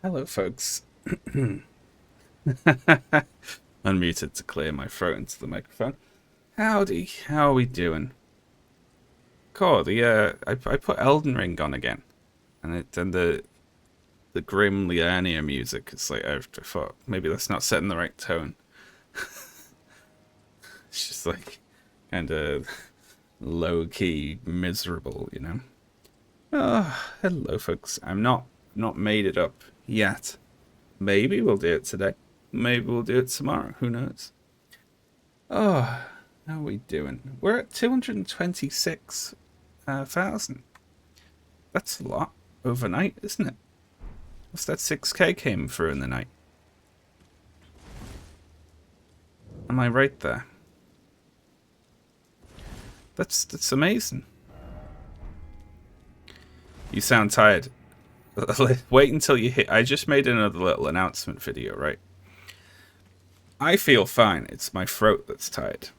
Hello, folks. Unmuted to clear my throat into the microphone. Howdy, how are we doing? Cool. I put Elden Ring on again, and the grim Liurnia music is like I thought maybe that's not setting the right tone. It's just like kind of low key miserable, you know. Oh, hello, folks. I'm not made it up yet. Maybe we'll do it today. Maybe we'll do it tomorrow. Who knows? Oh, how are we doing? We're at 226,000. That's a lot overnight, isn't it? What's that 6K came through in the night? Am I right there? That's amazing. You sound tired. Wait until you hit. I just made another little announcement video, right? I feel fine. It's my throat that's tired.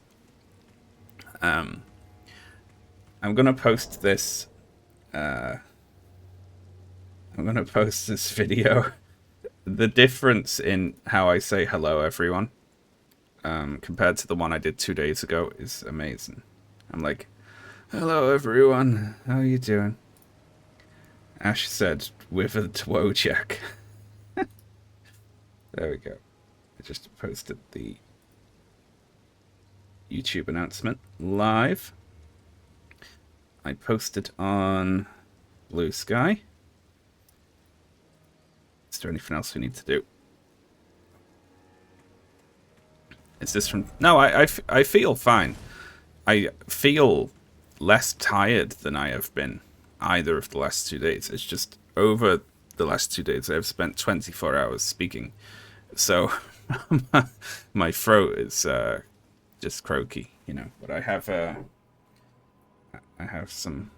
I'm gonna post this. I'm gonna post this video. The difference in how I say hello, everyone, compared to the one I did 2 days ago, is amazing. I'm like, hello, everyone. How are you doing? Ash said, withered Wojak. There we go. I just posted the YouTube announcement live. I posted on Blue Sky. Is there anything else we need to do? Is this from... No, I feel fine. I feel less tired than I have been either of the last 2 days. It's just over the last 2 days I've spent 24 hours speaking. So my throat is just croaky, you know. But I have some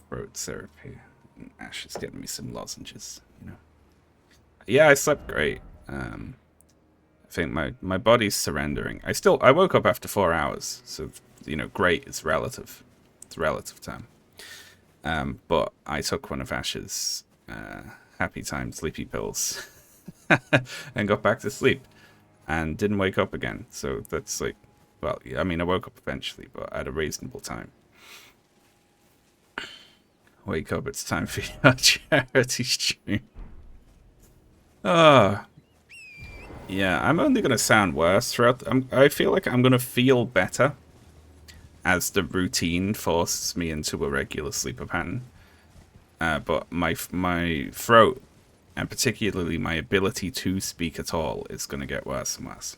throat syrup here. And Ash is getting me some lozenges, you know. Yeah, I slept great. I think my body's surrendering. I woke up after 4 hours, so you know, great is relative. It's relative time. But I took one of Ash's happy time sleepy pills and got back to sleep and didn't wake up again. So that's like, well, I mean, I woke up eventually, but at a reasonable time. Wake up, it's time for your charity stream. Oh, yeah, I'm only going to sound worse throughout. I feel like I'm going to feel better as the routine forces me into a regular sleeper pattern. But my throat, and particularly my ability to speak at all, is going to get worse and worse.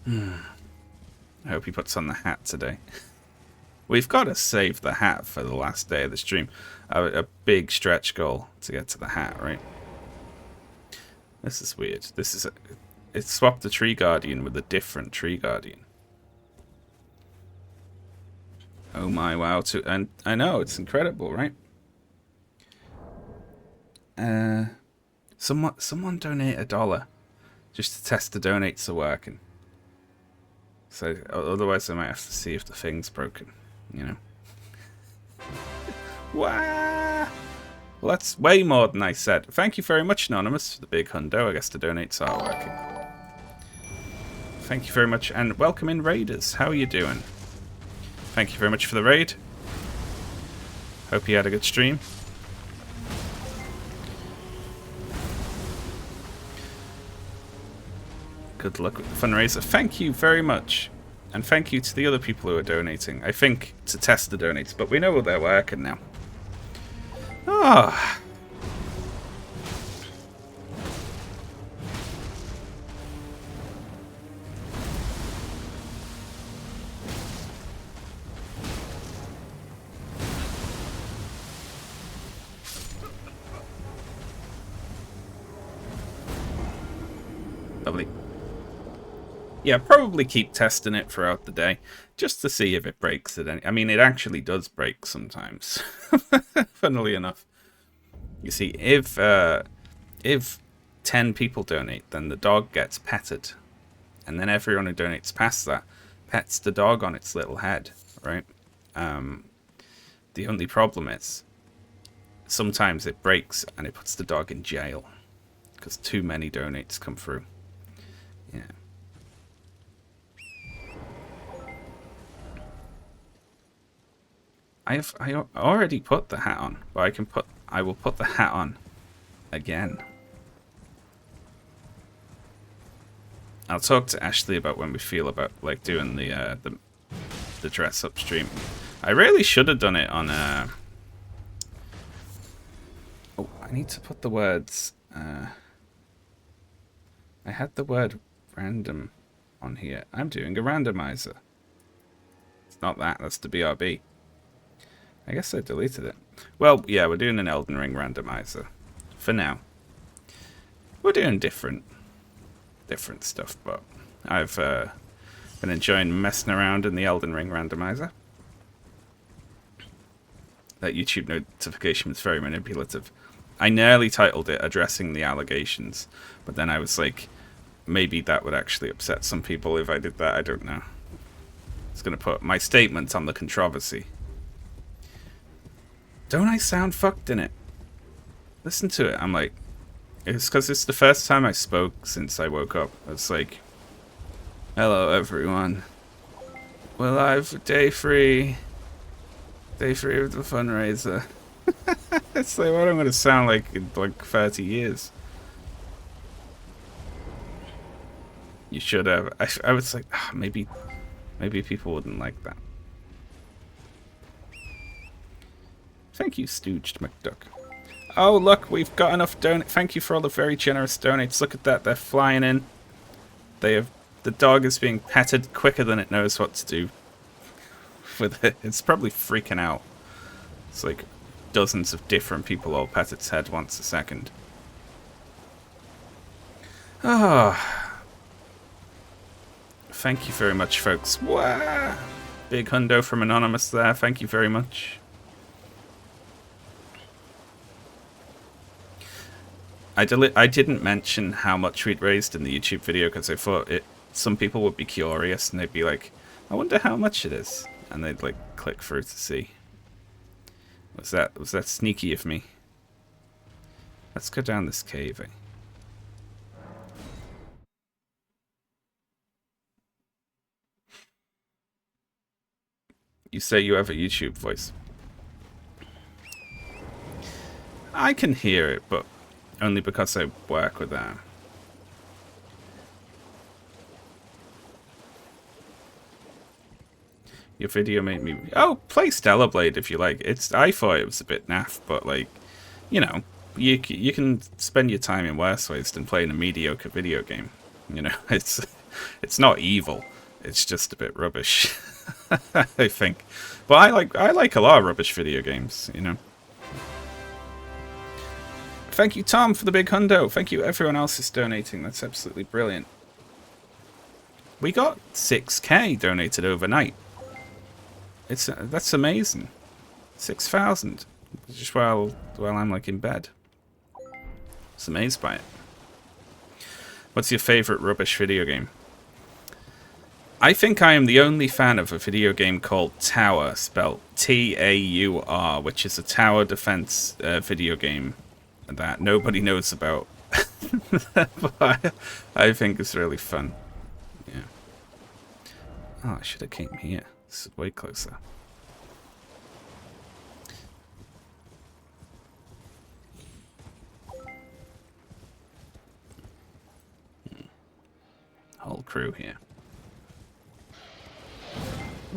I hope he puts on the hat today. We've got to save the hat for the last day of the stream. A big stretch goal to get to the hat, right? This is weird. It swapped the Tree Guardian with a different Tree Guardian. Oh my, wow. And I know, it's incredible, right? Someone donate $1 just to test the donates are working. So otherwise I might have to see if the thing's broken, you know. Wow. Well, that's way more than I said. Thank you very much, Anonymous, for the big hundo. I guess the donates are working. Thank you very much, and welcome in, Raiders. How are you doing? Thank you very much for the raid. Hope you had a good stream. Good luck with the fundraiser. Thank you very much. And thank you to the other people who are donating. I think to test the donates, but we know they're working now. Ah. Lovely. Yeah, probably keep testing it throughout the day, just to see if it breaks at any... I mean, it actually does break sometimes, funnily enough. You see, if 10 people donate, then the dog gets petted. And then everyone who donates past that pets the dog on its little head, right? The only problem is sometimes it breaks and it puts the dog in jail because too many donates come through. Yeah. I already put the hat on, but I will put the hat on again. I'll talk to Ashley about when we feel about like doing the dress up stream. I really should have done it on oh, I need to put the words I had the word random on here. I'm doing a randomizer. It's not that, that's the BRB. I guess I deleted it. Well, yeah, we're doing an Elden Ring randomizer. For now. We're doing different stuff, but I've been enjoying messing around in the Elden Ring randomizer. That YouTube notification was very manipulative. I nearly titled it Addressing the Allegations, but then I was like, maybe that would actually upset some people if I did that. I don't know. It's going to put my statement on the controversy. Don't I sound fucked in it? Listen to it. I'm like, it's because it's the first time I spoke since I woke up. It's like, hello everyone. We're live for day 3. Day 3 of the fundraiser. It's like what I'm going to sound like in like 30 years. You should have. I was like, maybe people wouldn't like that. Thank you, Stooged McDuck. Oh, look, we've got enough donate. Thank you for all the very generous donates. Look at that, they're flying in. The dog is being petted quicker than it knows what to do with it. It's probably freaking out. It's like dozens of different people all pet its head once a second. Ah. Thank you very much, folks. Wah! Big hundo from Anonymous there. Thank you very much. I didn't mention how much we'd raised in the YouTube video because I thought some people would be curious and they'd be like, I wonder how much it is. And they'd like click through to see. Was that sneaky of me? Let's go down this cave. You say you have a YouTube voice. I can hear it, but only because I work with that. Your video made me... Oh, play Stellar Blade if you like. I thought it was a bit naff, but like, you know, you can spend your time in worse ways than playing a mediocre video game. You know, it's not evil. It's just a bit rubbish, I think. But I like a lot of rubbish video games, you know. Thank you, Tom, for the big hundo. Thank you, everyone else is donating. That's absolutely brilliant. We got 6k donated overnight. That's amazing. 6,000. Just while I'm like in bed. I was amazed by it. What's your favorite rubbish video game? I think I am the only fan of a video game called Tower, spelled T-A-U-R, which is a tower defense video game that nobody knows about. But I think it's really fun. Yeah. Oh, I should have came here. This is way closer. Whole crew here.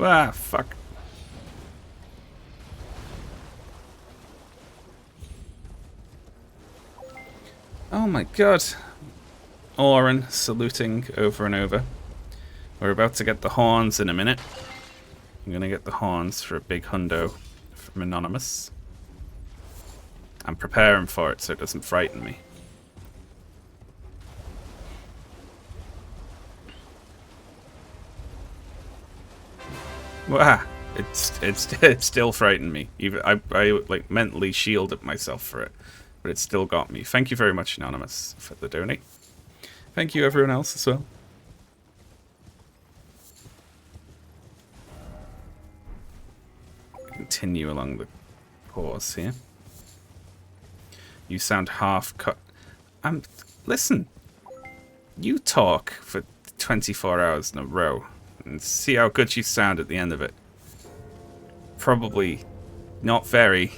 Ah, fuck. Oh my god. Oren saluting over and over. We're about to get the horns in a minute. I'm gonna get the horns for a big hundo from Anonymous. I'm preparing for it so it doesn't frighten me. Wow, it still frightened me. Even I like mentally shielded myself for it, but it still got me. Thank you very much, Anonymous, for the donate. Thank you, everyone else as well. Continue along the course here. You sound half cut. Listen. You talk for 24 hours in a row and see how good you sound at the end of it. Probably not very.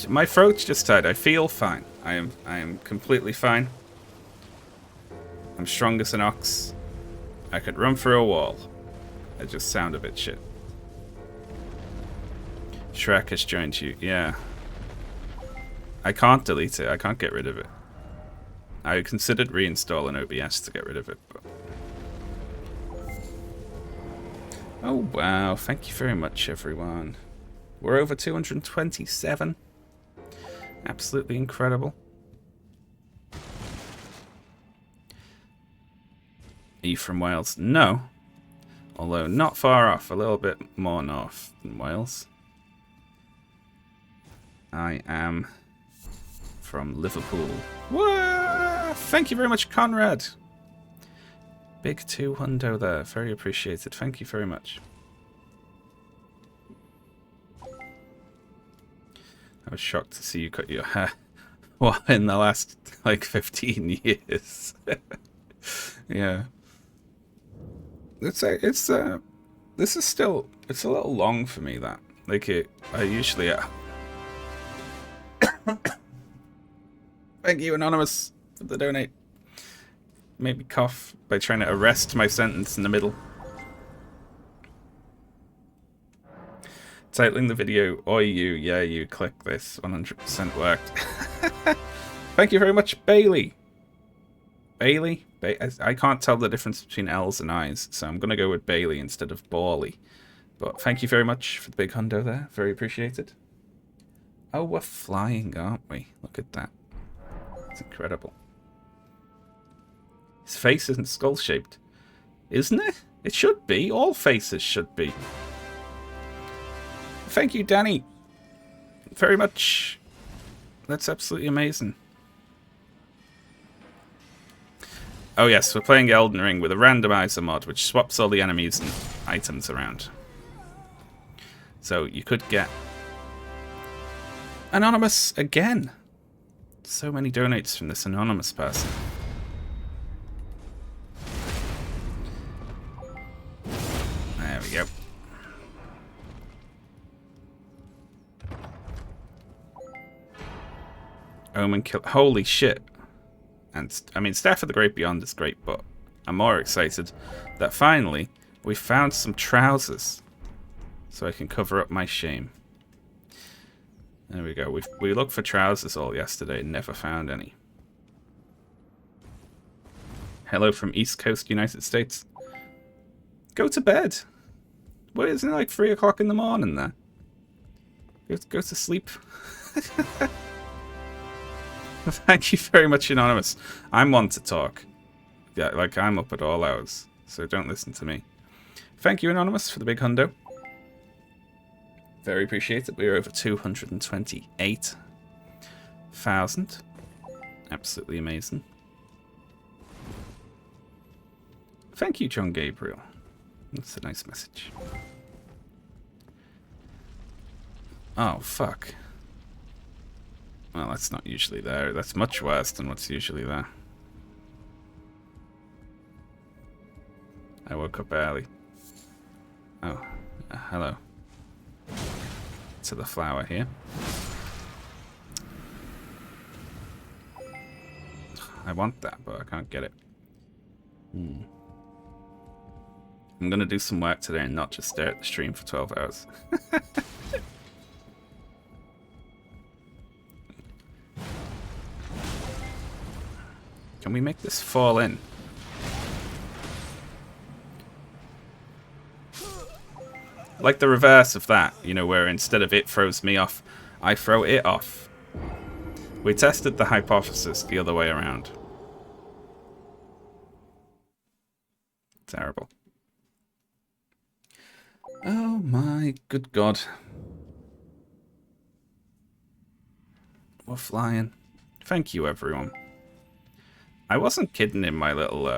My throat's just tight. I feel fine. I am completely fine. I'm strong as an ox. I could run through a wall. I just sound a bit shit. Shrek has joined you. Yeah. I can't delete it. I can't get rid of it. I considered reinstalling OBS to get rid of it, but... Oh, wow. Thank you very much, everyone. We're over 227. Absolutely incredible. Are you from Wales? No. Although not far off. A little bit more north than Wales. I am from Liverpool. Whoa! Thank you very much, Conrad. Big 200 there. Very appreciated. Thank you very much. I was shocked to see you cut your hair. What, in the last, like, 15 years? Yeah. This is still, it's a little long for me, that. Like, I usually... Thank you, Anonymous, for the donate. Made me cough by trying to arrest my sentence in the middle. Titling the video, "Oi you, yeah you, click this." 100% worked. Thank you very much, Bailey. Bailey? I can't tell the difference between L's and I's, so I'm going to go with Bailey instead of Bawley. But thank you very much for the big hundo there. Very appreciated. Oh, we're flying, aren't we? Look at that. It's incredible. His face isn't skull-shaped. Isn't it? It should be. All faces should be. Thank you, Danny. Very much. That's absolutely amazing. Oh yes, we're playing Elden Ring with a randomizer mod, which swaps all the enemies and items around. So you could get... Anonymous again! So many donates from this anonymous person. There we go. Omen kill. Holy shit. And, I mean, Staff of the Great Beyond is great, but I'm more excited that finally we found some trousers so I can cover up my shame. There we go. We looked for trousers all yesterday and never found any. Hello from East Coast, United States. Go to bed. What, isn't it like 3 o'clock in the morning there? Go to sleep. Thank you very much, Anonymous. I'm one to talk. Yeah, like I'm up at all hours, so don't listen to me. Thank you, Anonymous, for the big hundo. Very appreciated. We're over 228,000. Absolutely amazing. Thank you, John Gabriel. That's a nice message. Oh, fuck. Well, that's not usually there. That's much worse than what's usually there. I woke up early. Oh, hello. To the flower here. I want that, but I can't get it. I'm gonna do some work today and not just stare at the stream for 12 hours. Can we make this fall in? Like the reverse of that, you know, where instead of it throws me off, I throw it off. We tested the hypothesis the other way around. Terrible. Oh my good God. We're flying. Thank you, everyone. I wasn't kidding in my little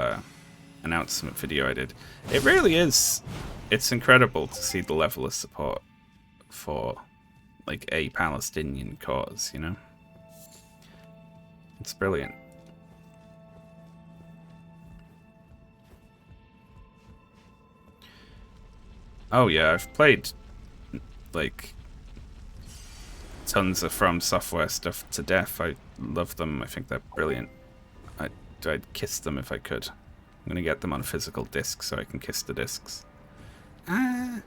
announcement video I did. It really is. It's incredible to see the level of support for like a Palestinian cause, you know? It's brilliant. Oh yeah, I've played like tons of From Software stuff to death. I love them. I think they're brilliant. I'd kiss them if I could. I'm gonna get them on physical disc so I can kiss the discs. Ah.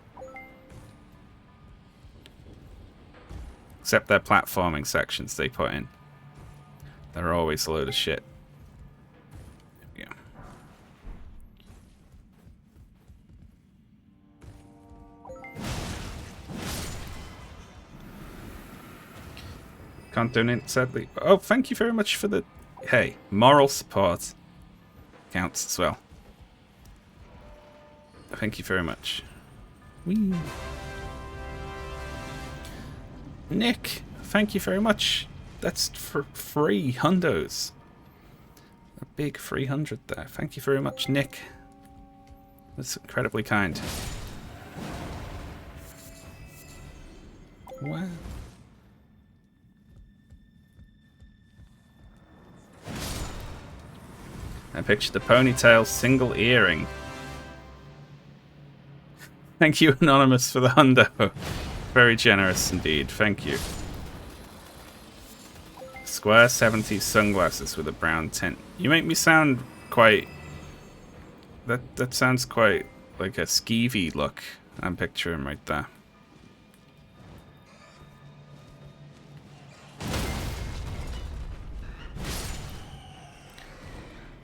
Except their platforming sections they put in. They're always a load of shit. There we go. Can't donate, sadly. Oh, thank you very much for the... Hey, moral support counts as well. Thank you very much. Whee. Nick, thank you very much. That's for free hundos. A big 300 there. Thank you very much, Nick. That's incredibly kind. Wow. I pictured the ponytail single earring. Thank you, Anonymous, for the hundo. Very generous indeed. Thank you. Square 70s sunglasses with a brown tint. You make me sound quite... That sounds quite like a skeevy look I'm picturing right there.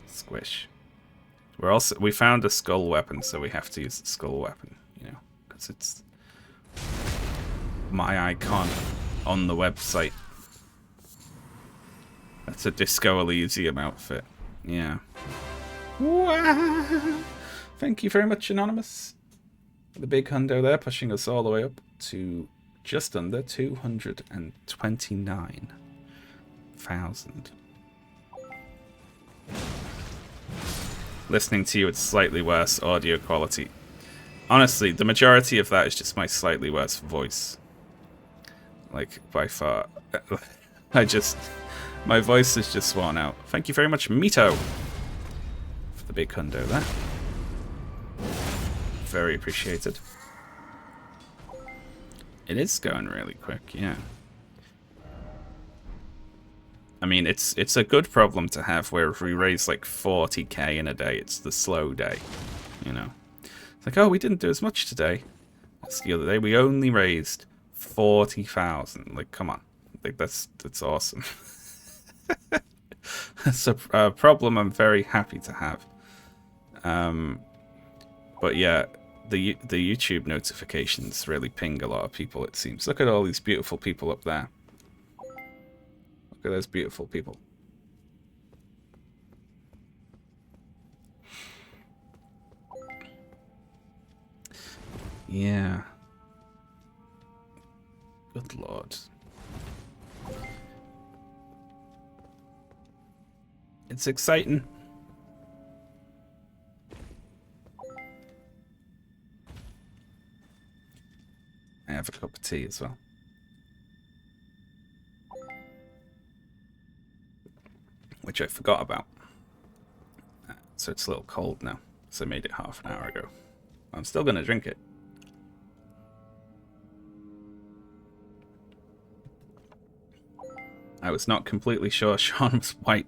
Squish. We found a skull weapon, so we have to use the skull weapon, you know, because it's my icon on the website. That's a Disco Elysium outfit. Yeah. Wow. Thank you very much, Anonymous. The big hundo there, pushing us all the way up to just under 229,000. Listening to you with slightly worse audio quality. Honestly, the majority of that is just my slightly worse voice. Like, by far. My voice is just worn out. Thank you very much, Mito, for the big hundo there. Very appreciated. It is going really quick, yeah. I mean, it's a good problem to have where if we raise like 40k in a day, it's the slow day, you know. It's like, oh, we didn't do as much today. That's the other day. We only raised 40,000. Like, come on. Like, that's awesome. That's a problem I'm very happy to have. But yeah, the YouTube notifications really ping a lot of people, it seems. Look at all these beautiful people up there. Look at those beautiful people. Yeah. Good lord. It's exciting. I have a cup of tea as well. Which I forgot about. So it's a little cold now. So I made it half an hour ago. I'm still going to drink it. I was not completely sure Sean was white.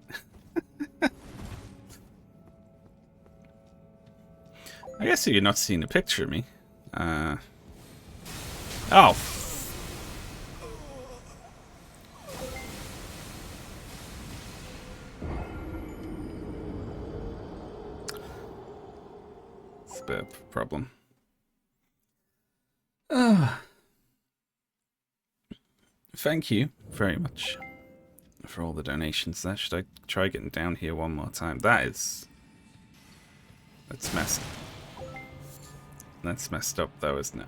I guess you're not seeing a picture of me. Oh. It's a bit of a problem. Thank you very much for all the donations there. Should I try getting down here one more time? That's messed. That's messed up though, isn't it?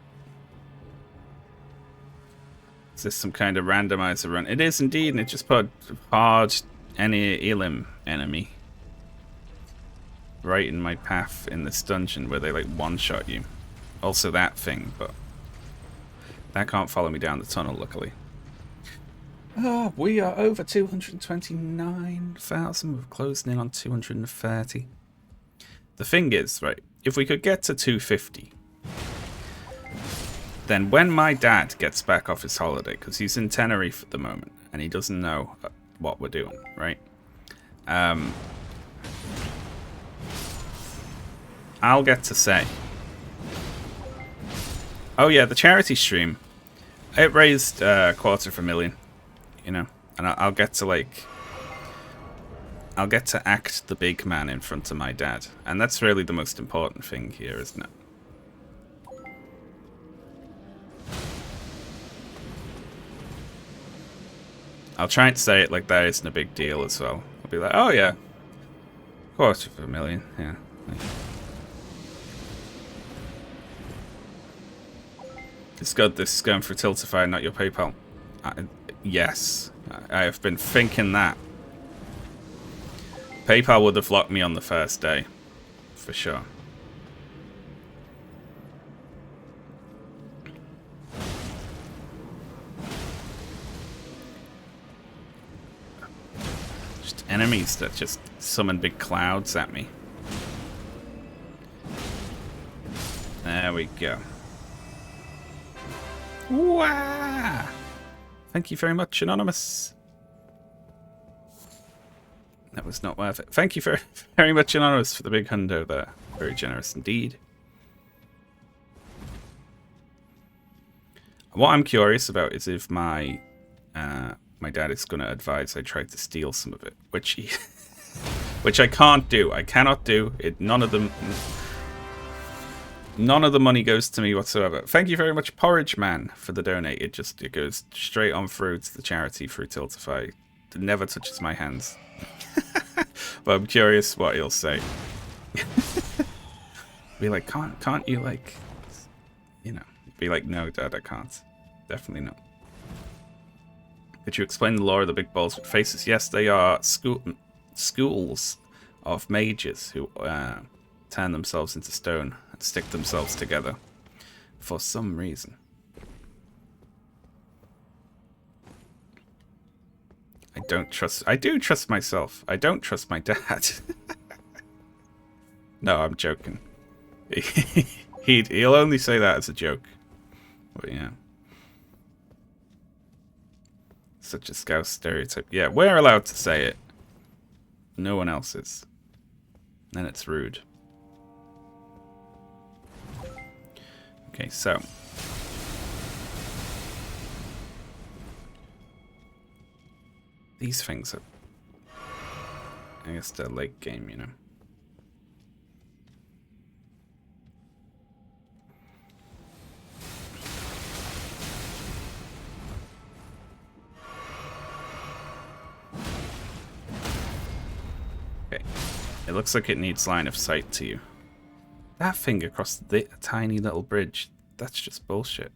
Is this some kind of randomizer run? It is indeed, and it just put hard any elim enemy right in my path in this dungeon where they like one-shot you. Also that thing, but That can't follow me down the tunnel, luckily. Oh, we are over 229,000. We're closing in on 230. The thing is, right, if we could get to 250, then when my dad gets back off his holiday, because he's in Tenerife at the moment, and he doesn't know what we're doing, right? I'll get to say, oh yeah, the charity stream, it raised $250,000, you know, and I'll get to I'll get to act the big man in front of my dad, and that's really the most important thing here, isn't it? I'll try and say it like that isn't a big deal as well. I'll be like, oh yeah, $250,000, yeah. It's good this is going for Tiltify, not your PayPal. Yes, I have been thinking that. PayPal would have locked me on the first day, for sure. Just enemies that just summon big clouds at me. There we go. Wow! Thank you very much, Anonymous. That was not worth it. Thank you very much, Anonymous, for the big hundo there. Very generous indeed. What I'm curious about is if my dad is going to advise I try to steal some of it, which I can't do. I cannot do it. None of the money goes to me whatsoever. Thank you very much, Porridge Man, for the donate. It goes straight on through to the charity through Tiltify. It never touches my hands. But I'm curious what he'll say. Be like, can't you, like, you know? Be like, no, Dad, I can't. Definitely not. Could you explain the lore of the big balls with faces? Yes, they are schools of mages who turn themselves into stone and stick themselves together for some reason. I do trust myself. I don't trust my dad. No, I'm joking. He'll only say that as a joke. But yeah. Such a Scouse stereotype. Yeah, we're allowed to say it. No one else is. And it's rude. Okay, so. These things are, I guess, they're late game, you know. Okay. It looks like it needs line of sight to you. That thing across the tiny little bridge, that's just bullshit.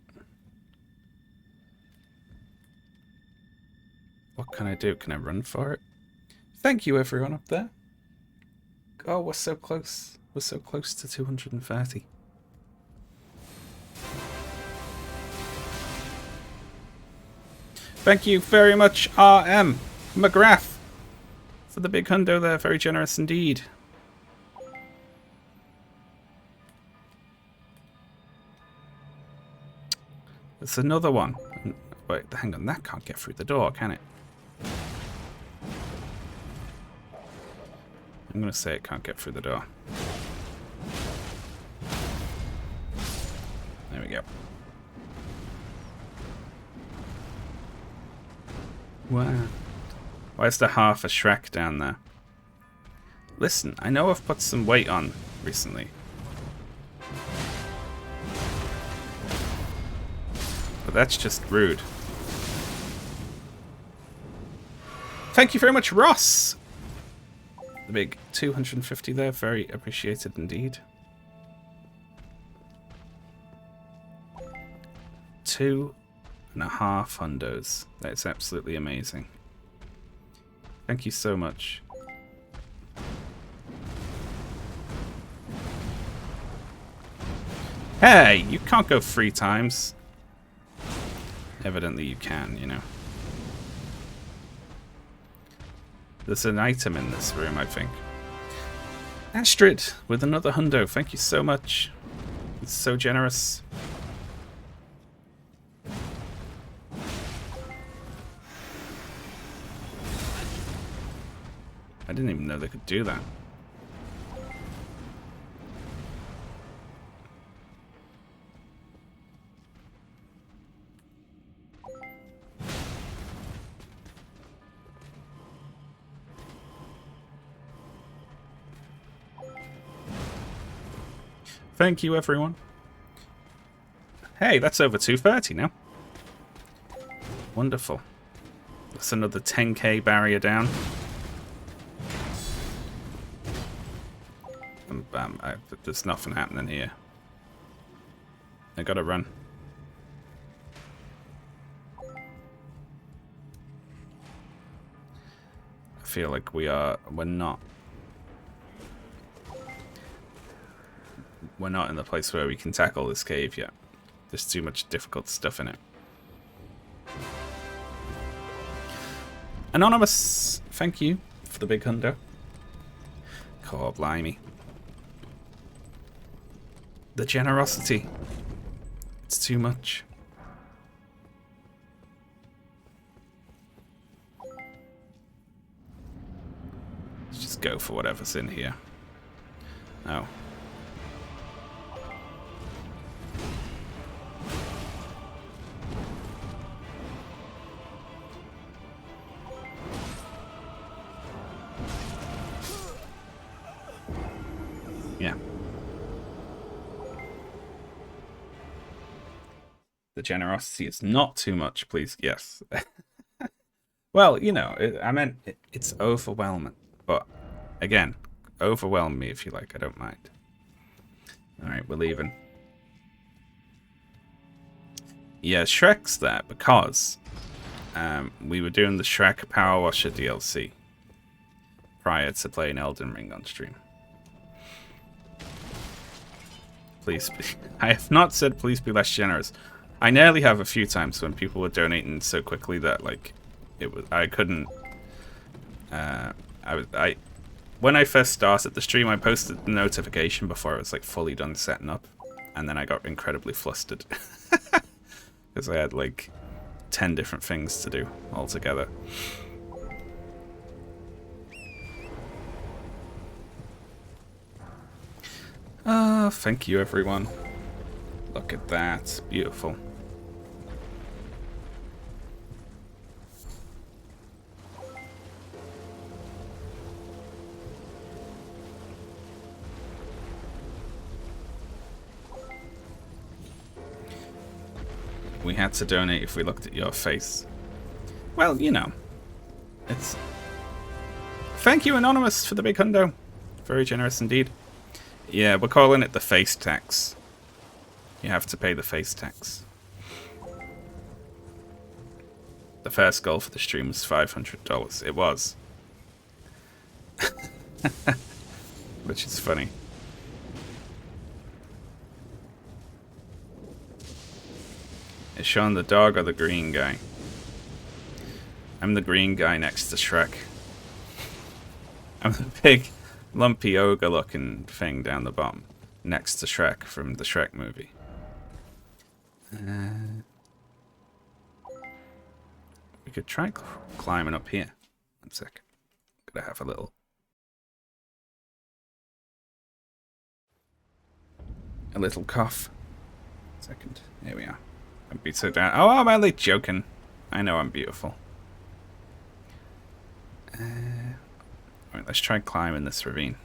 What can I do? Can I run for it? Thank you, everyone up there. Oh, we're so close. We're so close to 230. Thank you very much, RM McGrath, for the big hundo there. Very generous indeed. There's another one. Wait, hang on. That can't get through the door, can it? I'm going to say it can't get through the door. There we go. Wow. Why is there half a Shrek down there? Listen, I know I've put some weight on recently. But that's just rude. Thank you very much, Ross! The big 250 there, very appreciated indeed. 2.5 hundos. That's absolutely amazing. Thank you so much. Hey, you can't go 3 times. Evidently you can, you know. There's an item in this room, I think. Astrid, with another hundo. Thank you so much. It's so generous. I didn't even know they could do that. Thank you, everyone. Hey, that's over 230 now. Wonderful. That's another 10k barrier down. And bam, there's nothing happening here. I gotta run. I feel like we're not in the place where we can tackle this cave yet. There's too much difficult stuff in it. Anonymous, thank you for the big hundo. Oh, blimey. The generosity. It's too much. Let's just go for whatever's in here. Oh. Yeah. The generosity is not too much, please. Yes. Well, you know, I meant it's overwhelming. But, again, overwhelm me if you like. I don't mind. Alright, we're leaving. Yeah, Shrek's there because we were doing the Shrek Power Washer DLC prior to playing Elden Ring on stream. Please be. I have not said please be less generous. I nearly have a few times when people were donating so quickly that like I couldn't. When I first started the stream, I posted the notification before it was like fully done setting up, and then I got incredibly flustered because I had like 10 different things to do altogether. Thank you, everyone. Look at that. Beautiful. We had to donate if we looked at your face. Well, you know. It's... Thank you, Anonymous, for the big hundo. Very generous indeed. Yeah, we're calling it the face tax. You have to pay the face tax. The first goal for the stream was $500. It was. Which is funny. Is Sean the dog or the green guy? I'm the green guy next to Shrek. I'm the big, lumpy ogre-looking thing down the bottom, next to Shrek from the Shrek movie. We could try climbing up here. 1 second. Gotta have a little cough. 1 second. Here we are. Don't be so down. Oh, I'm only joking. I know I'm beautiful. Alright, let's try climbing this ravine.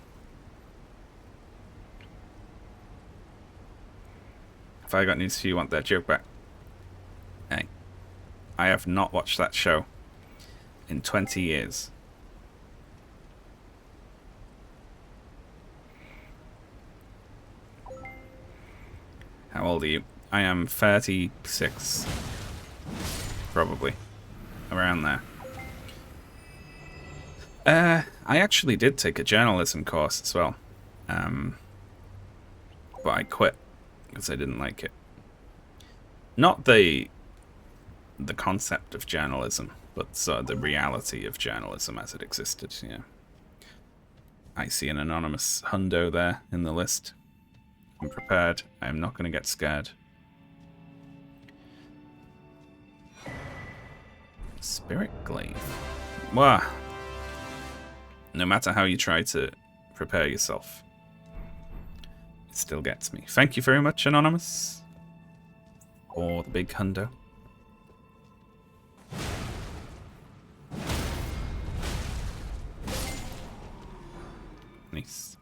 Have I got news for you? Want that joke back? Hey. I have not watched that show in 20 years. How old are you? I am 36. Probably. Around there. I actually did take a journalism course as well. But I quit because I didn't like it. Not the the concept of journalism, but the reality of journalism as it existed. Yeah. I see an anonymous hundo there in the list. I'm prepared. I'm not going to get scared. Spirit glaive. Wow. No matter how you try to prepare yourself, it still gets me. Thank you very much, Anonymous. Or the big hundo. Nice.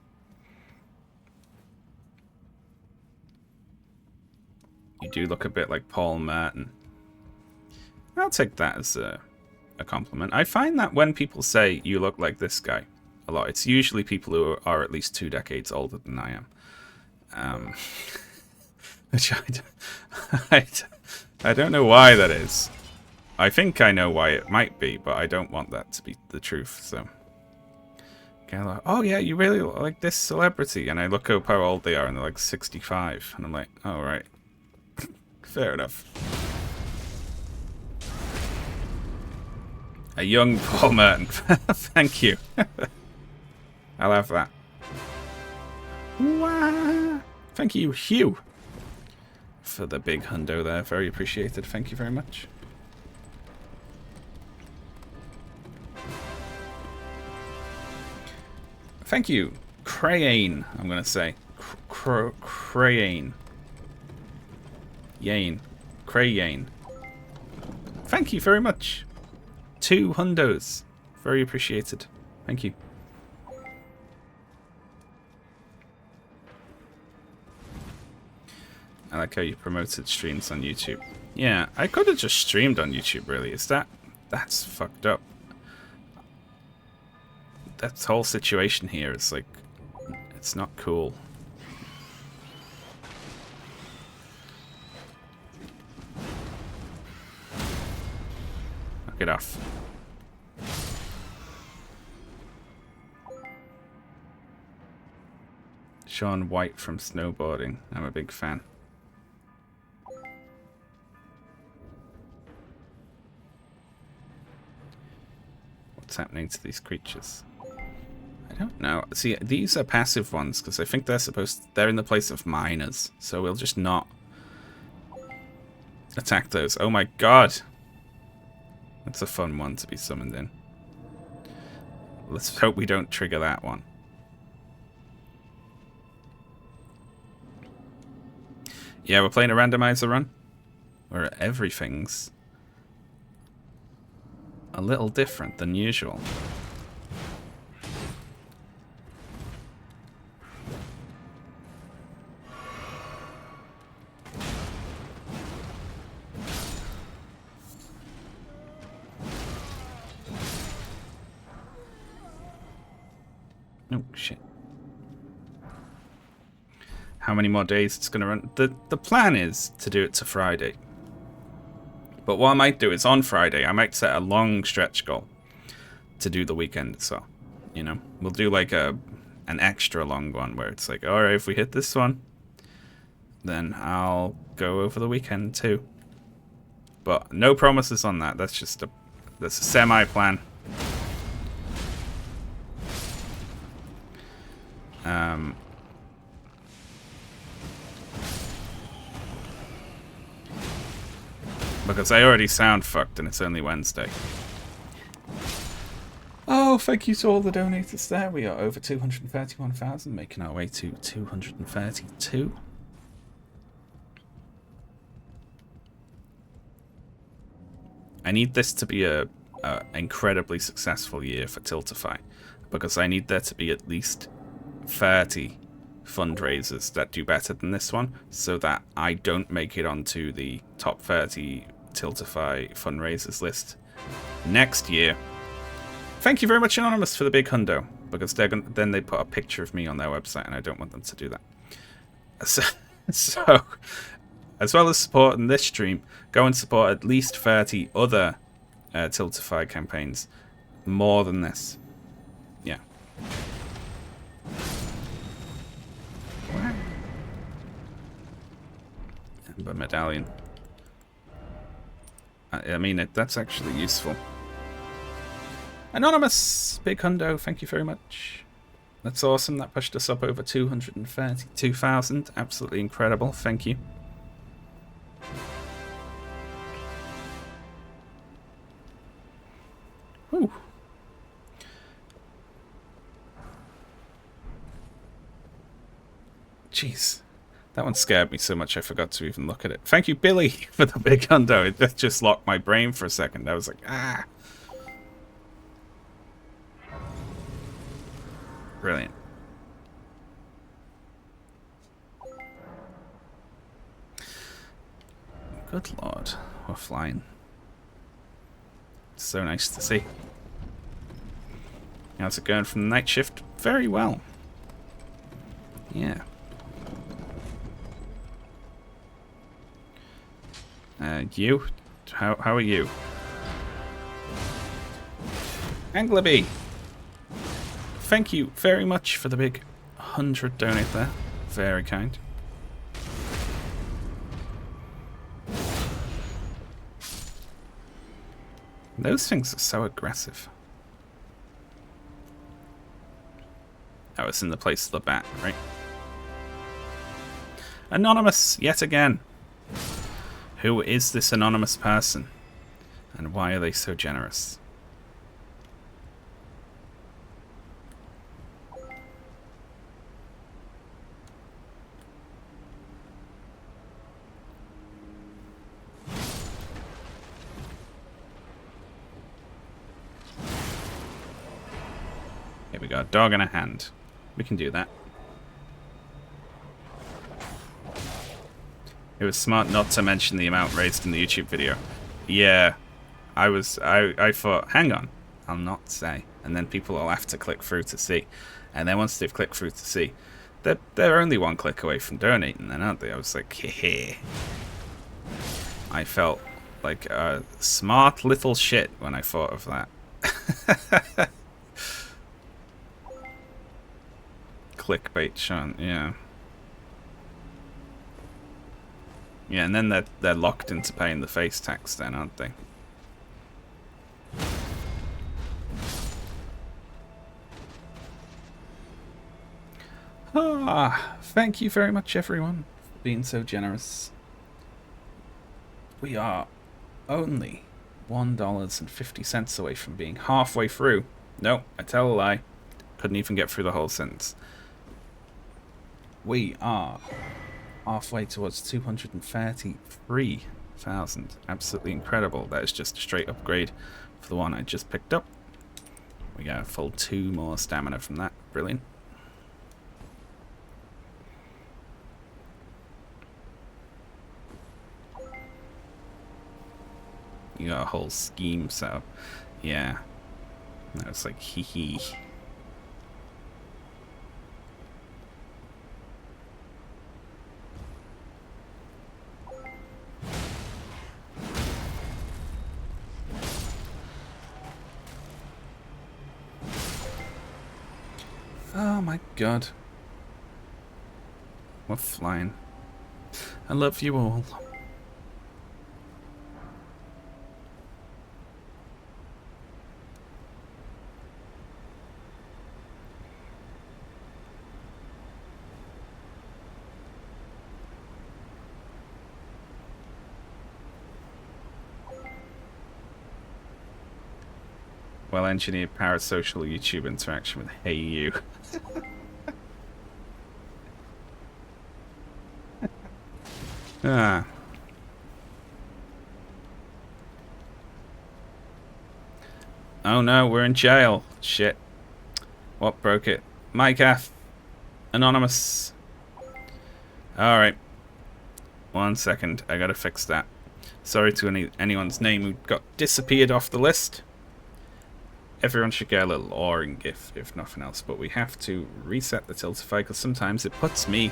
You do look a bit like Paul Merton. I'll take that as a compliment. I find that when people say you look like this guy a lot, it's usually people who are at least 2 decades older than I am. Which I don't know why that is. I think I know why it might be, but I don't want that to be the truth, so. Like, oh yeah, you really look like this celebrity, and I look up how old they are, and they're like 65, and I'm like, oh right, fair enough. A young Paul Merton, thank you. I'll have that. Wah! Thank you, Hugh, for the big hundo there. Very appreciated. Thank you very much. Thank you, Crayane, I'm going to say. Crayane. Yane. Crayane. Thank you very much. 2 hundos. Very appreciated. Thank you. I like how you promoted streams on YouTube. Yeah, I could have just streamed on YouTube, really. That's fucked up. That whole situation here is like, it's not cool. Knock it off. Sean White from snowboarding. I'm a big fan. What's happening to these creatures? I don't know. See, these are passive ones because I think they're in the place of miners, so we'll just not attack those. Oh my god! That's a fun one to be summoned in. Let's hope we don't trigger that one. Yeah, we're playing a randomizer run where everything's a little different than usual. Oh, shit. How many more days it's going to run? The plan is to do it to Friday. But what I might do is on Friday, I might set a long stretch goal to do the weekend as well. You know, we'll do like an extra long one where it's like, alright, if we hit this one, then I'll go over the weekend too. But no promises on that. That's just that's a semi-plan. Because I already sound fucked and it's only Wednesday. Oh, thank you to all the donators there. We are over 231,000, making our way to 232. I need this to be a incredibly successful year for Tiltify, because I need there to be at least 30 fundraisers that do better than this one, so that I don't make it onto the top 30 Tiltify fundraisers list next year. Thank you very much, Anonymous, for the big hundo, because then they put a picture of me on their website, and I don't want them to do that. So as well as supporting this stream, go and support at least 30 other Tiltify campaigns more than this. Yeah. Ember medallion. I mean, that's actually useful. Anonymous! Big hundo, thank you very much. That's awesome. That pushed us up over 232,000. Absolutely incredible. Thank you. Whew. Jeez. That one scared me so much I forgot to even look at it. Thank you, Billy, for the big hundo. It just locked my brain for a second. I was like, ah. Brilliant. Good lord. We're flying. It's so nice to see. How's it going from the night shift? Very well. Yeah. You? How are you? Angleby! Thank you very much for the big 100 donate there. Very kind. Those things are so aggressive. Oh, it's in the place of the bat, right? Anonymous, yet again. Who is this anonymous person? And why are they so generous? Here we go, a dog and a hand. We can do that. It was smart not to mention the amount raised in the YouTube video. Yeah, I thought, hang on, I'll not say. And then people will have to click through to see. And then once they've clicked through to see, they're only one click away from donating then, aren't they? I was like, heh. I felt like a smart little shit when I thought of that. Clickbait, Sean, yeah. Yeah, and then they're locked into paying the face tax then, aren't they? Ah, thank you very much, everyone, for being so generous. We are only $1.50 away from being halfway through. No, I tell a lie. Couldn't even get through the whole sentence. We are halfway towards 233,000. Absolutely incredible. That is just a straight upgrade for the one I just picked up. We got a full 2 more stamina from that. Brilliant. You got a whole scheme set up. Yeah. That was like hee hee. Oh my god. We're flying. I love you all. Well-engineered parasocial YouTube interaction with Hey You. Ah. Oh no, we're in jail. Shit. What broke it? Minecraft. Anonymous. Alright. 1 second. I gotta fix that. Sorry to anyone's name who got disappeared off the list. Everyone should get a little oring GIF, if nothing else. But we have to reset the Tiltify because sometimes it puts me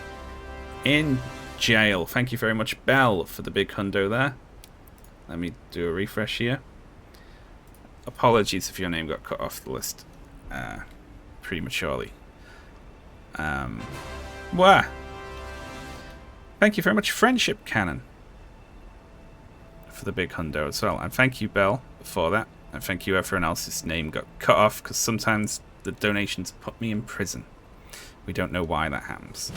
in jail. Thank you very much, Bell, for the big hundo there. Let me do a refresh here. Apologies if your name got cut off the list prematurely. Wah! Thank you very much, Friendship Cannon, for the big hundo as well. And thank you, Belle, for that. And thank you, everyone else's name got cut off, because sometimes the donations put me in prison. We don't know why that happens.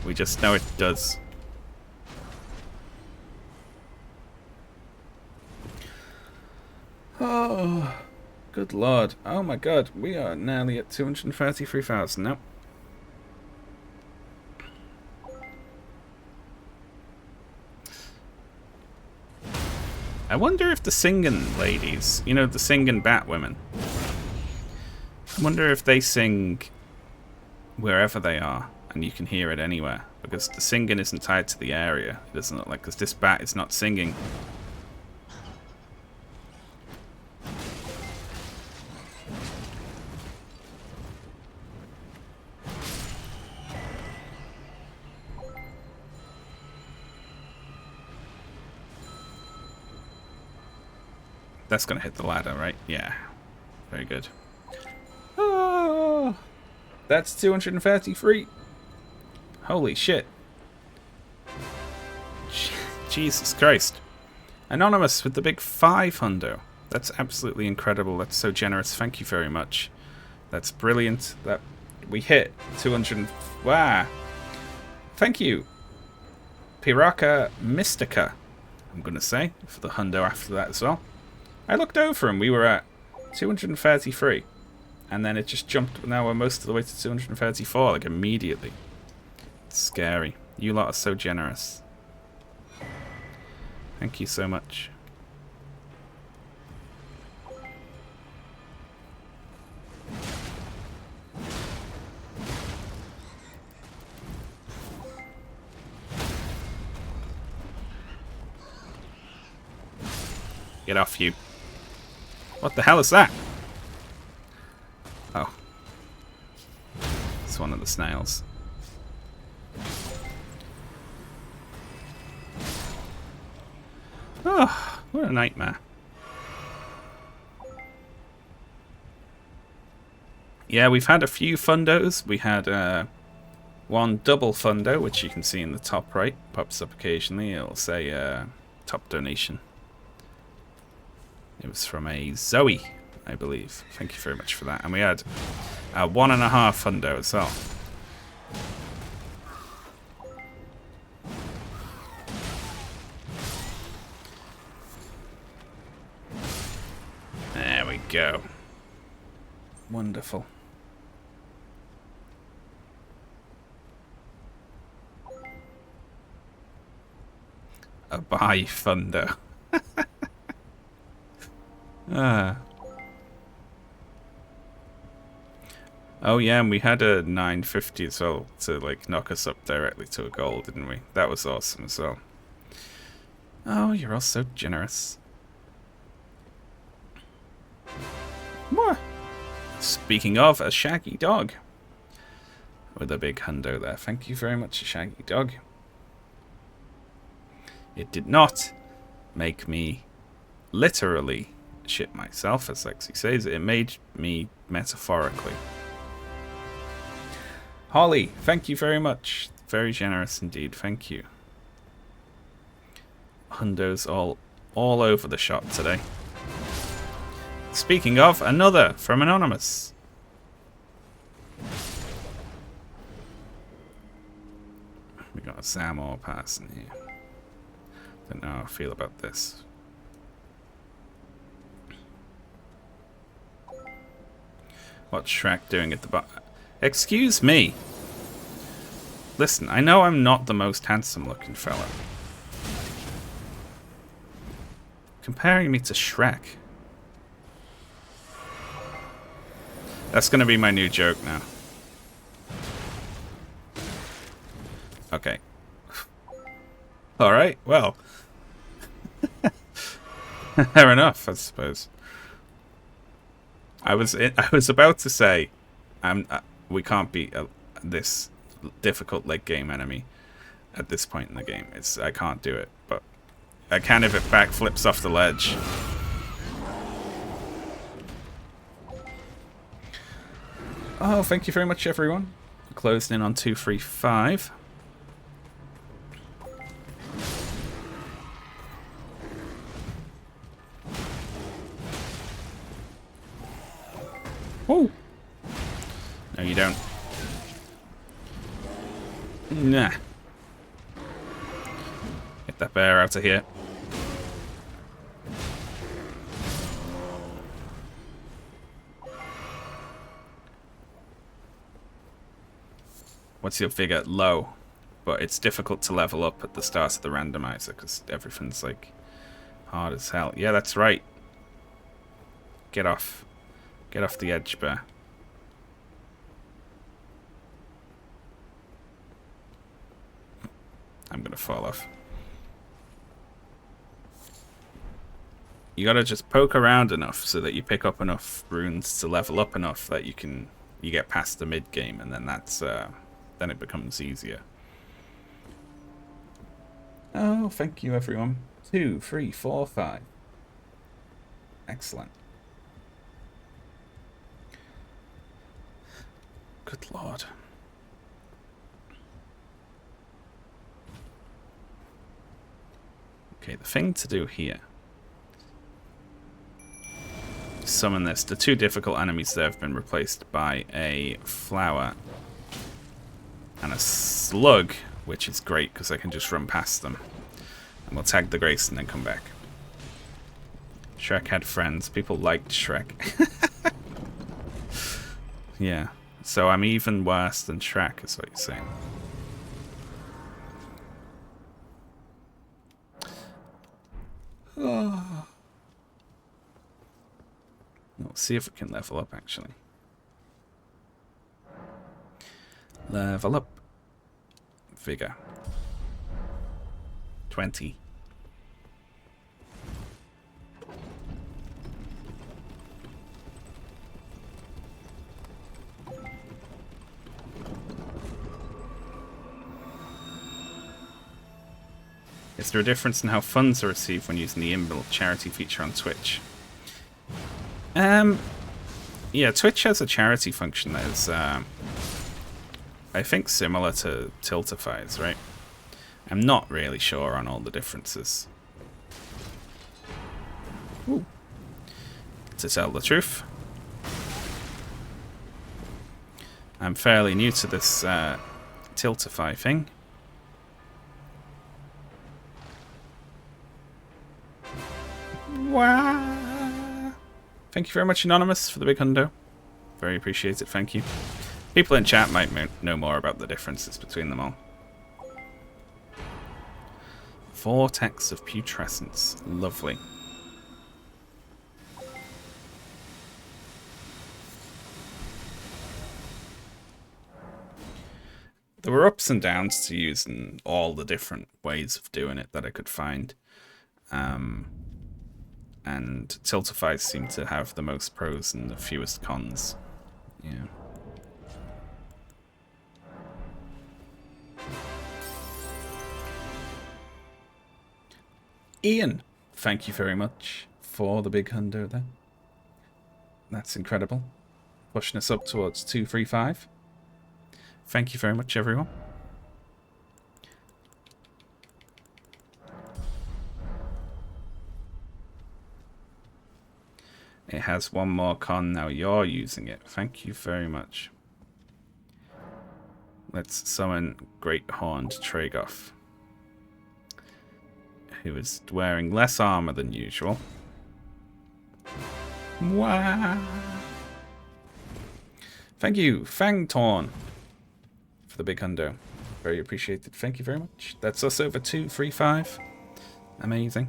We just know it does. Oh, good lord. Oh my god, we are nearly at 233,000 now. I wonder if the singing ladies, you know, the singing bat women, I wonder if they sing wherever they are and you can hear it anywhere, because the singing isn't tied to the area. It doesn't look like, because this bat is not singing. That's going to hit the ladder, right? Yeah. Very good. Oh, that's 233. Holy shit. Jesus Christ. Anonymous with the big 5 hundo. That's absolutely incredible. That's so generous. Thank you very much. That's brilliant. That we hit 200. Wow. Thank you. Piraka Mystica, I'm going to say, for the hundo after that as well. I looked over and we were at 233. And then it just jumped. Now we're most of the way to 234, like immediately. It's scary. You lot are so generous. Thank you so much. Get off, you. What the hell is that? Oh. It's one of the snails. Oh, what a nightmare. Yeah, we've had a few fundos. We had one double fundo, which you can see in the top right. Pops up occasionally. It'll say top donation. It was from a Zoe, I believe. Thank you very much for that. And we had a 1.5 fundo as well. There we go. Wonderful. A buy fundo. Oh yeah, and we had a 950 as well to like knock us up directly to a goal, didn't we? That was awesome as well. Oh, you're all so generous. What? Speaking of, a shaggy dog. With a big hundo there. Thank you very much, shaggy dog. It did not make me literally shit myself, as Lexi says. It made me metaphorically. Holly, thank you very much. Very generous indeed. Thank you. Hundos all over the shop today. Speaking of, another from Anonymous. We got a Sam or pass in here. Don't know how I feel about this. What's Shrek doing at the bottom? Excuse me. Listen, I know I'm not the most handsome looking fella. Comparing me to Shrek. That's going to be my new joke now. Okay. Alright, well. Fair enough, I suppose. I was about to say, we can't beat this difficult late game enemy at this point in the game. I can't do it, but I can if it backflips off the ledge. Oh, thank you very much, everyone. Closing in on 235. No, you don't. Nah. Get that bear out of here. What's your figure? Low. But it's difficult to level up at the start of the randomizer because everything's like hard as hell. Yeah, that's right. Get off. Get off the edge, bear. I'm gonna fall off. You gotta just poke around enough so that you pick up enough runes to level up enough that you get past the mid game, and then that's then it becomes easier. Oh, thank you, everyone. 2, 3, 4, 5. Excellent. Good lord. Okay, the thing to do here. Summon this. The 2 difficult enemies there have been replaced by a flower and a slug, which is great because I can just run past them. And we'll tag the Grace and then come back. Shrek had friends. People liked Shrek. Yeah. So I'm even worse than Shrek, is what you're saying. Oh. Let's see if we can level up, actually. Level up. Vigor. 20. Is there a difference in how funds are received when using the inbuilt charity feature on Twitch? Yeah, Twitch has a charity function that is, I think, similar to Tiltify's, right? I'm not really sure on all the differences. Ooh. To tell the truth, I'm fairly new to this Tiltify thing. Wow. Thank you very much, Anonymous, for the big hundo. Very appreciated, thank you. People in chat might know more about the differences between them all. Vortex of Putrescence. Lovely. There were ups and downs to using all the different ways of doing it that I could find. And Tiltify seemed to have the most pros and the fewest cons. Yeah. Ian, thank you very much for the big hundo there. That's incredible. Pushing us up towards 235. Thank you very much, everyone. It has one more con now. You're using it. Thank you very much. Let's summon Great Horned Tragoth, who is wearing less armor than usual. Wow. Thank you, Fangtorn, for the big hundo. Very appreciated. Thank you very much. That's us over 235. Amazing.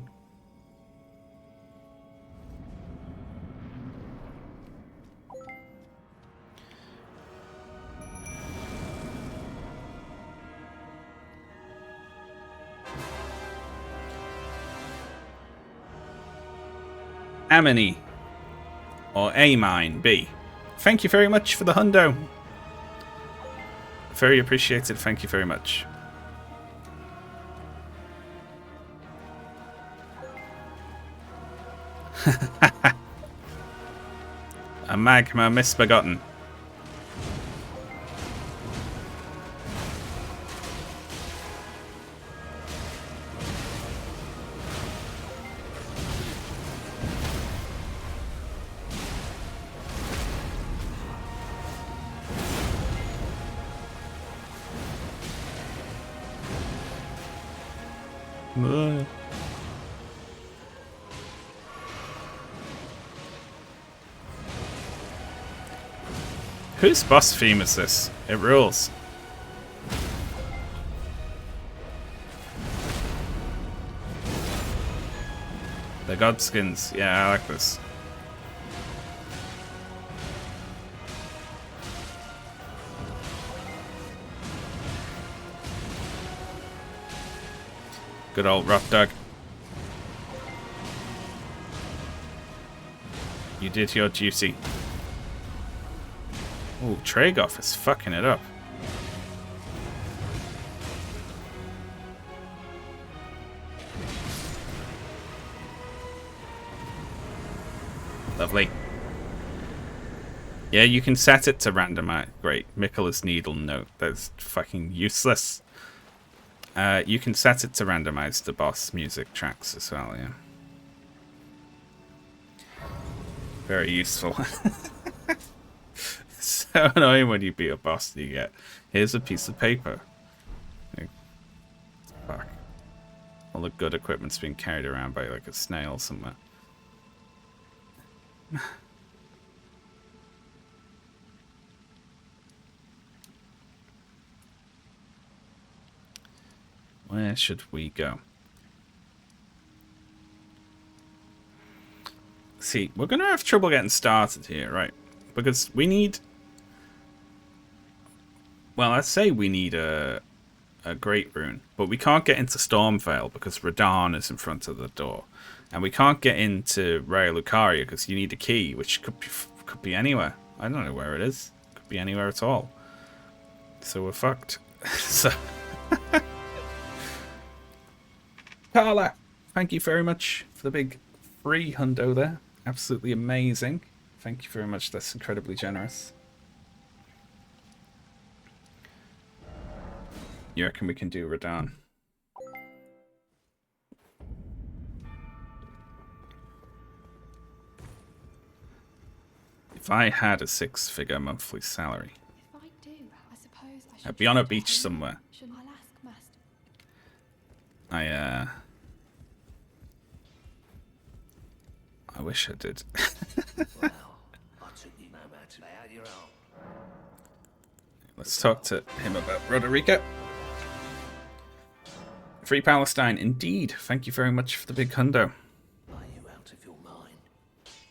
Amini, or Amine B. Thank you very much for the hundo. Very appreciated. Thank you very much. A magma misbegotten. Whose boss theme is this? It rules. The Godskins. Yeah, I like this. Good old rough dog. You did your duty. Ooh, Tragoff is fucking it up. Lovely. Yeah, you can set it to randomize. Great. Mikkela's Needle. No, that's fucking useless. You can set it to randomize the boss music tracks as well, yeah. Very useful. So annoying when you beat a boss and you get, here's a piece of paper. Like, fuck. All the good equipment's being carried around by like a snail somewhere. Where should we go? See, we're going to have trouble getting started here, right? Because we need... Well, I'd say we need a Great Rune, but we can't get into Stormvale because Radahn is in front of the door. And we can't get into Raya Lucaria because you need a key, which could be anywhere. I don't know where it is. Could be anywhere at all. So we're fucked. So... Carla, thank you very much for the big free hundo there. Absolutely amazing. Thank you very much. That's incredibly generous. You reckon we can do Radahn? If I had a 6-figure monthly salary, if I do, I suppose I should I'd be on a beach somewhere. Should I ask Master? I wish I did. Well, I took you no matter how your own. Let's talk to him about Roderica. Free Palestine, indeed. Thank you very much for the big hundo. Are you out of your mind?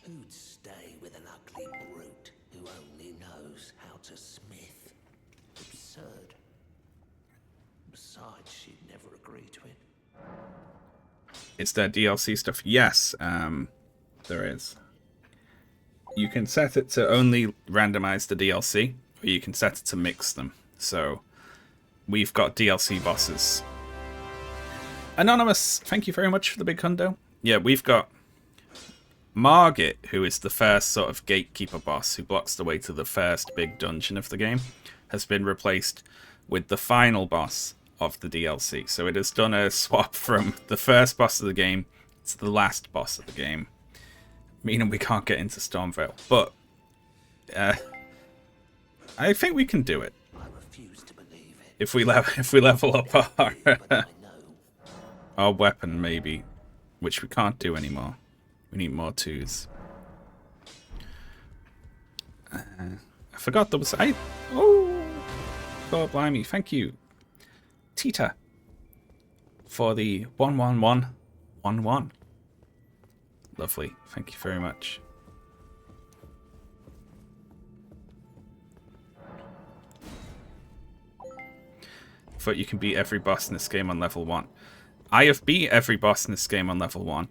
Who'd stay with an ugly brute who only knows how to smith? Absurd. Besides, she'd never agree to it. Is there DLC stuff? Yes, there is. You can set it to only randomize the DLC, or you can set it to mix them. So, we've got DLC bosses. Anonymous, thank you very much for the big hundo. Yeah, we've got Margit, who is the first sort of gatekeeper boss who blocks the way to the first big dungeon of the game, has been replaced with the final boss of the DLC. So it has done a swap from the first boss of the game to the last boss of the game, meaning we can't get into Stormvale. But I think we can do it. I refuse to believe it. If we level up But I know. our weapon, maybe, which we can't do anymore. We need more 2s. I forgot there was... Oh! God blimey, thank you, Tita, for the 11111. Lovely, thank you very much. Thought you can beat every boss in this game on level 1. I have beat every boss in this game on level 1,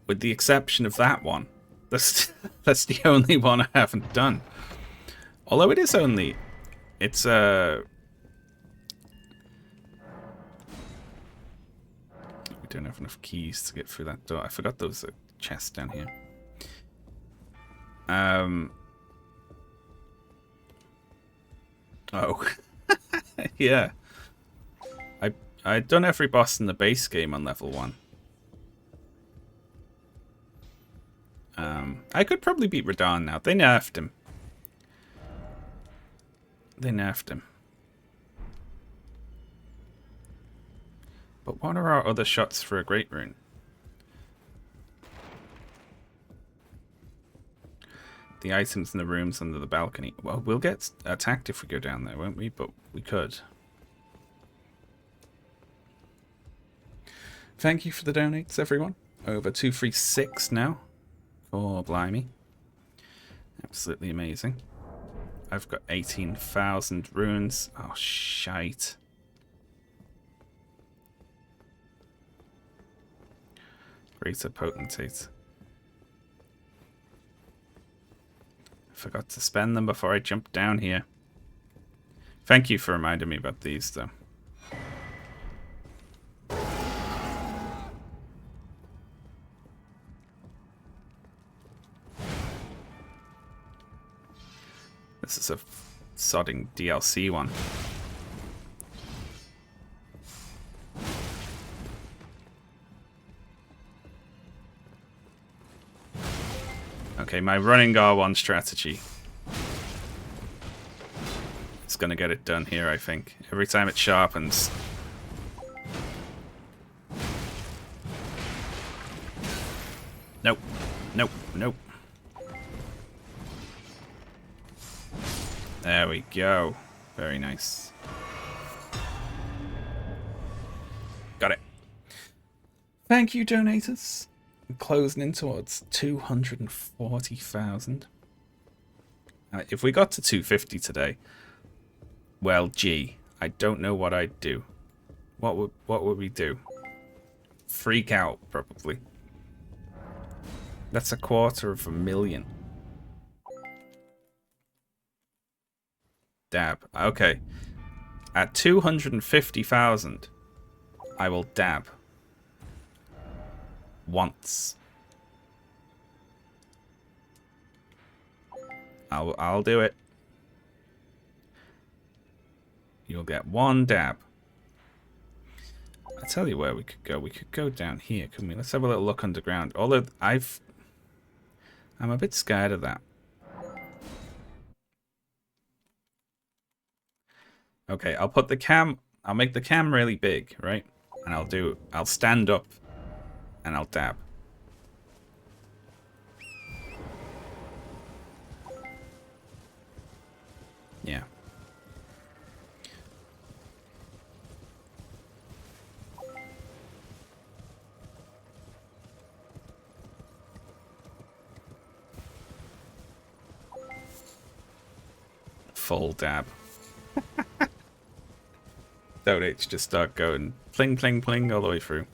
with the exception of that one. That's the only one I haven't done. Although it is only... It's we don't have enough keys to get through that door. I forgot there was a chest down here. Oh. Yeah. I'd done every boss in the base game on level 1. I could probably beat Radahn now. They nerfed him. But what are our other shots for a great rune? The items in the rooms under the balcony. Well, we'll get attacked if we go down there, won't we? But we could. Thank you for the donates, everyone. Over 236 now. Oh, blimey. Absolutely amazing. I've got 18,000 runes. Oh, shite. Greater potentate. Forgot to spend them before I jumped down here. Thank you for reminding me about these, though. This is a sodding DLC one. Okay, my running R1 strategy. It's gonna get it done here, I think. Every time it sharpens. Nope. Nope. Nope. There we go. Very nice. Got it. Thank you, donators. Closing in towards 240,000. If we got to 250 today, well, gee, I don't know what I'd do. What would we do? Freak out, probably. That's 250,000. Dab. Okay. At 250,000, I will dab. Once. I'll do it. You'll get one dab. I tell you where we could go. We could go down here, couldn't we? Let's have a little look underground. Although I'm a bit scared of that. Okay, I'll put the cam. I'll make the cam really big, right? And I'll stand up. And I'll dab. Yeah. Full dab. Donates just start going pling, pling, pling all the way through.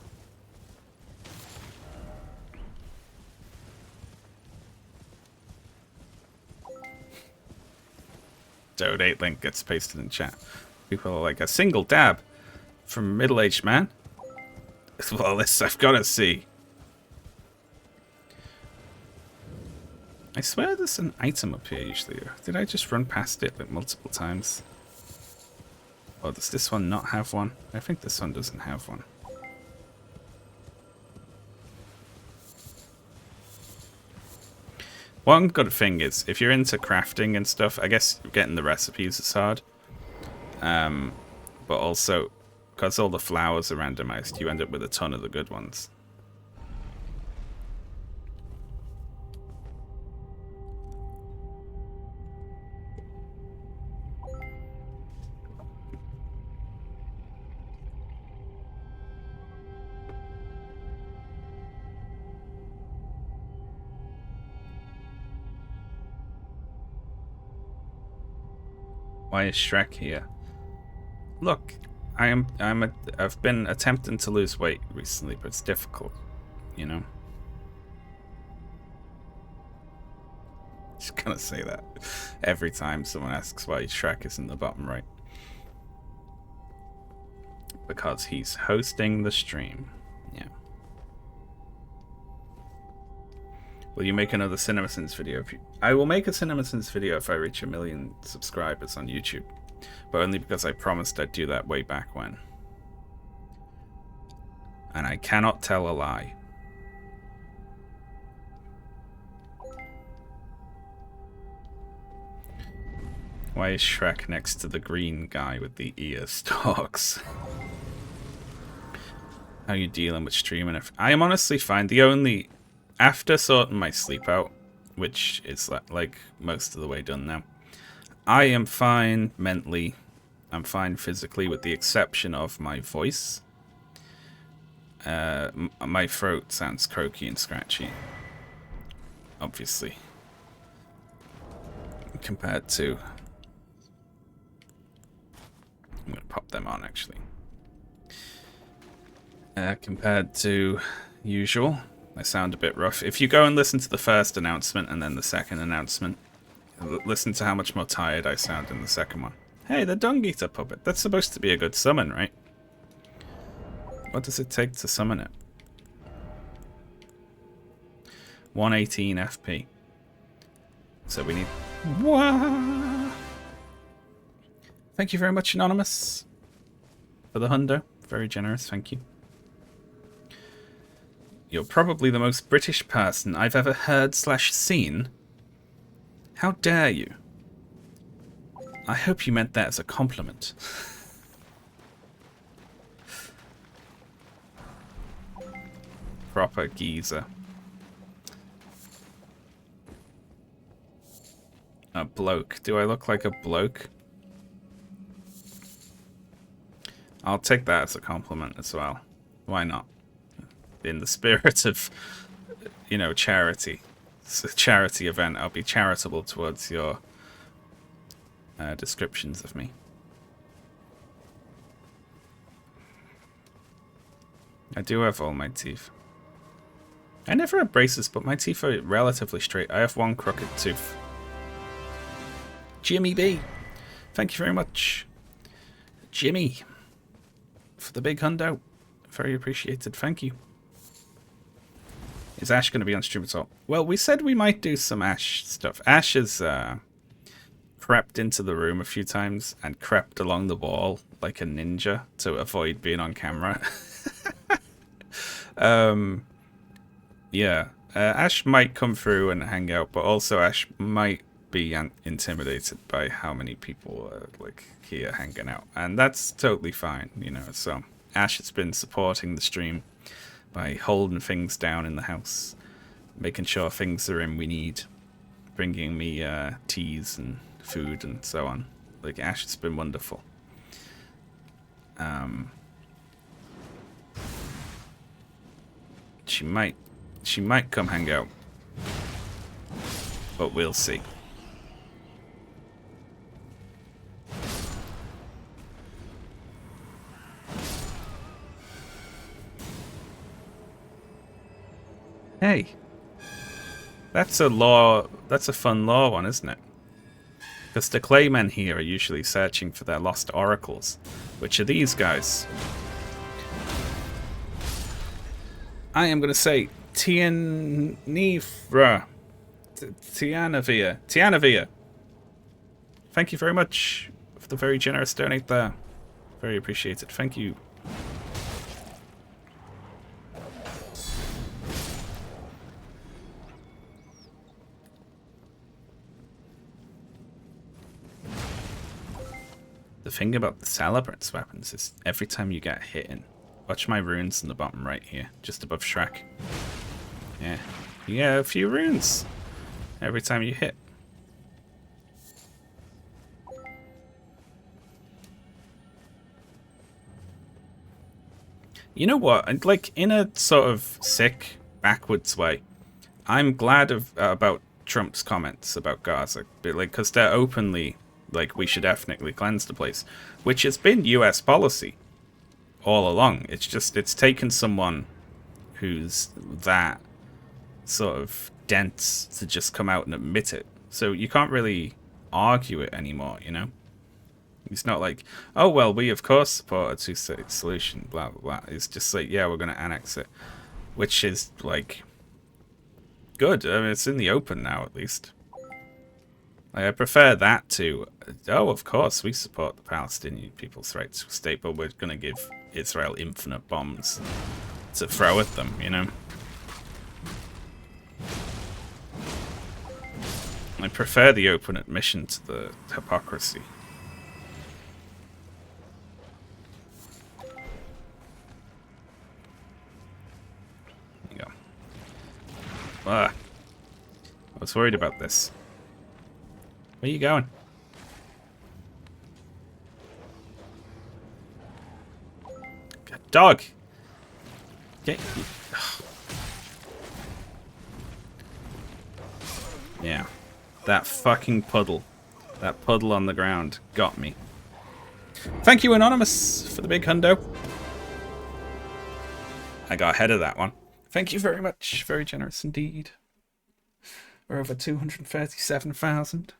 Donate link gets pasted in chat. People are like, a single dab from a middle-aged man? Well, this I've got to see. I swear there's an item up here usually. Did I just run past it like multiple times? Oh, does this one not have one? I think this one doesn't have one. One good thing is, if you're into crafting and stuff, I guess getting the recipes is hard. But also, because all the flowers are randomized, you end up with a ton of the good ones. Why is Shrek here? Look, I've been attempting to lose weight recently, but it's difficult, you know. Just gonna say that every time someone asks why Shrek is in the bottom right. Because he's hosting the stream. Yeah. Will you make another CinemaSins video? I will make a CinemaSins video if I reach 1 million subscribers on YouTube. But only because I promised I'd do that way back when. And I cannot tell a lie. Why is Shrek next to the green guy with the ear stalks? how you dealing with streaming. I am honestly fine. The only... After sorting my sleep out, which is like most of the way done now, I am fine mentally. I'm fine physically, with the exception of my voice. My throat sounds croaky and scratchy. Obviously. Compared to... I'm going to pop them on, actually. Compared to usual, I sound a bit rough. If you go and listen to the first announcement and then the second announcement, listen to how much more tired I sound in the second one. Hey, the Dung Eater puppet. That's supposed to be a good summon, right? What does it take to summon it? 118 FP. So we need... Wah! Thank you very much, Anonymous, for the hundo. Very generous, thank you. You're probably the most British person I've ever heard/seen. How dare you? I hope you meant that as a compliment. Proper geezer. A bloke. Do I look like a bloke? I'll take that as a compliment as well. Why not? In the spirit of, you know, charity. It's a charity event. I'll be charitable towards your descriptions of me. I do have all my teeth. I never had braces, but my teeth are relatively straight. I have one crooked tooth. Jimmy B. Thank you very much, Jimmy, for the big hundo. Very appreciated. Thank you. Is Ash going to be on stream at all? Well, we said we might do some Ash stuff. Ash has crept into the room a few times and crept along the wall like a ninja to avoid being on camera. Yeah. Ash might come through and hang out, but also Ash might be intimidated by how many people are like here hanging out. And that's totally fine, you know. So Ash has been supporting the stream by holding things down in the house, making sure things are in we need, bringing me teas and food and so on. Like, Ash has been wonderful. She might come hang out, but we'll see. Hey, that's a fun law one, isn't it? Because the claymen here are usually searching for their lost oracles, which are these guys. I am going to say Tianivra. Tianavia. Thank you very much for the very generous donate there. Very appreciated. Thank you. The thing about the Celebrant's weapons is every time you get hit in, watch my runes in the bottom right here, just above Shrek. Yeah, you get a few runes every time you hit. You know what? Like, in a sort of sick, backwards way, I'm glad about Trump's comments about Gaza, because they're openly like, we should ethnically cleanse the place, which has been US policy all along. It's just, it's taken someone who's that sort of dense to just come out and admit it. So you can't really argue it anymore, you know? It's not like, oh, well, we of course support a two-state solution, blah, blah, blah. It's just like, yeah, we're going to annex it. Which is, like, good. I mean, it's in the open now, at least. I prefer that to, oh, of course, we support the Palestinian people's right to a state, but we're going to give Israel infinite bombs to throw at them, you know? I prefer the open admission to the hypocrisy. I was worried about this. Where are you going? Dog! Get you. Yeah. That fucking puddle. That puddle on the ground got me. Thank you, Anonymous, for the big hundo. I got ahead of that one. Thank you very much. Very generous indeed. We're over 237,000.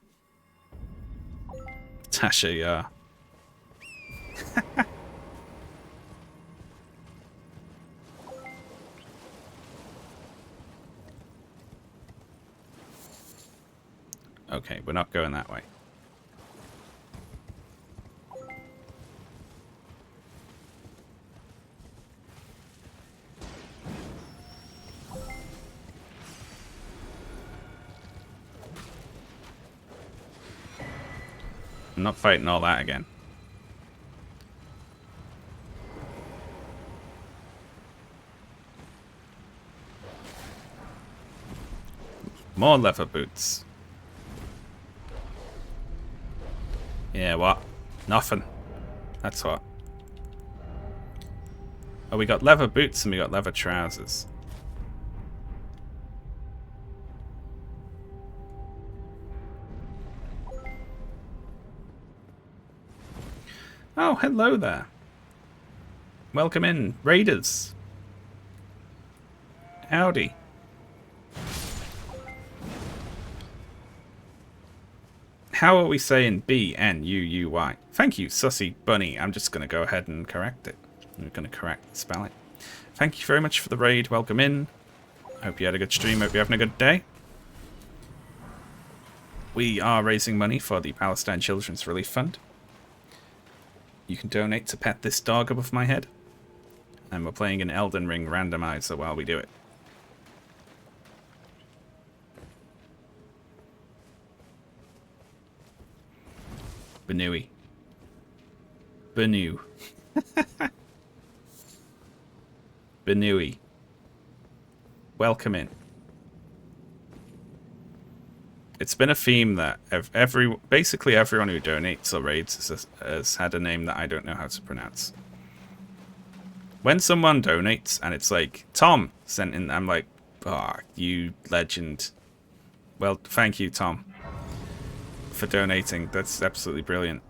Tasha, yeah. Okay, we're not going that way. I'm not fighting all that again. More leather boots. Yeah, what? Nothing. That's what. Oh, we got leather boots and we got leather trousers. Oh, hello there. Welcome in, Raiders. Howdy. How are we saying B-N-U-U-Y? Thank you, Sussy Bunny. I'm just going to go ahead and correct it. I'm going to correct the spelling. Thank you very much for the raid. Welcome in. Hope you had a good stream. Hope you're having a good day. We are raising money for the Palestine Children's Relief Fund. You can donate to pet this dog above my head. And we're playing an Elden Ring randomizer while we do it. Benui. Benu. Benui. Welcome in. It's been a theme that basically everyone who donates or raids has had a name that I don't know how to pronounce. When someone donates and it's like, Tom sent in, I'm like, oh, you legend. Well, thank you, Tom, for donating. That's absolutely brilliant.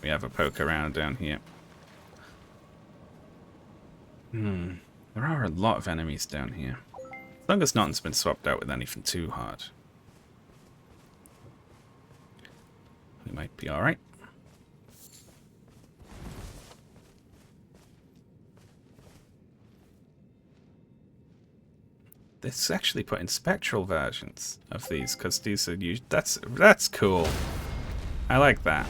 We have a poke around down here. There are a lot of enemies down here. As long as nothing's been swapped out with anything too hard, we might be alright. This actually put in spectral versions of these, because these are used. That's cool. I like that.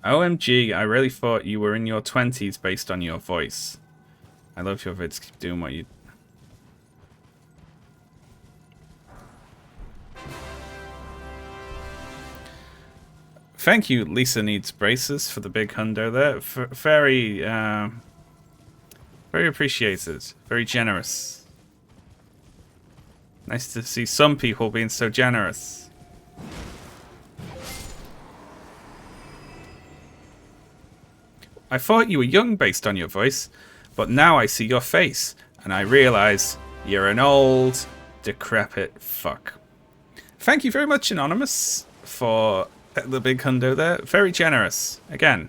OMG, I really thought you were in your 20s based on your voice. I love your vids. Keep doing what you... Thank you, Lisa Needs Braces, for the big hundo there. Very appreciated. Very generous. Nice to see some people being so generous. I thought you were young based on your voice, but now I see your face, and I realize you're an old, decrepit fuck. Thank you very much, Anonymous, for the big hundo there. Very generous. Again,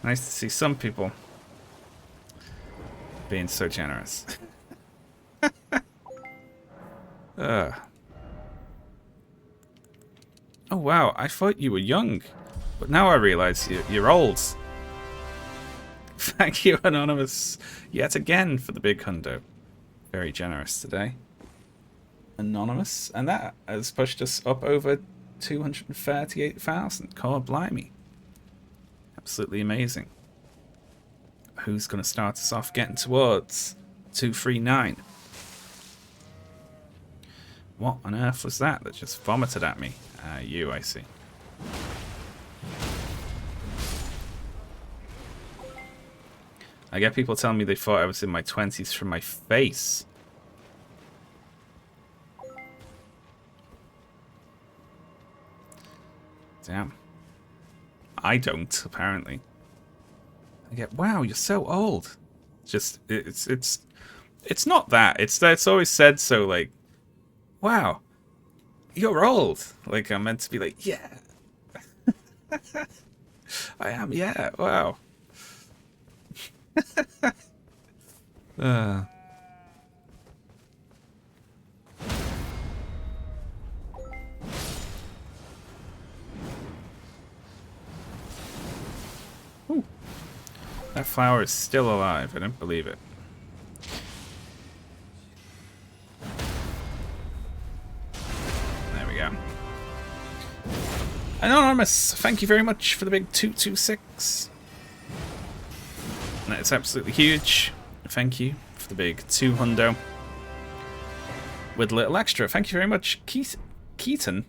nice to see some people being so generous. Oh, wow, I thought you were young, but now I realize you're old. Thank you, Anonymous, yet again for the big hundo. Very generous today. Anonymous. And that has pushed us up over 238,000. God blimey. Absolutely amazing. Who's going to start us off getting towards 239? What on earth was that just vomited at me? You, I see. I get people telling me they thought I was in my 20s from my face. Damn. I don't, apparently. I get, wow, you're so old. Just, it's not that. It's always said so, like, wow, you're old. Like, I'm meant to be like, yeah. I am, yeah, wow. Ooh. That flower is still alive. I don't believe it. There we go. Anonymous, thank you very much for the big 226. That's absolutely huge. Thank you for the big 200. With a little extra. Thank you very much, Kitten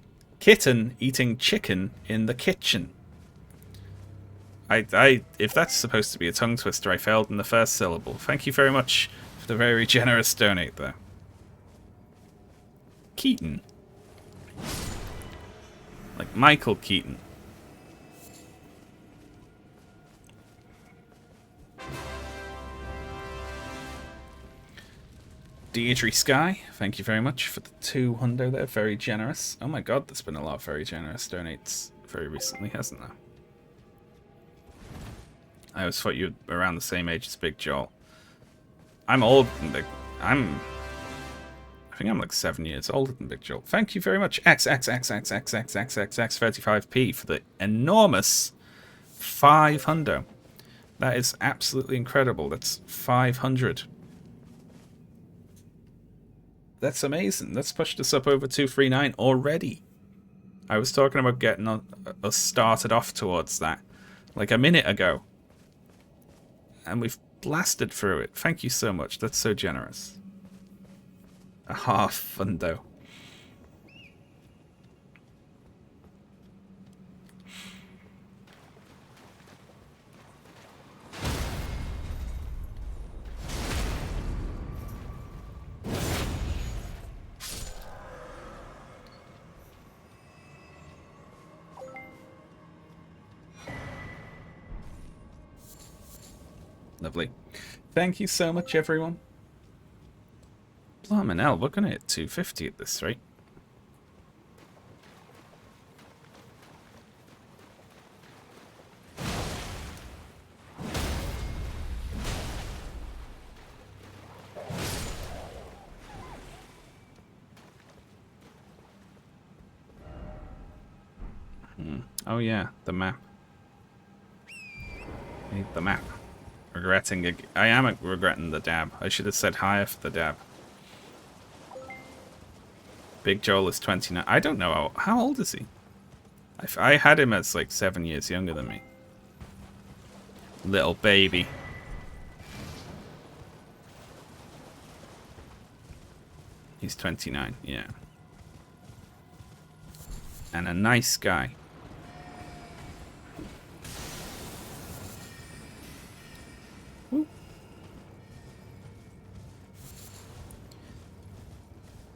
eating chicken in the kitchen. If that's supposed to be a tongue twister, I failed in the first syllable. Thank you very much for the very generous donate there. Keaton. Like Michael Keaton. Deirdre Sky, thank you very much for the 200 there. Very generous. Oh my god, there's been a lot of very generous donates very recently, hasn't there? I always thought you were around the same age as Big Joel. I'm old than Big... I think I'm like 7 years older than Big Joel. Thank you very much, XXXXXXXXX35P for the enormous 500. That is absolutely incredible. That's 500. That's amazing. That's pushed us up over 239 already. I was talking about getting us started off towards that like a minute ago. And we've blasted through it. Thank you so much. That's so generous. A half fundo. Lovely. Thank you so much, everyone. Blimey hell, we're going to hit 250 at this rate. Oh yeah, the map. I need the map. Regretting. I am regretting the dab. I should have said higher for the dab. Big Joel is 29. I don't know. How old is he? I had him as like 7 years younger than me. Little baby. He's 29, yeah. And a nice guy.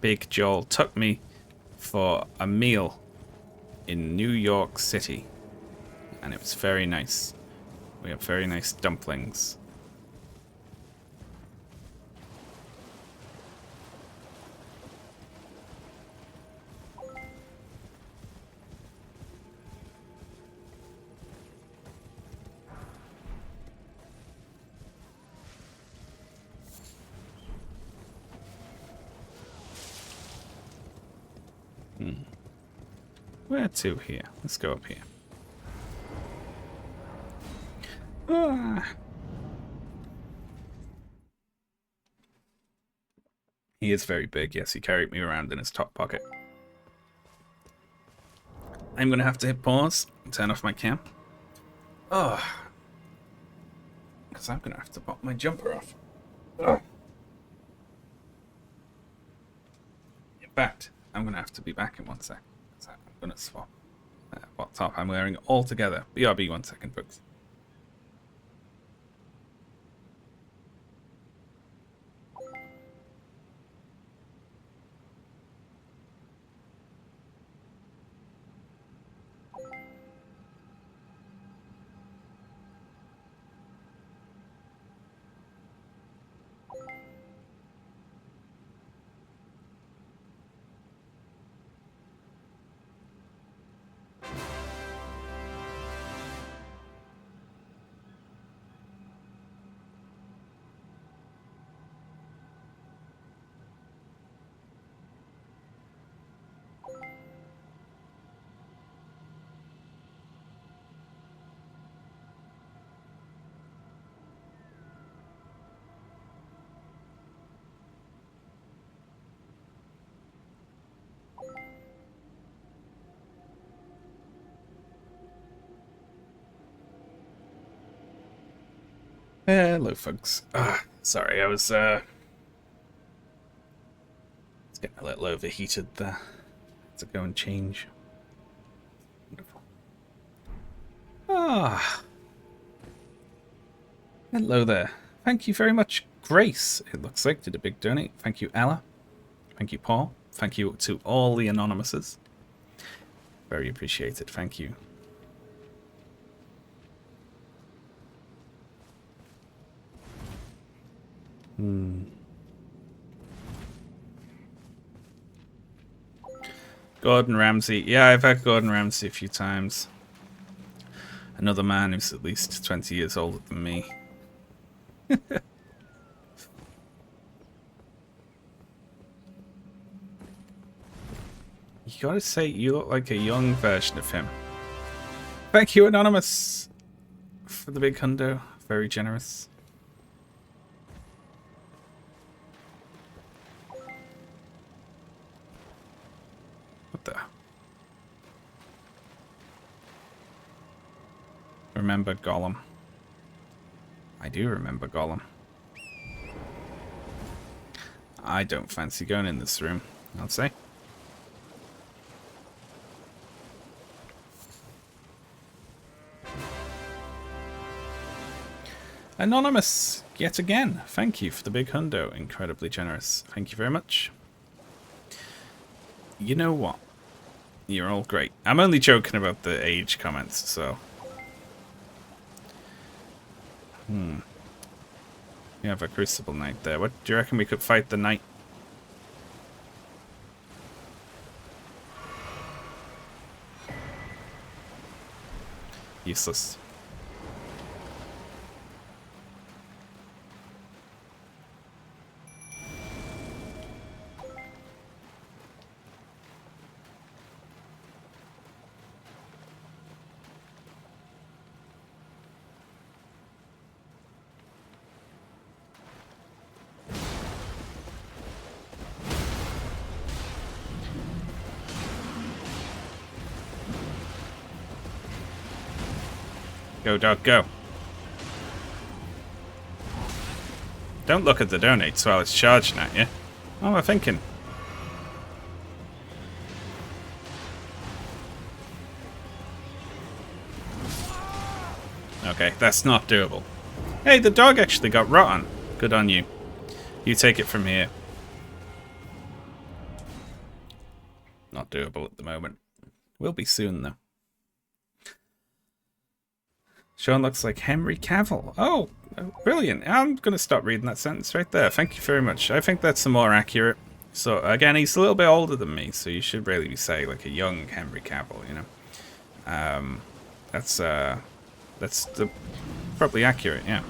Big Joel took me for a meal in New York City, and it was very nice. We have very nice dumplings. Where to here? Let's go up here. Ah. He is very big. Yes, he carried me around in his top pocket. I'm going to have to hit pause and turn off my cam. Oh. Because I'm going to have to pop my jumper off. Oh. In fact, I'm going to have to be back in 1 sec. So I'm going to swap what top I'm wearing all together. BRB 1 second, folks. Hello, folks. Sorry, I was it's getting a little overheated there. To go and change. Wonderful. Hello there. Thank you very much, Grace. It looks like did a big donate. Thank you, Ella. Thank you, Paul. Thank you to all the anonymouses. Very appreciated. Thank you. Gordon Ramsay. Yeah, I've had Gordon Ramsay a few times. Another man who's at least 20 years older than me. You gotta say, you look like a young version of him. Thank you, Anonymous, for the big hundo. Very generous. What the? Remember Gollum. I do remember Gollum. I don't fancy going in this room, I'll say. Anonymous, yet again, thank you for the big hundo. Incredibly generous. Thank you very much. You know what? You're all great. I'm only joking about the age comments, so... You have a Crucible Knight there. What do you reckon we could fight the Knight? Useless. Go, dog, go. Don't look at the donates while it's charging at you. What am I thinking? Okay, that's not doable. Hey, the dog actually got rotten. Good on you. You take it from here. Not doable at the moment. Will be soon, though. Sean looks like Henry Cavill. Oh, brilliant. I'm going to stop reading that sentence right there. Thank you very much. I think that's more accurate. So, again, he's a little bit older than me, so you should really be saying, like, a young Henry Cavill, you know? That's probably accurate, yeah.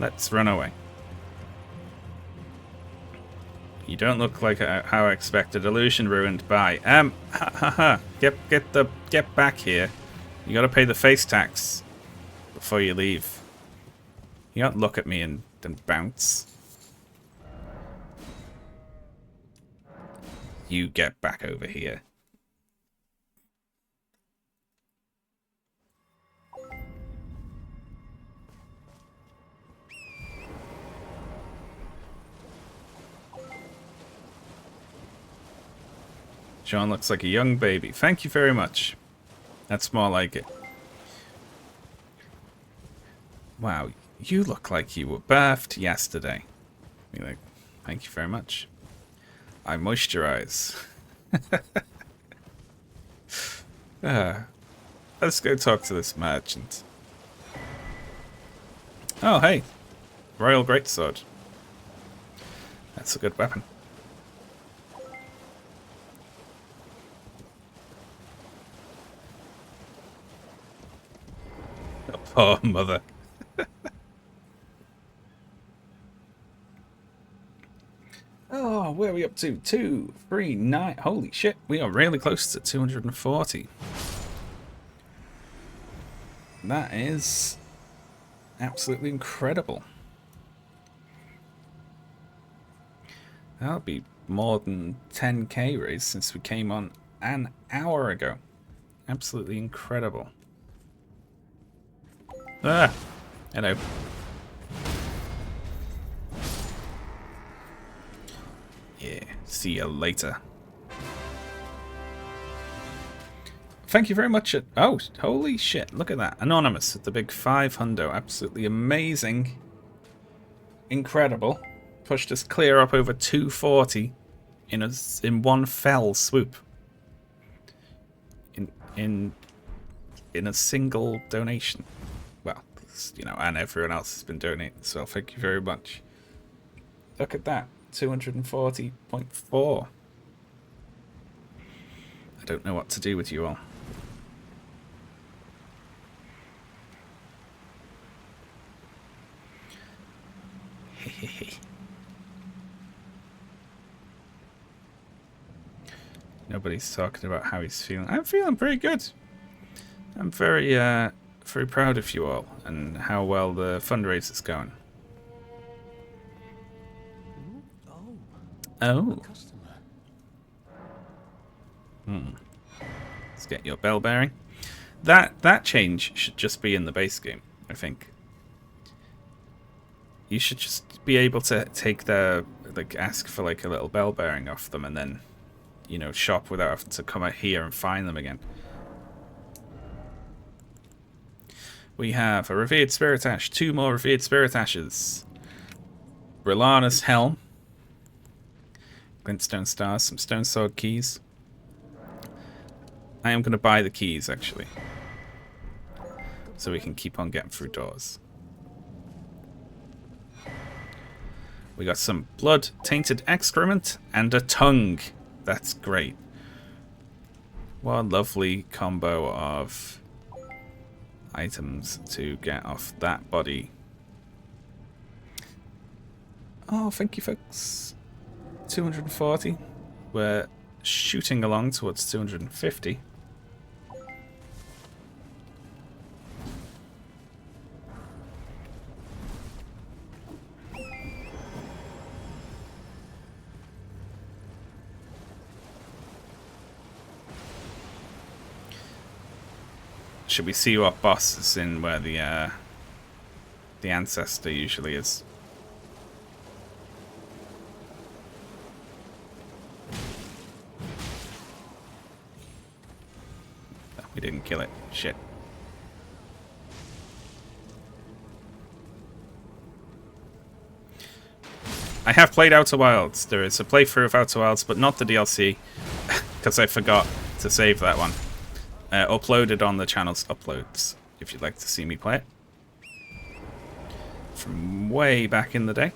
Let's run away. You don't look like how I expected. Illusion ruined. Bye. Get back here. You gotta pay the face tax before you leave. You can't look at me and then bounce. You get back over here. John looks like a young baby. Thank you very much. That's more like it. Wow, you look like you were birthed yesterday. Be like, thank you very much. I moisturize. Let's go talk to this merchant. Oh, hey. Royal Greatsword. That's a good weapon. Oh, mother. Oh, where are we up to? 2, 3, 9. Holy shit, we are really close to 240. That is absolutely incredible. That'll be more than 10k raise since we came on an hour ago. Absolutely incredible. Ah, hello. Yeah, see you later. Thank you very much. Oh, holy shit, look at that. Anonymous with the big 500. Absolutely amazing. Incredible. Pushed us clear up over 240 in one fell swoop. In a single donation. Well, you know, and everyone else has been donating, so thank you very much. Look at that. 240.4. I don't know what to do with you all. Nobody's talking about how he's feeling. I'm feeling pretty good. I'm very proud of you all and how well the fundraiser's going. Oh. Let's get your bell bearing. That change should just be in the base game, I think. You should just be able to take their, like, ask for like a little bell bearing off them and then, you know, shop without having to come out here and find them again. We have a Revered Spirit Ash, 2 more Revered Spirit Ashes. Brilana's Helm. Glintstone Stars, some Stone Sword keys. I am going to buy the keys, actually. So we can keep on getting through doors. We got some blood, tainted excrement, and a tongue. That's great. What a lovely combo of items to get off that body. Oh, thank you, folks. 240. We're shooting along towards 250. Should we see what boss is in where the ancestor usually is? Oh, we didn't kill it. Shit. I have played Outer Wilds. There is a playthrough of Outer Wilds, but not the DLC, because I forgot to save that one. Uploaded on the channel's uploads, if you'd like to see me play it. From way back in the day.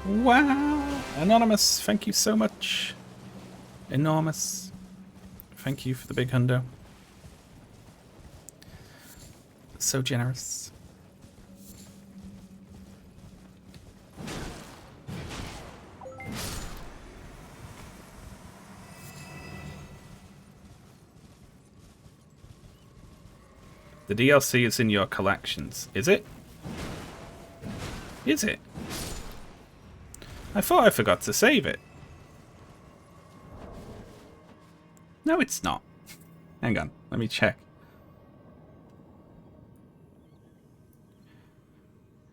Wow! Anonymous, thank you so much. Enormous. Thank you for the big hundo. So generous. The DLC is in your collections. Is it? Is it? I thought I forgot to save it. No, it's not. Hang on, let me check.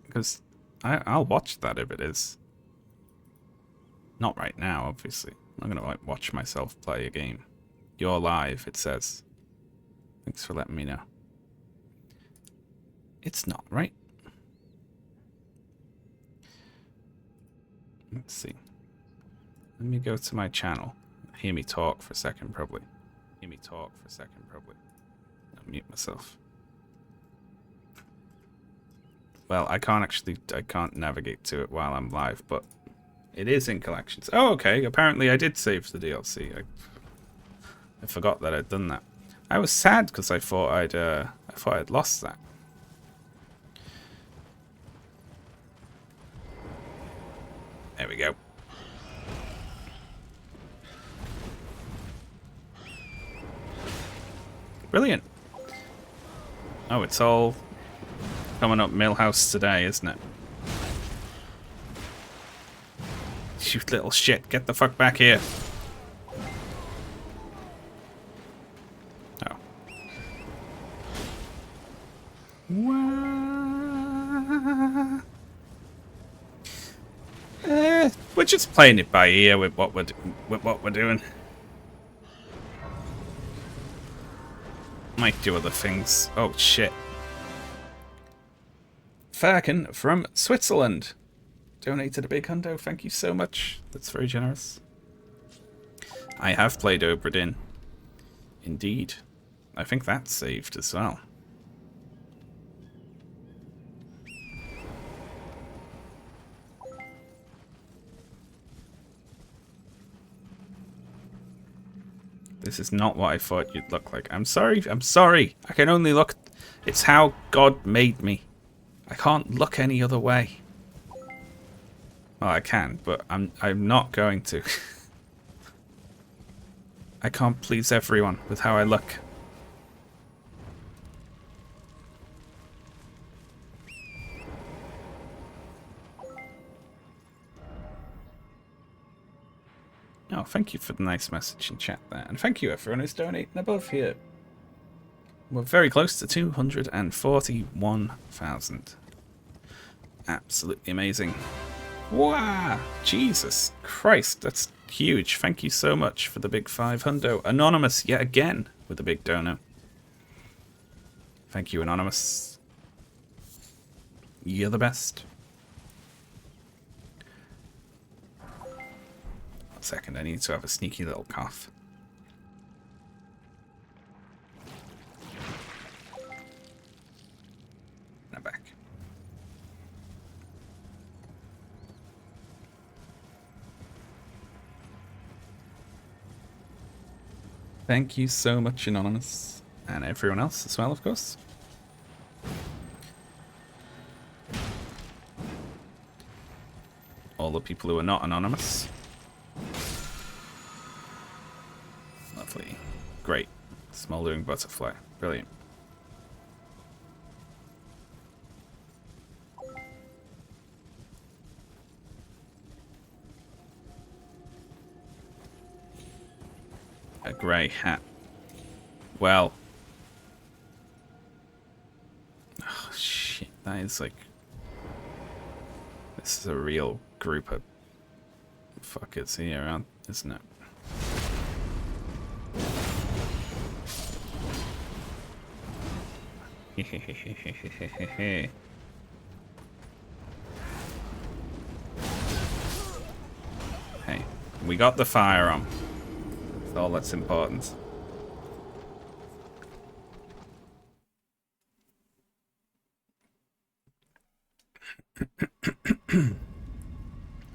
Because I'll watch that if it is. Not right now, obviously. I'm gonna like watch myself play a game. You're live, it says. Thanks for letting me know. It's not, right? Let's see. Let me go to my channel. Hear me talk for a second, probably. Hear me talk for a second, probably. I'll mute myself. Well, I can't navigate to it while I'm live, but it is in collections. Oh, okay. Apparently I did save the DLC. I forgot that I'd done that. I was sad because I thought I'd lost that. There we go. Brilliant. Oh, it's all coming up Millhouse today, isn't it? You little shit, get the fuck back here. Oh. We're just playing it by ear with what we're doing. Might do other things. Oh shit. Farkin from Switzerland donated a big hundo. Thank you so much. That's very generous. I have played Obra Dinn. Indeed. I think that's saved as well. This is not what I thought you'd look like. I'm sorry. I'm sorry. I can only look... It's how God made me. I can't look any other way. Well, I can, but I'm not going to. I can't please everyone with how I look. Oh, thank you for the nice message in chat there. And thank you everyone who's donating above here. We're very close to 241,000. Absolutely amazing. Wow! Jesus Christ, that's huge. Thank you so much for the big 500. Anonymous yet again with the big dono. Thank you, Anonymous. You're the best. 1 second, I need to have a sneaky little cough. And I'm back. Thank you so much, Anonymous. And everyone else as well, of course. All the people who are not anonymous. Lovely. Great. Smoldering butterfly. Brilliant. A grey hat. Well. Oh, shit. That is like... This is a real group of fuckers here, around, isn't it? Hey, we got the fire on. That's all that's important.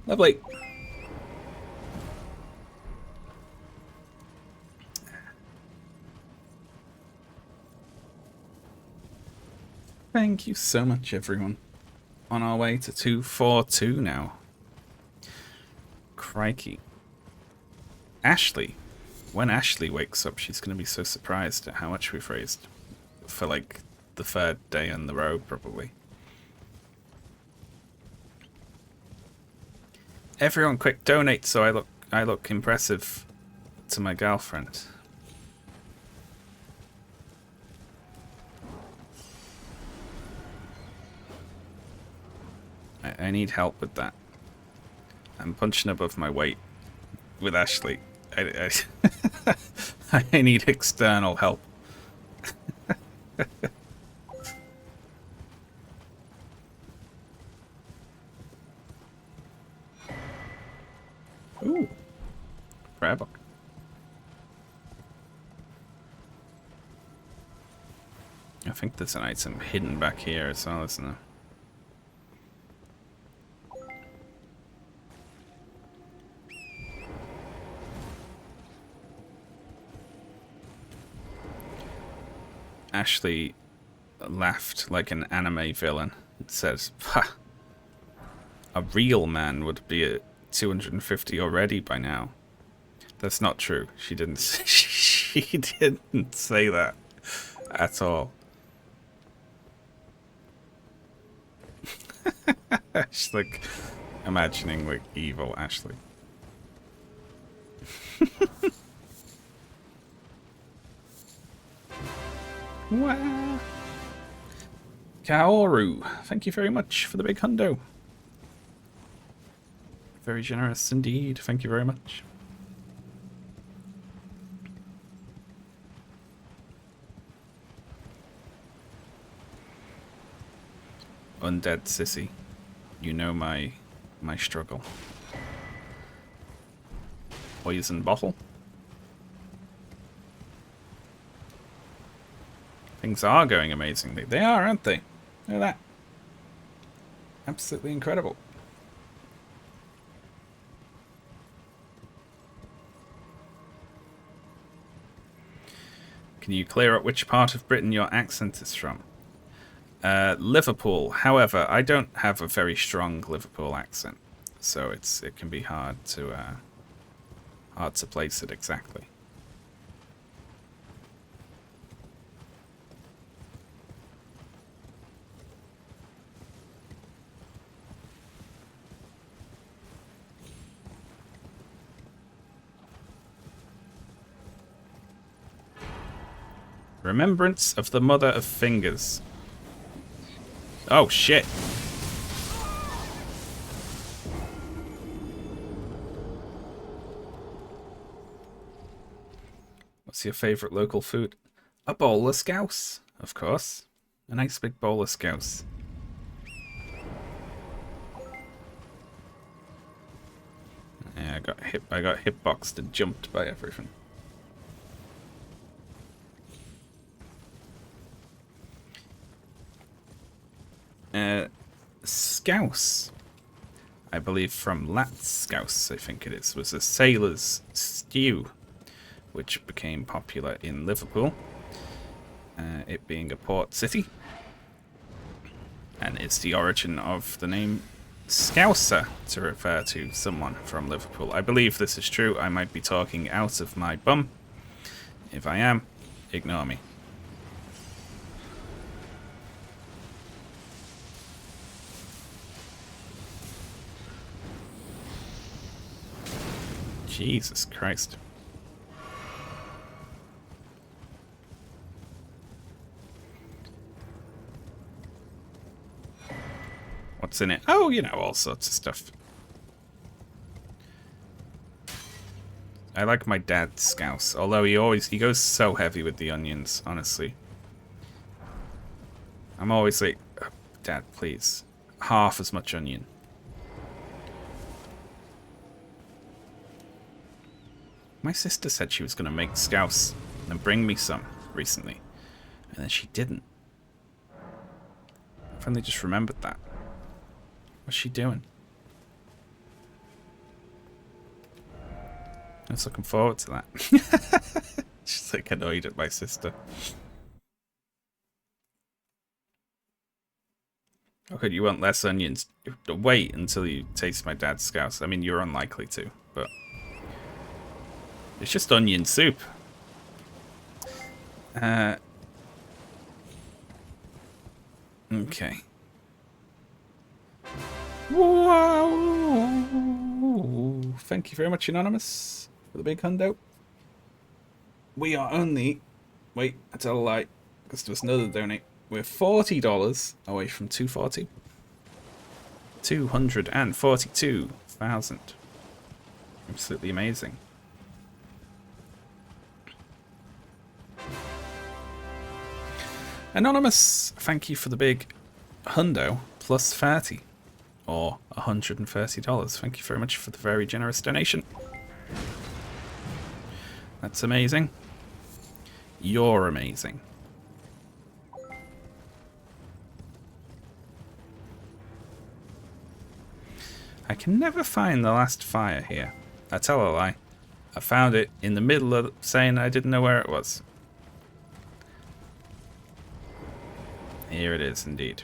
Lovely. Thank you so much, everyone. On our way to 242 now. Crikey. Ashley. When Ashley wakes up, she's going to be so surprised at how much we've raised. For, like, the third day on the road, probably. Everyone, quick donate so I look impressive to my girlfriend. I need help with that. I'm punching above my weight with Ashley. I need external help. Ooh. Prayer book. I think there's an item hidden back here as well, isn't there? Ashley laughed like an anime villain. It says, "Ha! A real man would be at 250 already by now." That's not true. She didn't. She didn't say that at all. She's like imagining like evil Ashley. Wow. Kaoru, thank you very much for the big hundo. Very generous indeed. Thank you very much. Undead sissy, you know my struggle. Poison bottle. Things are going amazingly. They are, aren't they? Look at that. Absolutely incredible. Can you clear up which part of Britain your accent is from? Liverpool. However, I don't have a very strong Liverpool accent, so it can be hard to place it exactly. Remembrance of the Mother of Fingers. Oh, shit. What's your favourite local food? A bowl of scouse, of course. A nice big bowl of scouse. Yeah, I got hitboxed and jumped by everything. Scouse, I believe from Latscouse, I think it is, was a sailor's stew, which became popular in Liverpool, it being a port city, and it's the origin of the name Scouser to refer to someone from Liverpool. I believe this is true. I might be talking out of my bum. If I am, ignore me. Jesus Christ. What's in it? Oh, you know, all sorts of stuff. I like my dad's scouse, although he goes so heavy with the onions, honestly. I'm always like, oh, Dad, please. Half as much onion. My sister said she was going to make scouse and bring me some recently, and then she didn't. I finally just remembered that. What's she doing? I was looking forward to that. She's like annoyed at my sister. Okay, you want less onions? Wait until you taste my dad's scouse. I mean, you're unlikely to, but it's just onion soup. Okay. Wow! Thank you very much, Anonymous, for the big hundo. We are only... Wait, I tell a lie. Because there was another donate. We're $40 away from 240. 242,000. Absolutely amazing. Anonymous, thank you for the big hundo plus 30. Or $130. Thank you very much for the very generous donation. That's amazing. You're amazing. I can never find the last fire here. I tell a lie. I found it in the middle of saying I didn't know where it was. Here it is, indeed.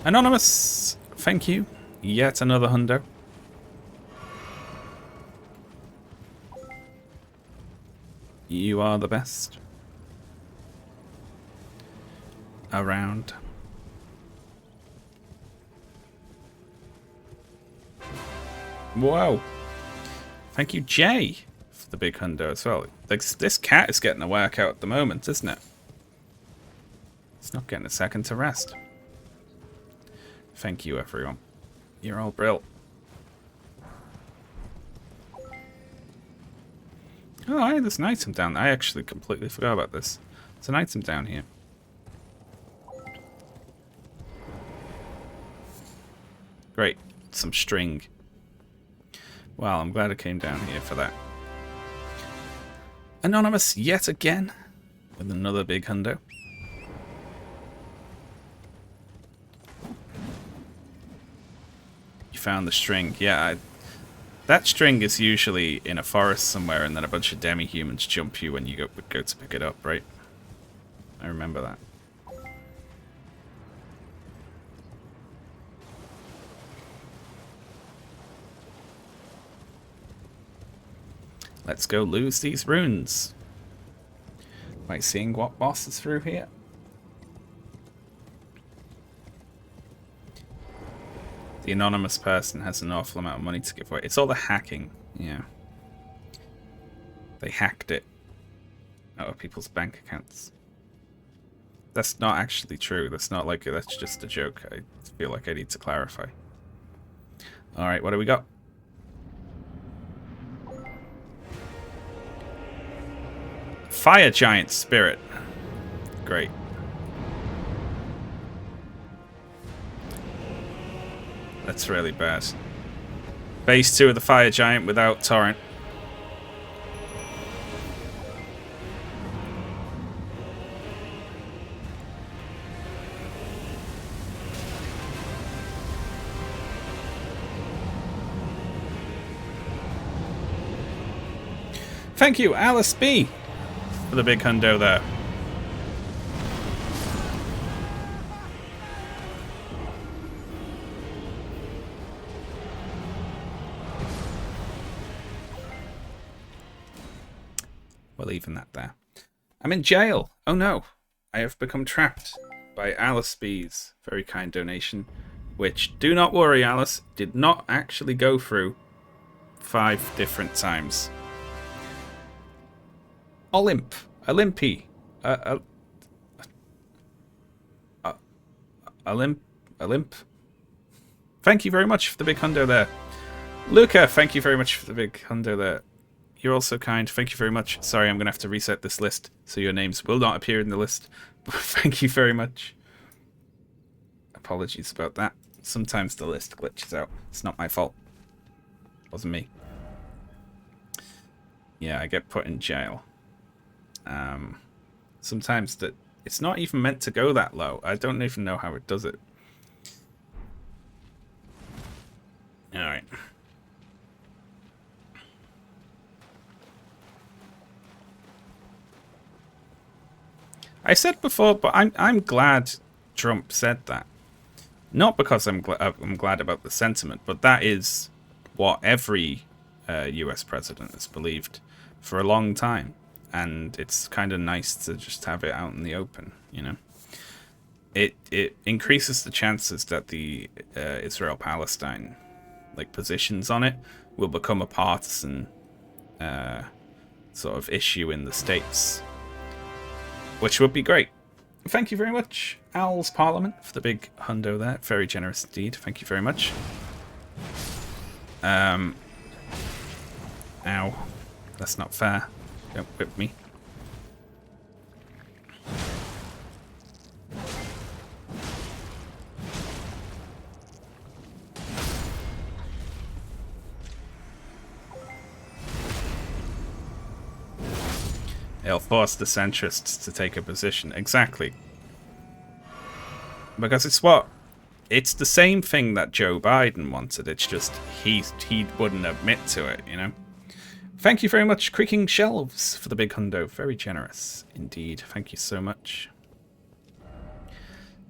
Anonymous, thank you. Yet another hundo. You are the best around. Whoa. Thank you, Jay, for the big hundo as well. This cat is getting a workout at the moment, isn't it? It's not getting a second to rest. Thank you, everyone. You're all brill. Oh, hey, there's an item down there. I actually completely forgot about this. There's an item down here. Great. Some string. Well, I'm glad I came down here for that. Anonymous yet again with another big hundo. You found the string. Yeah, that string is usually in a forest somewhere, and then a bunch of demi-humans jump you when you go to pick it up, right? I remember that. Let's go lose these runes. Am I seeing what boss is through here? The anonymous person has an awful amount of money to give away. It's all the hacking, yeah. They hacked it out of people's bank accounts. That's not actually true. That's not like that's just a joke. I feel like I need to clarify. Alright, what do we got? Fire Giant Spirit. Great. That's really bad. Phase 2 of the Fire Giant without Torrent. Thank you, Alice B, for the big hundo there. We're leaving that there. I'm in jail. Oh no. I have become trapped by Alice B's very kind donation, which, do not worry, Alice, did not actually go through 5 different times. Olympi. Olymp. Thank you very much for the big hundo there. Luca, thank you very much for the big hundo there. You're also kind. Thank you very much. Sorry, I'm going to have to reset this list, so your names will not appear in the list. But thank you very much. Apologies about that. Sometimes the list glitches out. It's not my fault. It wasn't me. Yeah, I get put in jail. Sometimes it's not even meant to go that low. I don't even know how it does it. Alright. I said before, but I'm glad Trump said that. Not because I'm glad about the sentiment, but that is what every US president has believed for a long time. and it's kind of nice to just have it out in the open, you know. It increases the chances that the Israel-Palestine like positions on it will become a partisan sort of issue in the States, which would be great. Thank you very much, Owl's Parliament, for the big hundo there. Very generous indeed. Thank you very much. Ow. That's not fair. Don't whip me. It'll force the centrists to take a position. Exactly. Because it's the same thing that Joe Biden wanted. It's just he wouldn't admit to it, you know. Thank you very much, Creaking Shelves, for the big hundo. Very generous indeed. Thank you so much.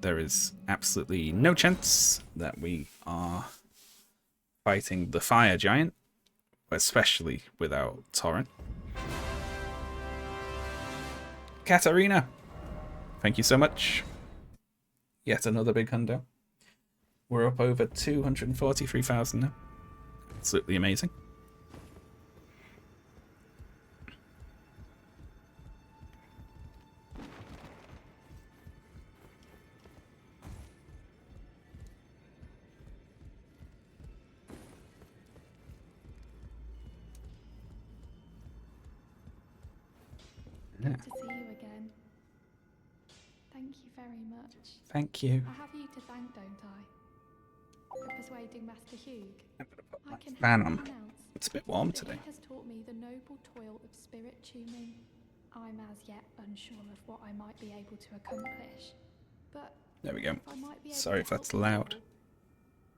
There is absolutely no chance that we are fighting the fire giant, especially without Torrent. Katarina, thank you so much. Yet another big hundo. We're up over 243,000 now. Absolutely amazing. Good to see you again. Thank you very much. Thank you. I have you to thank, don't I? For persuading Master Hugh. I'm gonna put I my can fan happily on. announce It's a bit warm that today. he has taught me the noble toil of spirit tuning. I'm as yet unsure of what I might be able to accomplish, but There we go. if I might be able Sorry to if that's help you loud. all,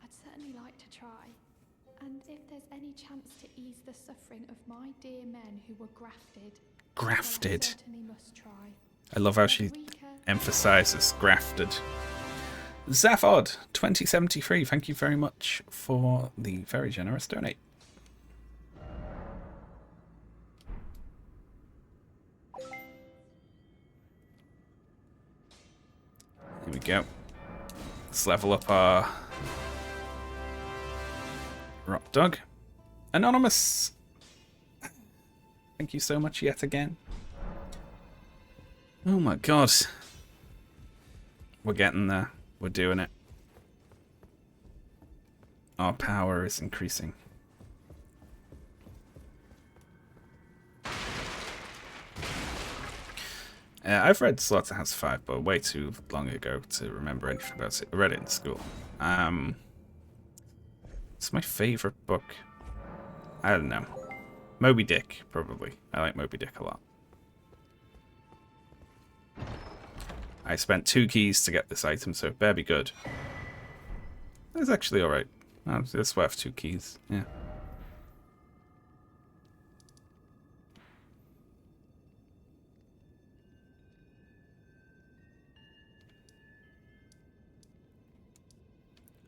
I'd certainly like to try. And if there's any chance to ease the suffering of my dear men who were grafted, well, I Grafted. certainly must try. I love how she emphasizes grafted. Zaphod 2073, thank you very much for the very generous donate. Here we go. Let's level up our rock dog. Anonymous, thank you so much yet again. Oh my god. We're getting there. We're doing it. Our power is increasing. I've read Slaughterhouse 5, but way too long ago to remember anything about it. I read it in school. It's my favorite book. I don't know. Moby Dick, probably. I like Moby Dick a lot. I spent 2 keys to get this item, so it better be good. It's actually alright. Oh, it's worth 2 keys, yeah.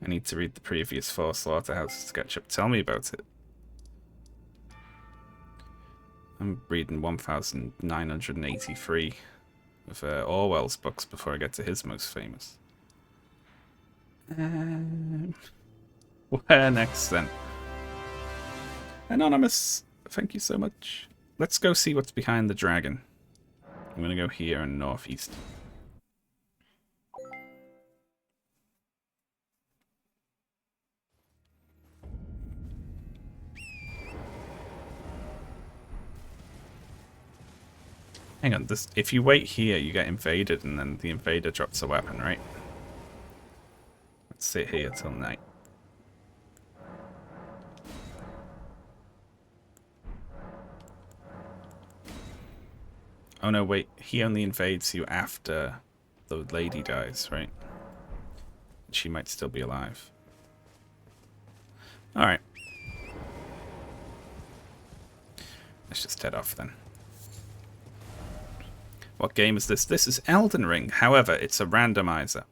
I need to read the previous 4 Slaughterhouse sketchup. Tell me about it. I'm reading 1983 of Orwell's books before I get to his most famous. Where next then? Anonymous, thank you so much. Let's go see what's behind the dragon. I'm gonna go here in northeast. Hang on, this, if you wait here, you get invaded, and then the invader drops a weapon, right? Let's sit here till night. Oh no, wait, he only invades you after the lady dies, right? She might still be alive. Alright. Let's just head off then. What game is this? This is Elden Ring. However, it's a randomizer.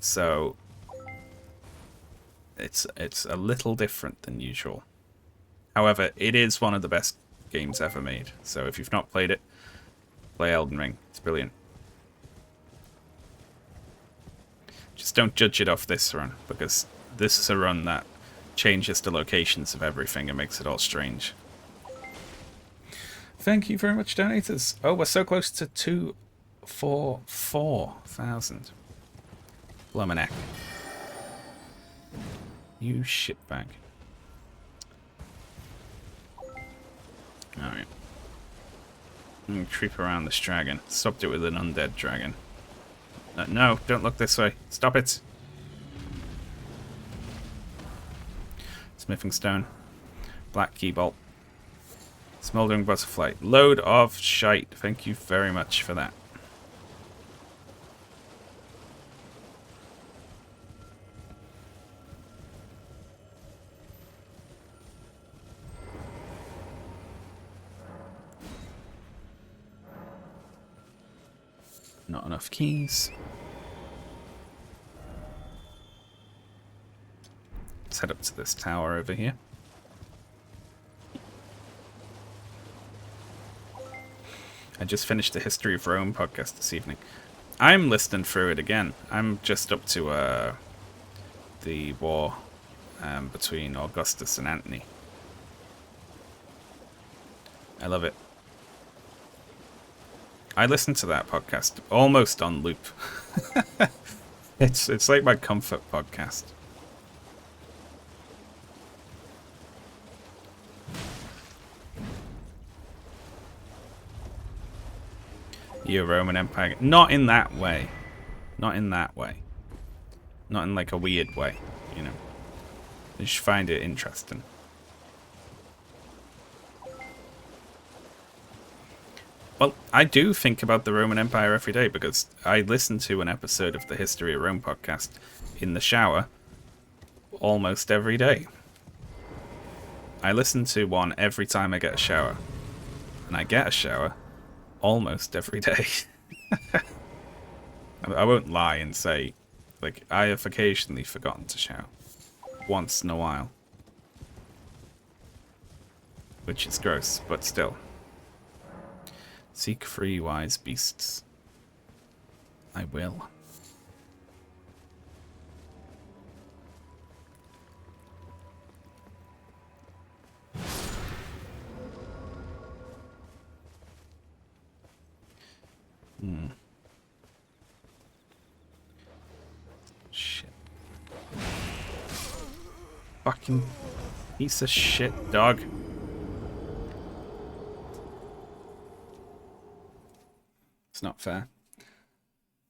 So it's a little different than usual. However, it is one of the best games ever made. So if you've not played it, play Elden Ring. It's brilliant. Just don't judge it off this run, because this is a run that changes the locations of everything and makes it all strange. Thank you very much, donators. Oh, we're so close to 244,000. Blow my neck. You shitbag. Alright. I'm gonna creep around this dragon. Stopped it with an undead dragon. No, don't look this way. Stop it. Smithing stone. Black key bolt. Smoldering butterfly. Load of shite. Thank you very much for that. Not enough keys. Let's head up to this tower over here. I just finished the History of Rome podcast this evening. I'm listening through it again. I'm just up to the war between Augustus and Antony. I love it. I listen to that podcast almost on loop. It's like my comfort podcast. You're Roman Empire. Not in that way. Not in that way. Not in like a weird way, you know. You should find it interesting. Well, I do think about the Roman Empire every day because I listen to an episode of the History of Rome podcast in the shower almost every day. I listen to one every time I get a shower. And I get a shower almost every day. I won't lie and say, like, I have occasionally forgotten to shower. Once in a while. Which is gross, but still. Seek free wise beasts. I will. Shit. Fucking piece of shit, dog. It's not fair.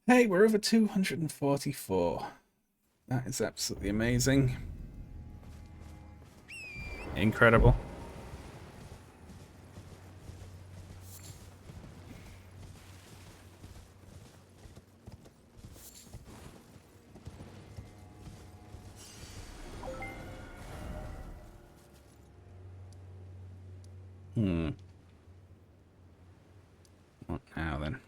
Hey, we're over 244. That is absolutely amazing. Incredible. What now then?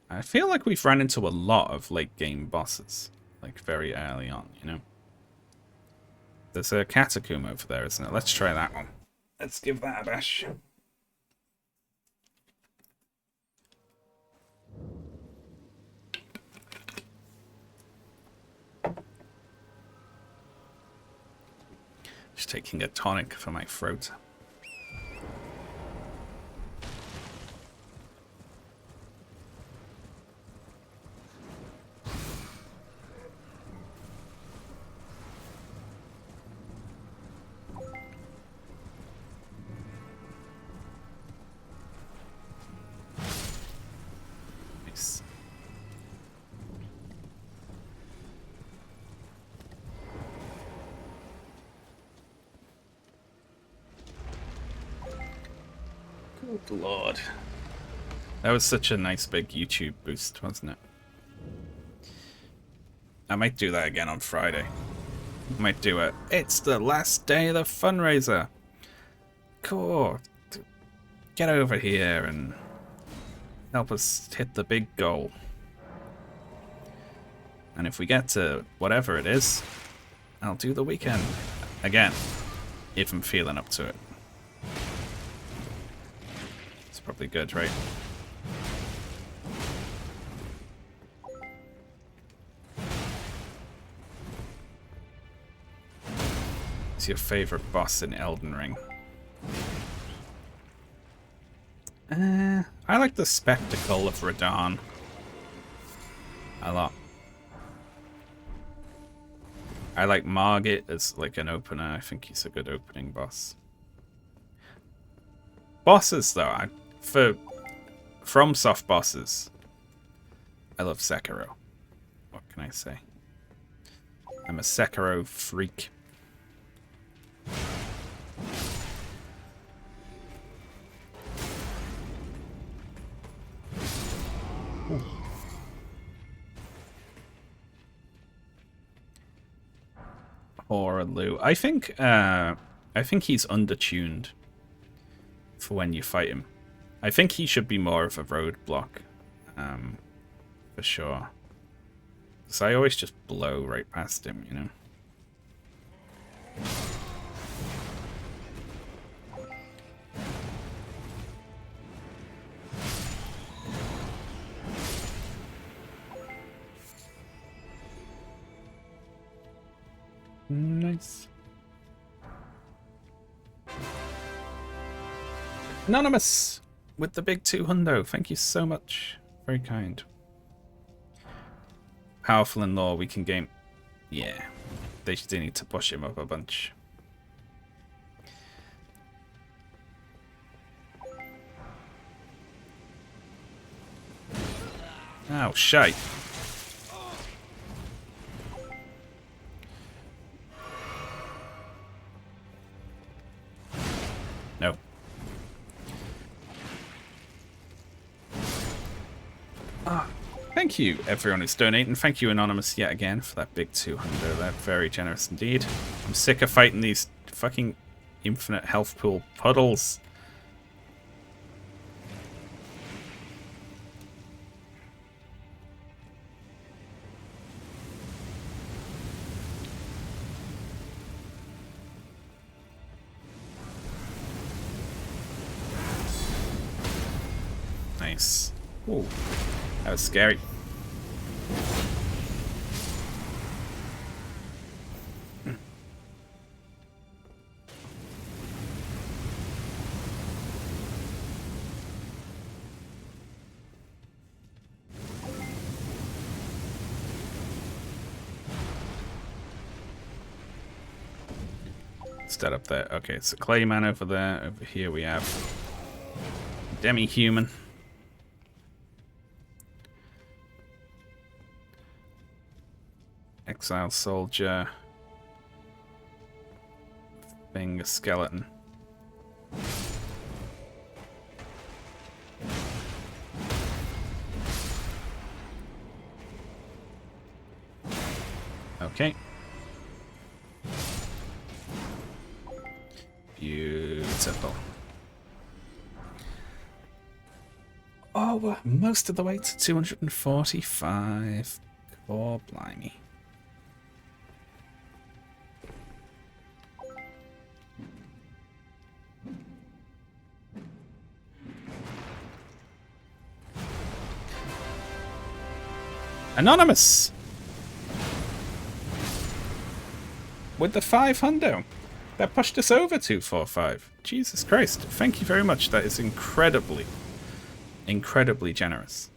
I feel like we've run into a lot of late game bosses, like very early on, you know? There's a catacomb over there, isn't it? Let's try that one. Let's give that a bash. Just taking a tonic for my throat. Nice. Good lord. That was such a nice big YouTube boost, wasn't it? I might do that again on Friday. Might do it. It's the last day of the fundraiser. Cool. Get over here and help us hit the big goal. And if we get to whatever it is, I'll do the weekend again. if I'm feeling up to it. It's probably good, right? What's your favorite boss in Elden Ring? I like the spectacle of Radahn a lot. I like Margit as like an opener. I think he's a good opening boss. Bosses though, from soft bosses, I love Sekiro. What can I say? I'm a Sekiro freak. Ooh. Or Lou. I think he's undertuned for when you fight him. I think he should be more of a roadblock, for sure. Because I always just blow right past him, you know. Nice. Anonymous with the big 200. Thank you so much. Very kind. Powerful in law, we can game. Yeah. They still need to push him up a bunch. Oh, shite. No. Thank you, everyone who's donating. Thank you, Anonymous, yet again, for that big 200. That's very generous indeed. I'm sick of fighting these fucking infinite health pool puddles. Nice. Ooh, that was scary. Set up there. Okay, it's a clay man over there. Over here we have demi-human. Exile soldier. Being a skeleton. Okay. Beautiful. Oh, we're most of the way to 245. Oh, blimey. Anonymous! With the 500. That pushed us over 245. Jesus Christ. Thank you very much. That is incredibly, incredibly generous.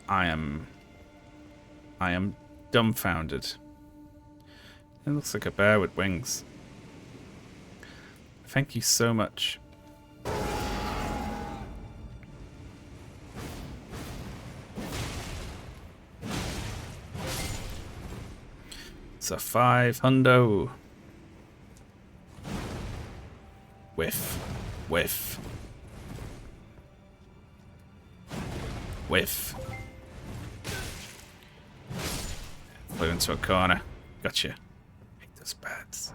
I am dumbfounded. It looks like a bear with wings. Thank you so much. It's a 500. Whiff. Whiff. Whiff. Flew into a corner. Gotcha. Hate those bats.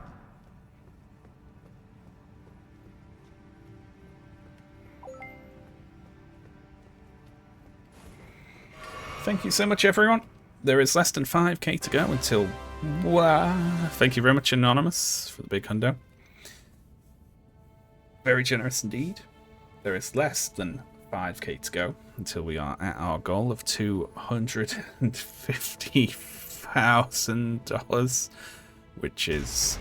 Thank you so much, everyone. There is less than 5k to go until Wow. Thank you very much, Anonymous, for the big hundo. Very generous indeed. There is less than 5k to go until we are at our goal of $250,000, which is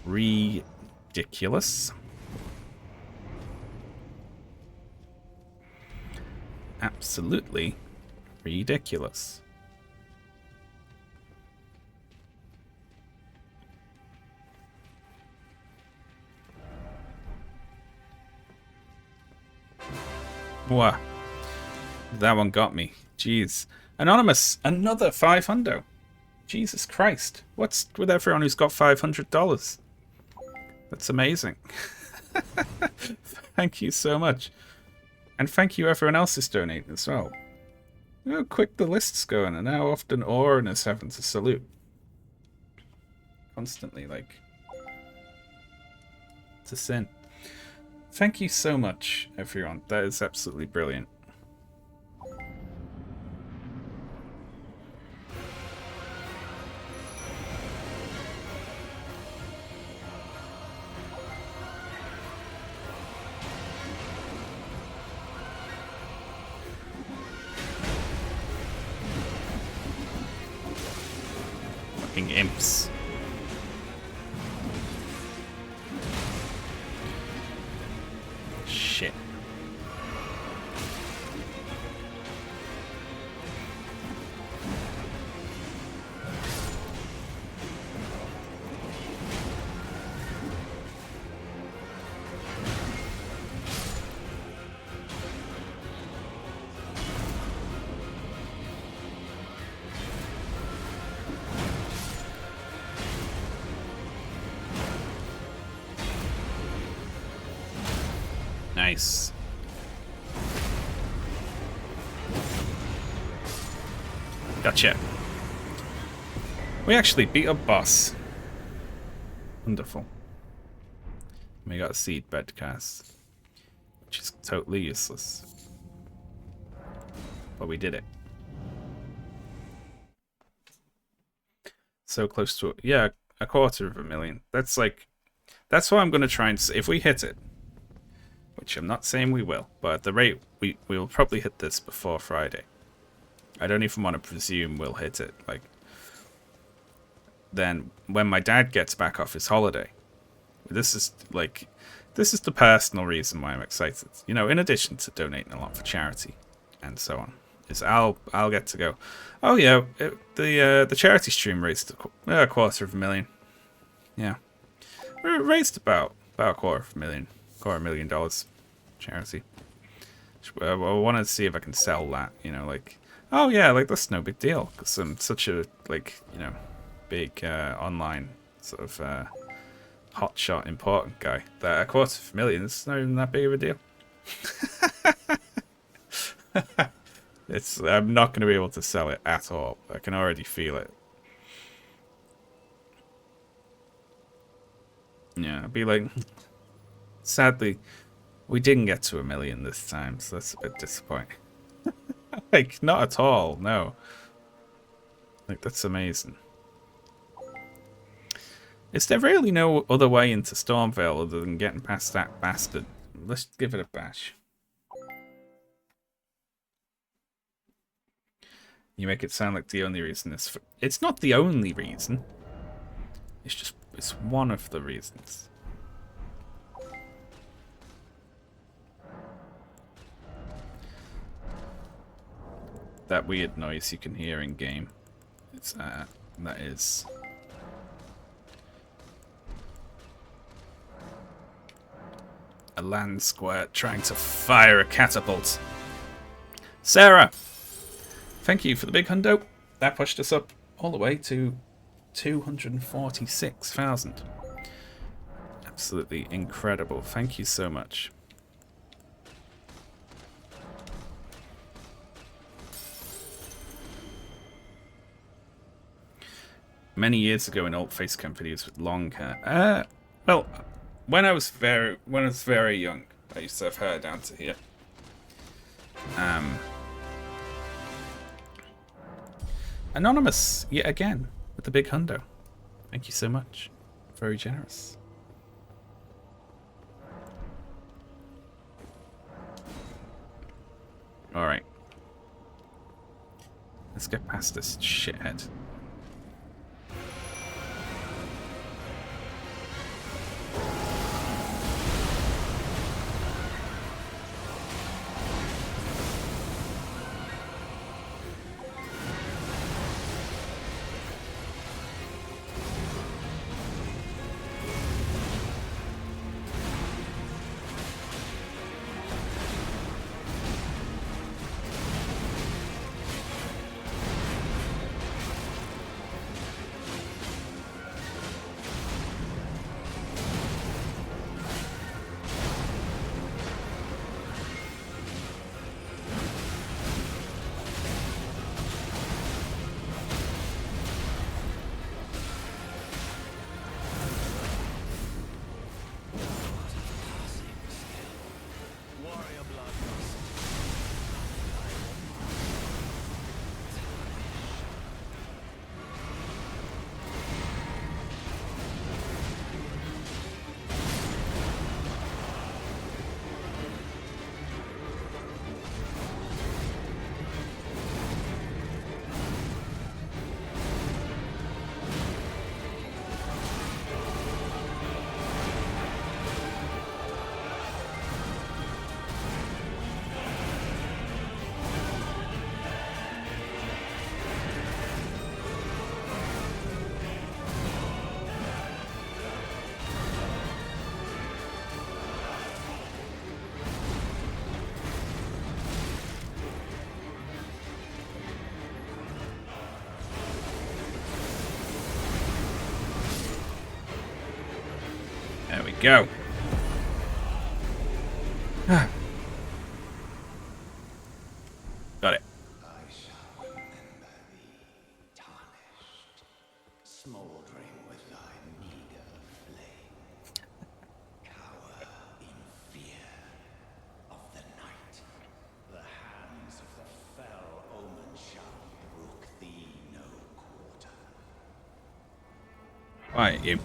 ridiculous. Absolutely ridiculous. Wow. That one got me. Jeez. Anonymous, another 500. Jesus Christ. What's with everyone who's got $500? That's amazing. Thank you so much. And thank you everyone else who's donating as well. Look how quick the list's going, and how often Oren is having to salute. Constantly, like. It's a sin. Thank you so much, everyone. That is absolutely brilliant. Fucking imps. Shit. Nice. Gotcha. We actually beat a boss. Wonderful. We got a seed bed cast, which is totally useless. But we did it. So close to it. Yeah, $250,000. That's like, that's what I'm going to try and see. If we hit it, which I'm not saying we will, but at the rate we will probably hit this before Friday. I don't even want to presume we'll hit it. Like, then when my dad gets back off his holiday, this is the personal reason why I'm excited. You know, in addition to donating a lot for charity and so on, is I'll get to go. Oh yeah, the charity stream raised $250,000. Yeah, we raised about $250,000 charity. I want to see if I can sell that. You know, like, oh yeah, like that's no big deal because I'm such a, like, you know, big online sort of hotshot important guy that $250,000 is not even that big of a deal. I'm not going to be able to sell it at all. I can already feel it. Yeah, I'd be like, sadly, we didn't get to 1 million this time, so that's a bit disappointing. Like, not at all, no. Like, that's amazing. Is there really no other way into Stormvale other than getting past that bastard? Let's give it a bash. You make it sound like the only reason is... It's not the only reason. It's just... It's one of the reasons. That weird noise you can hear in game. It's that is a land squirt trying to fire a catapult. Sarah, thank you for the big hundo. That pushed us up all the way to 246,000. Absolutely incredible. Thank you so much. Many years ago in old facecam videos with long hair. Well, when I was very young, I used to have hair down to here. Anonymous, yet again, with the big hundo. Thank you so much. Very generous. Alright. Let's get past this shithead. There we go. Got it. I shall remember thee, tarnished, smouldering with thy meager flame. Cower in fear of the night. The hands of the fell omen shall brook thee no quarter. Why, you...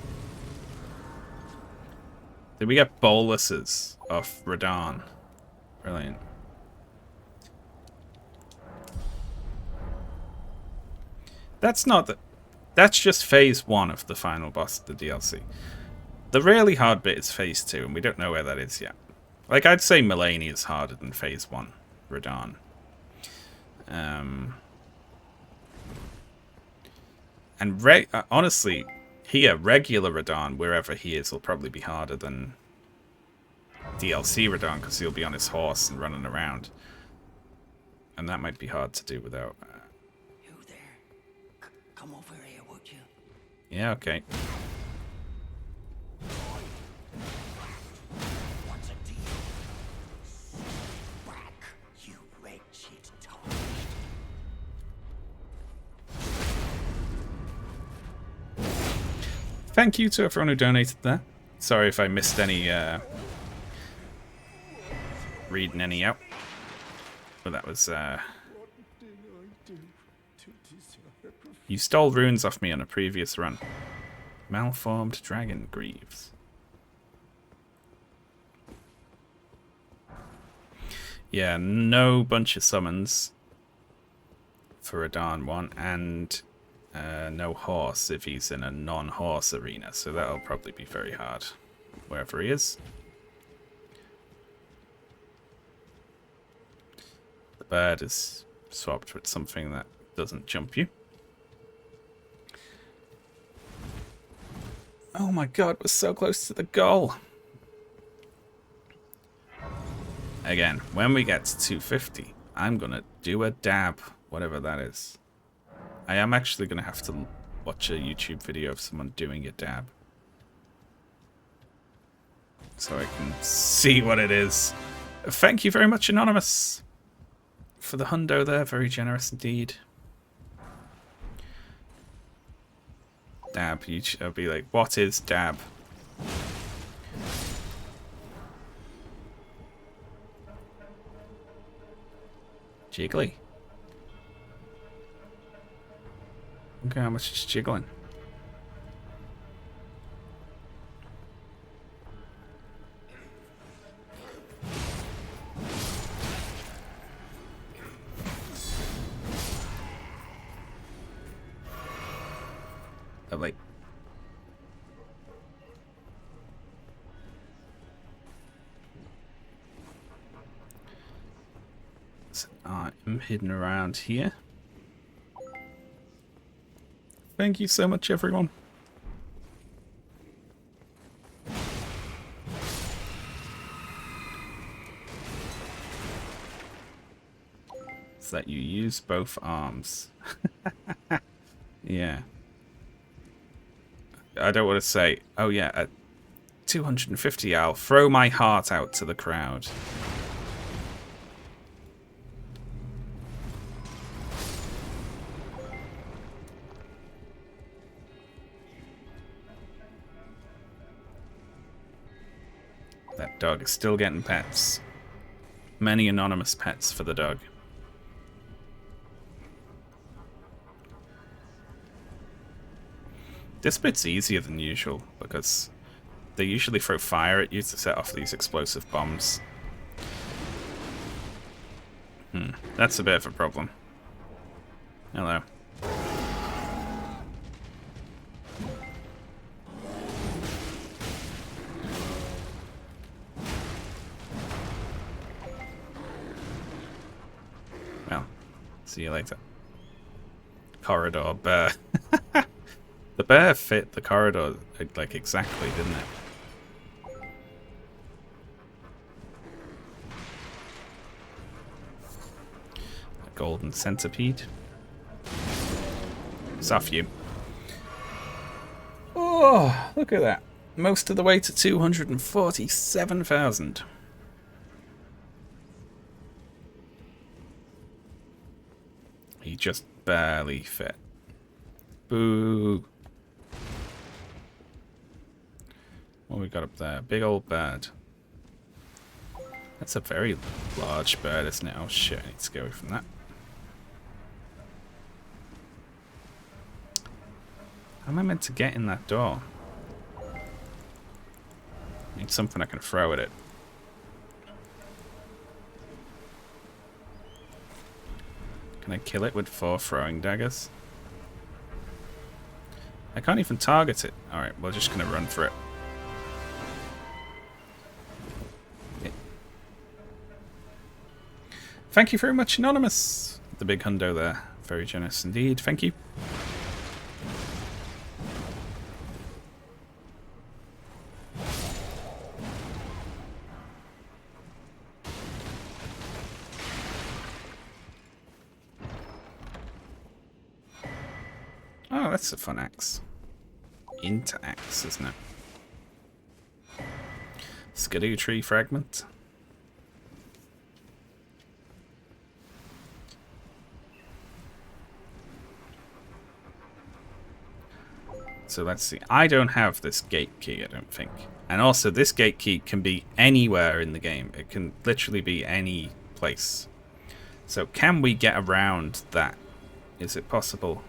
Did we get boluses off Radahn? Brilliant. That's not the... That's just phase 1 of the final boss of the DLC. The really hard bit is phase 2, and we don't know where that is yet. Like, I'd say Malenia is harder than phase 1, Radahn. And honestly... Here, regular Radahn, wherever he is, will probably be harder than DLC Radahn, because he'll be on his horse and running around. And that might be hard to do without... You there? Come over here, would you? Yeah, okay. What's a deal? Back, you wretched tarnished. Thank you to everyone who donated there. Sorry if I missed any, reading any out. But that was, You stole runes off me on a previous run. Malformed dragon greaves. Yeah, no bunch of summons for Radahn 1, and no horse if he's in a non-horse arena, so that'll probably be very hard wherever he is. The bird is swapped with something that doesn't jump you. Oh my god, we're so close to the goal. Again, when we get to 250, I'm gonna do a dab, whatever that is. I am actually going to have to watch a YouTube video of someone doing a dab, so I can see what it is. Thank you very much, Anonymous, for the hundo there. Very generous indeed. Dab. I'll be like, what is dab? Jiggly. Look at how much it's jiggling. Lovely. So I'm hidden around here. Thank you so much, everyone. So that you use both arms. Yeah. I don't want to say, oh yeah, at 250 I'll throw my heart out to the crowd. That dog is still getting pets. Many anonymous pets for the dog. This bit's easier than usual because they usually throw fire at you to set off these explosive bombs. That's a bit of a problem. Hello. Well, see you later. Corridor bear. The bear fit the corridor like exactly, didn't it? A golden centipede. It's off you. Oh, look at that. Most of the way to 247,000. He just barely fit. Boo. What we got up there? Big old bird. That's a very large bird, isn't it? Oh shit, I need to get away from that. How am I meant to get in that door? I need something I can throw at it. Can I kill it with 4 throwing daggers? I can't even target it. Alright, we're just gonna run for it. Thank you very much, Anonymous. The big hundo there. Very generous indeed. Thank you. Oh, that's a fun axe. Into axe, isn't it? Skidoo tree fragment. So let's see. I don't have this gate key, I don't think. And also, this gate key can be anywhere in the game. It can literally be any place. So can we get around that? Is it possible?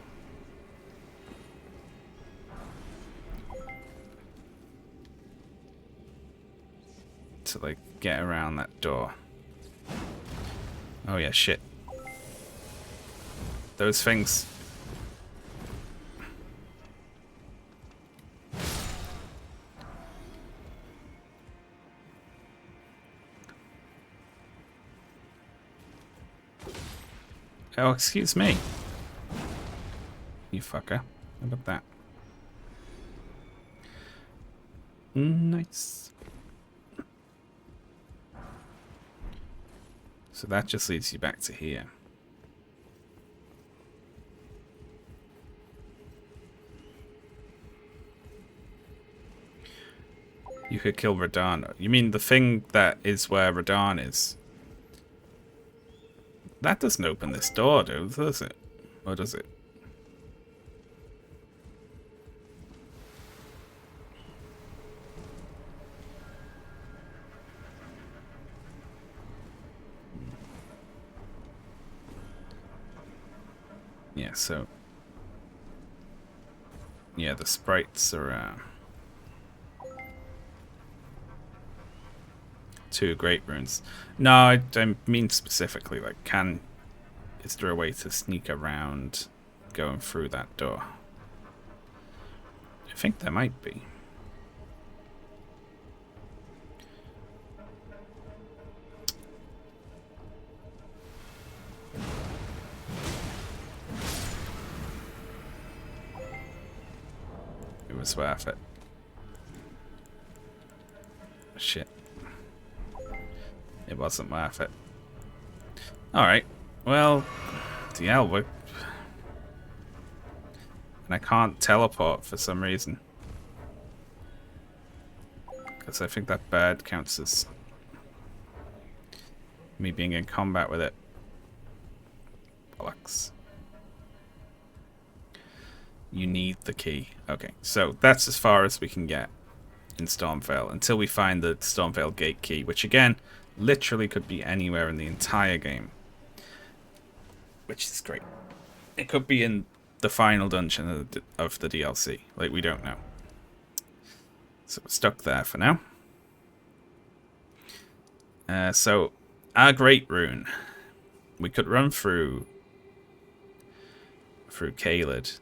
To, like, get around that door. Oh yeah, shit. Those things... Oh, excuse me. You fucker. How about that? Nice. So that just leads you back to here. You could kill Radahn. You mean the thing that is where Radahn is? That doesn't open this door, does it? Or does it? Yeah, so... Yeah, the sprites are 2 great runes. No, I mean specifically, like, is there a way to sneak around going through that door? I think there might be. It was worth it. Shit. It wasn't worth it. Alright. Well, yeah, and I can't teleport for some reason. Because I think that bird counts as me being in combat with it. Bollocks. You need the key. Okay, so that's as far as we can get in Stormvale until we find the Stormvale gate key, which again, literally could be anywhere in the entire game. Which is great. It could be in the final dungeon of the DLC. Like, we don't know. So we're stuck there for now. So, our Great Rune. We could run through Caelid.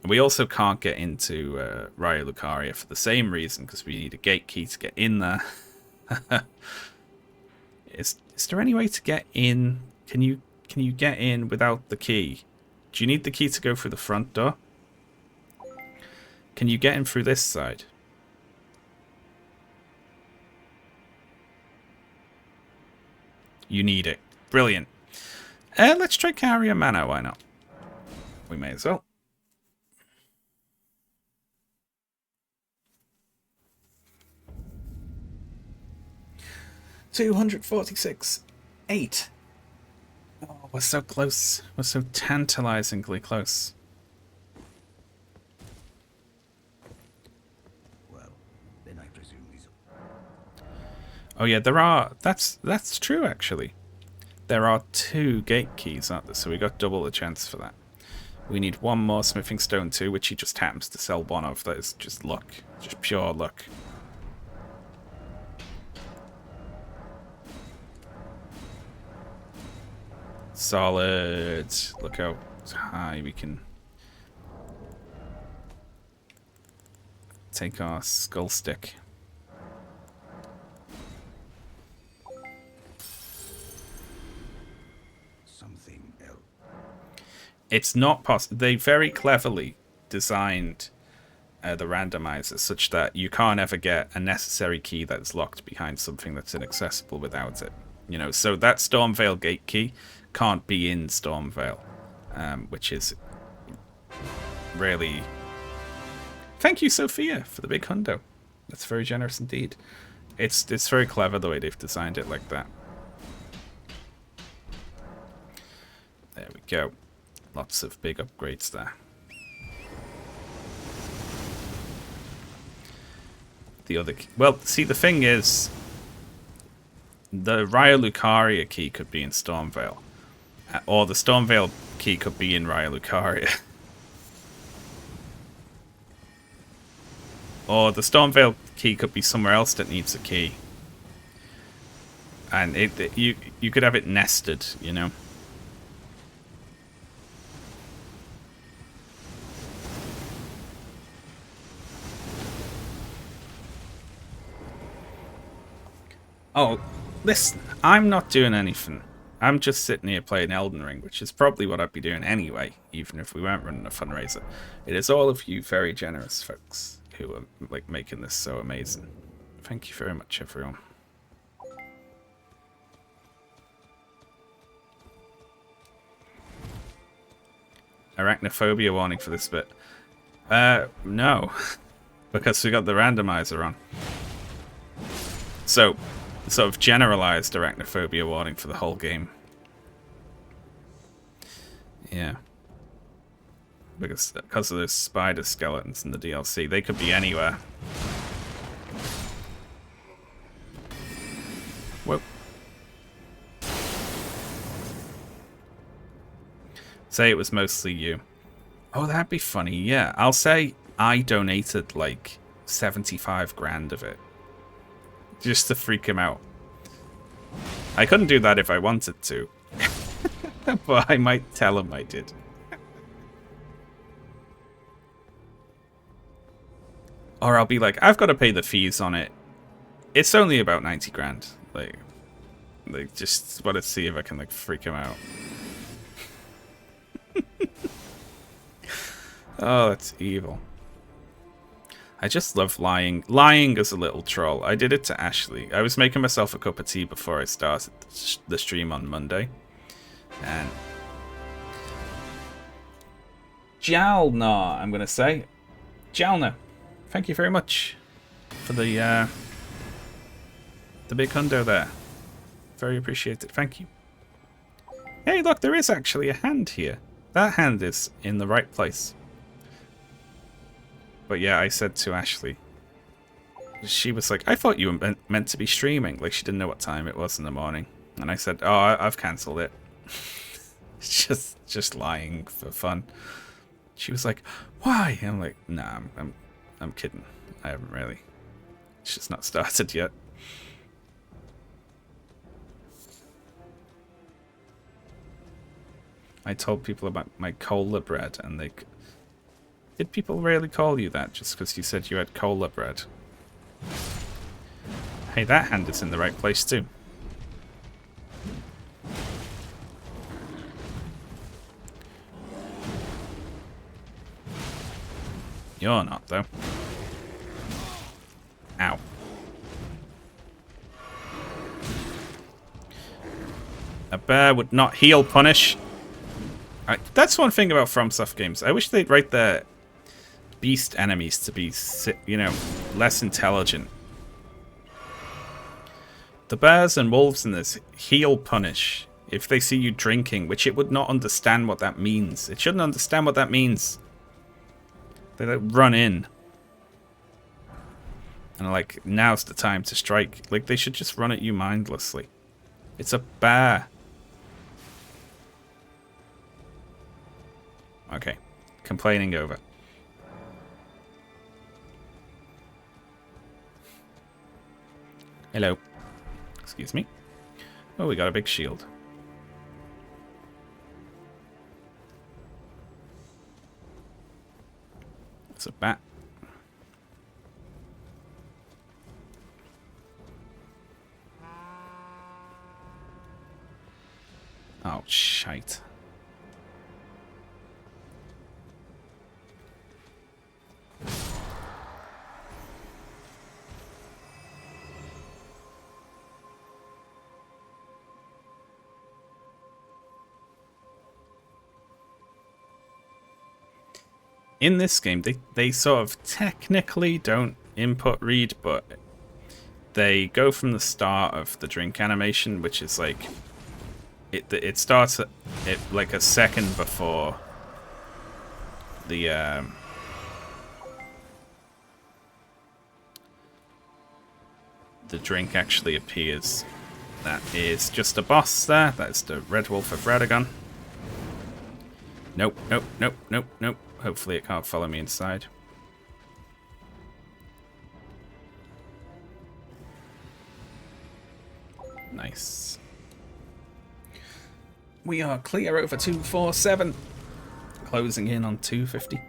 We also can't get into Raya Lucaria for the same reason, because we need a gate key to get in there. Is there any way to get in? Can you get in without the key? Do you need the key to go through the front door? Can you get in through this side? You need it. Brilliant. Let's try Carrier Manor, why not? We may as well. $246.8. Oh, we're so close. We're so tantalizingly close. Well, then I presume these. Oh yeah, there are. That's true actually. There are 2 gate keys, aren't there? So we got double the chance for that. We need 1 more smithing stone too, which he just happens to sell 1 of. That is just luck, just pure luck. Solid. Look how high we can take our skull stick. Something else. It's not possible. They very cleverly designed the randomizer such that you can't ever get a necessary key that's locked behind something that's inaccessible without it. You know, so that Stormvale gate key can't be in Stormvale, which is really... Thank you, Sophia, for the big hundo. That's very generous indeed. It's very clever the way they've designed it like that. There we go. Lots of big upgrades there. The other key. Well, see, the thing is, the Raya Lucaria key could be in Stormvale. Or the Stormvale key could be in Raya Lucaria. Or the Stormvale key could be somewhere else that needs a key. And you could have it nested, you know. Oh, listen, I'm not doing anything. I'm just sitting here playing Elden Ring, which is probably what I'd be doing anyway, even if we weren't running a fundraiser. It is all of you very generous folks who are like making this so amazing. Thank you very much, everyone. Arachnophobia warning for this bit. No. Because we got the randomizer on. So, sort of generalized arachnophobia warning for the whole game. Yeah. Because of those spider skeletons in the DLC. They could be anywhere. Whoa. Say it was mostly you. Oh, that'd be funny. Yeah, I'll say I donated like 75 grand of it just to freak him out. I couldn't do that if I wanted to, but I might tell him I did. Or I'll be like, I've got to pay the fees on it. It's only about 90 grand. Like just want to see if I can like freak him out. Oh, that's evil. I just love lying. Lying as a little troll. I did it to Ashley. I was making myself a cup of tea before I started the stream on Monday. And Jalna, I'm going to say. Jalna, thank you very much for the big hundo there. Very appreciated. Thank you. Hey, look, there is actually a hand here. That hand is in the right place. But yeah, I said to Ashley, she was like, I thought you were meant to be streaming. Like, she didn't know what time it was in the morning. And I said, oh, I've cancelled it. just lying for fun. She was like, why? I'm like, nah, I'm kidding. I haven't really. It's just not started yet. I told people about my cola bread, and they... Did people really call you that just because you said you had cola bread? Hey, that hand is in the right place too. You're not, though. Ow. A bear would not heal punish. That's one thing about FromSoft games. I wish they'd write their beast enemies to be, you know, less intelligent. The bears and wolves in this heal punish if they see you drinking, which it would not understand what that means. It shouldn't understand what that means. They like run in. And like, now's the time to strike. Like, they should just run at you mindlessly. It's a bear. Okay. Complaining over. Hello. Excuse me. Oh, we got a big shield. It's a bat. Oh, shite. In this game, they sort of technically don't input read, but they go from the start of the drink animation, which is like it starts at like a second before the drink actually appears. That is just a boss there. That's the Red Wolf of Radagon. Nope, nope, nope, nope, nope. Hopefully it can't follow me inside. Nice. We are clear over 247. Closing in on 250.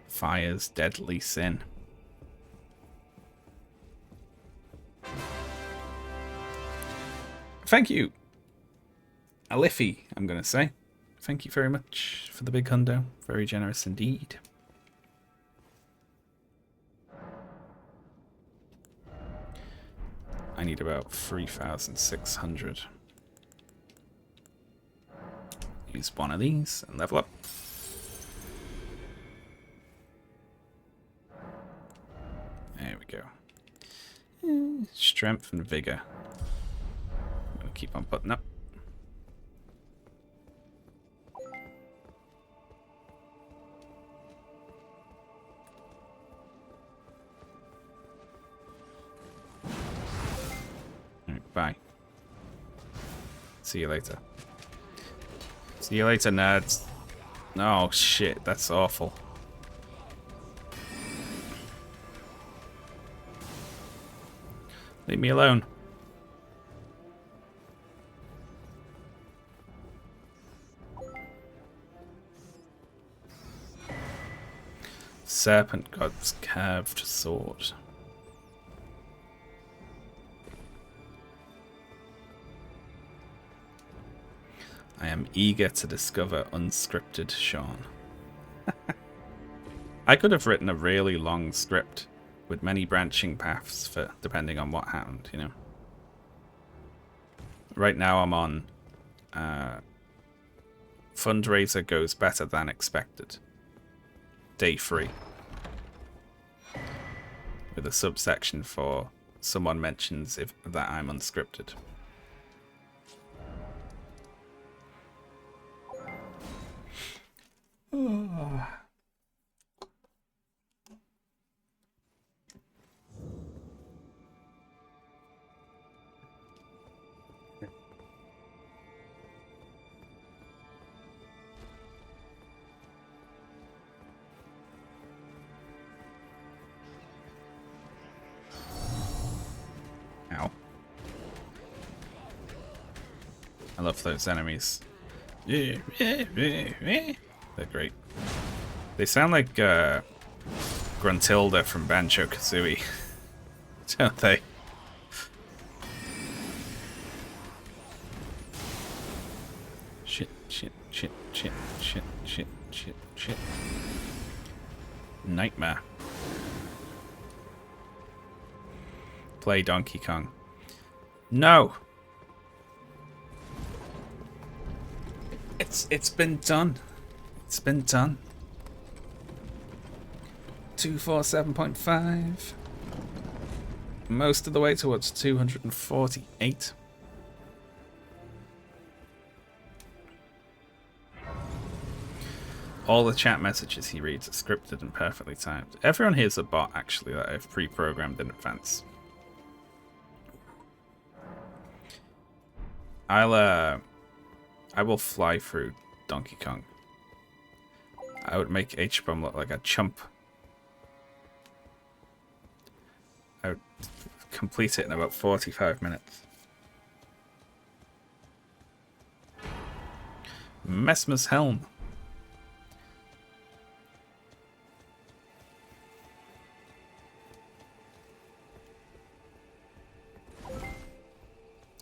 Fire's deadly sin. Thank you, Aliffy, I'm going to say. Thank you very much for the big hundo. Very generous indeed. I need about 3,600. Use one of these and level up. There we go. Strength and vigor. I'm going to keep on putting up. See you later. See you later, nerds. Oh shit, that's awful. Leave me alone. Serpent God's curved sword. I am eager to discover unscripted Sean. I could have written a really long script with many branching paths for depending on what happened, you know. Right now I'm on Fundraiser goes better than expected. Day 3. With a subsection for someone mentions if that I'm unscripted. Oh. Ow. I love those enemies. They're great. They sound like Gruntilda from Banjo-Kazooie, don't they? Shit, shit, shit, shit, shit, shit, shit, shit. Nightmare. Play Donkey Kong. No! It's been done. It's been done. 247.5. Most of the way towards 248. All the chat messages he reads are scripted and perfectly timed. Everyone here's a bot, actually, that I've pre-programmed in advance. I will fly through Donkey Kong. I would make H-Bomb look like a chump. I would complete it in about 45 minutes. Messmer's Helm.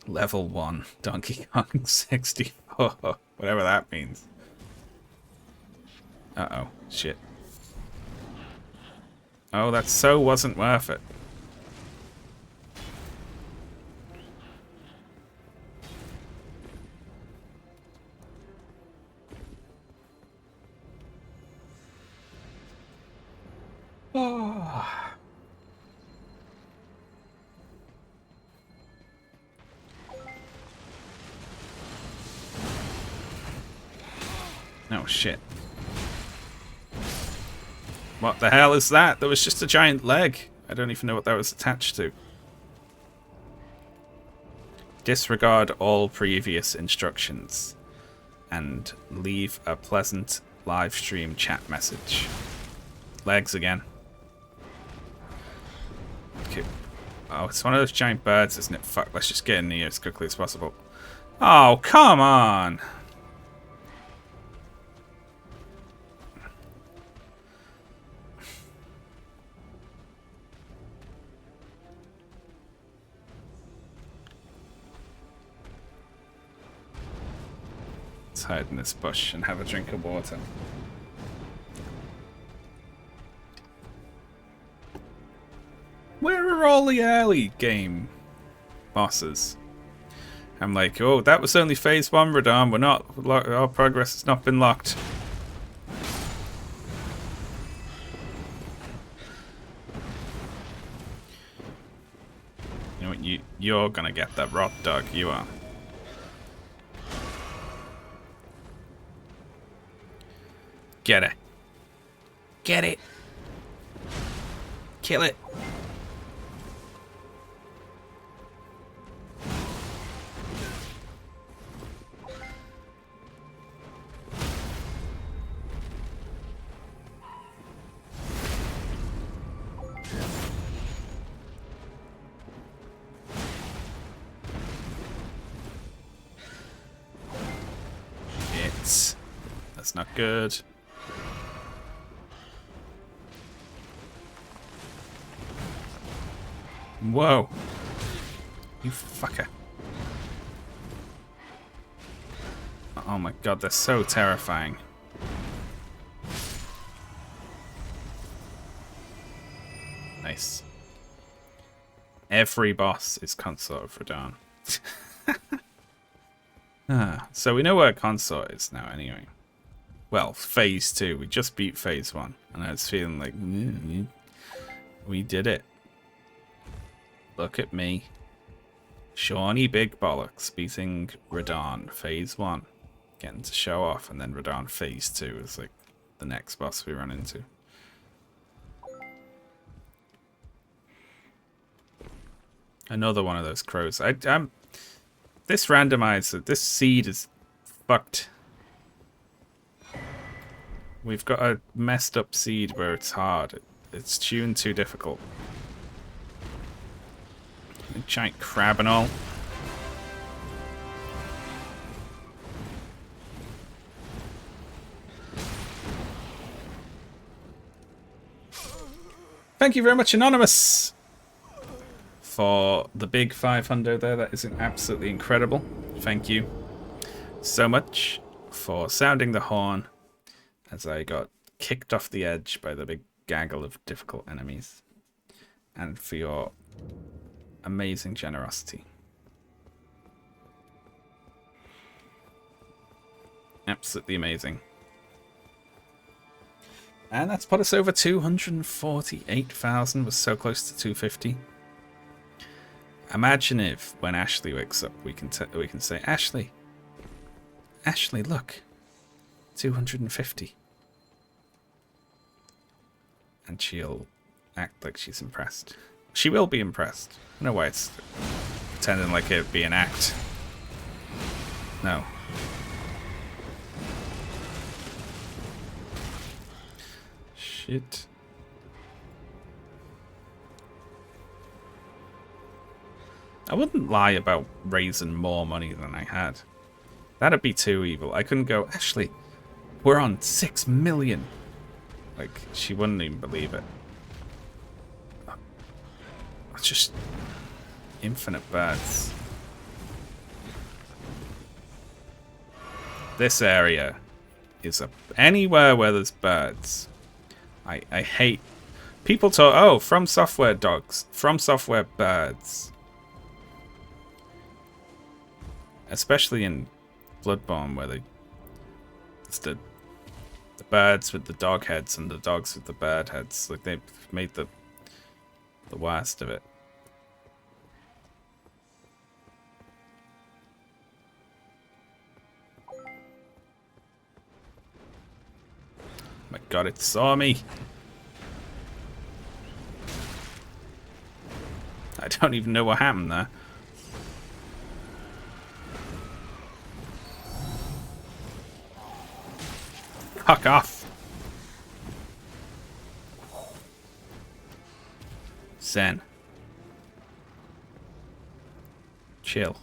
Level 1, Donkey Kong 64, whatever that means. Uh-oh, shit. Oh, that so wasn't worth it. Oh. Oh, shit. What the hell is that? There was just a giant leg. I don't even know what that was attached to. Disregard all previous instructions and leave a pleasant live stream chat message. Legs again. Okay. Oh, it's one of those giant birds, isn't it? Fuck, let's just get in here as quickly as possible. Oh, come on! Let's hide in this bush and have a drink of water. Where are all the early game bosses? I'm like, oh, that was only phase 1, Radon. We're not, our progress has not been locked. You know what? You're gonna get that rot dog. You are. Get it. Get it. Kill it. Shit. That's not good. Whoa. You fucker. Oh my god, they're so terrifying. Nice. Every boss is Consort of Radahn. So we know where Consort is now anyway. Well, phase 2. We just beat phase 1. And I was feeling like, we did it. Look at me. Shawnee Big Bollocks beating Radahn phase 1. Getting to show off, and then Radahn phase 2 is like the next boss we run into. Another one of those crows. This randomizer, this seed is fucked. We've got a messed up seed where it's hard. It's tuned too difficult. A giant crab and all. Thank you very much, Anonymous, for the big 500 there. That is absolutely incredible. Thank you so much for sounding the horn as I got kicked off the edge by the big gaggle of difficult enemies, and for your amazing generosity. Absolutely amazing. And that's put us over 248,000. We're so close to 250. Imagine if, when Ashley wakes up, we can say, Ashley, look, 250. And she'll act like she's impressed. She will be impressed. I don't know why it's pretending like it'd be an act. No. Shit. I wouldn't lie about raising more money than I had. That'd be too evil. I couldn't go, Ashley, we're on 6 million. Like, she wouldn't even believe it. It's just infinite birds. This area is anywhere where there's birds. I hate people talk. Oh, From Software dogs, From Software birds, especially in Bloodborne, where it's the birds with the dog heads and the dogs with the bird heads. Like, they've made the worst of it. My god, it saw me. I don't even know what happened there. Fuck off. Zen. Chill.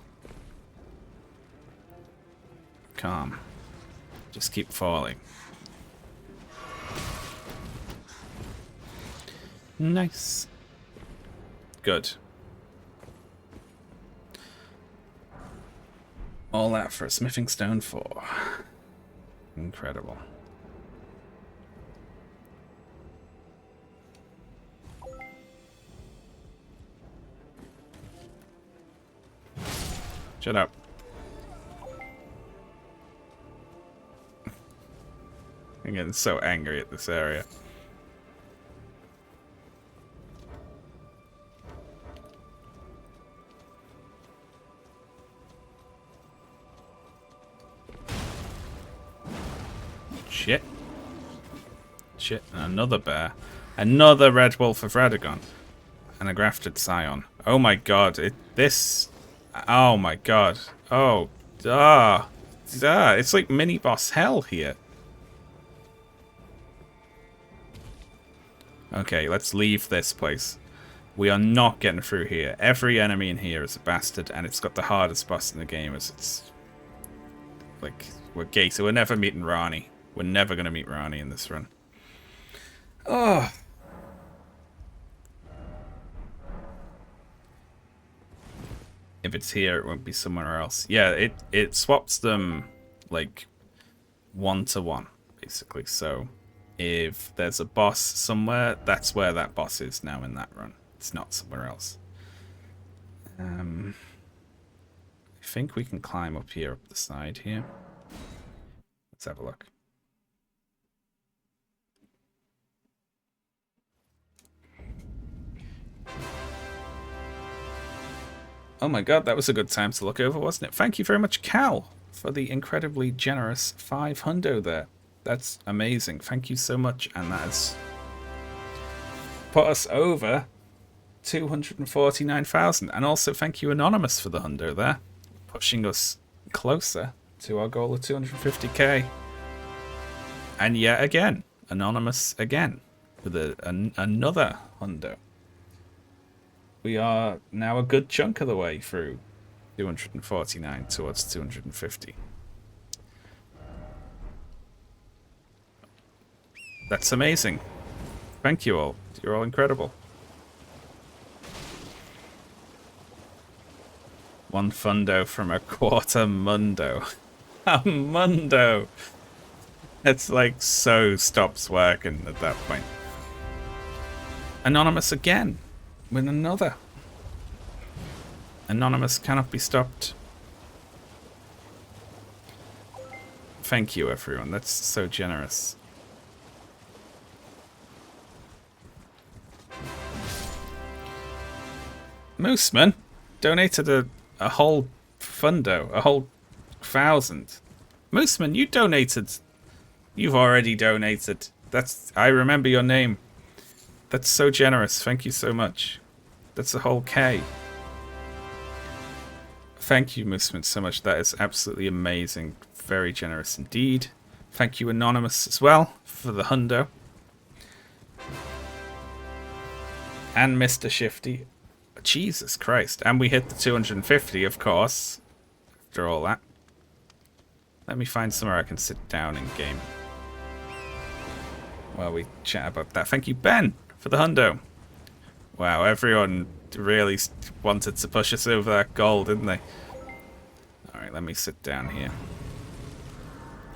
Calm. Just keep falling. Nice. Good. All that for a smithing stone 4. Incredible. Shut up. I'm getting so angry at this area. Shit. Shit, and another bear. Another Red Wolf of Radagon. And a grafted scion. Oh my god, oh my god. Oh, it's like mini boss hell here. Okay, let's leave this place. We are not getting through here. Every enemy in here is a bastard, and it's got the hardest boss in the game as it's like we're gated. We're never meeting Rani. We're never going to meet Rani in this run. Oh. If it's here, it won't be somewhere else. Yeah, it swaps them, like, 1-to-1, basically. So, if there's a boss somewhere, that's where that boss is now in that run. It's not somewhere else. I think we can climb up here, up the side here. Let's have a look. Oh my god, that was a good time to look over, wasn't it? Thank you very much, Cal, for the incredibly generous 5 hundo there. That's amazing. Thank you so much. And that has put us over 249,000. And also thank you, Anonymous, for the hundo there. Pushing us closer to our goal of 250k. And yet again, Anonymous again with another hundo. We are now a good chunk of the way through 249 towards 250. That's amazing. Thank you all. You're all incredible. One fundo from a quarter mundo. A mundo! It's like so stops working at that point. Anonymous again. With another. Anonymous cannot be stopped. Thank you, everyone. That's so generous. Mooseman donated a whole fundo, a whole 1,000. Mooseman, you donated. You've already donated. I remember your name. That's so generous. Thank you so much. That's a whole K. Thank you, Mooseman, so much. That is absolutely amazing. Very generous indeed. Thank you, Anonymous, as well, for the hundo. And Mr. Shifty. Jesus Christ. And we hit the 250, of course. After all that. Let me find somewhere I can sit down in game while we chat about that. Thank you, Ben, for the hundo. Wow, everyone really wanted to push us over that goal, didn't they? Alright, let me sit down here.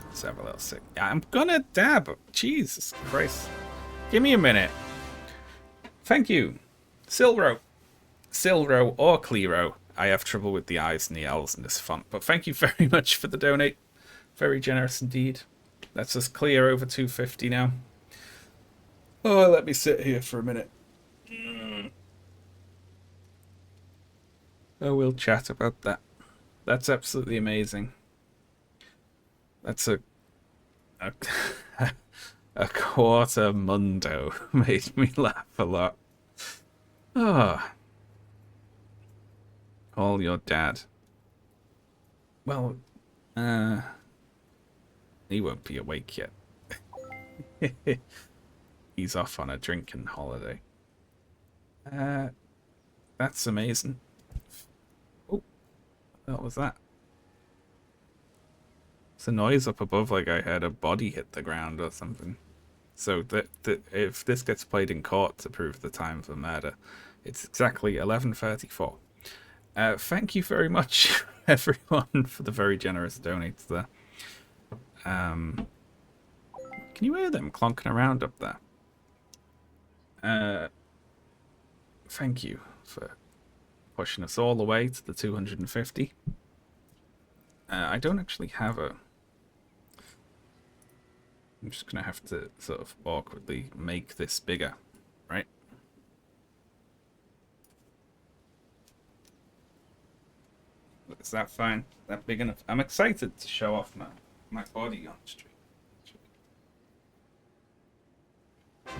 Let's have a little sit. I'm gonna dab. Jesus Christ. Give me a minute. Thank you. Silro or Clero. I have trouble with the I's and the L's in this font, but thank you very much for the donate. Very generous indeed. That's us clear over 250 now. Oh, let me sit here for a minute. Oh, we'll chat about that. That's absolutely amazing. That's a quarter mundo. Made me laugh a lot. Oh. Call your dad. Well, he won't be awake yet. He's off on a drinking holiday. That's amazing. Oh, what was that? It's a noise up above, like I heard a body hit the ground or something. So if this gets played in court to prove the time of the murder, it's exactly 11:34. Thank you very much, everyone, for the very generous donates there. Can you hear them clonking around up there? Thank you for pushing us all the way to the 250. I don't actually have a... I'm just going to have to sort of awkwardly make this bigger, right? Is that fine? Is that big enough? I'm excited to show off my body on stream. How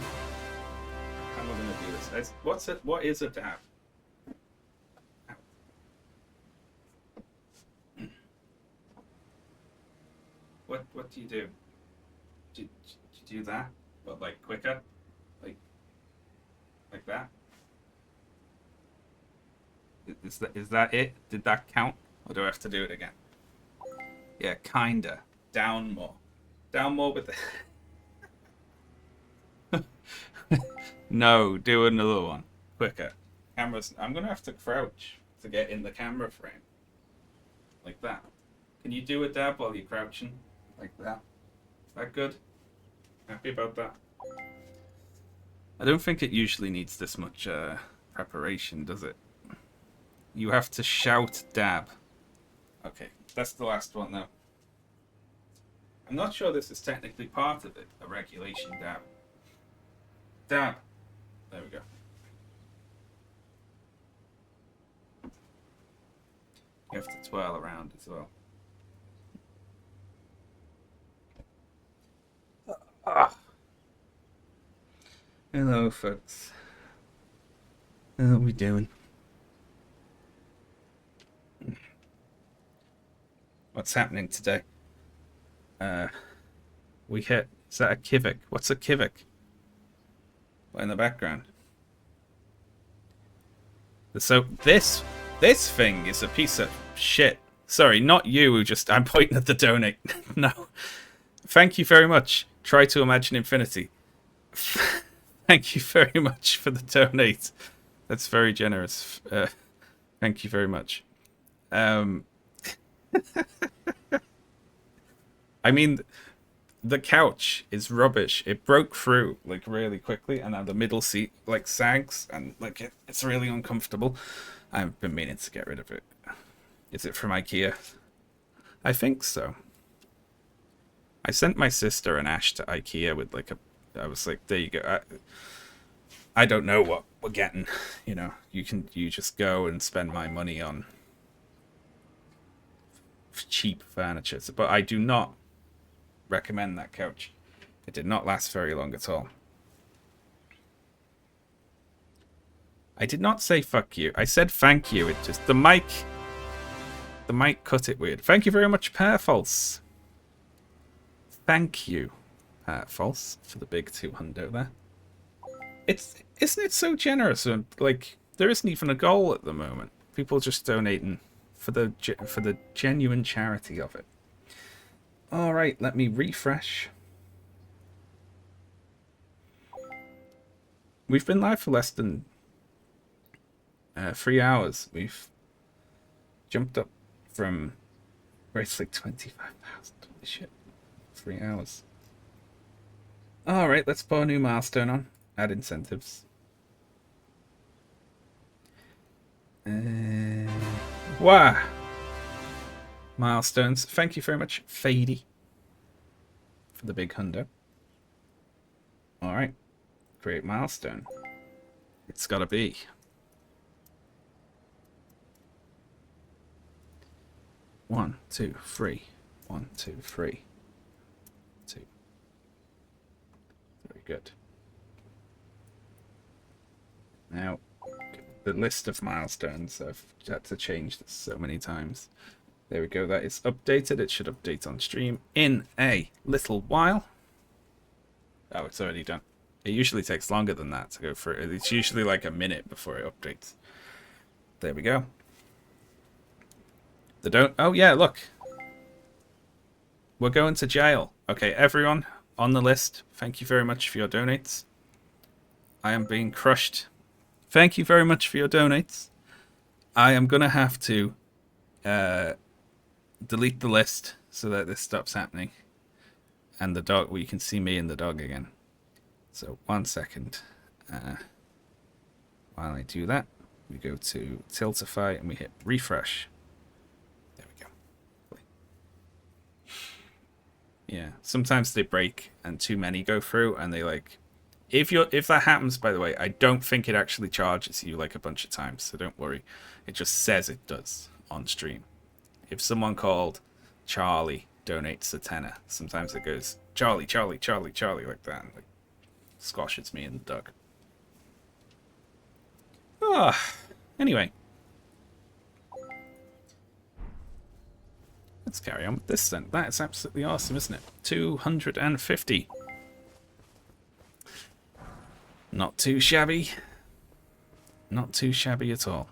am I going to do this? What is a dab? What do you do? Do you do that? But like quicker? Like that? Is that it? Did that count? Or do I have to do it again? Yeah, kinda. Down more. Down more with the... No, do another one. Quicker. Cameras. I'm going to have to crouch to get in the camera frame. Like that. Can you do a dab while you're crouching? Like that. Is that good? Happy about that? I don't think it usually needs this much preparation, does it? You have to shout dab. Okay, that's the last one though. I'm not sure this is technically part of it, a regulation dab. Dab. There we go. You have to twirl around as well. Hello, folks. How are we doing? What's happening today? We hit. Is that a kivik? What's a kivik? What in the background? So this thing is a piece of shit. Sorry, not you who just... I'm pointing at the donate. No. Thank you very much. Try to imagine infinity. Thank you very much for the donate. That's very generous. Thank you very much. I mean, the couch is rubbish. It broke through like really quickly, and now the middle seat like sags, and like it's really uncomfortable. I've been meaning to get rid of it. Is it from IKEA? I think so. I sent my sister and Ash to IKEA with like a... I was like, there you go. I don't know what we're getting. You know, you just go and spend my money on cheap furniture. But I do not recommend that couch. It did not last very long at all. I did not say fuck you. I said thank you. It just... The mic cut it weird. Thank you very much, False. Thank you, False, for the big 200 there. Isn't it so generous? And like, there isn't even a goal at the moment. People just donating for the genuine charity of it. All right, let me refresh. We've been live for less than 3 hours. We've jumped up from... Where it's like 25,000. Holy shit. 3 hours. Alright, let's put a new milestone on. Add incentives. Wow. Milestones. Thank you very much, Fady, for the big hundo. Alright. Create milestone. It's gotta be. One, two, three. 1, 2, 3. 2. Very good. Now, the list of milestones, I've had to change this so many times. There we go, that is updated. It should update on stream in a little while. Oh, it's already done. It usually takes longer than that to go through. It's usually like a minute before it updates. There we go. Oh yeah, look. We're going to jail. Okay, everyone on the list, thank you very much for your donates. I am being crushed. Thank you very much for your donates. I am going to have to delete the list so that this stops happening. And the dog, well, you can see me and the dog again. So 1 second. While I do that, we go to Tiltify and we hit refresh. There we go. Yeah, sometimes they break and too many go through, and they like... If that happens, by the way, I don't think it actually charges you like a bunch of times, so don't worry. It just says it does on stream. If someone called Charlie donates a tenner, sometimes it goes Charlie, Charlie, Charlie, Charlie like that, and like squashes me in the dog. Anyway. Let's carry on with this then. That is absolutely awesome, isn't it? 250. Not too shabby. Not too shabby at all.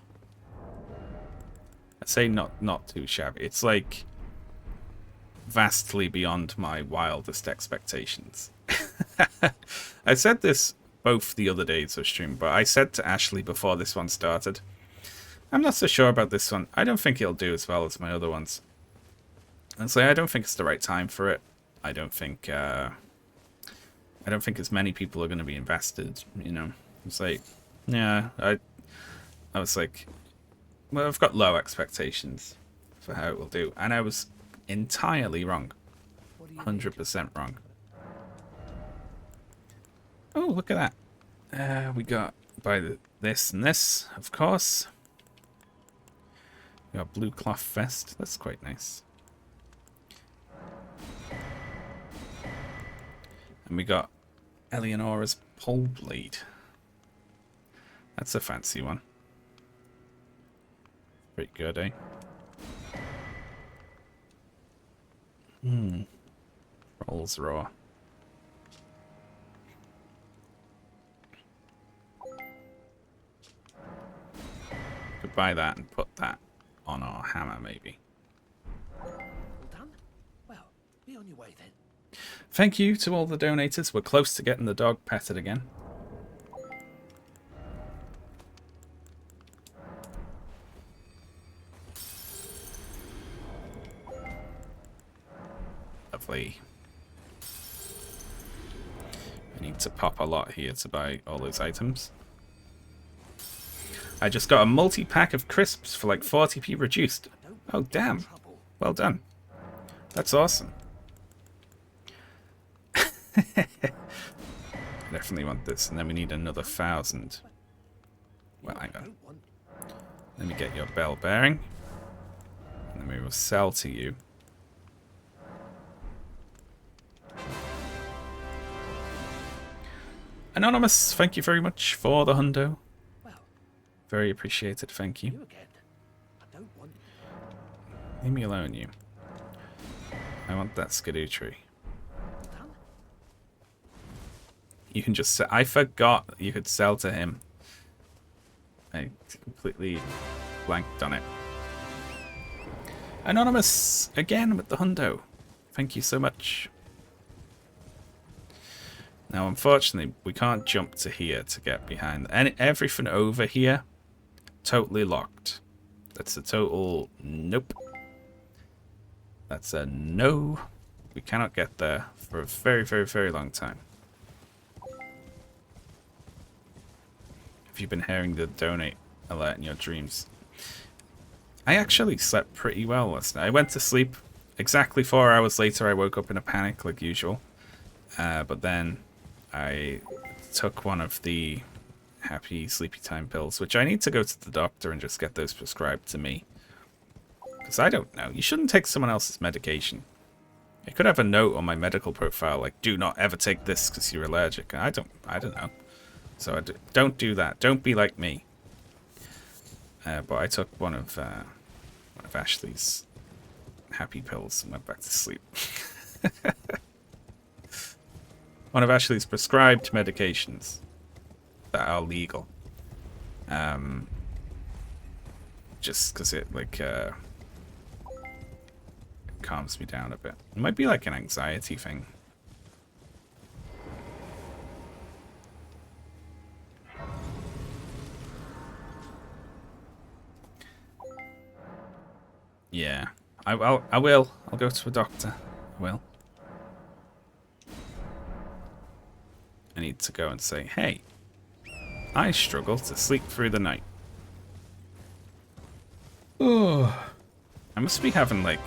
I say not too shabby. It's like vastly beyond my wildest expectations. I said this both the other days of stream, but I said to Ashley before this one started, I'm not so sure about this one. I don't think it'll do as well as my other ones. And so I don't think it's the right time for it. I don't think as many people are going to be invested, you know. It's like, yeah, I was like, well, I've got low expectations for how it will do. And I was entirely wrong. 100% wrong. Oh, look at that. We got this and this, of course. We got blue cloth vest. That's quite nice. And we got Eleonora's pole blade. That's a fancy one. Pretty good, eh? Rolls raw. Could buy that and put that on our hammer, maybe. All done? Well, be on your way then. Thank you to all the donators. We're close to getting the dog petted again. Lovely. I need to pop a lot here to buy all those items. I just got a multi-pack of crisps for like 40p reduced. Oh, damn. Well done. That's awesome. Definitely want this. And then we need another 1,000. Well, hang on. Let me get your bell bearing. And then we will sell to you. Anonymous, thank you very much for the hundo. Very appreciated, thank you. Leave me alone, you. I want that skidoo tree. You can just sell. I forgot you could sell to him. I completely blanked on it. Anonymous, again with the hundo. Thank you so much. Now, unfortunately, we can't jump to here to get behind. And everything over here, totally locked. That's a total nope. That's a no. We cannot get there for a very, very, very long time. Have you been hearing the donate alert in your dreams? I actually slept pretty well last night. I went to sleep. Exactly 4 hours later, I woke up in a panic, like usual. But then I took one of the happy sleepy time pills, which I need to go to the doctor and just get those prescribed to me. Because I don't know. You shouldn't take someone else's medication. I could have a note on my medical profile like, do not ever take this because you're allergic. I don't know. So don't do that. Don't be like me. But I took one of Ashley's happy pills and went back to sleep. One of Ashley's prescribed medications that are legal. Just because it like calms me down a bit. It might be like an anxiety thing. Yeah, I will. I'll go to a doctor. I will. I need to go and say, hey, I struggle to sleep through the night. Oh, I must be having like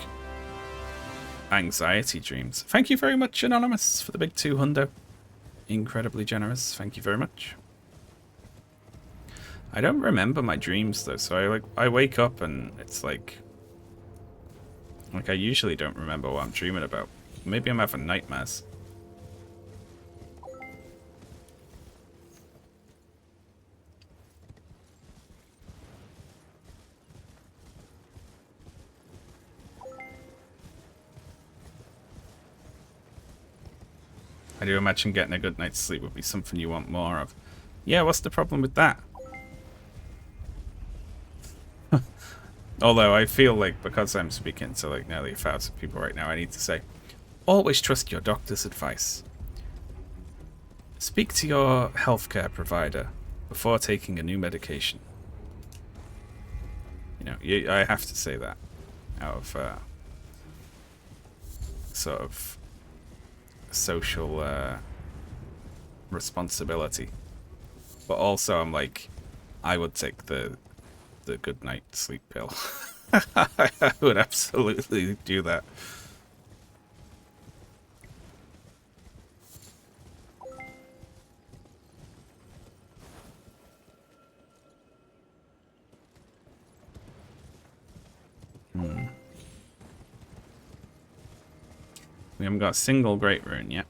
anxiety dreams. Thank you very much, Anonymous, for the big 200. Incredibly generous. Thank you very much. I don't remember my dreams though, so I wake up and it's like I usually don't remember what I'm dreaming about. Maybe I'm having nightmares. I do imagine getting a good night's sleep would be something you want more of. Yeah, what's the problem with that? Although I feel like because I'm speaking to like nearly 1,000 people right now, I need to say, always trust your doctor's advice. Speak to your healthcare provider before taking a new medication. You know, I have to say that out of sort of social responsibility. But also, I'm like, I would take the good night sleep pill. I would absolutely do that. We haven't got a single great rune yet.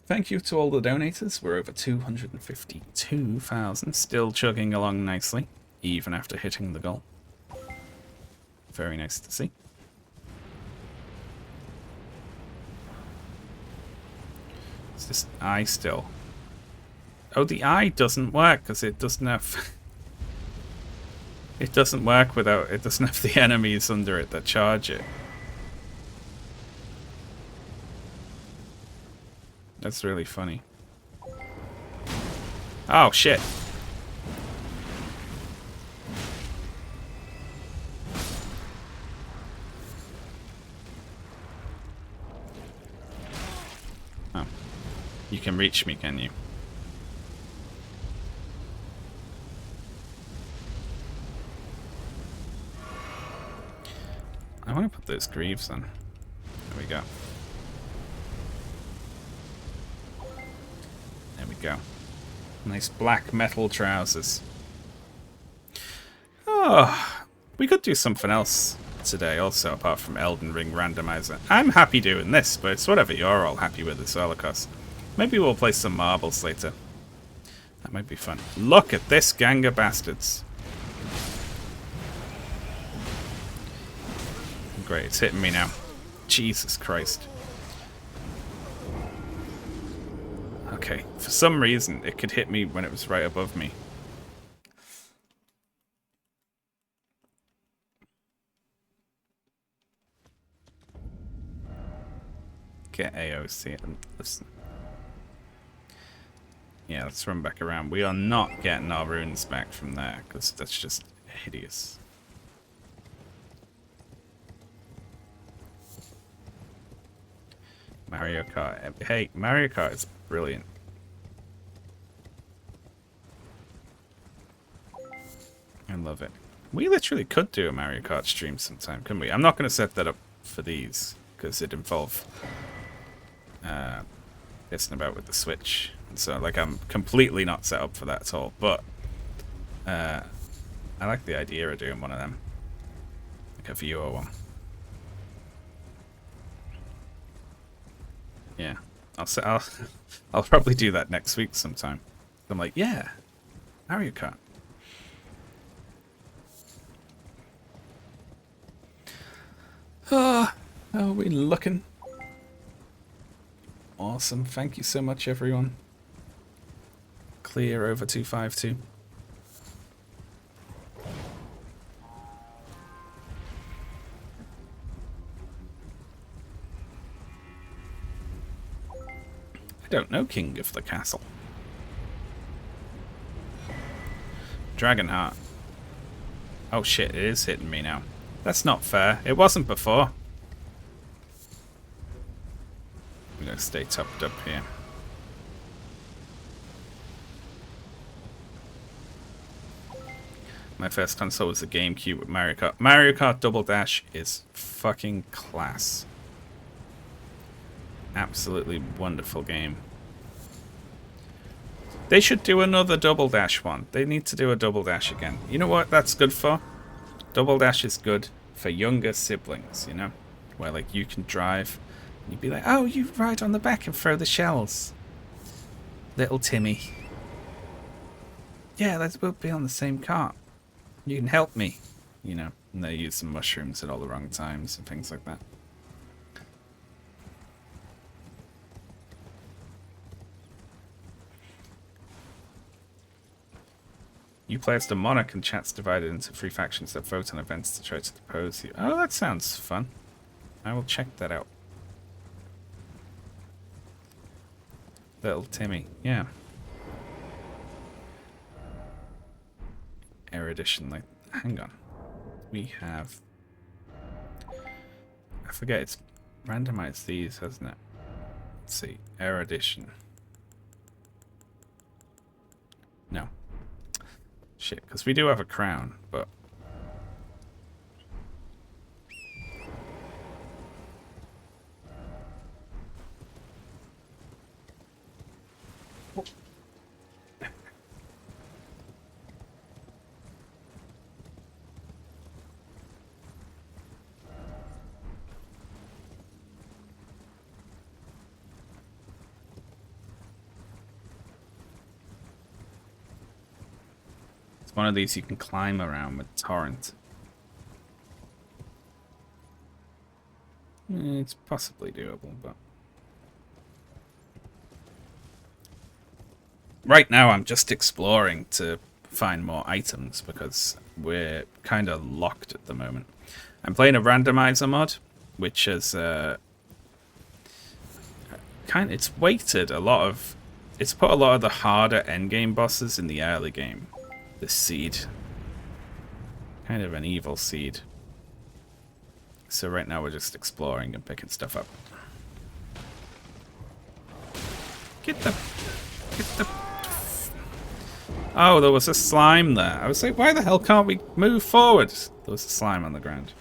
Thank you to all the donators. We're over 252,000, still chugging along nicely, even after hitting the goal. Very nice to see. Is this eye still? Oh, the eye doesn't work because it doesn't have... It doesn't work without... It doesn't have the enemies under it that charge it. That's really funny. Oh, shit. Oh. You can reach me, can you? I want to put those greaves on. There we go. There we go. Nice black metal trousers. Oh, we could do something else today also, apart from Elden Ring Randomizer. I'm happy doing this, but it's whatever you're all happy with as well, of course. Maybe we'll play some marbles later. That might be fun. Look at this gang of bastards. Great, it's hitting me now. Jesus Christ. Okay, for some reason it could hit me when it was right above me. Get AOC and listen. Yeah, let's run back around. We are not getting our runes back from there, because that's just hideous. Mario Kart. Hey, Mario Kart is brilliant. I love it. We literally could do a Mario Kart stream sometime, couldn't we? I'm not going to set that up for these, because it'd involve pissing about with the Switch. And so, like, I'm completely not set up for that at all. But I like the idea of doing one of them. Like a viewer one. Yeah. I'll probably do that next week sometime. I'm like, yeah, Mario Kart. Oh, how are we looking? Awesome. Thank you so much, everyone. Clear over 252. I don't know King of the Castle. Dragonheart. Oh shit, it is hitting me now. That's not fair. It wasn't before. I'm gonna stay topped up here. My first console was the GameCube with Mario Kart. Mario Kart Double Dash is fucking class. Absolutely wonderful game. They should do another Double Dash one. They need to do a Double Dash again. You know what that's good for? Double Dash is good for younger siblings, you know? Where, like, you can drive and you'd be like, oh, you ride on the back and throw the shells. Little Timmy. Yeah, we'll be on the same cart. You can help me, you know? And they use some mushrooms at all the wrong times and things like that. You play as the monarch and chat's divided into 3 factions that vote on events to try to depose you. Oh, that sounds fun. I will check that out. Little Timmy, yeah. Erudition, like, hang on. We have... I forget, it's randomized these, hasn't it? Let's see, erudition. No. Shit, because we do have a crown, but... It's one of these you can climb around with torrent. It's possibly doable, but... Right now I'm just exploring to find more items because we're kind of locked at the moment. I'm playing a randomizer mod, which is it's weighted a lot of... It's put a lot of the harder endgame bosses in the early game. This seed. Kind of an evil seed. So right now we're just exploring and picking stuff up. Get the... Oh, there was a slime there. I was like, why the hell can't we move forward? There was a slime on the ground.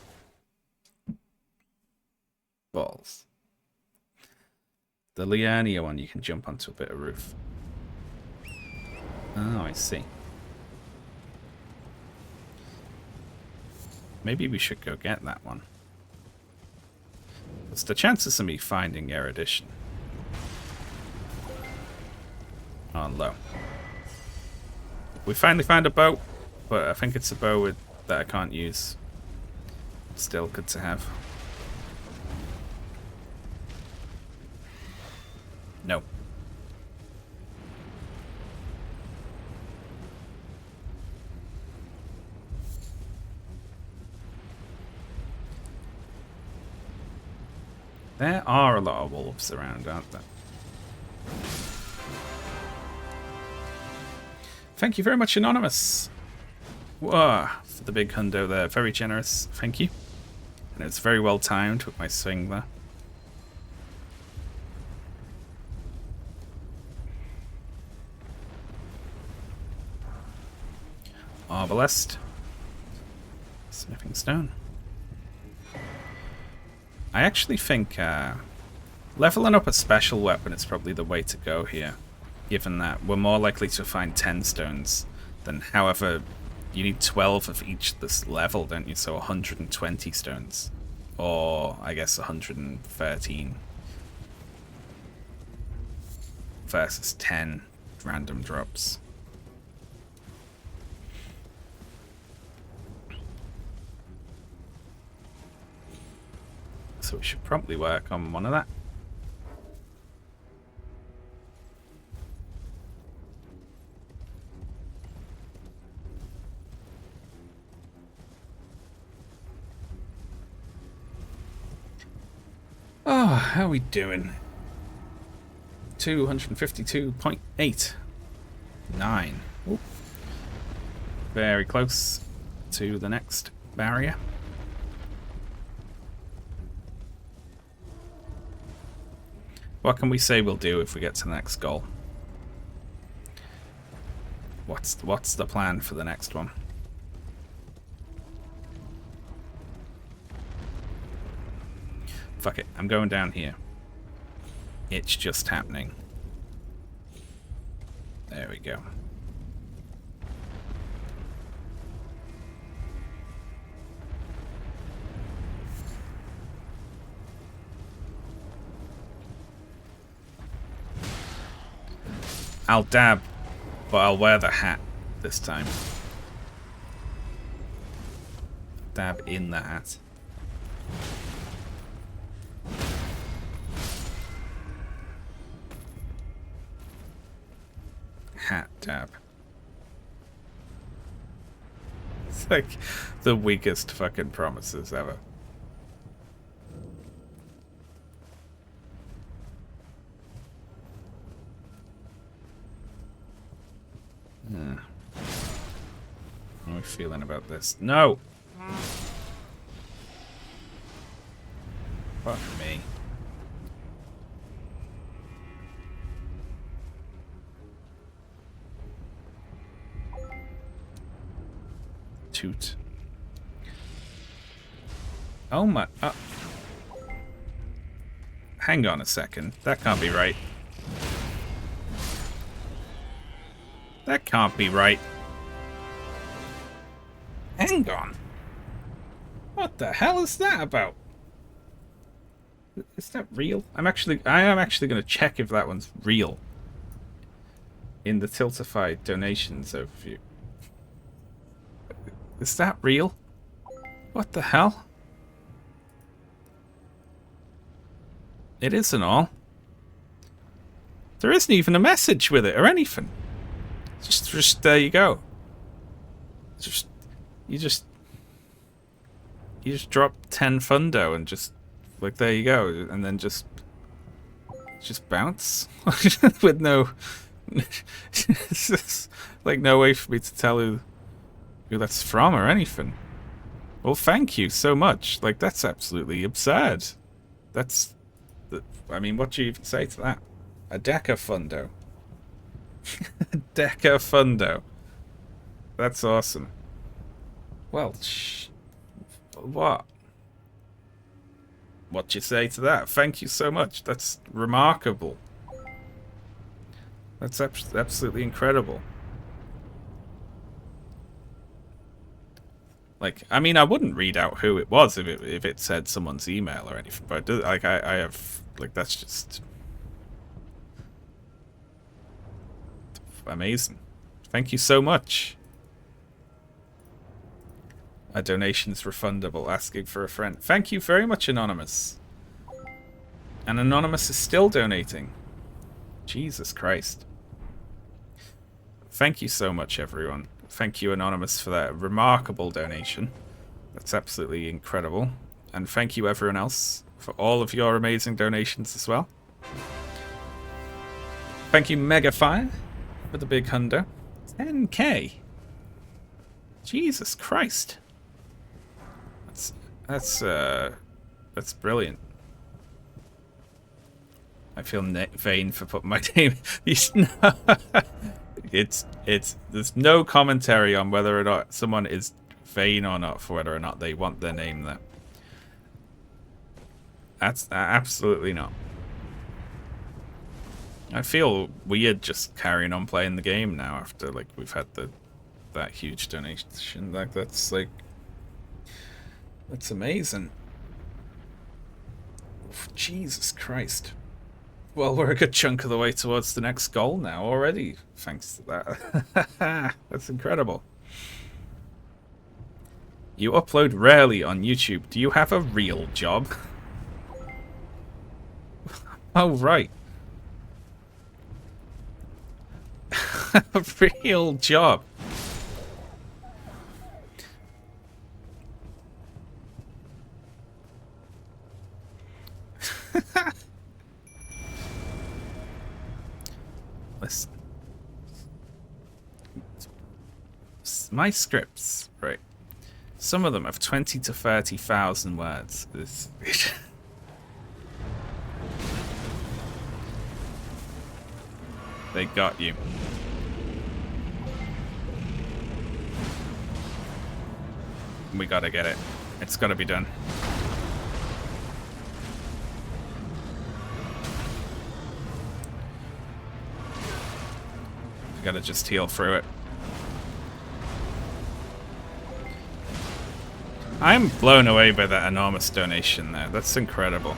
Balls. The Liurnia one, you can jump onto a bit of roof. Oh, I see. Maybe we should go get that one. What's the chances of me finding erudition? Oh, low. We finally found a bow, but I think it's a bow that I can't use. Still good to have. No. There are a lot of wolves around, aren't there? Thank you very much, Anonymous. Whoa, for the big hundo there. Very generous. Thank you. And it's very well timed with my swing there. Arbalest. Smithing stone. I actually think leveling up a special weapon is probably the way to go here. Given that we're more likely to find 10 stones than, however, you need 12 of each this level, don't you? So 120 stones. Or, I guess, 113. Versus 10 random drops. So we should probably work on one of that. Oh, how are we doing? 252.8. 9. Ooh. Very close to the next barrier. What can we say we'll do if we get to the next goal? What's the plan for the next one? Fuck it, I'm going down here. It's just happening. There we go. I'll dab, but I'll wear the hat this time. Dab in the hat. Hat dab. Like the weakest fucking promises ever. How am I feeling about this? No! Fuck me. Toot. Oh my... hang on a second. That can't be right. That can't be right. Hang on. What the hell is that about? Is that real? I am actually going to check if that one's real. In the Tiltify donations overview. Is that real? What the hell? It isn't all. There isn't even a message with it or anything. Just there you go. You just drop 10 fundo and just like there you go, and then just bounce with no it's just, like no way for me to tell who that's from or anything. Well, thank you so much. Like that's absolutely absurd. I mean, what do you even say to that? A Deca fundo. Deca fundo. That's awesome. Well, what? What do you say to that? Thank you so much. That's remarkable. That's absolutely incredible. Like, I mean, I wouldn't read out who it was if it said someone's email or anything, but like I have, like, that's just amazing. Thank you so much. A donation's refundable, asking for a friend. Thank you very much, Anonymous. And Anonymous is still donating. Jesus Christ. Thank you so much, everyone. Thank you, Anonymous, for that remarkable donation. That's absolutely incredible. And thank you, everyone else, for all of your amazing donations as well. Thank you, Megafire, for the big hundo. 10k. Jesus Christ. That's brilliant. I feel vain for putting my name. There's no commentary on whether or not someone is vain or not for whether or not they want their name there. That's absolutely not. I feel weird just carrying on playing the game now after like we've had that huge donation. Like that's amazing. Jesus Christ. Well, we're a good chunk of the way towards the next goal now already, thanks to that. That's incredible. You upload rarely on YouTube. Do you have a real job? Oh, right. A real job. Listen. My scripts, right? Some of them have 20 to 30,000 words. They got you. We gotta get it. It's gotta be done. We gotta just heal through it. I'm blown away by that enormous donation there. That's incredible.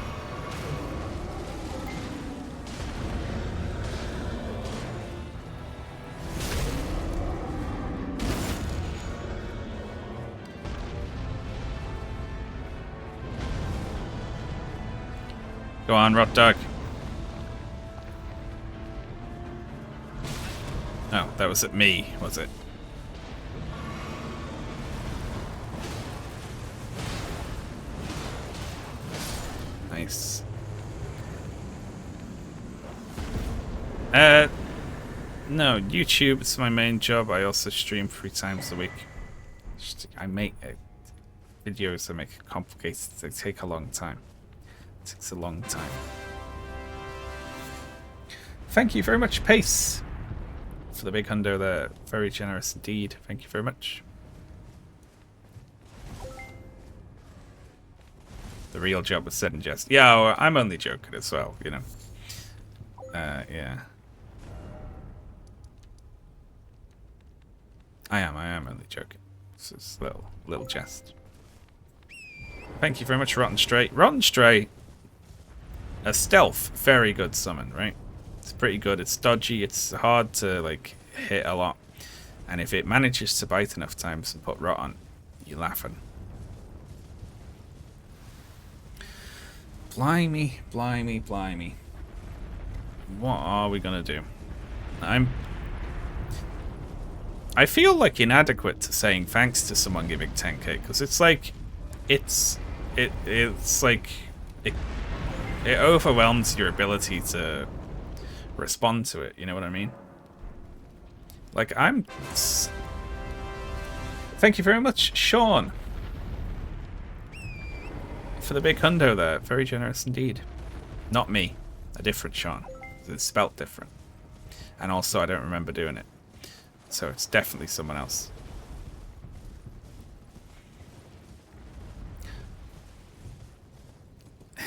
Go on, Rot Dog. Oh, that was at me, was it? No, YouTube is my main job. I also stream 3 times a week. I make videos that make it complicated. They take a long time. It takes a long time. Thank you very much, Pace, for the big hundo there. Very generous indeed. Thank you very much. The real job was said in jest. Yeah, well, I'm only joking as well, you know. Yeah. I am only joking. It's just a little jest. Thank you very much, Rotten Stray. Rotten Stray, a stealth, very good summon, right? It's pretty good. It's dodgy. It's hard to like hit a lot, and if it manages to bite enough times and put rot on, you're laughing. Blimey, blimey, blimey. What are we gonna do? I feel like inadequate to saying thanks to someone giving 10k because it's like it's like it overwhelms your ability to respond to it, you know what I mean? Like thank you very much, Sean, for the big hundo there. Very generous indeed. Not me, a different Sean. It's spelt different, and also I don't remember doing it, so it's definitely someone else.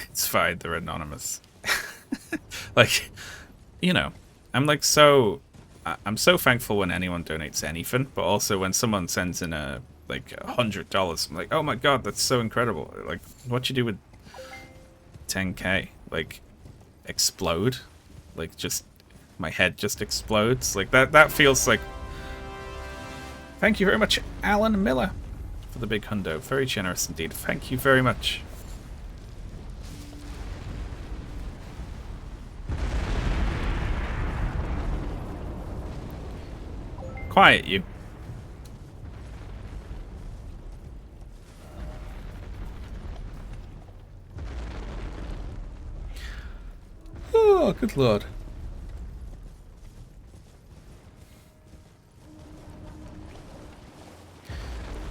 It's fine, they're anonymous. Like, you know, I'm so thankful when anyone donates anything, but also when someone sends in like $100, I'm like, oh my god, that's so incredible. Like, what you do with 10k? Like, explode? Like, just my head just explodes? Like, that feels like... Thank you very much, Alan Miller, for the big hundo. Very generous indeed. Thank you very much. Quiet, you. Oh, good lord.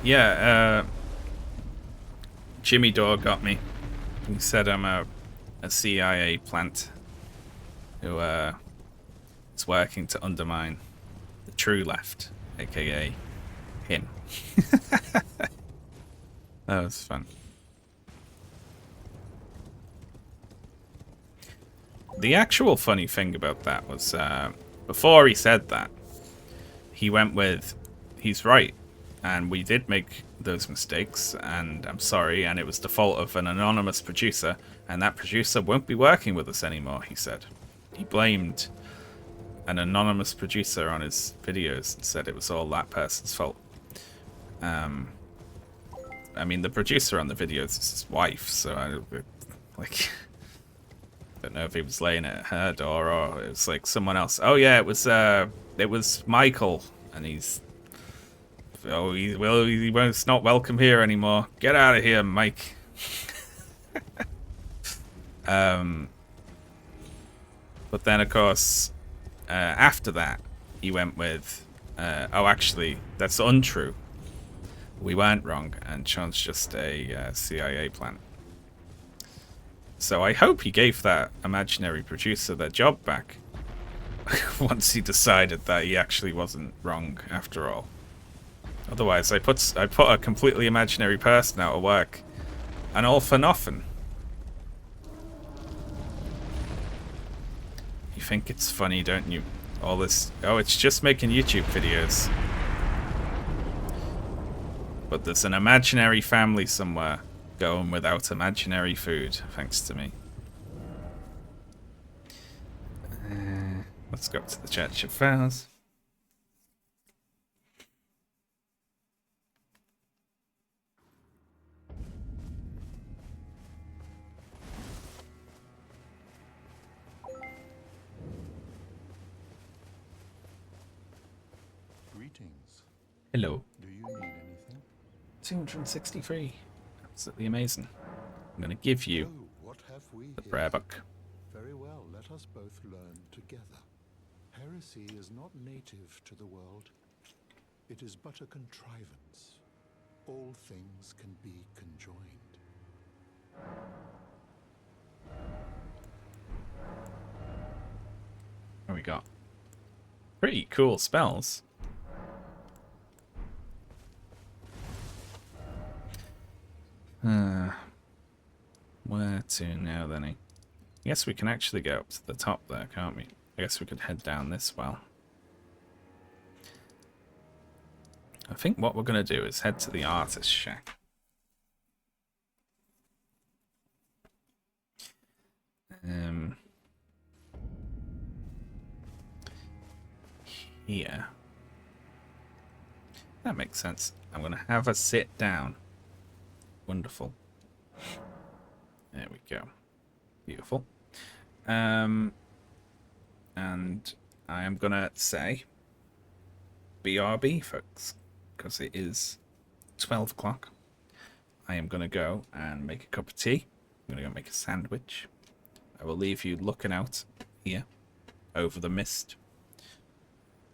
Yeah, Jimmy Dore got me. He said I'm a CIA plant who is working to undermine the true left, aka him. That was fun. The actual funny thing about that was before he said that, he went with, he's right, and we did make those mistakes, and I'm sorry, and it was the fault of an anonymous producer, and that producer won't be working with us anymore, he said. He blamed an anonymous producer on his videos and said it was all that person's fault. I mean, the producer on the videos is his wife, so I don't know if he was laying it at her door or it was like someone else. Oh yeah, it was Michael, and he's he's not welcome here anymore. Get out of here, Mike. But then of course, after that, he went with, oh actually, that's untrue. We weren't wrong, and Sean's just a CIA plant. So I hope he gave that imaginary producer their job back once he decided that he actually wasn't wrong after all. Otherwise, I put a completely imaginary person out of work, and all for nothing. You think it's funny, don't you? All this, oh, it's just making YouTube videos. But there's an imaginary family somewhere going without imaginary food, thanks to me. Let's go up to the Church of Vows. Greetings. Hello. Do you need anything? 263. Absolutely amazing. I'm going to give you Oh, what have we the here? prayer book. Very well, let us both learn together. Heresy is not native to the world. It is but a contrivance. All things can be conjoined. What we got? Pretty cool spells. Where to now, then? I guess we can actually go up to the top there, can't we? I guess we could head down this well. I think what we're going to do is head to the artist shack. Here. That makes sense. I'm going to have a sit down. Wonderful. There we go. Beautiful. And I am going to say BRB, folks, because it is 12 o'clock. I am going to go and make a cup of tea. I'm going to go make a sandwich. I will leave you looking out here over the mist.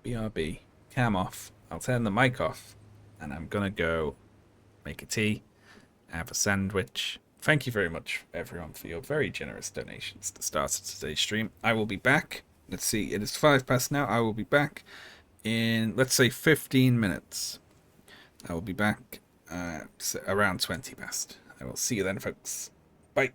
BRB, cam off. I'll turn the mic off, and I'm going to go make a tea, have a sandwich. Thank you very much, everyone, for your very generous donations at the start of today's stream. I will be back. Let's see, it is 5 past now. I will be back in, let's say, 15 minutes. I will be back around 20 past. I will see you then, folks. Bye.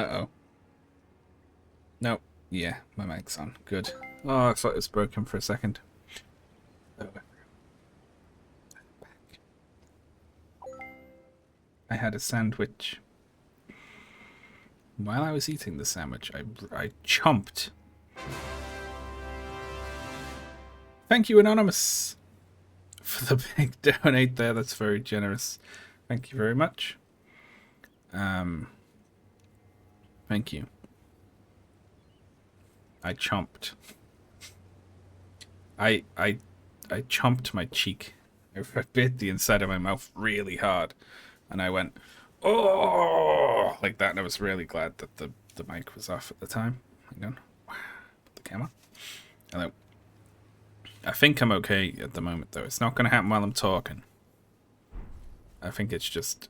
Uh-oh. Nope. Yeah, my mic's on. Good. Oh, I thought it was broken for a second. Oh, I had a sandwich. While I was eating the sandwich, I chomped. Thank you, Anonymous, for the big donate there. That's very generous. Thank you very much. Thank you. I chomped. I chomped my cheek. I bit the inside of my mouth really hard, and I went, oh, like that. And I was really glad that the mic was off at the time. Hang on, put the camera. Hello. I think I'm okay at the moment, though. It's not going to happen while I'm talking. I think it's just...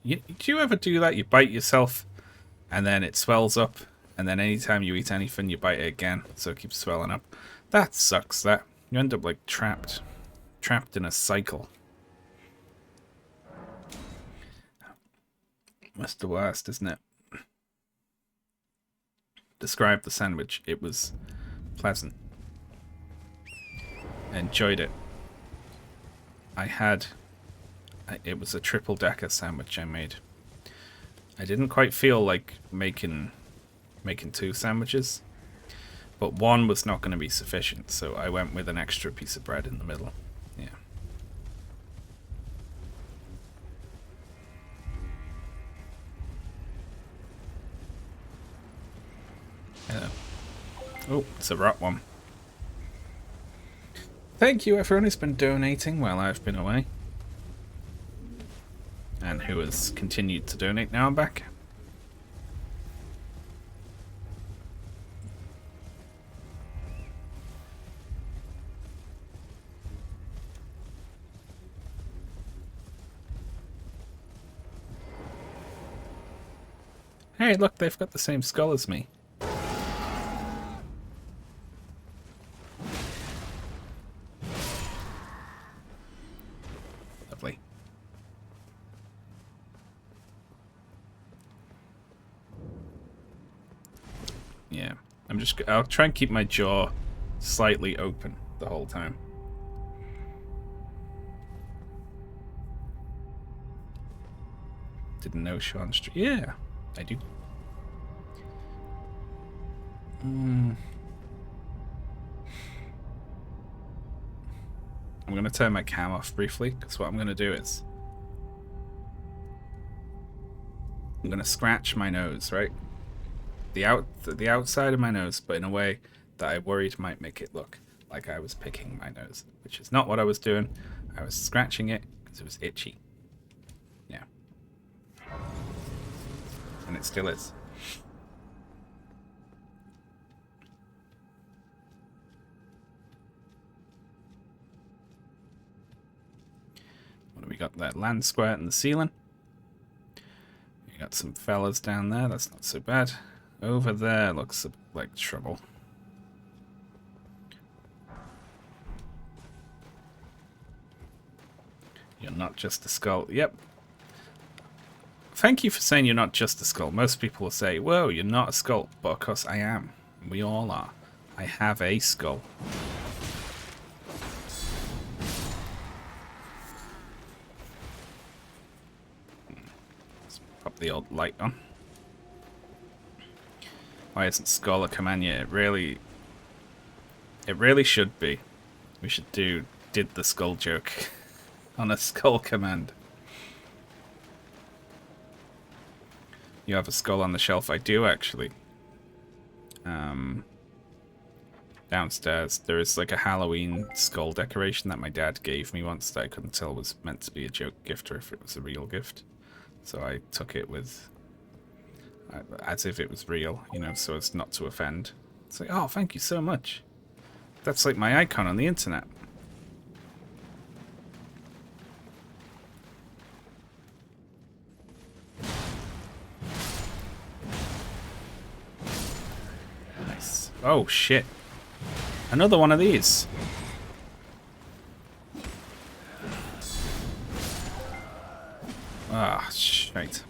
do you ever do that? You bite yourself, and then it swells up, and then anytime you eat anything, you bite it again, so it keeps swelling up. That sucks, that. You end up, like, trapped in a cycle. That's the worst, isn't it? Describe the sandwich. It was pleasant. I enjoyed it. It was a triple-decker sandwich I made. I didn't quite feel like making 2 sandwiches, but one was not going to be sufficient, so I went with an extra piece of bread in the middle. Yeah. Oh, it's a rot one. Thank you everyone who's been donating while I've been away. And who has continued to donate now I'm back. Hey, look, they've got the same skull as me. Lovely. Yeah, I'll try and keep my jaw slightly open the whole time. Didn't know Sean Street. Yeah, I do. I'm going to turn my cam off briefly, because what I'm going to do is I'm going to scratch my nose, right? The outside of my nose, but in a way that I worried might make it look like I was picking my nose, which is not what I was doing. I was scratching it because it was itchy. Yeah. And it still is. What do we got there? Land squirt in the ceiling. We got some fellas down there. That's not so bad. Over there looks like trouble. You're not just a skull. Yep. Thank you for saying you're not just a skull. Most people will say, whoa, you're not a skull. But of course I am. We all are. I have a skull. Let's pop the old light on. Why isn't Skull a command yet? It really should be. We should did the skull joke on a skull command. You have a skull on the shelf? I do, actually. Downstairs, there is like a Halloween skull decoration that my dad gave me once that I couldn't tell was meant to be a joke gift or if it was a real gift. So I took it with... as if it was real, you know, so as not to offend. It's like, oh, thank you so much. That's like my icon on the internet. Nice. Oh, shit. Another one of these. Ah, shite.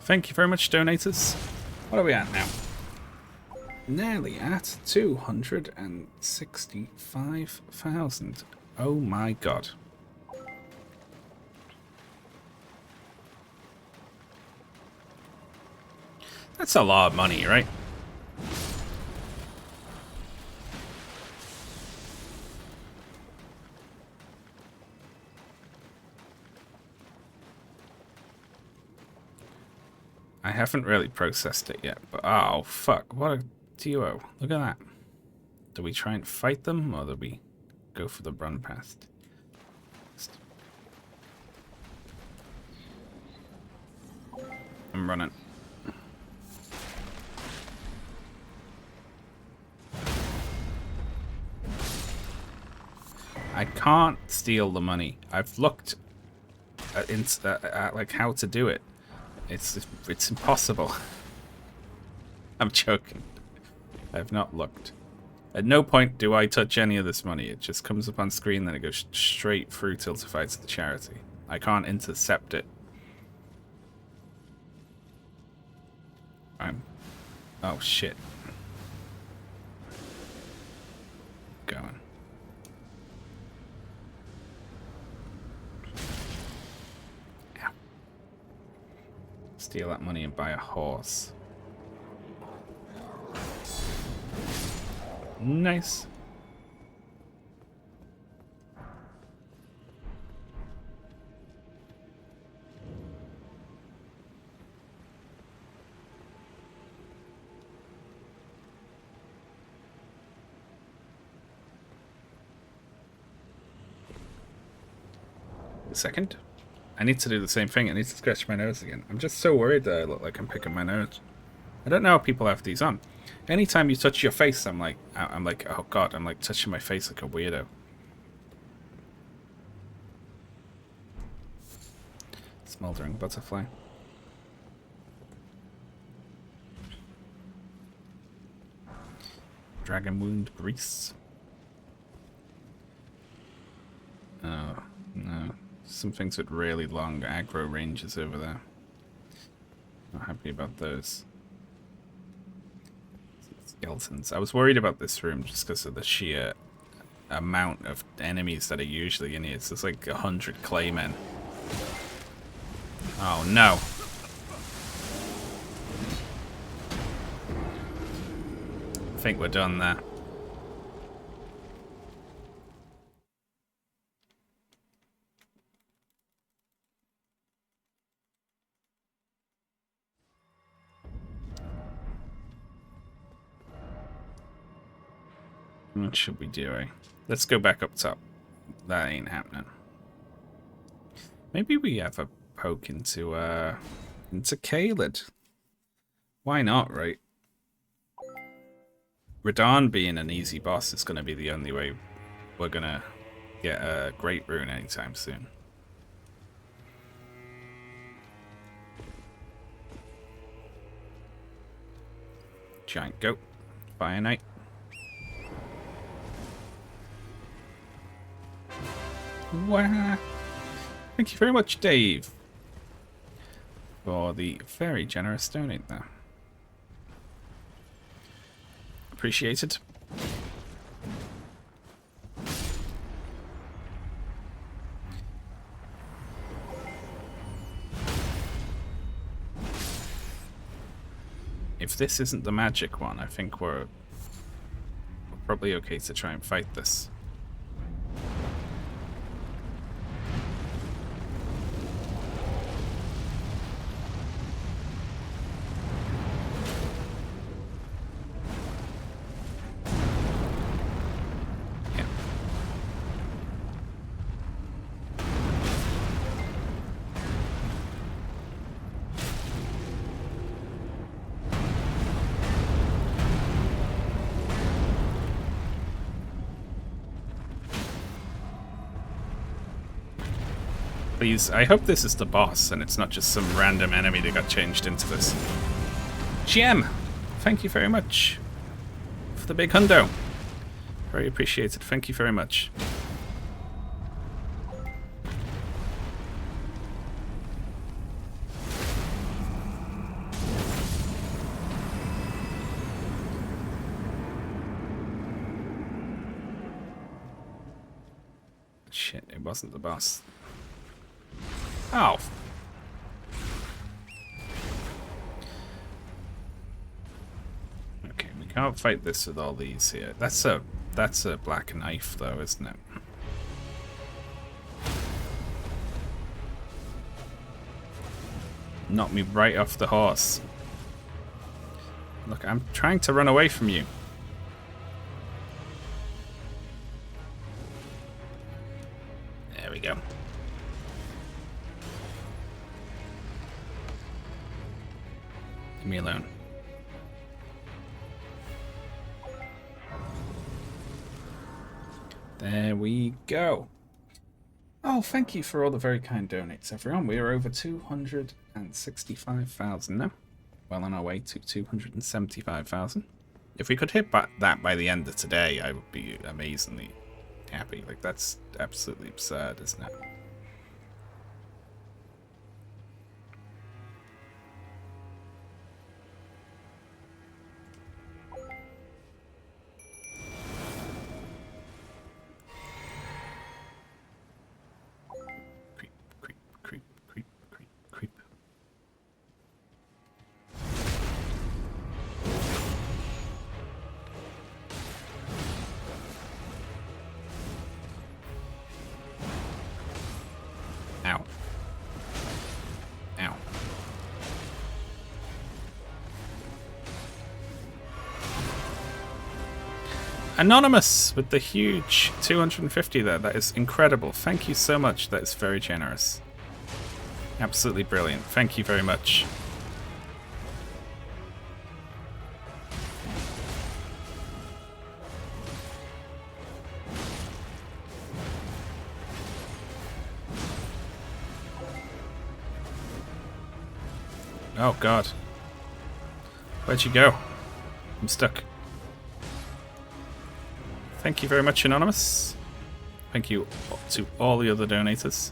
Thank you very much, donators. What are we at now? Nearly at 265,000. Oh my god. That's a lot of money, right? I haven't really processed it yet, but oh fuck, what a duo. Look at that. Do we try and fight them, or do we go for the run past? I'm running. I can't steal the money. I've looked at like how to do it. It's impossible. I'm joking. I've not looked. At no point do I touch any of this money. It just comes up on screen, then it goes straight through Tiltified to the charity. I can't intercept it. Oh shit. Going. Yeah. Steal that money and buy a horse. Nice. A second. I need to do the same thing. I need to scratch my nose again. I'm just so worried that I look like I'm picking my nose. I don't know how people have these on. Anytime you touch your face, I'm like, oh god, I'm like touching my face like a weirdo. Smoldering butterfly. Dragon wound grease. Oh, no. Some things with really long aggro ranges over there. Not happy about those. Skeletons. I was worried about this room just because of the sheer amount of enemies that are usually in here. So there's like 100 claymen. Oh no. I think we're done there. What should we do, eh? Let's go back up top. That ain't happening. Maybe we have a poke into Caelid. Why not, right? Radahn being an easy boss is going to be the only way we're going to get a great rune anytime soon. Giant goat. Fire Knight. Wow. Thank you very much, Dave, for the very generous donate there. Appreciated. If this isn't the magic one, I think we're probably okay to try and fight this. Please, I hope this is the boss and it's not just some random enemy that got changed into this. GM, thank you very much for the big hundo. Very appreciated. Thank you very much. wasn't the boss. Oh. Okay, we can't fight this with all these here. That's a black knife though, isn't it? Knock me right off the horse. Look, I'm trying to run away from you. There we go. Leave me alone. There we go. Oh, thank you for all the very kind donates, everyone. We are over 265,000 now. Well on our way to 275,000. If we could hit that by the end of today, I would be amazingly happy. Like, that's absolutely absurd, isn't it? Ow. Ow. Anonymous with the huge 250 there. That is incredible. Thank you so much. That is very generous. Absolutely brilliant. Thank you very much. Oh god. Where'd you go? I'm stuck. Thank you very much, Anonymous. Thank you to all the other donators.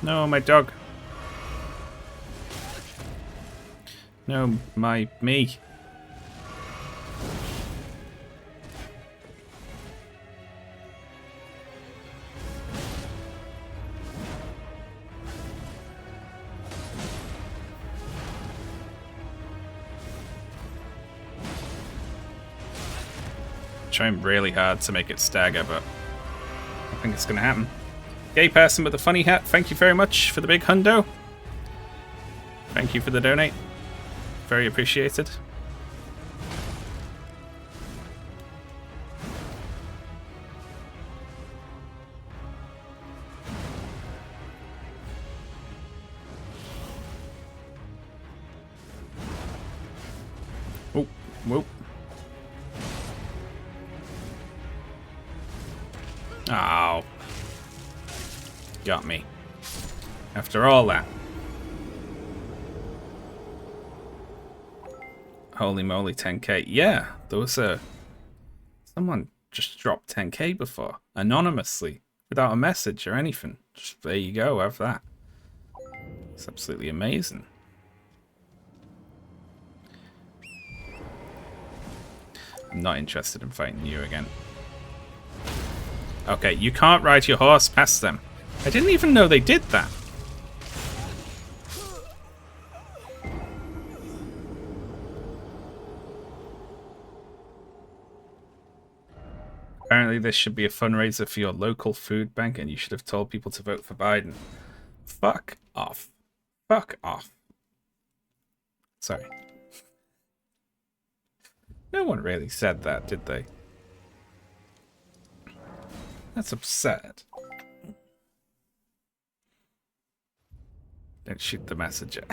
No, my dog. No, me. Trying really hard to make it stagger, but I think it's gonna happen. Gay person with a funny hat, thank you very much for the big hundo. Thank you for the donate. Very appreciated. Oh, whoop. Oh. Got me. After all that. Holy moly, 10k. Yeah, there was someone just dropped 10k before. Anonymously. Without a message or anything. Just there you go, have that. It's absolutely amazing. I'm not interested in fighting you again. Okay, you can't ride your horse past them. I didn't even know they did that. Apparently this should be a fundraiser for your local food bank and you should have told people to vote for Biden. Fuck off. Fuck off. Sorry. No one really said that, did they? That's absurd. Don't shoot the messenger.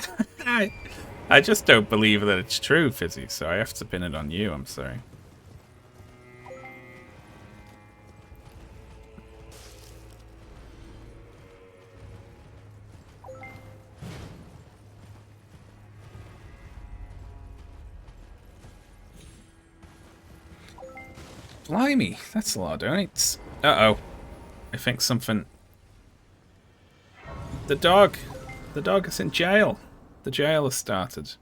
I just don't believe that it's true, Fizzy, so I have to pin it on you, I'm sorry. Blimey, that's a lot of donates. Uh-oh. I think something... The dog! The dog is in jail! The jail has started.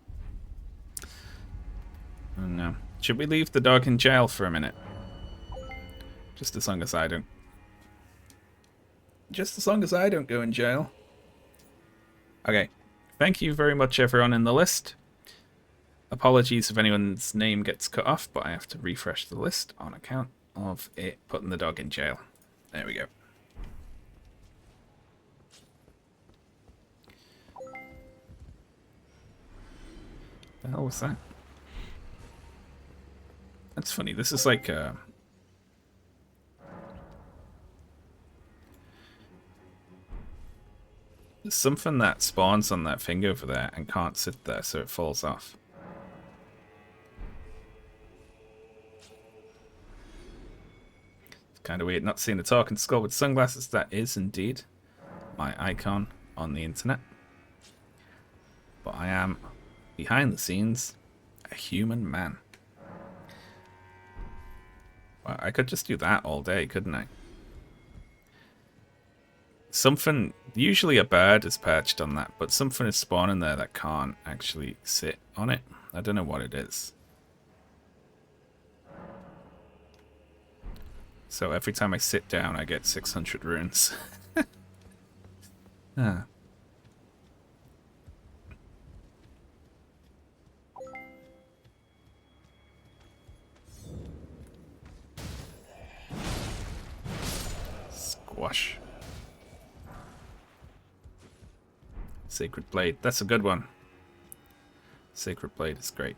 Oh no. Should we leave the dog in jail for a minute? Just as long as I don't... Just as long as I don't go in jail. Okay. Thank you very much, everyone in the list. Apologies if anyone's name gets cut off, but I have to refresh the list on account of it putting the dog in jail. There we go. The hell was that? That's funny. This is like a... There's something that spawns on that thing over there and can't sit there, so it falls off. It's kind of weird not seeing a talking skull with sunglasses. That is indeed my icon on the internet. But I am, behind the scenes, a human man. Well, I could just do that all day, couldn't I? Something, usually a bird is perched on that, but something is spawning there that can't actually sit on it. I don't know what it is. So every time I sit down, I get 600 runes. Ah. Squash. Sacred Blade. That's a good one. Sacred Blade is great.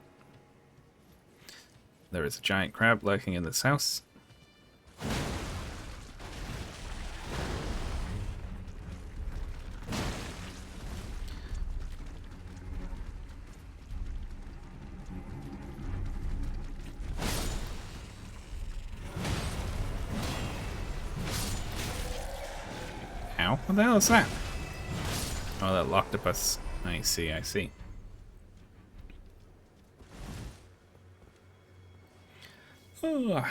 There is a giant crab lurking in this house. Ow. What the hell is that? Oh, that octopus. I see, I see. Oh.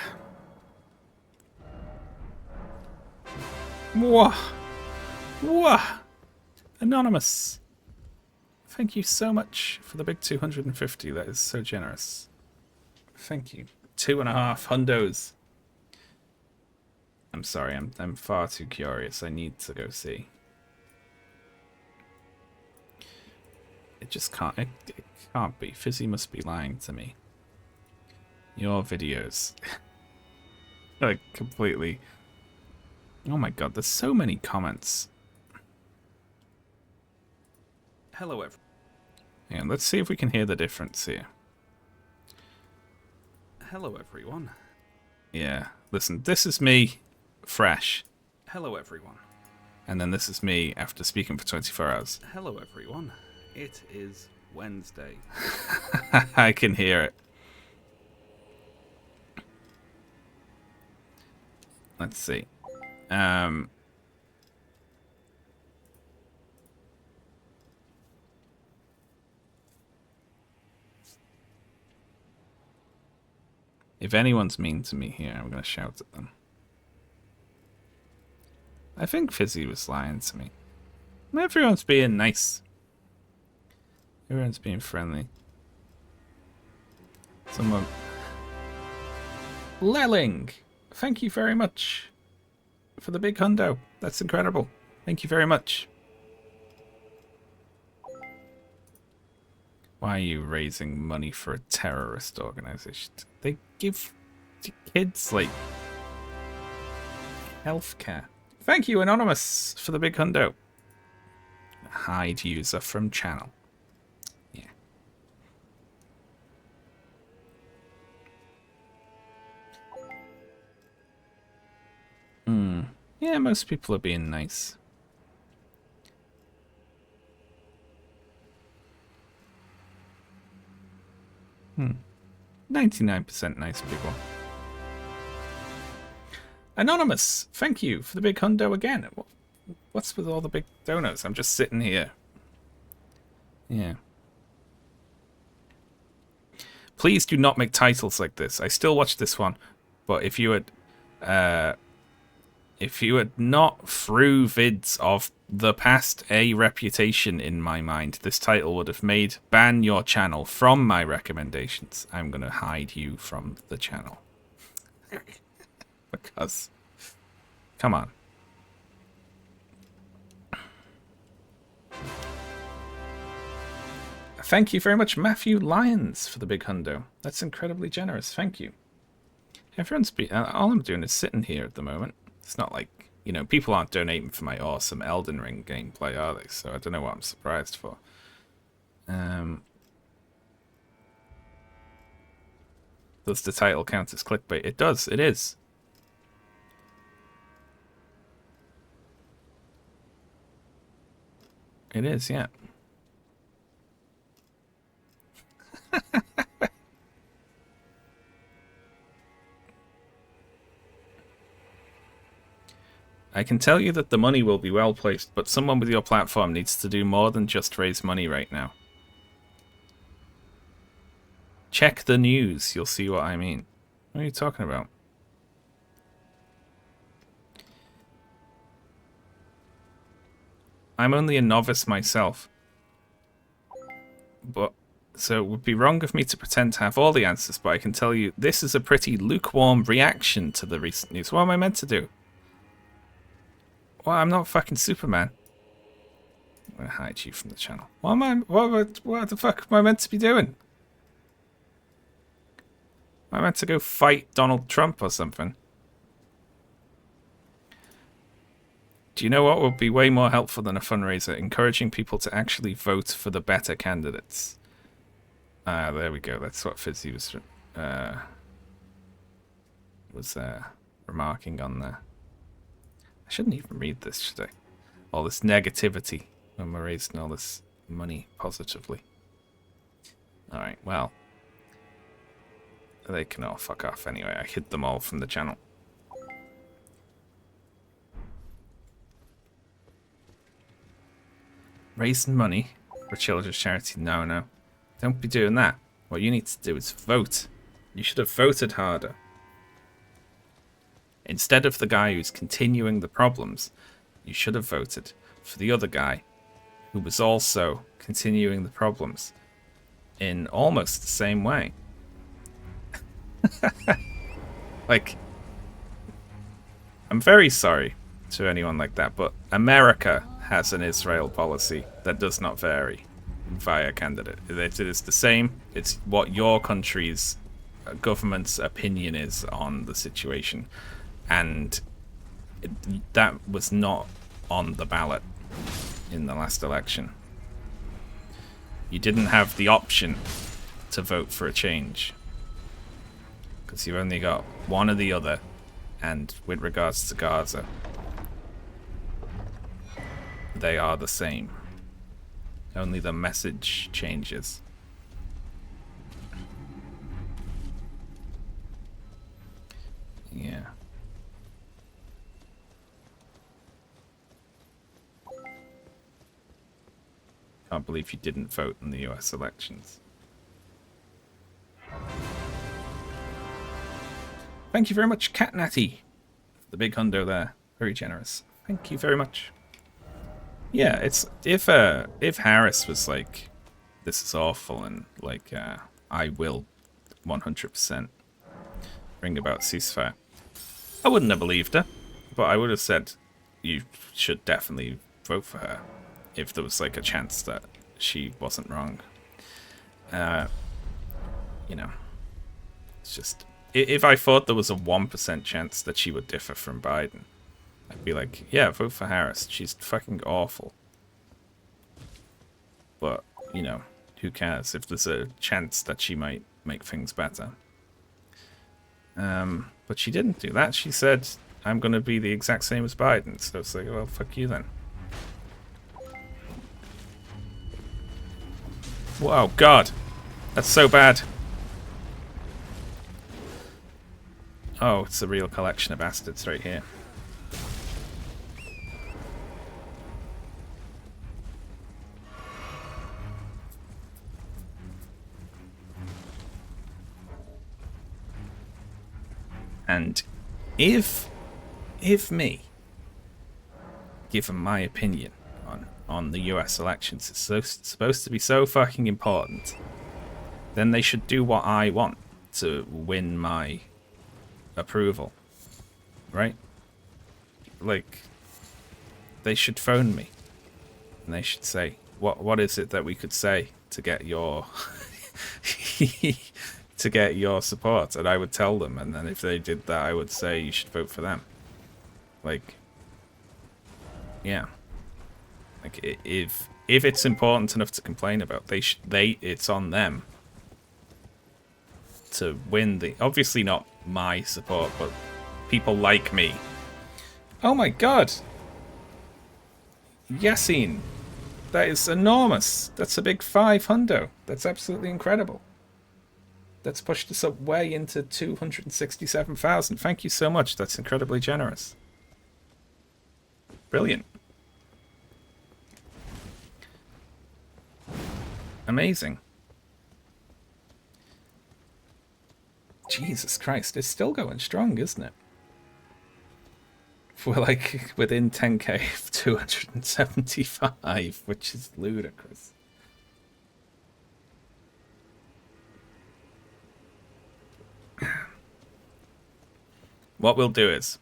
Whoa. Whoa. Anonymous. Thank you so much for the big 250. That is so generous. Thank you. 2.5 hundos. I'm sorry, I'm far too curious. I need to go see. It just can't. It can't be. Fizzy must be lying to me. Your videos. Like, completely. Oh my god, there's so many comments. Hello, everyone. Hang on, let's see if we can hear the difference here. Hello, everyone. Yeah, listen, this is me, fresh. Hello, everyone. And then this is me after speaking for 24 hours. Hello, everyone. It is Wednesday. I can hear it. Let's see. If anyone's mean to me here, I'm going to shout at them. I think Fizzy was lying to me. Everyone's being nice. Everyone's being friendly. Someone... Lelling! Thank you very much for the big hundo. That's incredible. Thank you very much. Why are you raising money for a terrorist organization? They give to kids, like, healthcare. Thank you, Anonymous, for the big hundo. Hide user from channel. Yeah. Yeah, most people are being nice. 99% nice people. Anonymous, thank you for the big hundo again. What's with all the big donuts? I'm just sitting here. Yeah. Please do not make titles like this. I still watch this one, but if you had if you had not through vids of the past a reputation in my mind, this title would have made ban your channel from my recommendations. I'm going to hide you from the channel. Because, come on. Thank you very much, Matthew Lyons, for the big hundo. That's incredibly generous. Thank you. Everyone's all I'm doing is sitting here at the moment. It's not like, you know, people aren't donating for my awesome Elden Ring gameplay, are they? So I don't know what I'm surprised for. Does the title count as clickbait? It does. It is. It is, yeah. I can tell you that the money will be well placed, but someone with your platform needs to do more than just raise money right now. Check the news, you'll see what I mean. What are you talking about? I'm only a novice myself. But so it would be wrong of me to pretend to have all the answers, but I can tell you this is a pretty lukewarm reaction to the recent news. What am I meant to do? Well, I'm not fucking Superman. I'm gonna hide you from the channel. What the fuck am I meant to be doing? Am I meant to go fight Donald Trump or something? Do you know what would be way more helpful than a fundraiser? Encouraging people to actually vote for the better candidates. There we go. That's what Fizzy was remarking on there. I shouldn't even read this, should I? All this negativity when we're raising all this money positively. Alright, well. They can all fuck off anyway. I hid them all from the channel. Raising money for children's charity? No, no. Don't be doing that. What you need to do is vote. You should have voted harder. Instead of the guy who's continuing the problems, you should have voted for the other guy who was also continuing the problems in almost the same way. Like, I'm very sorry to anyone like that, but America has an Israel policy that does not vary via candidate. It is the same. It's what your country's government's opinion is on the situation. And that was not on the ballot in the last election. You didn't have the option to vote for a change. Because you've only got one or the other. And with regards to Gaza, they are the same. Only the message changes. Yeah. Can't believe you didn't vote in the US elections. Thank you very much, Cat Natty. The big hundo there. Very generous. Thank you very much. Yeah, it's if Harris was like, this is awful, and like I will 100% bring about ceasefire, I wouldn't have believed her, but I would have said you should definitely vote for her if there was like a chance that she wasn't wrong. You know, it's just, if I thought there was a 1% chance that she would differ from Biden, I'd be like, yeah, vote for Harris. She's fucking awful. But, you know, who cares if there's a chance that she might make things better. But she didn't do that. She said, I'm going to be the exact same as Biden. So it's like, well, fuck you then. Whoa, God. That's so bad. Oh, it's a real collection of bastards right here. And if me, given my opinion on the US elections is supposed to be so fucking important, then they should do what I want to win my approval, right? Like, they should phone me and they should say, what is it that we could say to get your to get your support? And I would tell them, and then if they did that, I would say you should vote for them. Like, yeah. Like, if it's important enough to complain about, it's on them to win the, obviously not my support, but people like me. Oh my god, Yassine, that is enormous. That's a big 500. That's absolutely incredible. That's pushed us up way into 267,000. Thank you so much. That's incredibly generous. Brilliant. Amazing. Jesus Christ, it's still going strong, isn't it? We're like within 10k of 275, which is ludicrous. What we'll do is,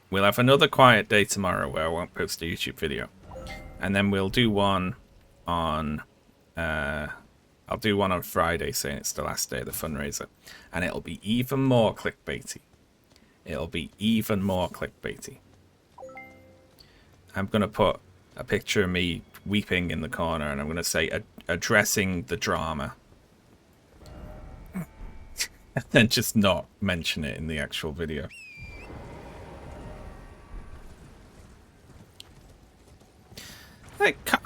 we'll have another quiet day tomorrow where I won't post a YouTube video. And then we'll do one on... I'll do one on Friday saying it's the last day of the fundraiser. And it'll be even more clickbaity. It'll be even more clickbaity. I'm going to put a picture of me weeping in the corner and I'm going to say, addressing the drama. And then just not mention it in the actual video.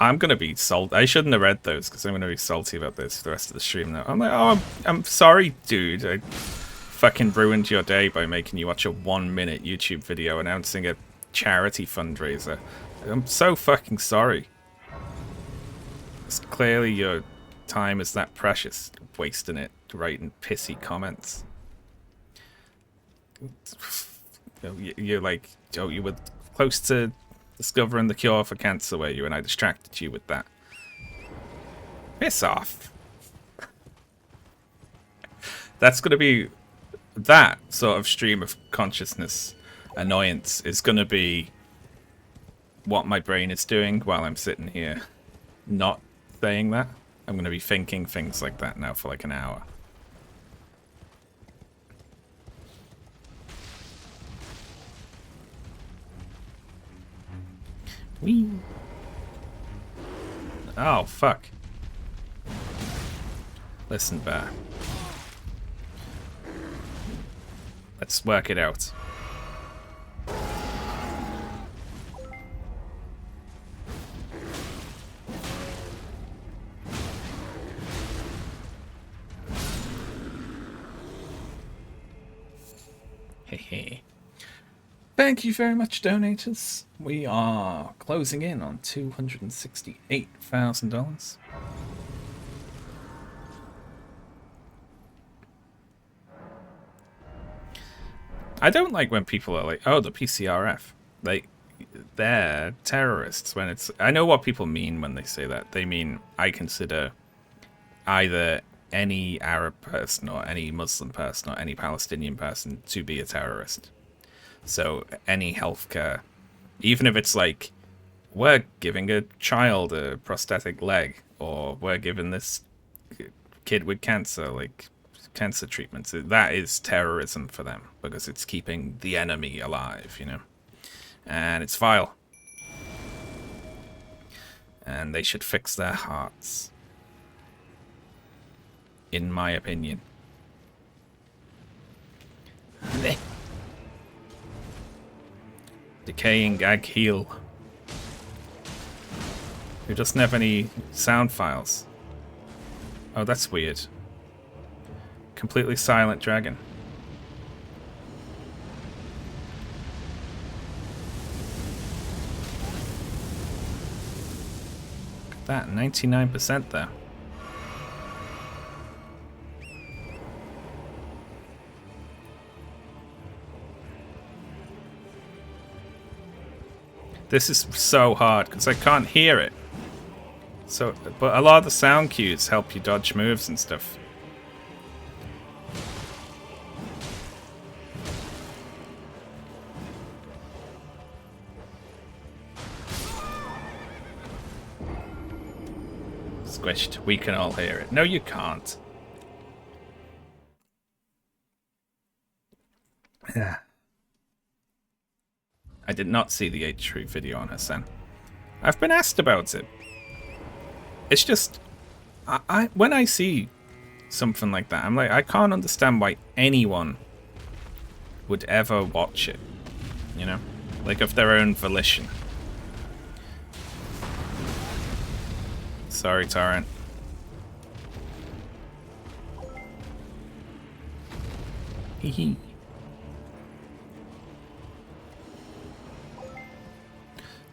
I'm going to be salty. I shouldn't have read those because I'm going to be salty about this for the rest of the stream now. I'm like, oh, I'm sorry, dude. I fucking ruined your day by making you watch a 1-minute YouTube video announcing a charity fundraiser. I'm so fucking sorry. It's clearly your time is that precious, wasting it writing pissy comments. You're like, oh, you were close to discovering the cure for cancer, were you? And I distracted you with that. Piss off. That's going to be... That sort of stream of consciousness annoyance is going to be what my brain is doing while I'm sitting here not saying that. I'm going to be thinking things like that now for like an hour. Whee. Oh, fuck. Listen, Bear. Let's work it out. Hehe. Thank you very much, donators. We are closing in on $268,000. I don't like when people are like, oh, the PCRF. Like, they're terrorists. When it's, I know what people mean when they say that. They mean, I consider either any Arab person or any Muslim person or any Palestinian person to be a terrorist. So any healthcare, even if it's like, we're giving a child a prosthetic leg, or we're giving this kid with cancer, like cancer treatments, that is terrorism for them because it's keeping the enemy alive, you know, and it's vile. And they should fix their hearts, in my opinion. Decaying Ag Heel, who doesn't have any sound files. Oh, that's weird. Completely silent dragon. Look at that, 99% there. This is so hard because I can't hear it. So, but a lot of the sound cues help you dodge moves and stuff. Squished. We can all hear it. No, you can't. Yeah. I did not see the H3 video on Hassan. I've been asked about it. It's just, when I see something like that, I'm like, I can't understand why anyone would ever watch it. You know? Like, of their own volition. Sorry, Torrent. Hee.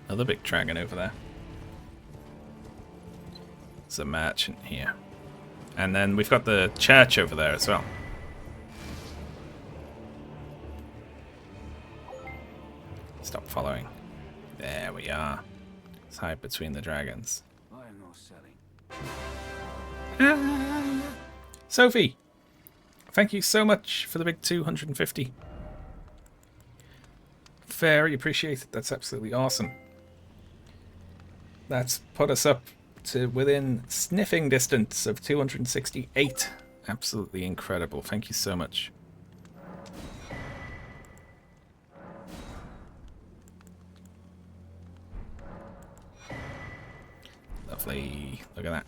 Another big dragon over there. There's a merchant here. And then we've got the church over there as well. Stop following. There we are. Let's hide between the dragons. I am not selling. Sophie! Thank you so much for the big 250. Very appreciated. That's absolutely awesome. That's put us up to within sniffing distance of 268. Absolutely incredible. Thank you so much. Lovely. Look at that.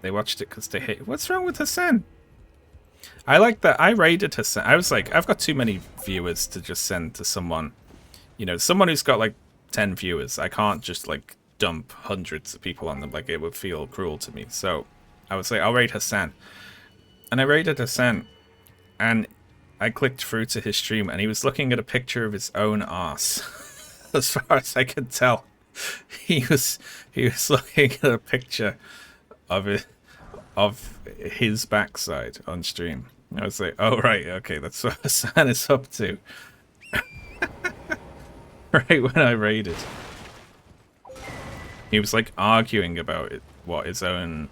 They watched it because they hate. What's wrong with Hassan? I like that. I raided Hassan. I was like, I've got too many viewers to just send to someone. You know, someone who's got like 10 viewers. I can't just like dump hundreds of people on them. Like, it would feel cruel to me. So I was like, I'll raid Hassan. And I raided Hassan. And I clicked through to his stream and he was looking at a picture of his own arse. As far as I could tell. He was looking at a picture of his backside on stream. I was like, oh right, okay, that's what Hassan is up to. Right when I raided. He was like arguing about it, what his own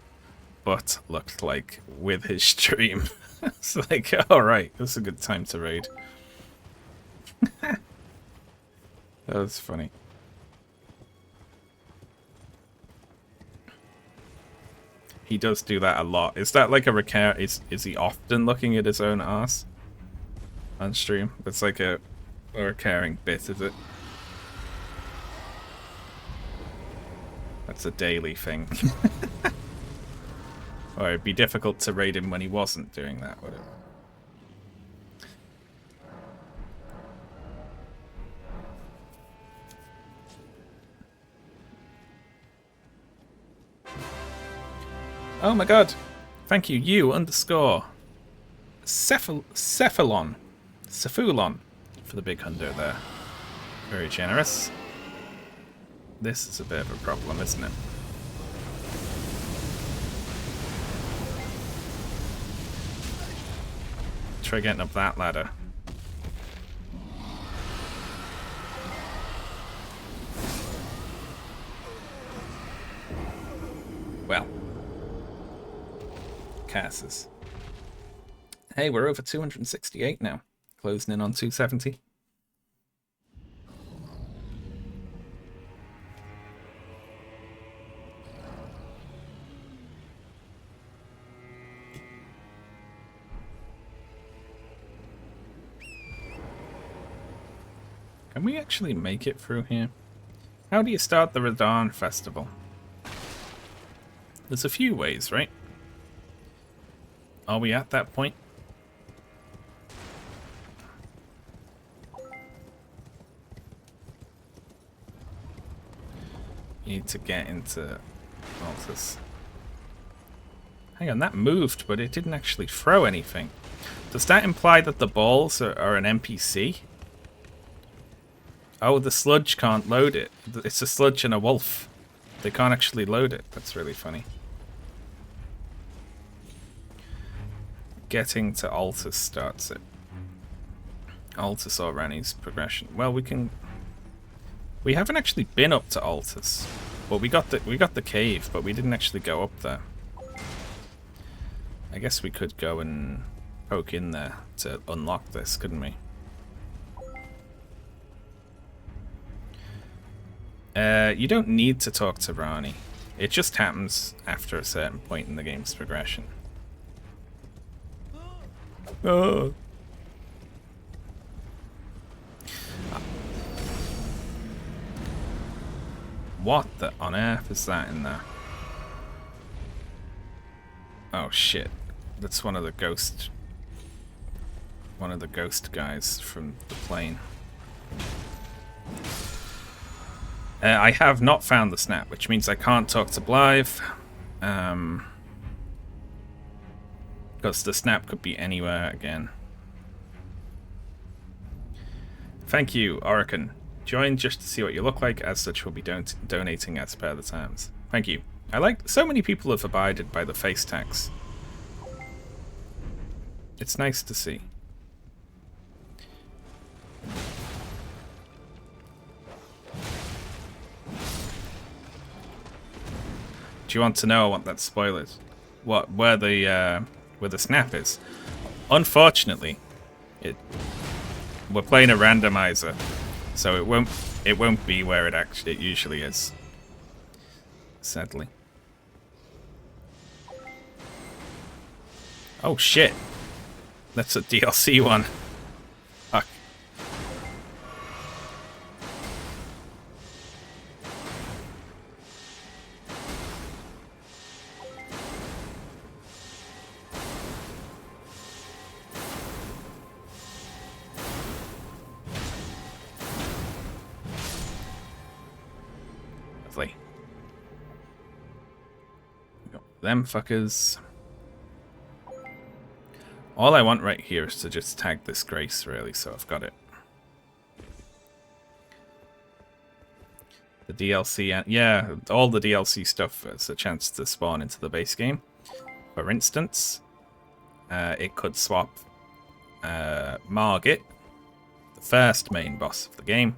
butt looked like with his stream. It's like, alright, that's a good time to raid. That was funny. He does do that a lot. Is that like a recur? Is he often looking at his own ass on stream? It's like a recurring bit, is it? That's a daily thing. Or it'd be difficult to raid him when he wasn't doing that, would it? Oh my god. Thank you. You underscore Cephalon for the big hundo there. Very generous. This is a bit of a problem, isn't it? Try getting up that ladder. Well. Casses. Hey, we're over 268 now. Closing in on 270. Can we actually make it through here? How do you start the Radahn Festival? There's a few ways, right? Are we at that point? You need to get into Altus. Hang on, that moved, but it didn't actually throw anything. Does that imply that the balls are an NPC? Oh, the sludge can't load it. It's a sludge and a wolf. They can't actually load it. That's really funny. Getting to Altus starts it. Altus or Rani's progression. Well, we haven't actually been up to Altus. Well, we got the cave, but we didn't actually go up there. I guess we could go and poke in there to unlock this, couldn't we? You don't need to talk to Rani. It just happens after a certain point in the game's progression. Oh. What the on earth is that in there? Oh shit. That's one of the ghost guys from the plane. I have not found the snap, which means I can't talk to Blythe. Because the snap could be anywhere again. Thank you, Orican. Join just to see what you look like. As such, we'll be donating as per the terms. Thank you. I like so many people have abided by the face tags. It's nice to see. Do you want to know what that spoiler is? Where the snap is? Unfortunately, we're playing a randomizer, so it won't be where it usually is. Sadly. Oh shit! That's a DLC one. Fuck. Lovely. Got them fuckers. All I want right here is to just tag this Grace, really, so I've got it. The DLC, and yeah, all the DLC stuff is a chance to spawn into the base game. For instance, it could swap Margit, the first main boss of the game,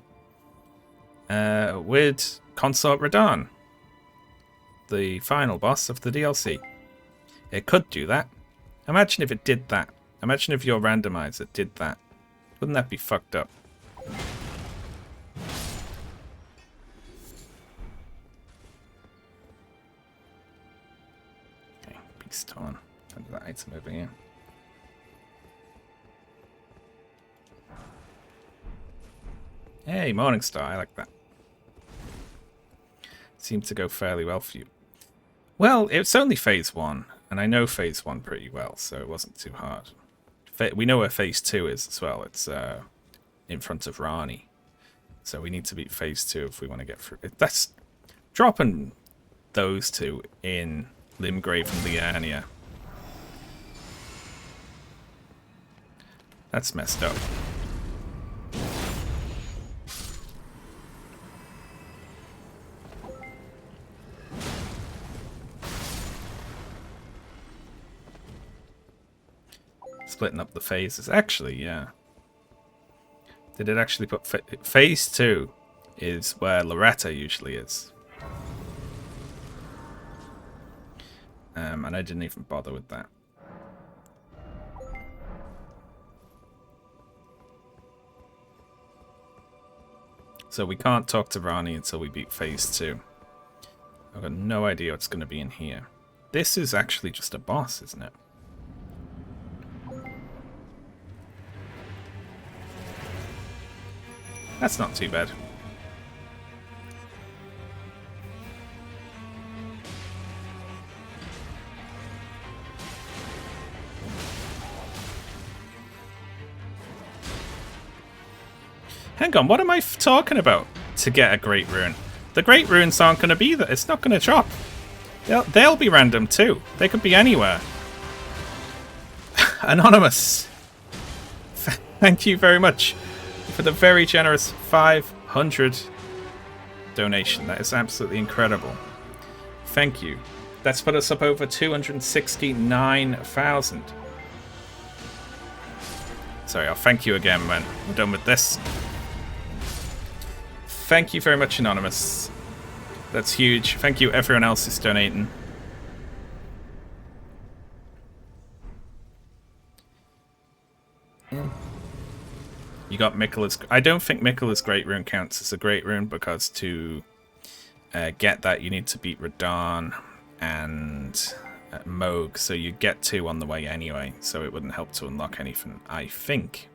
with Consort Radahn, the final boss of the DLC. It could do that. Imagine if it did that. Imagine if your randomizer did that. Wouldn't that be fucked up? Okay, Beast Torn. Under that item over here. Hey, Morningstar, I like that. Seemed to go fairly well for you. Well, it's only phase 1. And I know phase 1 pretty well, so it wasn't too hard. We know where phase 2 is as well. It's in front of Rani. So we need to beat phase 2 if we want to get through it. That's dropping those two in Limgrave and Liurnia. That's messed up. Splitting up the phases. Actually, yeah. Did it actually put... Phase 2 is where Loretta usually is. And I didn't even bother with that. So we can't talk to Rani until we beat phase 2. I've got no idea what's going to be in here. This is actually just a boss, isn't it? That's not too bad. Hang on, what am I talking about to get a Great Rune? The Great Runes aren't going to be there. It's not going to drop. They'll be random too. They could be anywhere. Anonymous. Thank you very much for the very generous 500 donation. That is absolutely incredible. Thank you. That's put us up over 269,000. Sorry, I'll thank you again when we're done with this. Thank you very much, Anonymous. That's huge. Thank you, everyone else who's donating. You got Mikkela's. I don't think Mikkela's Great Rune counts as a Great Rune because to get that you need to beat Radahn and Moog, so you get 2 on the way anyway, so it wouldn't help to unlock anything, I think.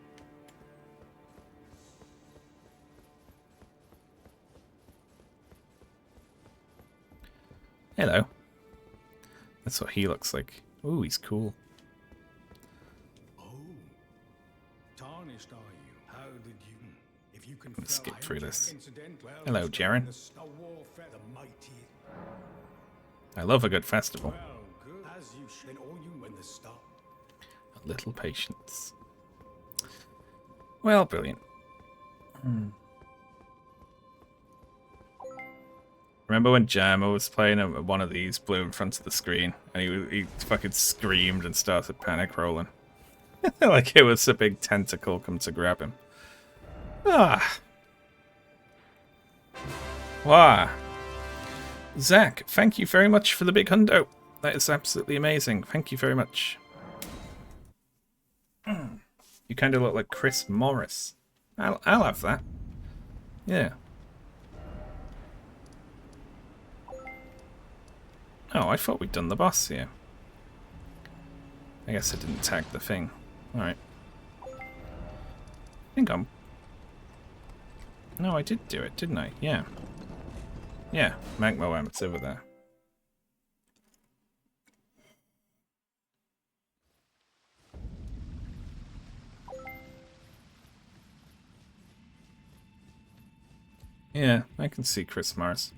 Hello. That's what he looks like. Ooh, he's cool. Tarnished, are you? How did you? If you can Let's skip fell through out this. incident, well, Hello, it's Jaren. the snow warfare, the mighty. I love a good festival. Well, good. As you should. All you when the stop. A little patience. Well, brilliant. Remember when Jammer was playing and one of these blew in front of the screen and he fucking screamed and started panic rolling? Like it was a big tentacle come to grab him. Ah. Wow. Zach, thank you very much for the big hundo. That is absolutely amazing. Thank you very much. You kind of look like Chris Morris. I'll have that. Yeah. Oh, I thought we'd done the boss here. I guess I didn't tag the thing. Alright. I think I'm... No, I did do it, didn't I? Yeah. Yeah, Magma Wham, it's over there. Yeah, I can see Chris Mars.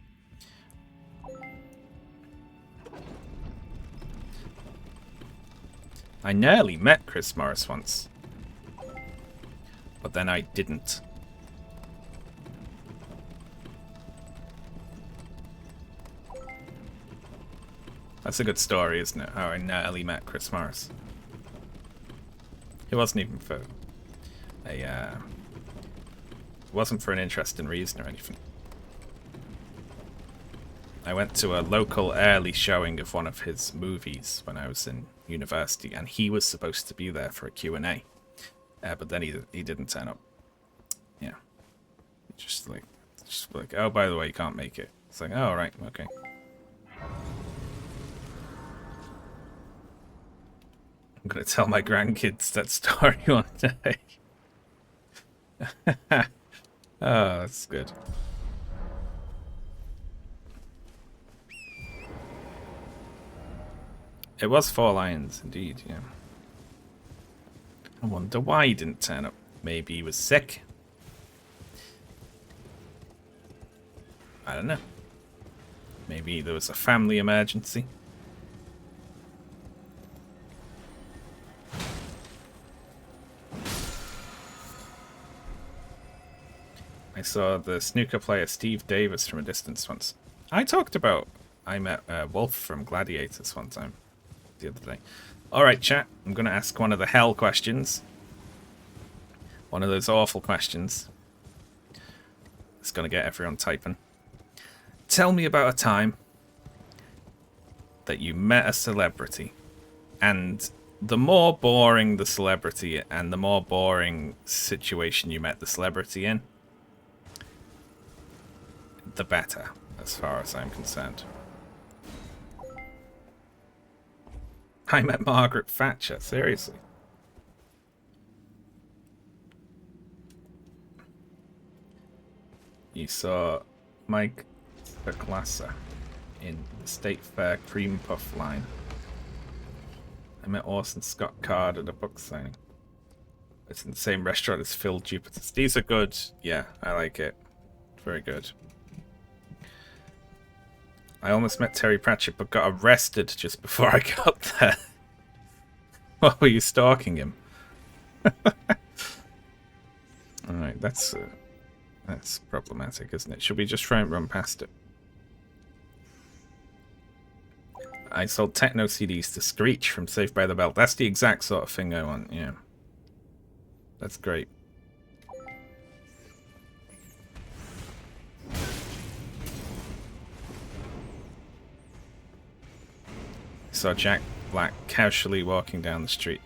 I nearly met Chris Morris once. But then I didn't. That's a good story, isn't it? How I nearly met Chris Morris. It wasn't even for a... It wasn't for an interesting reason or anything. I went to a local early showing of one of his movies when I was in university, and he was supposed to be there for a Q&A. But then he didn't turn up. Yeah. Just like, oh, by the way, you can't make it. It's like, oh, right, okay. I'm going to tell my grandkids that story one day. Oh, that's good. It was 4 lions, indeed, yeah. I wonder why he didn't turn up. Maybe he was sick. I don't know. Maybe there was a family emergency. I saw the snooker player Steve Davis from a distance once. I met Wolf from Gladiators one time. The other day. Alright, chat. I'm going to ask one of the hell questions. One of those awful questions. It's going to get everyone typing. Tell me about a time that you met a celebrity, and the more boring the celebrity and the more boring situation you met the celebrity in, the better, as far as I'm concerned. I met Margaret Thatcher, seriously. You saw Mike Verglasser in the State Fair Cream Puff line. I met Orson Scott Card at a book signing. It's in the same restaurant as Phil Jupiter's. These are good. Yeah, I like it. Very good. I almost met Terry Pratchett, but got arrested just before I got there. Why were you stalking him? Alright, that's problematic, isn't it? Should we just try and run past it? I sold techno CDs to Screech from Saved by the Bell. That's the exact sort of thing I want, yeah. That's great. Saw Jack Black casually walking down the street.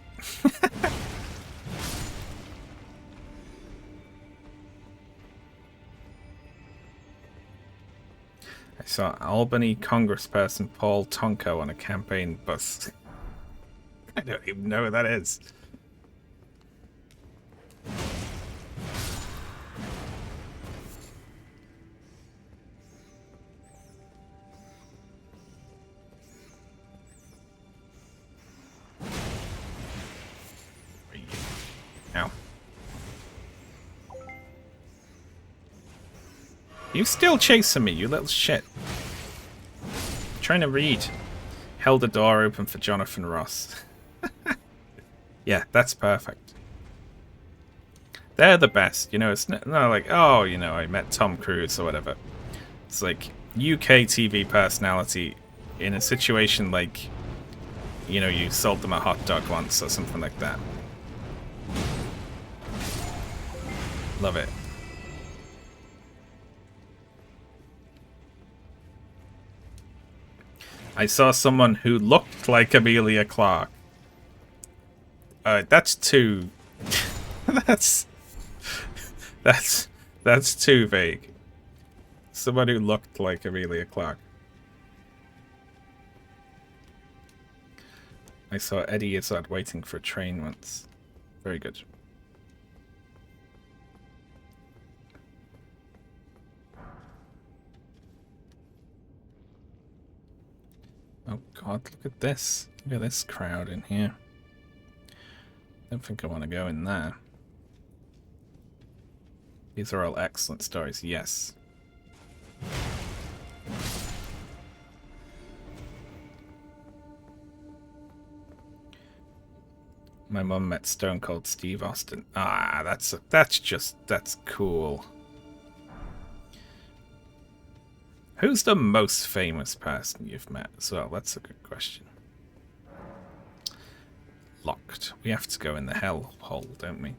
I saw Albany Congressperson Paul Tonko on a campaign bus. I don't even know who that is. Ow. You still chasing me, you little shit. I'm trying to read. Held the door open for Jonathan Ross. Yeah, that's perfect. They're the best, you know, it's not like, oh, you know, I met Tom Cruise or whatever. It's like UK TV personality in a situation like, you know, you sold them a hot dog once or something like that. Love it. I saw someone who looked like Amelia Clark. That's too... that's too vague. Someone who looked like Amelia Clark. I saw Eddie Izzard waiting for a train once. Very good. Oh god, look at this. Look at this crowd in here. Don't think I want to go in there. These are all excellent stories, yes. My mum met Stone Cold Steve Austin. Ah, that's cool. Who's the most famous person you've met as well? That's a good question. Locked. We have to go in the hell hole, don't we?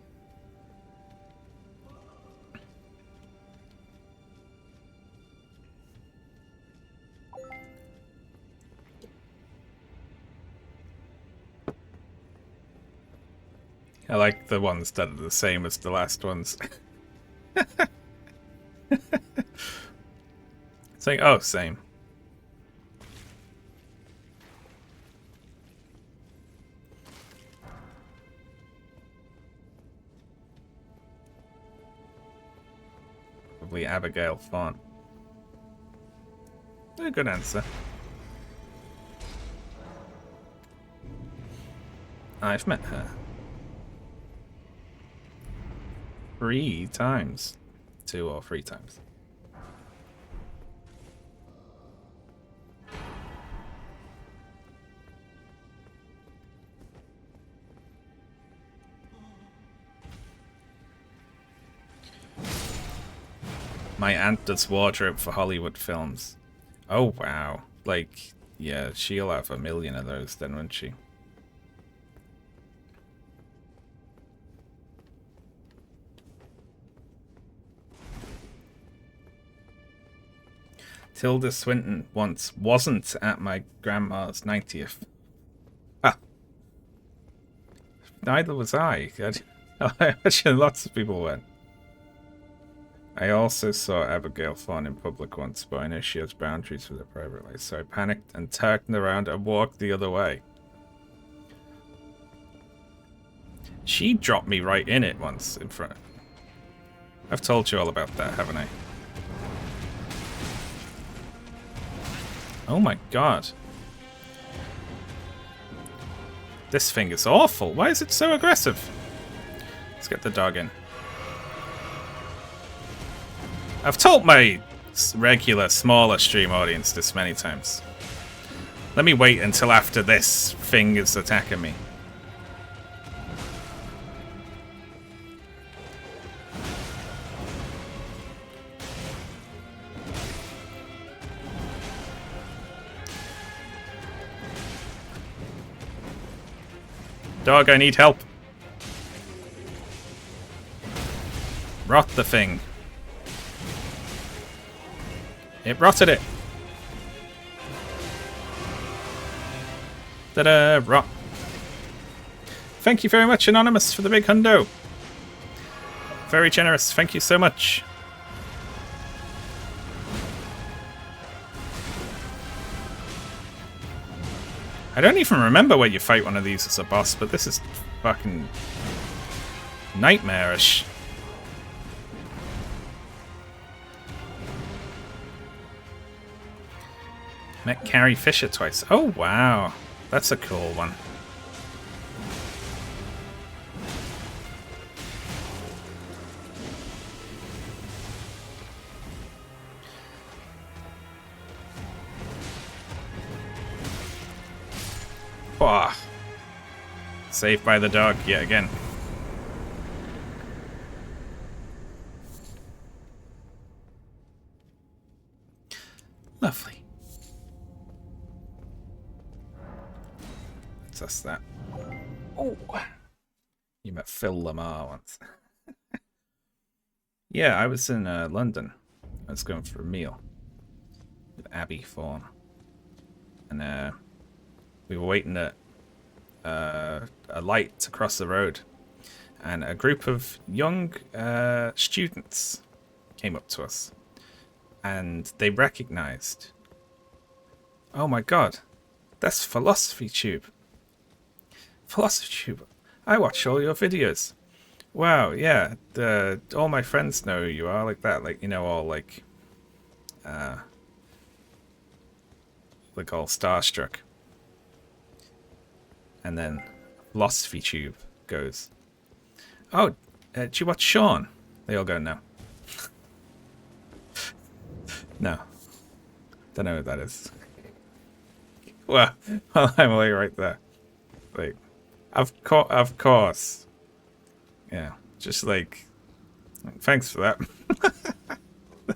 I like the ones that are the same as the last ones. It's like, oh, same. Probably Abigail Font. A good answer. I've met her 3 times. 2 or 3 times. My aunt does wardrobe for Hollywood films. Oh, wow. Like, yeah, she'll have 1 million of those then, won't she? Tilda Swinton once wasn't at my grandma's 90th. Ah. Neither was I. I imagine lots of people went. I also saw Abigail Fawn in public once, but I know she has boundaries with her private life, so I panicked and turned around and walked the other way. She dropped me right in it once in front. I've told you all about that, haven't I? Oh my god. This thing is awful. Why is it so aggressive? Let's get the dog in. I've told my regular, smaller stream audience this many times. Let me wait until after this thing is attacking me. Dog, I need help. Rot the thing. It rotted it. Ta-da! Rot. Thank you very much, Anonymous, for the big hundo. Very generous. Thank you so much. I don't even remember where you fight one of these as a boss, but this is fucking nightmarish. Met Carrie Fisher twice. Oh, wow. That's a cool one. Oh. Saved by the dog yet again. Lovely. Let's test that. Oh, you met Phil Lamar once. Yeah, I was in London. I was going for a meal with Abby Fawn, and we were waiting at a light to cross the road, and a group of young students came up to us, and they recognized, oh my god, that's Philosophy Tube. Philosophy Tube, I watch all your videos. Wow, yeah, all my friends know who you are, like that, like, you know, all like all starstruck. And then Philosophy Tube goes, oh, do you watch Sean? They all go, no. No. Don't know who that is. Well, I'm like right there. Like, of course. Yeah, just like, thanks for that.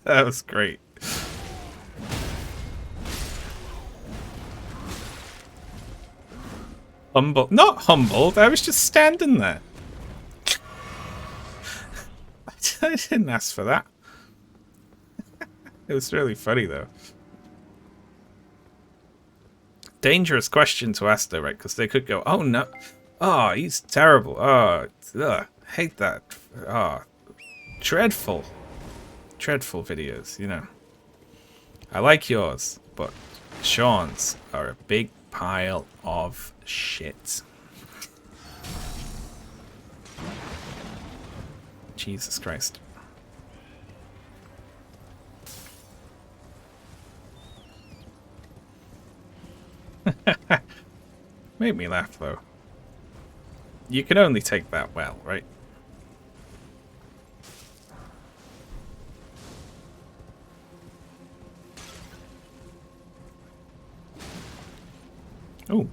That was great. Not humbled, I was just standing there. I didn't ask for that. It was really funny though. Dangerous question to ask though, right? Because they could go, oh no, oh, he's terrible, oh, ugh, hate that, oh, dreadful videos, you know. I like yours, but Sean's are a big pile of shit. Jesus Christ. Made me laugh though. You can only take that well, right? Oh,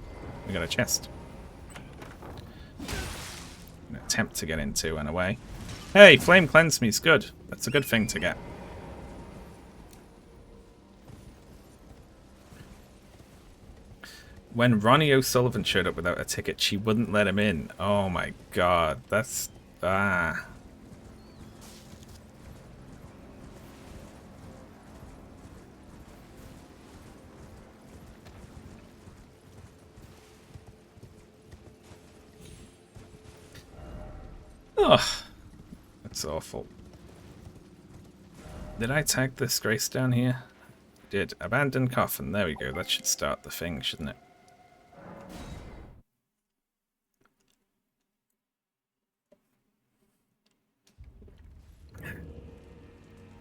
we got a chest. An attempt to get into and away. Hey, Flame Cleanse Me's good. That's a good thing to get. When Ronnie O'Sullivan showed up without a ticket, she wouldn't let him in. Oh my god, that's... ah. Ugh. That's awful. Did I tag this Grace down here? Did. Abandoned coffin. There we go. That should start the thing, shouldn't it?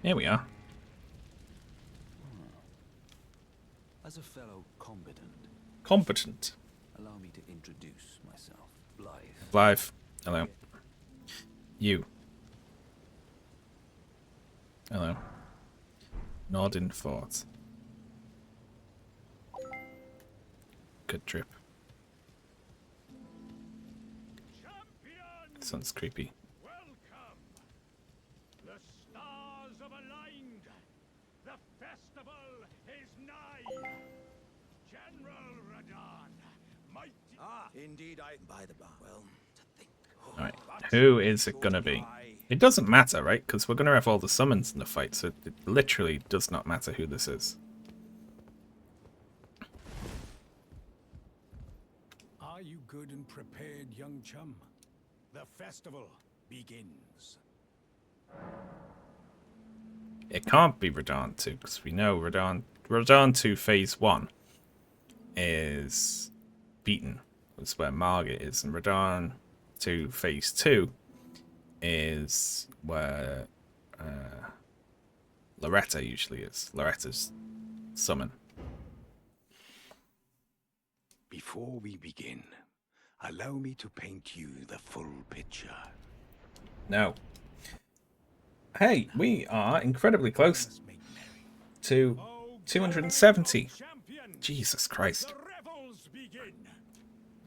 Here we are. As a fellow Competent. allow me to introduce myself. Blythe. Blythe. Hello. You. Hello. Norden Fort. Good trip. Sounds creepy. Welcome. The stars have aligned. The festival is nigh. General Radon, mighty. Ah, indeed, by the bar. Well, to think. Alright. Who is it gonna be? It doesn't matter, right? Because we're going to have all the summons in the fight, so it literally does not matter who this is. Are you good and prepared, young chum? The festival begins. It can't be Radahn 2, because we know Radahn 2 Phase 1 is beaten. That's where Margit is. And Radahn 2 Phase 2 is where Loretta usually is. Loretta's summon. Before we begin, allow me to paint you the full picture. No. Hey, we are incredibly close to 270. Jesus Christ. The revels begin.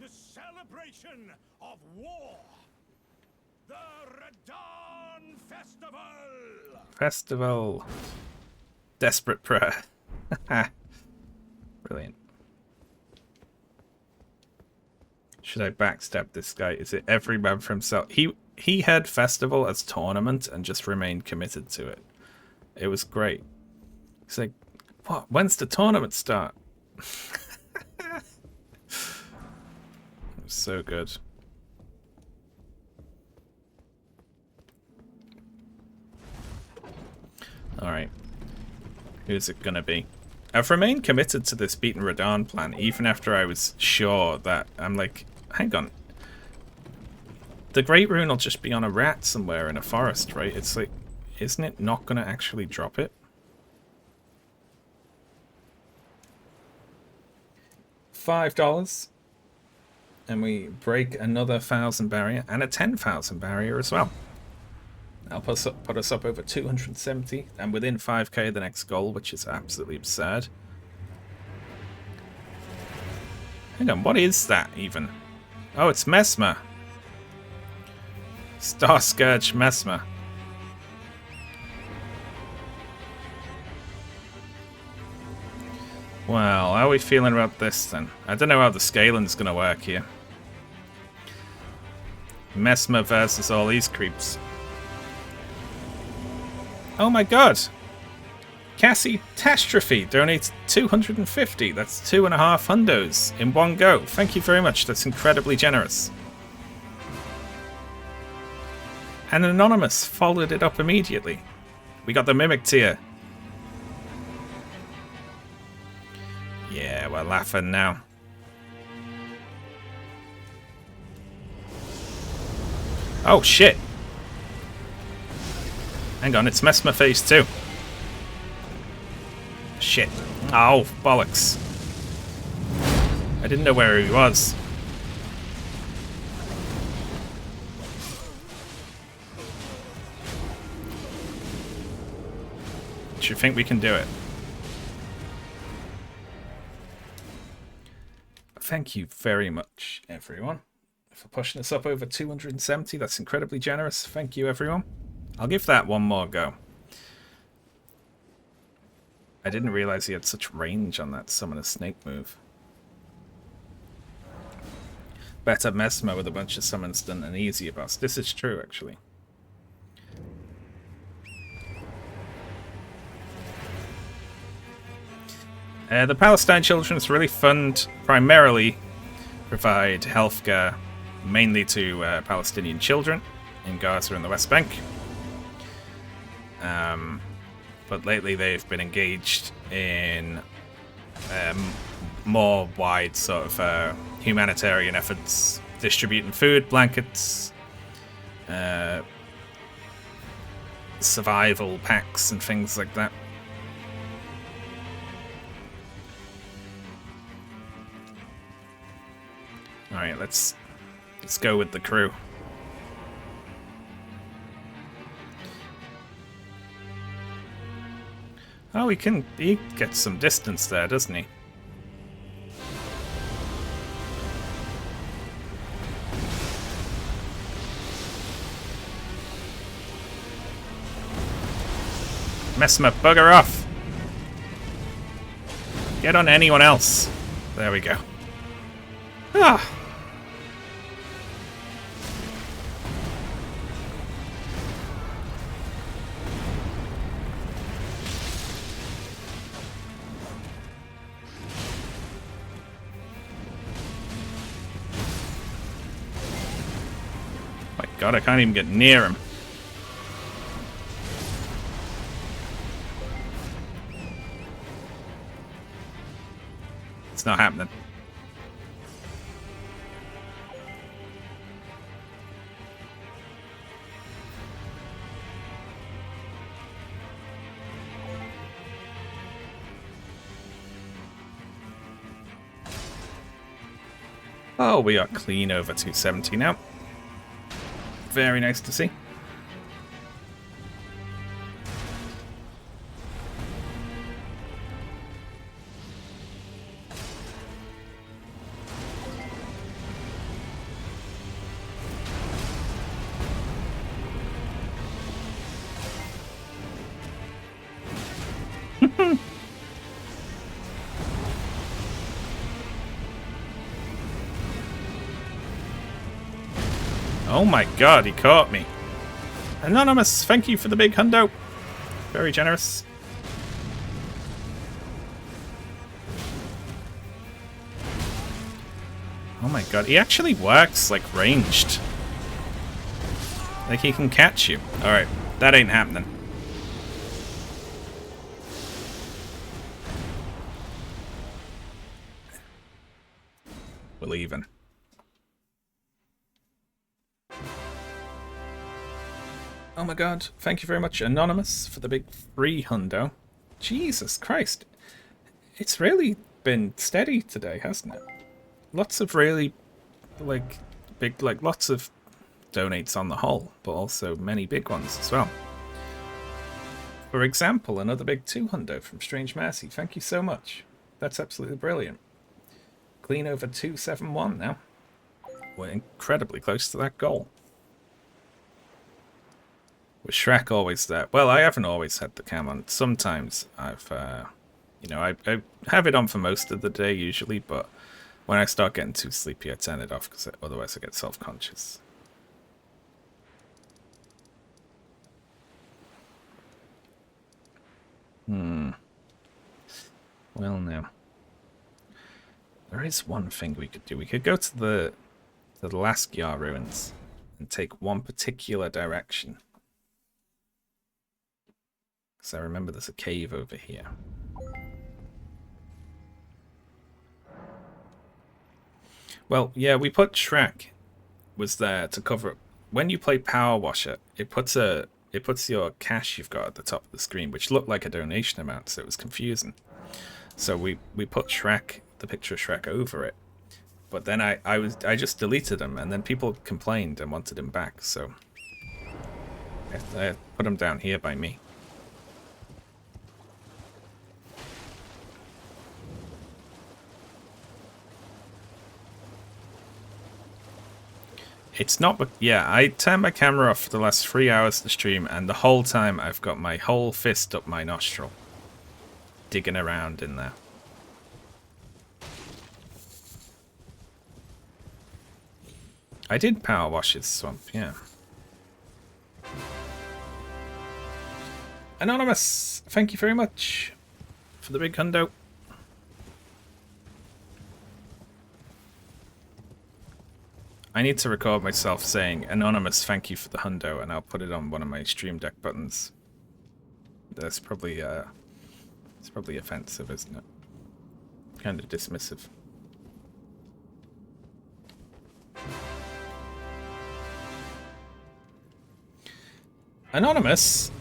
The celebration of war. The Radahn Festival. Festival. Desperate prayer. Brilliant. Should I backstab this guy? Is it every man for himself? He had Festival as tournament and just remained committed to it. It was great. He's like, what? When's the tournament start? It was so good. Alright. Who's it gonna be? I've remained committed to this beaten Radahn plan, even after I was sure that... I'm like, hang on. The Great Rune will just be on a rat somewhere in a forest, right? It's like, isn't it not gonna actually drop it? $5. And we break another 1,000 barrier and a 10,000 barrier as well. That'll put us up over 270 and within 5k the next goal, which is absolutely absurd. Hang on, what is that even? Oh, it's Mesmer. Star Scourge Mesmer. Well, how are we feeling about this then? I don't know how the scaling's going to work here. Mesmer versus all these creeps. Oh my god! Cassie Tastrophe donates 250. That's 2.5 hundos in one go. Thank you very much. That's incredibly generous. And Anonymous followed it up immediately. We got the Mimic tier. Yeah, we're laughing now. Oh shit! Hang on, it's Mesmer Phase 2. Shit. Oh, bollocks. I didn't know where he was. Do you think we can do it? Thank you very much, everyone, for pushing us up over 270. That's incredibly generous. Thank you, everyone. I'll give that one more go. I didn't realize he had such range on that summon a snake move. Better Mesmer with a bunch of summons than an easier boss. This is true, actually. The Palestine Children's Relief Fund primarily provide healthcare mainly to Palestinian children in Gaza and the West Bank. But lately they've been engaged in more wide sort of humanitarian efforts, distributing food, blankets, survival packs and things like that. Alright, let's go with the crew. Oh, he gets some distance there, doesn't he? Mesmer, bugger off! Get on anyone else. There we go. Ah! God, I can't even get near him. It's not happening. Oh, we are clean over 270 now. Very nice to see. Oh my god, he caught me. Anonymous, thank you for the big hundo. Very generous. Oh my god, he actually works like ranged. Like he can catch you. Alright, that ain't happening. We're even. Oh my god, thank you very much, Anonymous, for the big free hundo. Jesus Christ. It's really been steady today, hasn't it? Lots of really, like, big, like, lots of donates on the whole, but also many big ones as well. For example, another big 2 hundo from Strange Mercy. Thank you so much. That's absolutely brilliant. Clean over 271 now. We're incredibly close to that goal. With Shrek always there. Well, I haven't always had the cam on. Sometimes I've, you know, I have it on for most of the day usually, but when I start getting too sleepy, I turn it off because otherwise I get self-conscious. Well, now. There is one thing we could do. We could go to the Laskyar ruins and take one particular direction. Because I remember there's a cave over here. Well, yeah, we put Shrek was there to cover it. When you play Power Washer, it puts your cash you've got at the top of the screen, which looked like a donation amount, so it was confusing. So we put Shrek, the picture of Shrek, over it. But then I just deleted him, and then people complained and wanted him back, so I put him down here by me. It's not, but yeah, I turned my camera off for the last 3 hours of the stream, and the whole time I've got my whole fist up my nostril, digging around in there. I did power wash his swamp, yeah. Anonymous, thank you very much for the big hundo. I need to record myself saying, Anonymous, thank you for the hundo, and I'll put it on one of my Stream Deck buttons. That's probably, it's probably offensive, isn't it? Kind of dismissive. Anonymous,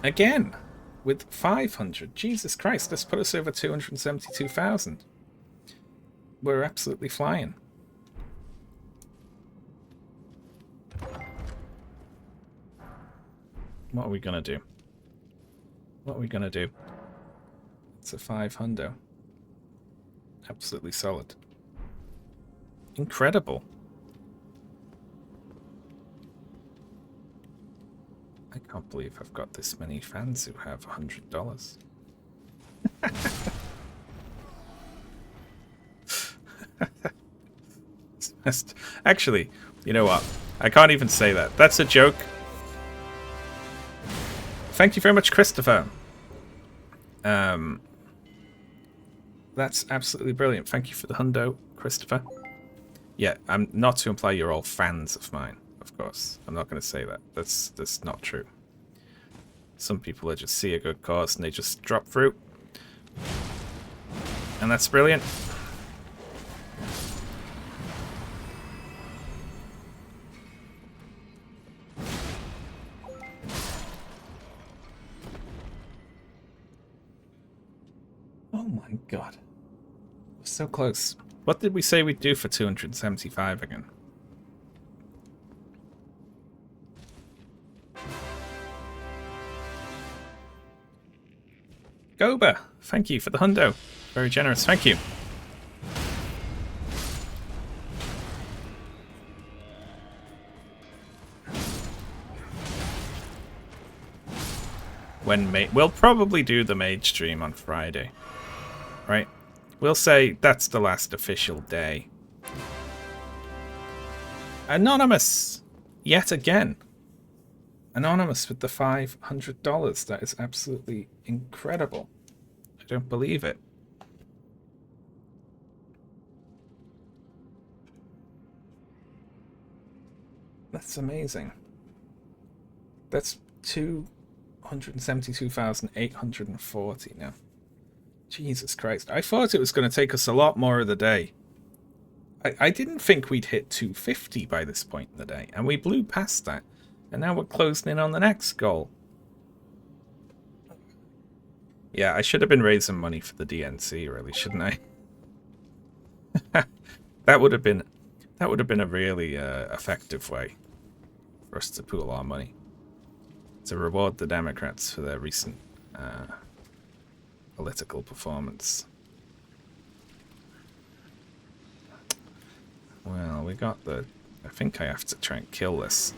again, with 500. Jesus Christ, let's put us over 272,000. We're absolutely flying. What are we gonna do? What are we gonna do? It's a 500. Absolutely solid. Incredible. I can't believe I've got this many fans who have $100. Actually, you know what? I can't even say that. That's a joke. Thank you very much, Christopher. That's absolutely brilliant. Thank you for the hundo, Christopher. Yeah, I'm not to imply you're all fans of mine, of course. I'm not going to say that. That's not true. Some people just see a good cause and they just drop fruit. And that's brilliant. Oh my god. We're so close. What did we say we'd do for 275 again? Goba, thank you for the hundo. Very generous, thank you. We'll probably do the mage stream on Friday, right? We'll say that's the last official day. Anonymous, yet again. Anonymous with the $500. That is absolutely incredible. I don't believe it. That's amazing. That's 272,840 now. Jesus Christ. I thought it was going to take us a lot more of the day. I didn't think we'd hit 250 by this point in the day, and we blew past that. And now we're closing in on the next goal. Yeah, I should have been raising money for the DNC, really, shouldn't I? That would have been a really effective way for us to pool our money to reward the Democrats for their recent political performance. Well, we got the... I think I have to try and kill this.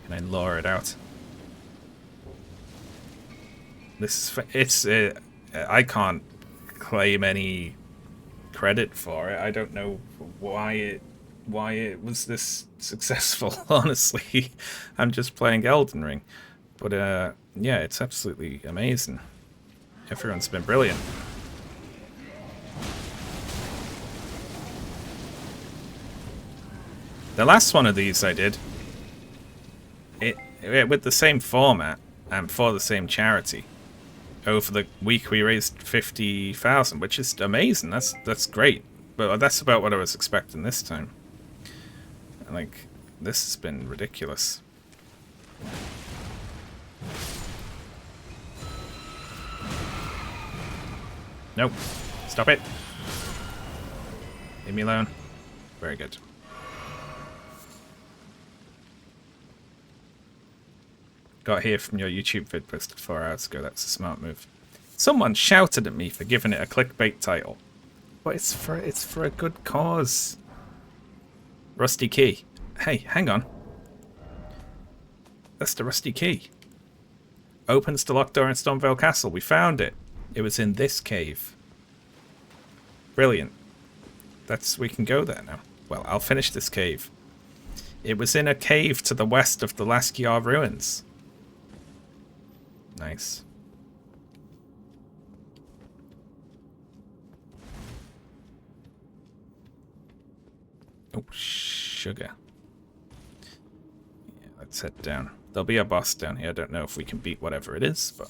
Can I lure it out? I can't claim any credit for it. I don't know why it was this successful, honestly. I'm just playing Elden Ring. But yeah, it's absolutely amazing. Everyone's been brilliant. The last one of these I did, it with the same format and for the same charity. Over the week we raised 50,000, which is amazing. That's great. But that's about what I was expecting this time. Like, this has been ridiculous. Nope. Stop it. Leave me alone. Very good. Got here from your YouTube vid posted 4 hours ago. That's a smart move. Someone shouted at me for giving it a clickbait title. But it's for a good cause. Rusty key. Hey, hang on. That's the rusty key. Opens the locked door in Stormvale Castle. We found it. It was in this cave. Brilliant. We can go there now. Well, I'll finish this cave. It was in a cave to the west of the Laskyar ruins. Nice. Oh, sugar. Yeah, let's head down. There'll be a boss down here. I don't know if we can beat whatever it is, but...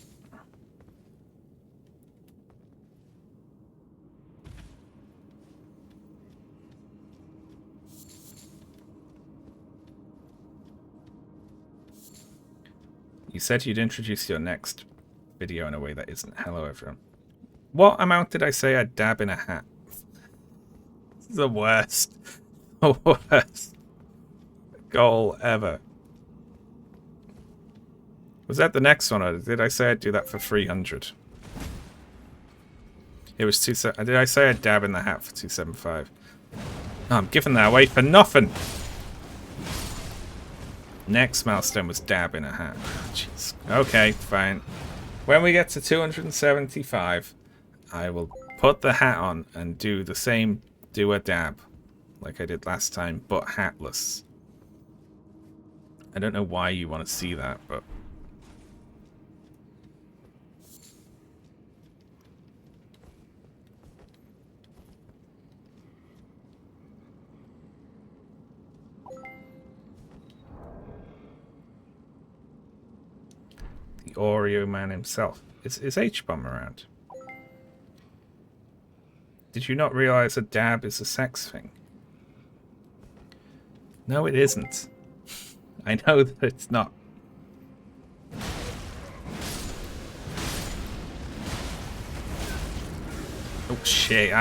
You said you'd introduce your next video in a way that isn't hello everyone. What amount did I say I'd dab in a hat? This is the worst. The worst goal ever. Was that the next one, or did I say I'd do that for 300? It was did I say I'd dab in the hat for 275? Oh, I'm giving that away for nothing. Next milestone was dab in a hat. Jeez. Okay, fine. When we get to 275, I will put the hat on and do the same, do a dab, like I did last time, but hatless. I don't know why you want to see that, but... The Oreo man himself. Is H-Bomb around? Did you not realize a dab is a sex thing? No, it isn't. I know that it's not. Oh, shit.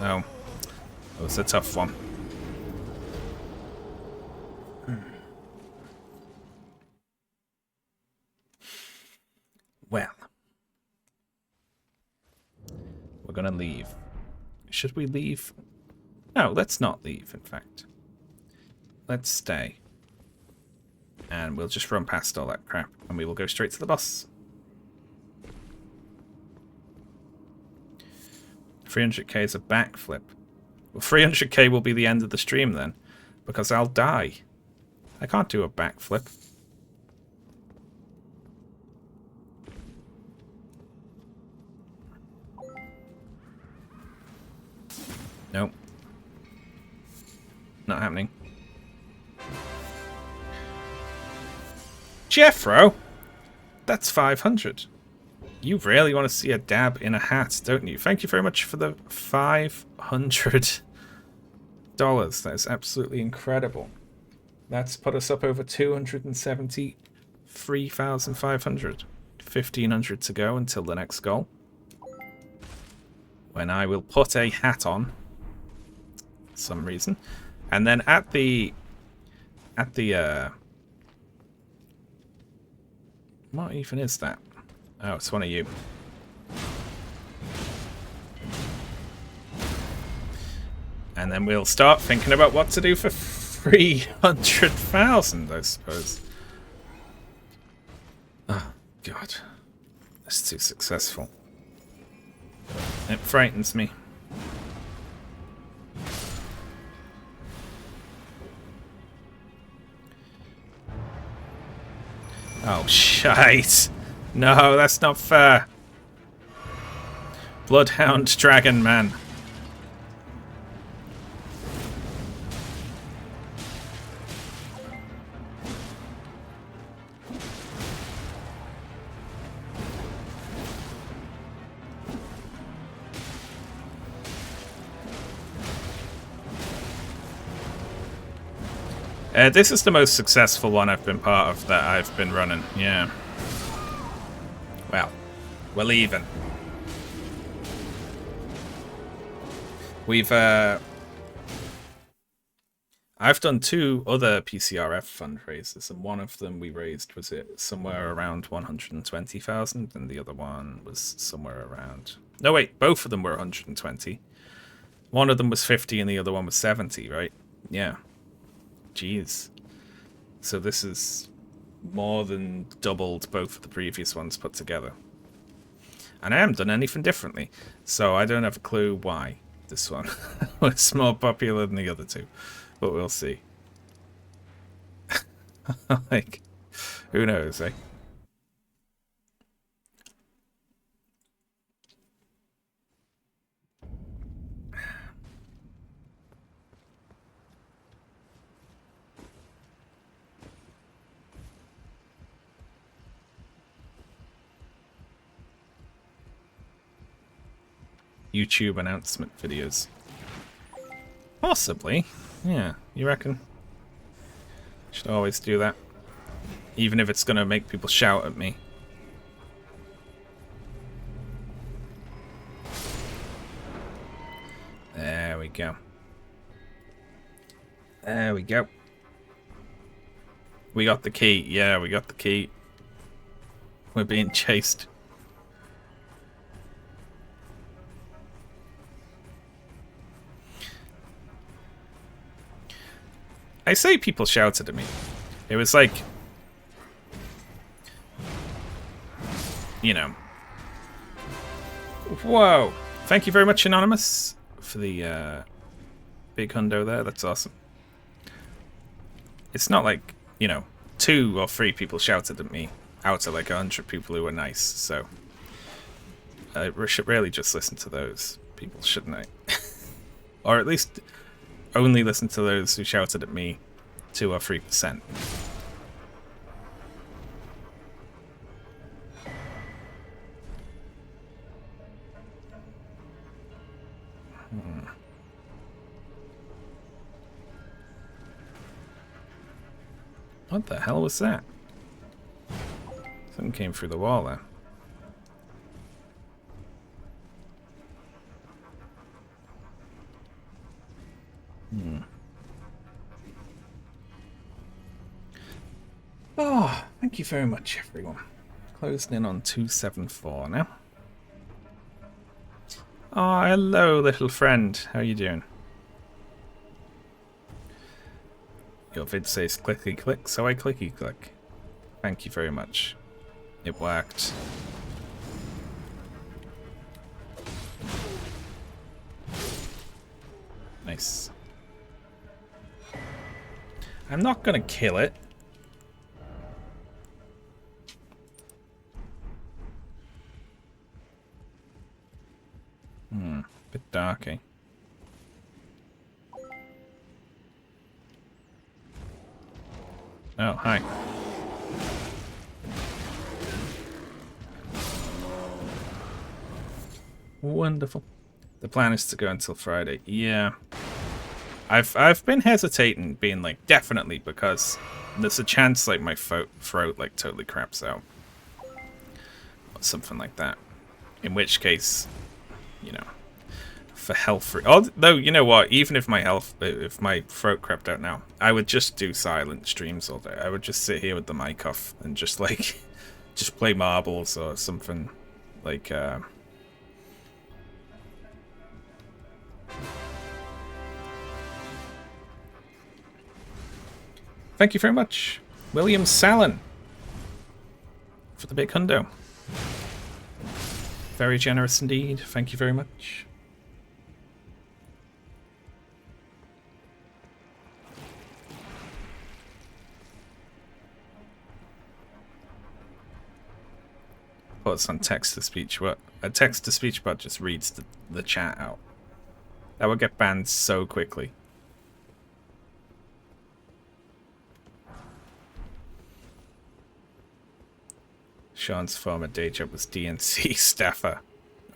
Oh, that was a tough one. Well, we're gonna leave. Should we leave? No, let's not leave, in fact. Let's stay. And we'll just run past all that crap, and we will go straight to the bus. 300k is a backflip. Well, 300k will be the end of the stream then, because I'll die. I can't do a backflip. Nope. Not happening. Jeffro? That's 500. You really want to see a dab in a hat, don't you? Thank you very much for the $500. That is absolutely incredible. That's put us up over 273,500. 1,500 to go until the next goal, when I will put a hat on for some reason. And then at the what even is that? Oh, it's one of you. And then we'll start thinking about what to do for 300,000, I suppose. Oh, God. That's too successful. It frightens me. Oh, shite. No, that's not fair. Bloodhound Dragon Man. This is the most successful one I've been part of that I've been running, yeah. Well, we're leaving. We've, I've done 2 other PCRF fundraisers, and one of them we raised, was it somewhere around 120,000, and the other one was somewhere around... No, wait, both of them were 120. One of them was 50 and the other one was 70, right? Yeah. Jeez. So this is more than doubled both of the previous ones put together. And I haven't done anything differently, so I don't have a clue why this one was more popular than the other 2. But we'll see. Like, who knows, eh? YouTube announcement videos. Possibly. Yeah, you reckon? Should always do that. Even if it's gonna make people shout at me. There we go. There we go. We got the key. Yeah, we got the key. We're being chased. I say people shouted at me. It was like, you know. Whoa. Thank you very much, Anonymous, for the big hundo there. That's awesome. It's not like, you know, 2 or 3 people shouted at me out of like 100 people who were nice. So I should really just listen to those people, shouldn't I? Or at least only listen to those who shouted at me 2 or 3%. What the hell was that? Something came through the wall there. Oh, thank you very much, everyone. Closing in on 274 now. Oh, hello, little friend. How you doing? Your vid says clicky click, so I clicky click. Thank you very much. It worked. Nice. I'm not gonna kill it. Bit darky. Oh, hi. Wonderful. The plan is to go until Friday. Yeah. I've been hesitating, being like, definitely, because there's a chance like my throat like totally craps out. Or something like that. In which case, you know, for health although, you know what, even if my throat crapped out now, I would just do silent streams all day. I would just sit here with the mic off and just like just play marbles or something like Thank you very much, William Sallon, for the big hundo. Very generous indeed. Thank you very much. What's on text-to-speech? What? A text-to-speech bot just reads the chat out. That would get banned so quickly. Sean's former day job was DNC staffer.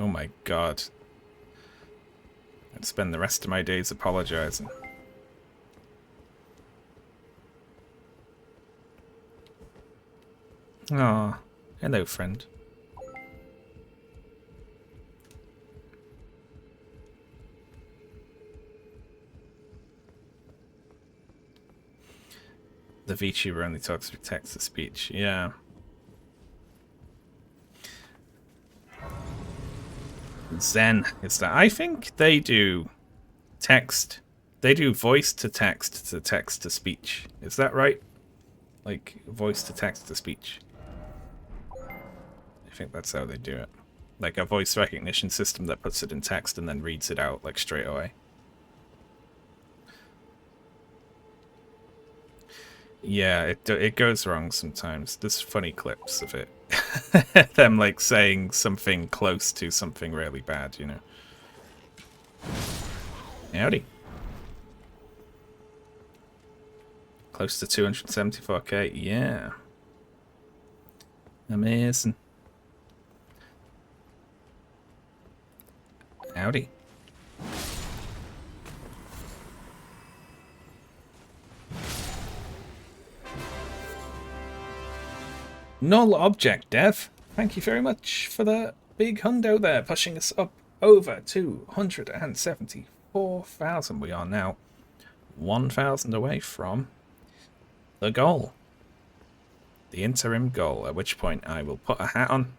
Oh my god. I'd spend the rest of my days apologizing. Aw, hello friend. The VTuber only talks through text-to-speech, yeah. Zen is that. I think they do text. They do voice to text to speech. Is that right? Like voice to text to speech. I think that's how they do it. Like a voice recognition system that puts it in text and then reads it out like straight away. Yeah, it goes wrong sometimes. There's funny clips of it. Them like saying something close to something really bad, you know. Howdy. Close to 274k, yeah. Amazing. Howdy. Null object, Dev. Thank you very much for the big hundo there, pushing us up over 274,000. We are now 1,000 away from the goal. The interim goal, at which point I will put a hat on.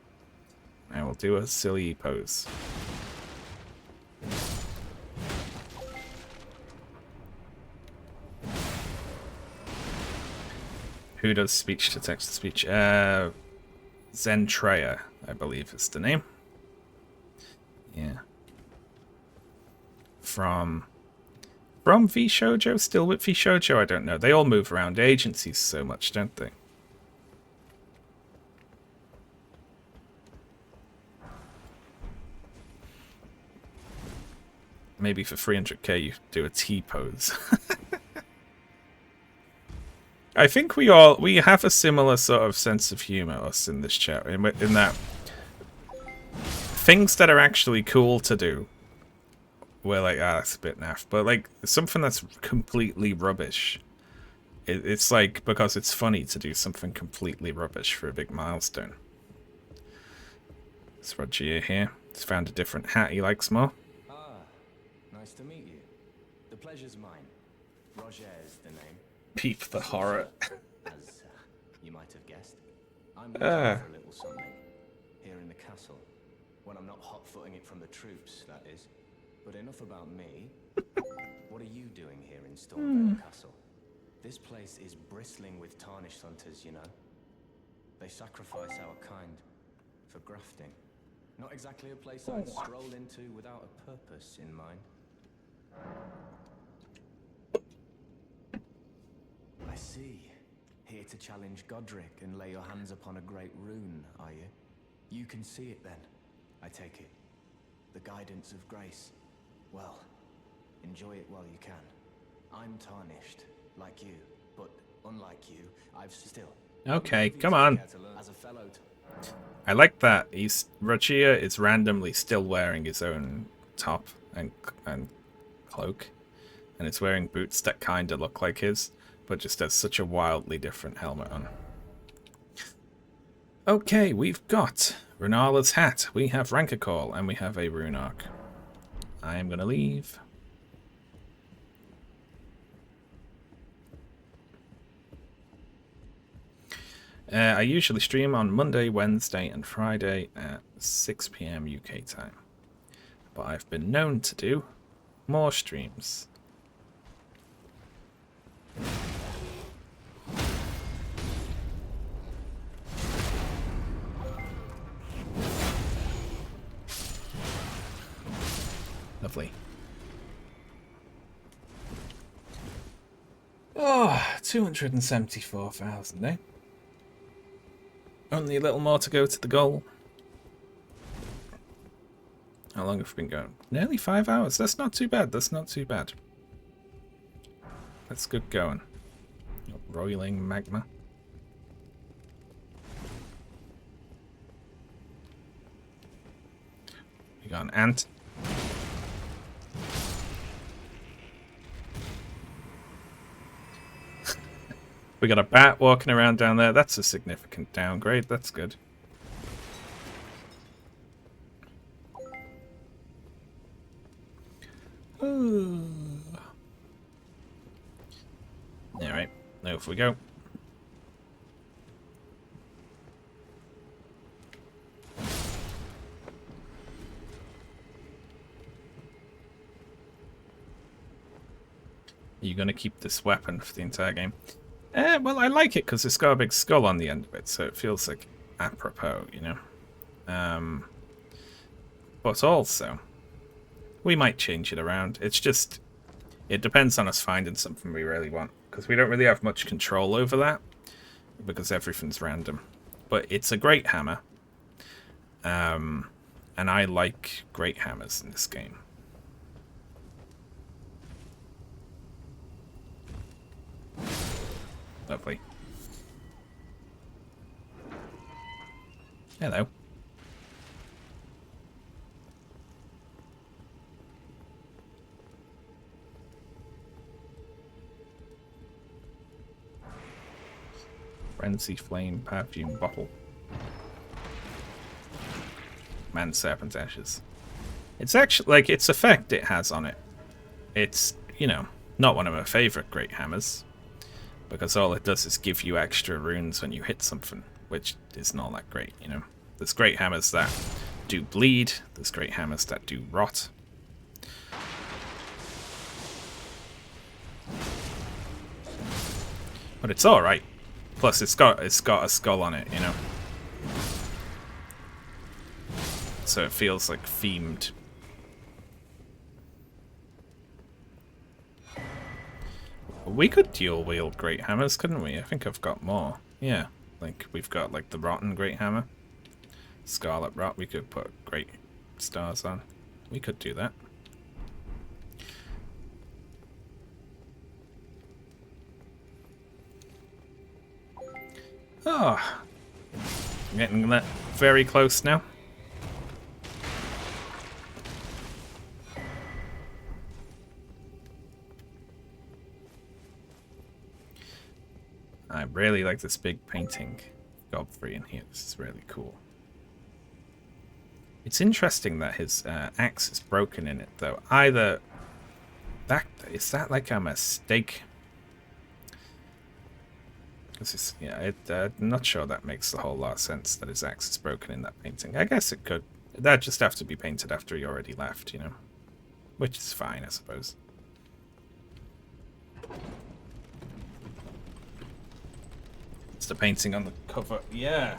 I will do a silly pose. Who does speech to text to speech? Zentreya, I believe is the name. Yeah. From VShojo? Still with VShojo? I don't know. They all move around agencies so much, don't they? Maybe for 300k you do a T-pose. I think we have a similar sort of sense of humor, us in this chat, in that things that are actually cool to do, we're like, ah, that's a bit naff. But like something that's completely rubbish It's like, because it's funny to do something completely rubbish for a big milestone. It's Roger here. He's found a different hat he likes more. Ah, nice to meet you. The pleasure's mine. Roger is the name. Peep the horror. As you might have guessed, I'm looking for a little something here in the castle. When I'm not hot-footing it from the troops, that is. But enough about me. What are you doing here in Stormvale Castle? This place is bristling with tarnished hunters, you know. They sacrifice our kind for grafting. Not exactly a place I'd stroll into without a purpose in mind. I see. Here to challenge Godric and lay your hands upon a great rune, are you? You can see it then, I take it. The guidance of grace. Well, enjoy it while you can. I'm tarnished, like you, but unlike you, I've still... Okay, come on. As a fellow... I like that. Rogia is randomly still wearing his own top and cloak, and it's wearing boots that kind of look like his, but just has such a wildly different helmet on. Okay, we've got Renala's hat, we have Ranker Call, and we have a rune arc. I am gonna leave. I usually stream on Monday, Wednesday, and Friday at 6 PM UK time. But I've been known to do more streams. Lovely. Oh, 274,000, eh? Only a little more to go to the goal. How long have we been going? Nearly 5 hours. That's not too bad. That's not too bad. That's good going. Roiling magma. We got an ant. We got a bat walking around down there. That's a significant downgrade. That's good. Alright, off we go. Are you going to keep this weapon for the entire game? Well, I like it because it's got a big skull on the end of it, so it feels like apropos, you know. But also, we might change it around. It's just, it depends on us finding something we really want, because we don't really have much control over that, because everything's random. But it's a great hammer, and I like great hammers in this game. Lovely. Hello. Frenzy Flame Perfume Bottle. Man Serpent Ashes. It's actually, like, its effect it has on it. It's, you know, not one of my favourite great hammers. Because all it does is give you extra runes when you hit something, which is not that great, you know. There's great hammers that do bleed, there's great hammers that do rot. But it's alright. Plus it's got a skull on it, you know. So it feels like themed. We could dual wield great hammers, couldn't we? I think I've got more. Yeah, like we've got like the rotten great hammer, scarlet rot. We could put great stars on. We could do that. Oh, getting that very close now. really like this big painting Godfrey in here. This is really cool. It's interesting that his axe is broken in it, though. Either that is that like a mistake. This is, yeah, I'm not sure that makes a whole lot of sense that his axe is broken in that painting. I guess it could. That'd just have to be painted after he already left, you know, which is fine, I suppose. It's the painting on the cover, yeah.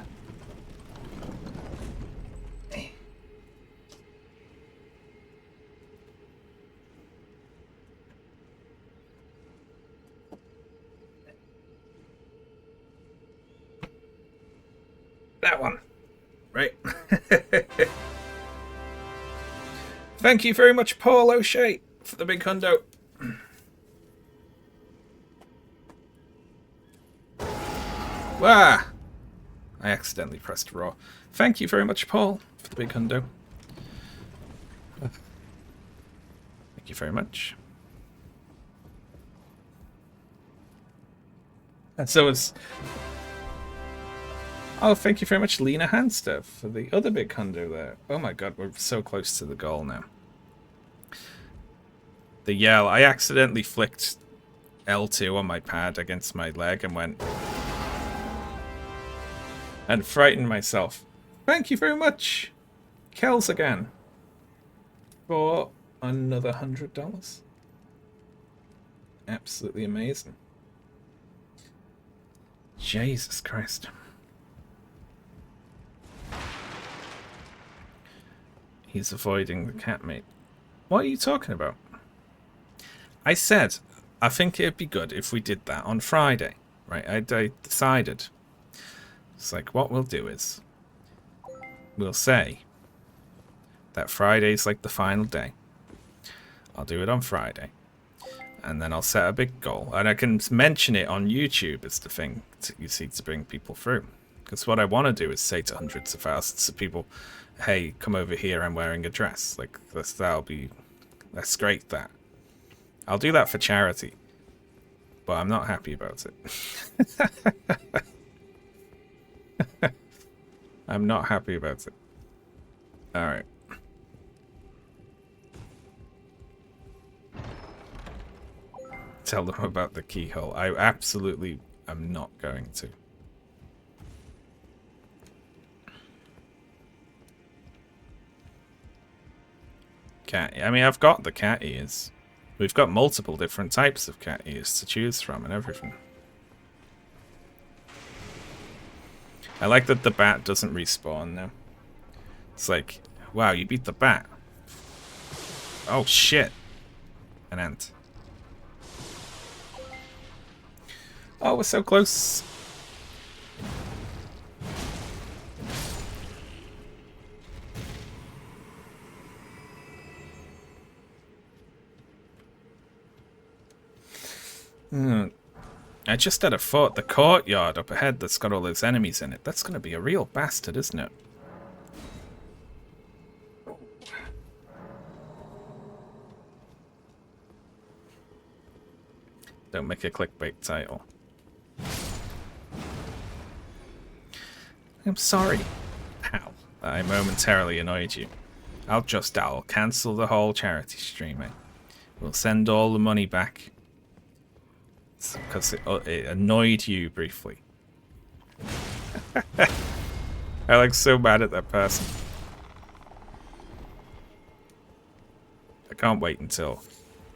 That one. Right. Thank you very much, Paul O'Shea, for the big hundo. Wah! I accidentally pressed raw. Thank you very much, Paul, for the big hundo. Thank you very much. And so is... Oh, thank you very much, Lena Hanster, for the other big hundo there. Oh my god, we're so close to the goal now. The yell. I accidentally flicked L2 on my pad against my leg and went... and frightened myself. Thank you very much, Kels again, for another $100. Absolutely amazing. Jesus Christ. He's avoiding the catmate. What are you talking about? I said, I think it'd be good if we did that on Friday. Right, I decided. It's like, what we'll do is, we'll say that Friday's like the final day. I'll do it on Friday. And then I'll set a big goal. And I can mention it on YouTube as the thing, you see, to bring people through. Because what I want to do is say to hundreds of thousands of people, hey, come over here, I'm wearing a dress. Like, that's great, that. I'll do that for charity. But I'm not happy about it. I'm not happy about it. Alright. Tell them about the keyhole. I absolutely am not going to. Cat. I mean, I've got the cat ears. We've got multiple different types of cat ears to choose from and everything. I like that the bat doesn't respawn now. It's like, wow, you beat the bat. Oh shit. An ant. Oh, we're so close. I just had a thought. The courtyard up ahead that's got all those enemies in it. That's going to be a real bastard, isn't it? Don't make a clickbait title. I'm sorry, pal, that I momentarily annoyed you. I'll cancel the whole charity stream, eh? We'll send all the money back. Because it annoyed you briefly. I like so mad at that person. I can't wait until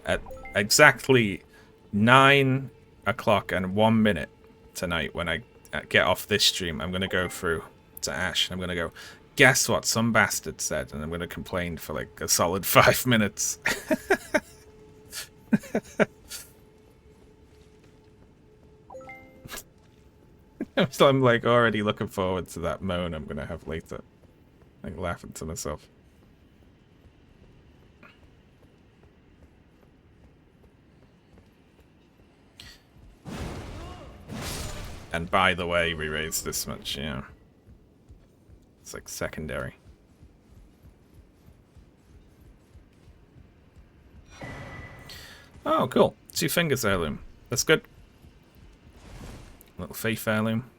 at exactly 9 o'clock and 1 minute tonight when I get off this stream. I'm going to go through to Ash and I'm going to go, guess what some bastard said? And I'm going to complain for like a solid 5 minutes. So I'm like already looking forward to that moan I'm gonna have later. Like laughing to myself. And by the way, we raised this much, yeah. It's like secondary. Oh, cool. 2 fingers heirloom. That's good. Little faith heirloom.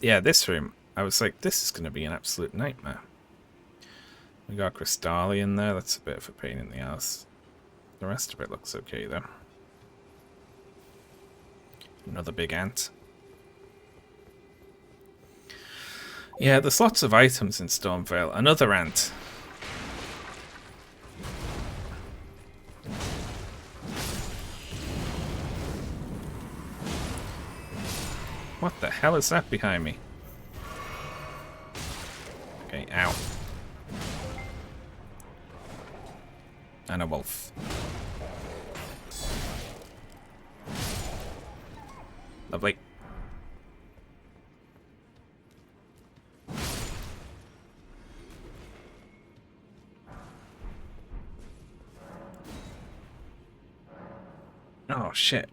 Yeah, this room, I was like, this is going to be an absolute nightmare. We got Crystalli in there. That's a bit of a pain in the ass. The rest of it looks okay, though. Another big ant. Yeah, there's lots of items in Stormvale. Another ant. What the hell is that behind me? Okay, ow. And a wolf. Lovely. Oh shit.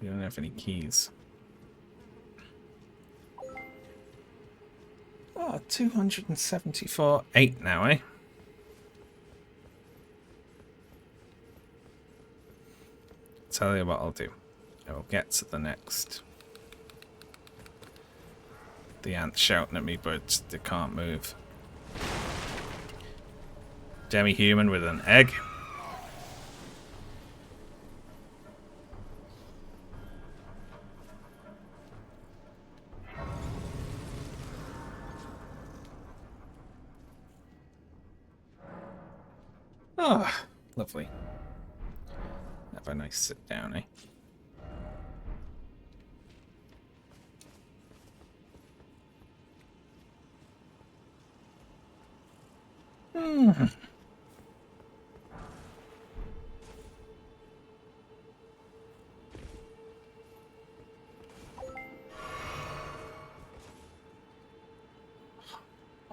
We don't have any keys. Oh, 274. 8 now, eh? Tell you what I'll do. I will get to the next. The ant's shouting at me, but they can't move. Demi-human with an egg. Oh, lovely. Have a nice sit down, eh?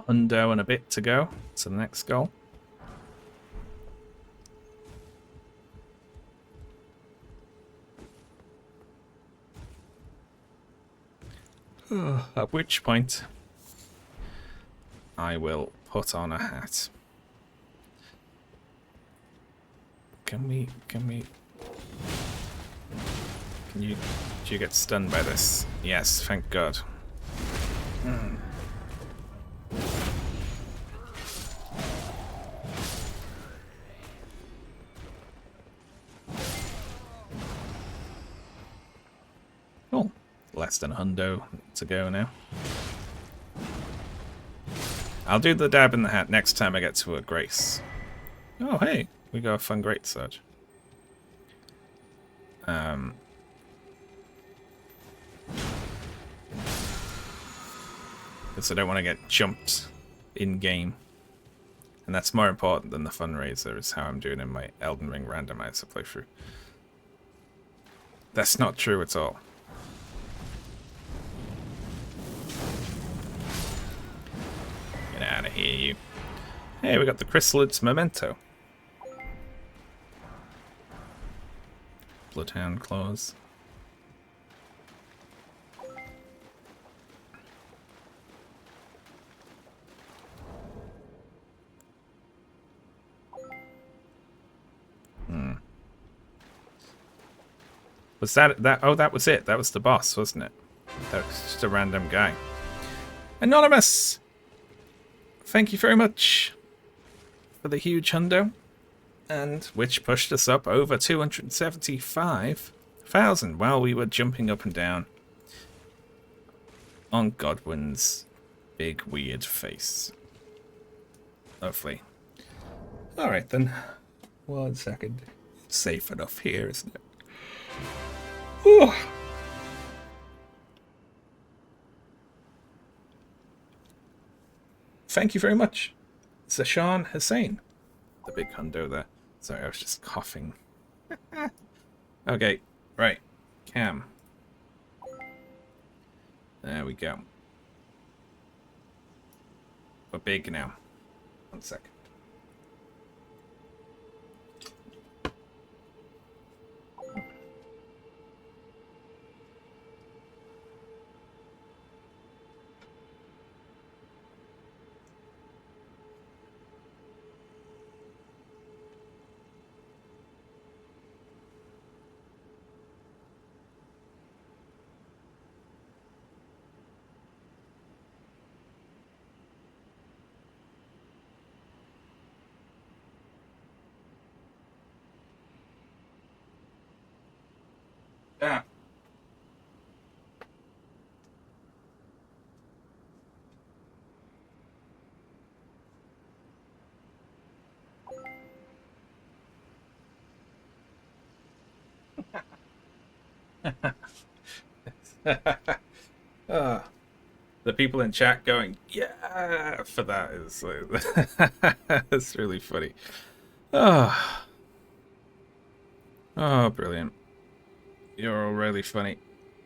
Hundo and a bit to go to the next goal. At which point I will put on a hat. Can you do you get stunned by this? Yes, thank God. Cool. Less than a hundo to go now. I'll do the dab in the hat next time I get to a grace. Oh, hey, we got a fun great surge. Because I don't want to get jumped in game. And that's more important than the fundraiser, is how I'm doing in my Elden Ring randomizer playthrough. That's not true at all. Get out of here, you. Hey, we got the Chrysalids Memento. Bloodhound Claws. Was that? Oh, that was it. That was the boss, wasn't it? That was just a random guy. Anonymous! Thank you very much for the huge hundo. And which pushed us up over 275,000 while we were jumping up and down on Godwin's big weird face. Lovely. Alright then. 1 second. It's safe enough here, isn't it? Ooh. Thank you very much, Zashan Hussein. The big hundo there. Sorry, I was just coughing. Okay, right. Cam. There we go. We're big now. 1 second. that. Ah, the people in chat going, yeah, for that is that's really funny. Oh, oh, brilliant. You're all really funny.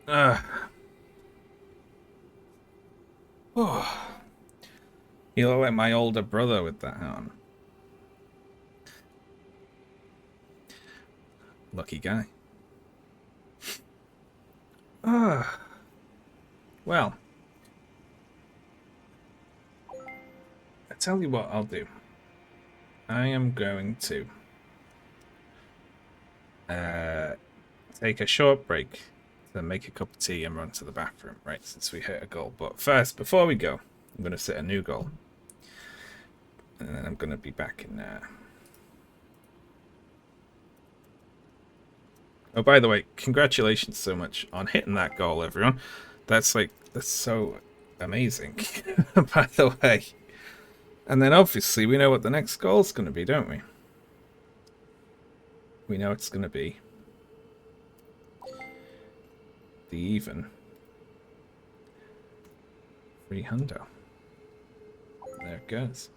Oh. You look like my older brother with that on. Lucky guy. Ah. Well, I tell you what I'll do. I am going to take a short break to make a cup of tea and run to the bathroom, right, since we hit a goal. But first, before we go, I'm going to set a new goal. And then I'm going to be back in there. Oh, by the way, congratulations so much on hitting that goal, everyone. That's so amazing, by the way. And then obviously we know what the next goal's going to be, don't we? We know it's going to be the even 300. There it goes.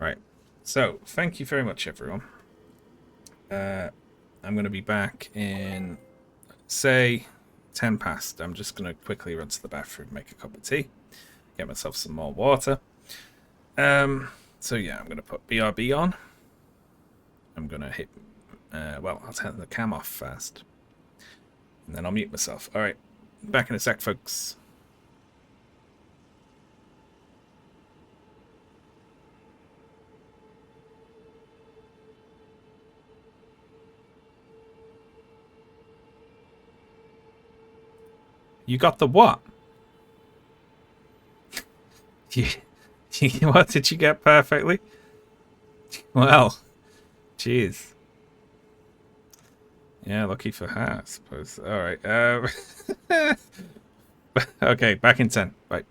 Right. So, thank you very much, everyone. I'm going to be back in, say, 10 past. I'm just going to quickly run to the bathroom, make a cup of tea, get myself some more water. So yeah, I'm going to put BRB on. I'm going to hit, well, I'll turn the cam off first. And then I'll mute myself. Alright, back in a sec, folks. You got the what? What did you get perfectly? Well, jeez. Yeah, lucky for her, I suppose. Alright, okay, back in 10. Bye.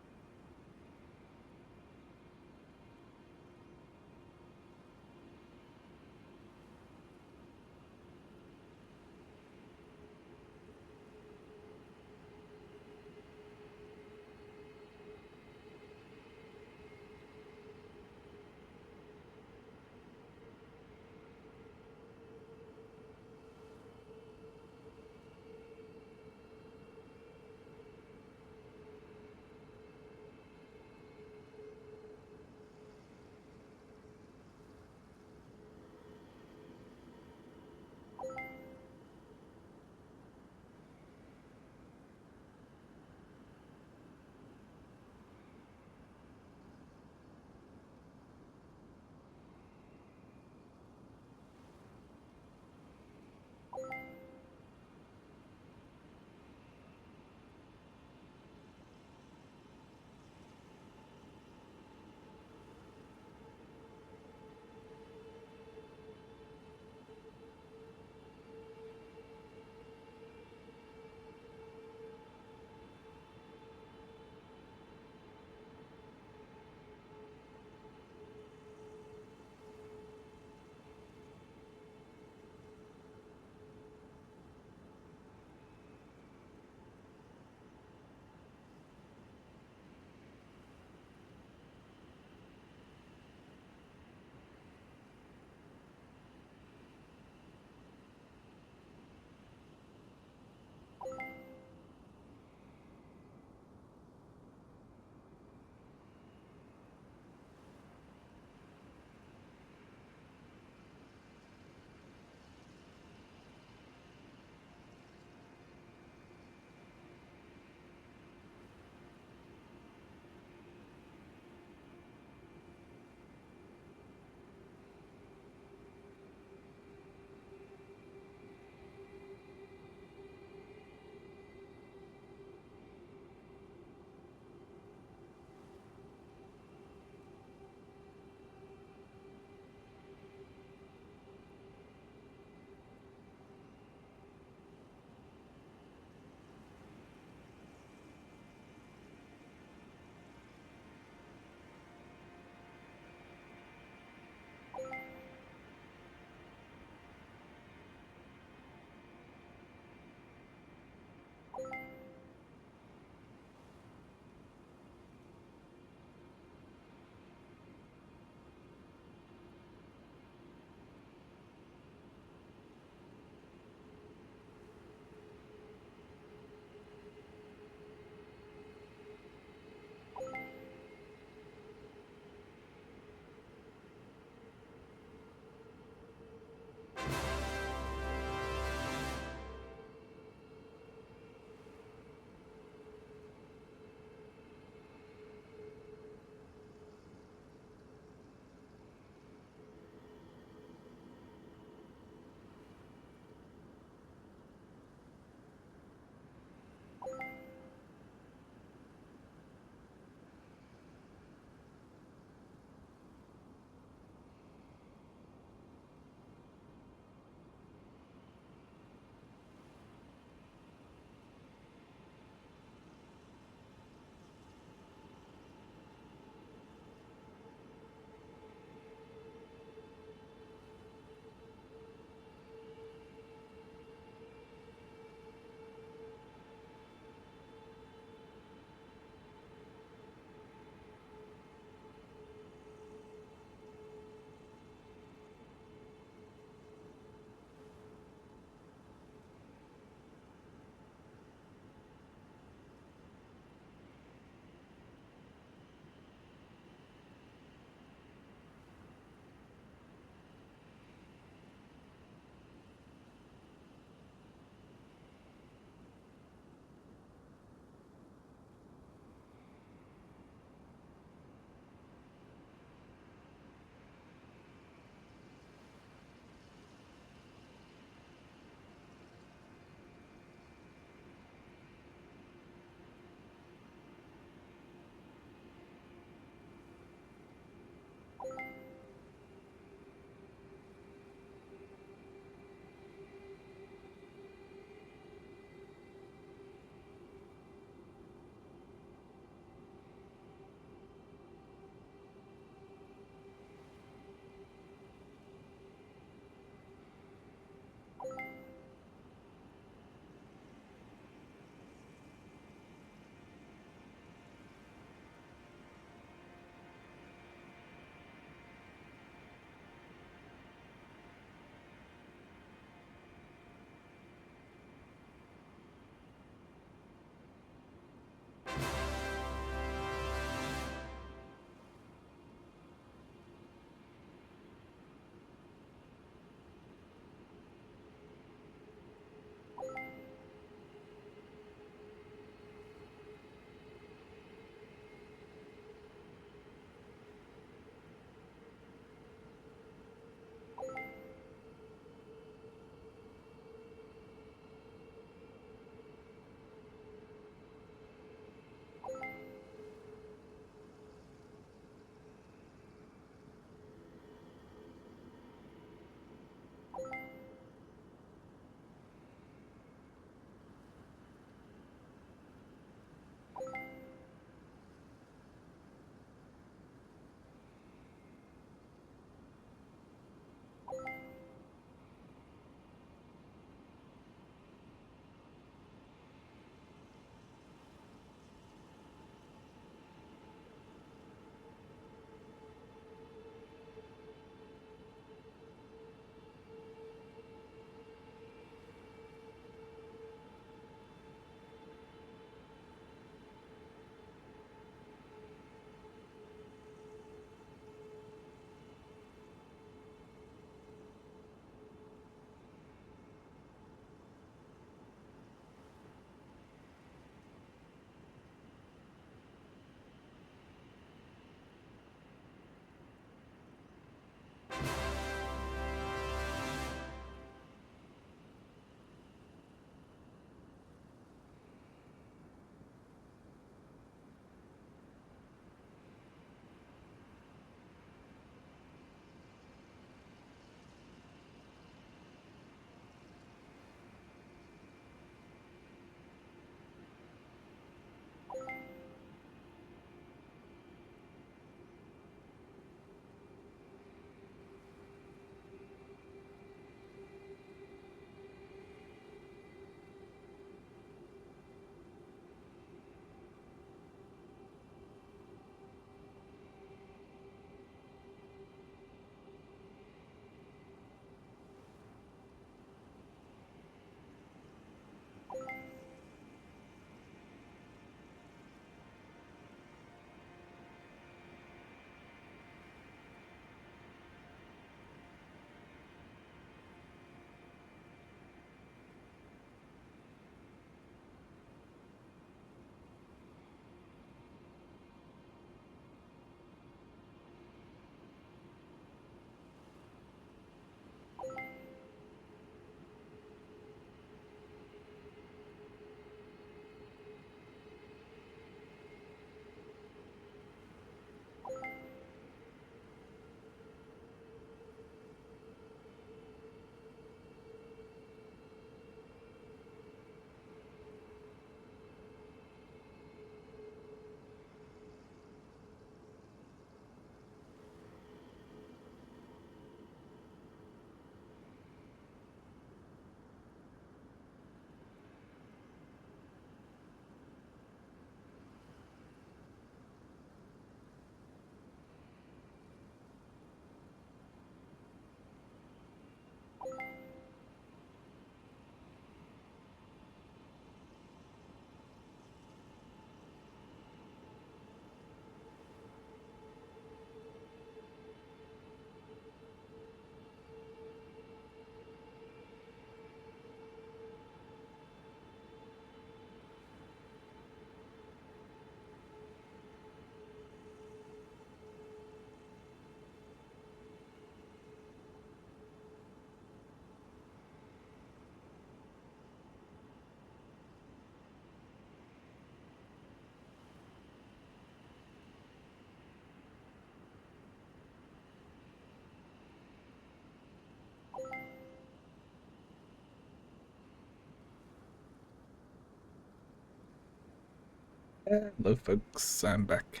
Hello, folks. I'm back.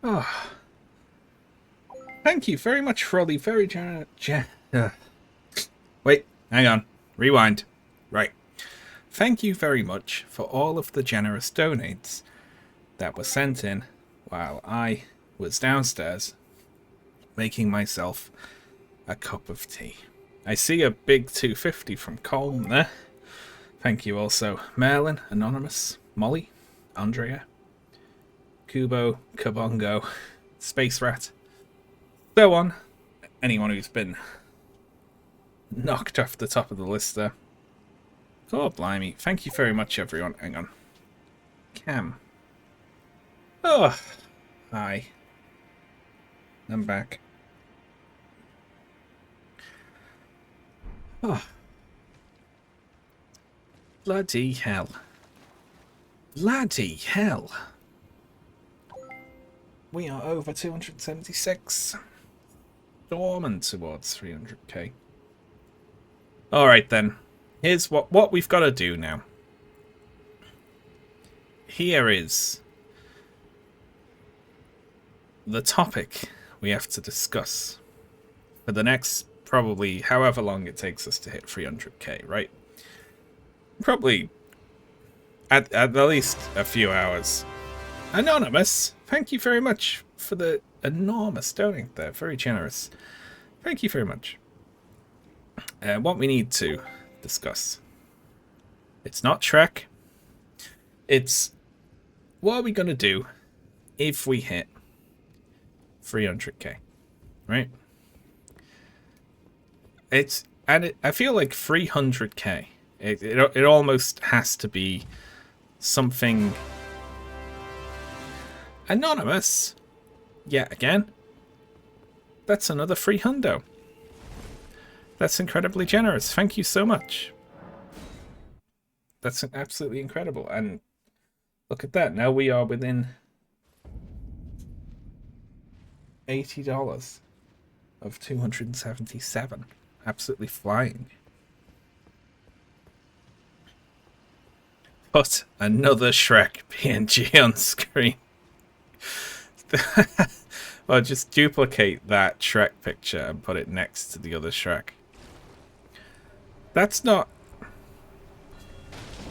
Oh, thank you very much for all the very Wait, hang on. Rewind. Right. Thank you very much for all of the generous donates that were sent in while I was downstairs making myself a cup of tea. I see a big 250 from Colm there. Thank you also, Merlin, Anonymous, Molly, Andrea, Kubo, Kabongo, Space Rat, so on. Anyone who's been knocked off the top of the list there. Oh, blimey. Thank you very much, everyone. Hang on. Cam. Oh, hi. I'm back. Oh. Bloody hell. Bloody hell. We are over 276. Dormant towards 300k. Alright then. Here's what we've got to do now. Here is the topic we have to discuss for the next probably however long it takes us to hit 300k, right? Probably at least a few hours. Anonymous, thank you very much for the enormous donate there. Very generous. Thank you very much. What we need to discuss. It's not Shrek. It's what are we going to do if we hit 300k, right? I feel like 300k. It almost has to be something anonymous. Yet again, that's another free hundo. That's incredibly generous. Thank you so much. That's absolutely incredible. And look at that. Now we are within $80 of 277. Absolutely flying. Put another Shrek PNG on screen. Well, just duplicate that Shrek picture and put it next to the other Shrek. That's not...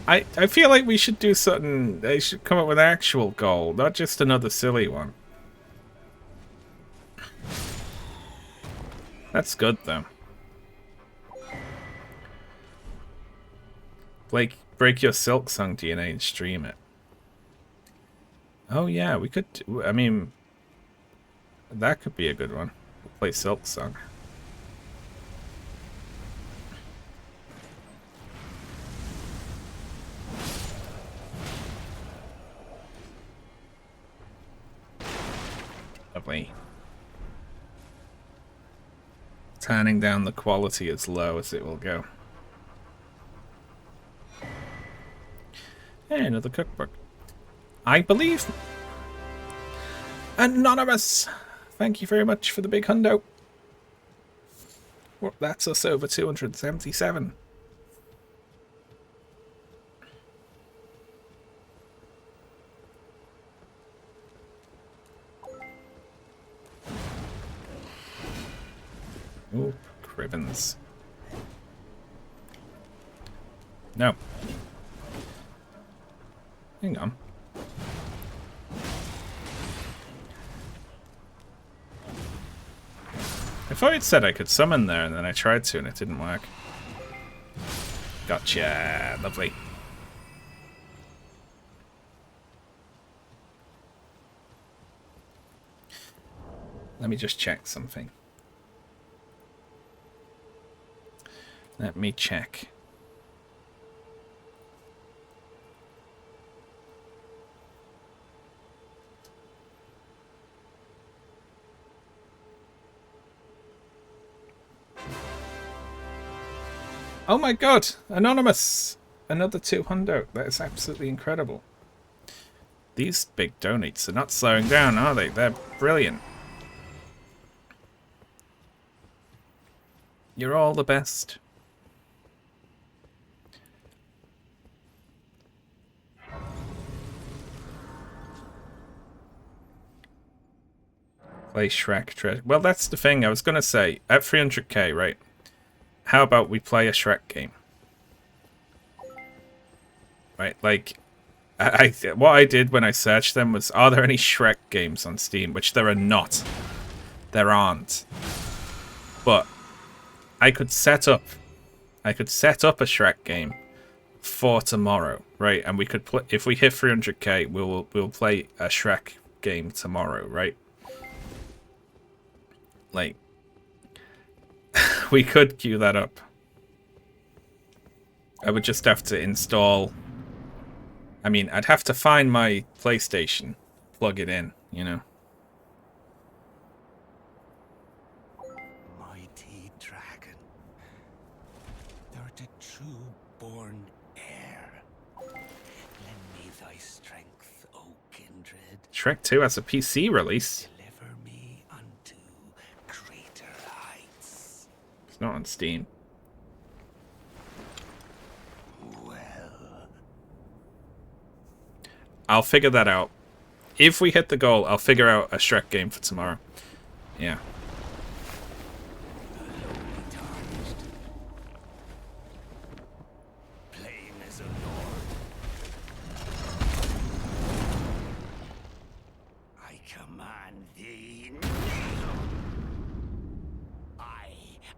I feel like we should do something... They should come up with an actual goal, not just another silly one. That's good, though. Blake, break your Silk Song DNA and stream it. Oh, yeah, we could... I mean... That could be a good one. We'll play Silk Song. Lovely. Turning down the quality as low as it will go. Hey, another cookbook. I believe... Anonymous! Thank you very much for the big hundo. Well, that's us over 277. Ooh, Crivens. No. Hang on. I thought it said I could summon there, and then I tried to, and it didn't work. Gotcha. Lovely. Let me just check something. Let me check. Oh my god! Anonymous! Another 200. That is absolutely incredible. These big donates are not slowing down, are they? They're brilliant. You're all the best. Play Shrek treasure. Well, that's the thing. I was going to say, at 300k, right? How about we play a Shrek game? Right, like, what I did when I searched them was, are there any Shrek games on Steam? Which there are not. There aren't. But I could set up a Shrek game for tomorrow, right? And we could play, if we hit 300k, we'll play a Shrek game tomorrow, right? Like, we could queue that up. I would just have to install... I mean, I'd have to find my PlayStation, plug it in, you know? Mighty dragon, thou'rt a true-born heir. Lend me thy strength, O kindred. Shrek 2 has a PC release. Deliver me unto greater heights. It's not on Steam. Well, I'll figure that out. If we hit the goal, I'll figure out a Shrek game for tomorrow. Yeah. tarnished. Plain as a lord. I command thee, kneel! I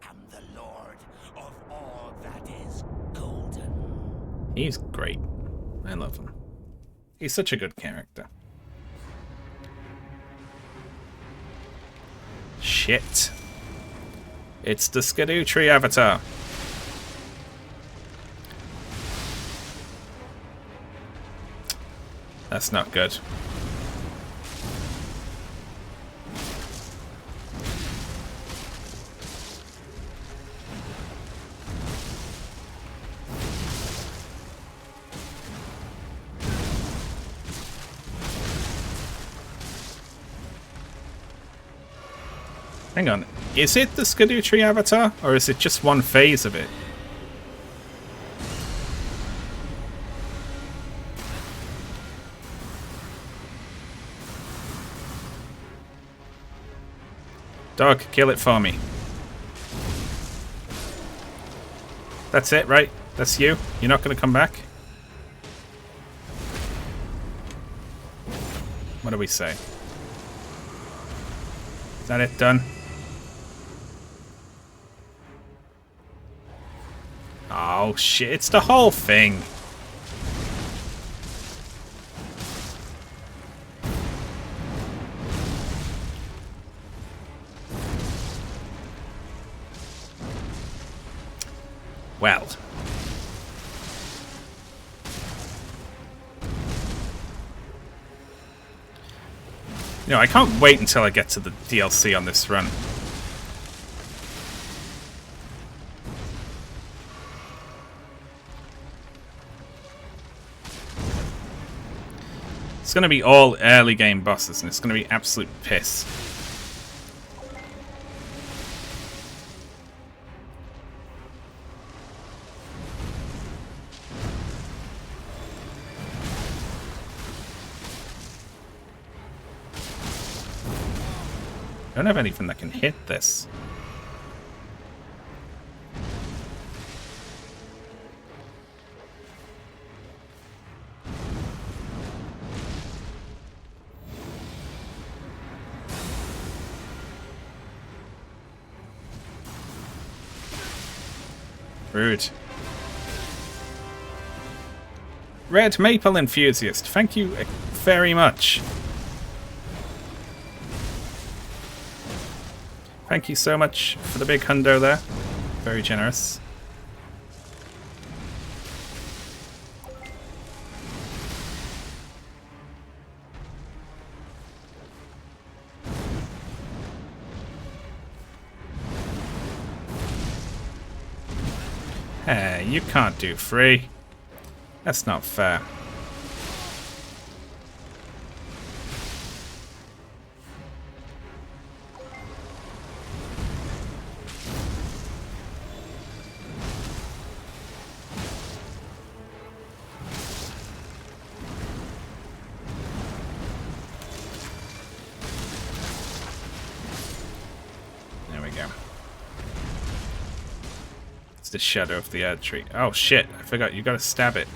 am the lord of all that is golden. He's great. I love him. He's such a good character. Shit. It's the Skidoo Tree Avatar. That's not good. Hang on, is it the Skidoo Tree Avatar, or is it just one phase of it? Dog, kill it for me. That's it, right? That's you? You're not going to come back? What do we say? Is that it? Done? Oh shit, it's the whole thing. Well. You know, I can't wait until I get to the DLC on this run. It's going to be all early game bosses, and it's going to be absolute piss. I don't have anything that can hit this. Rude. Red Maple Enthusiast, thank you very much. Thank you so much for the big hundo there. Very generous. Hey, you can't do free. That's not fair. go. It's the shadow of the Erd tree. Oh shit, I forgot, you gotta stab it.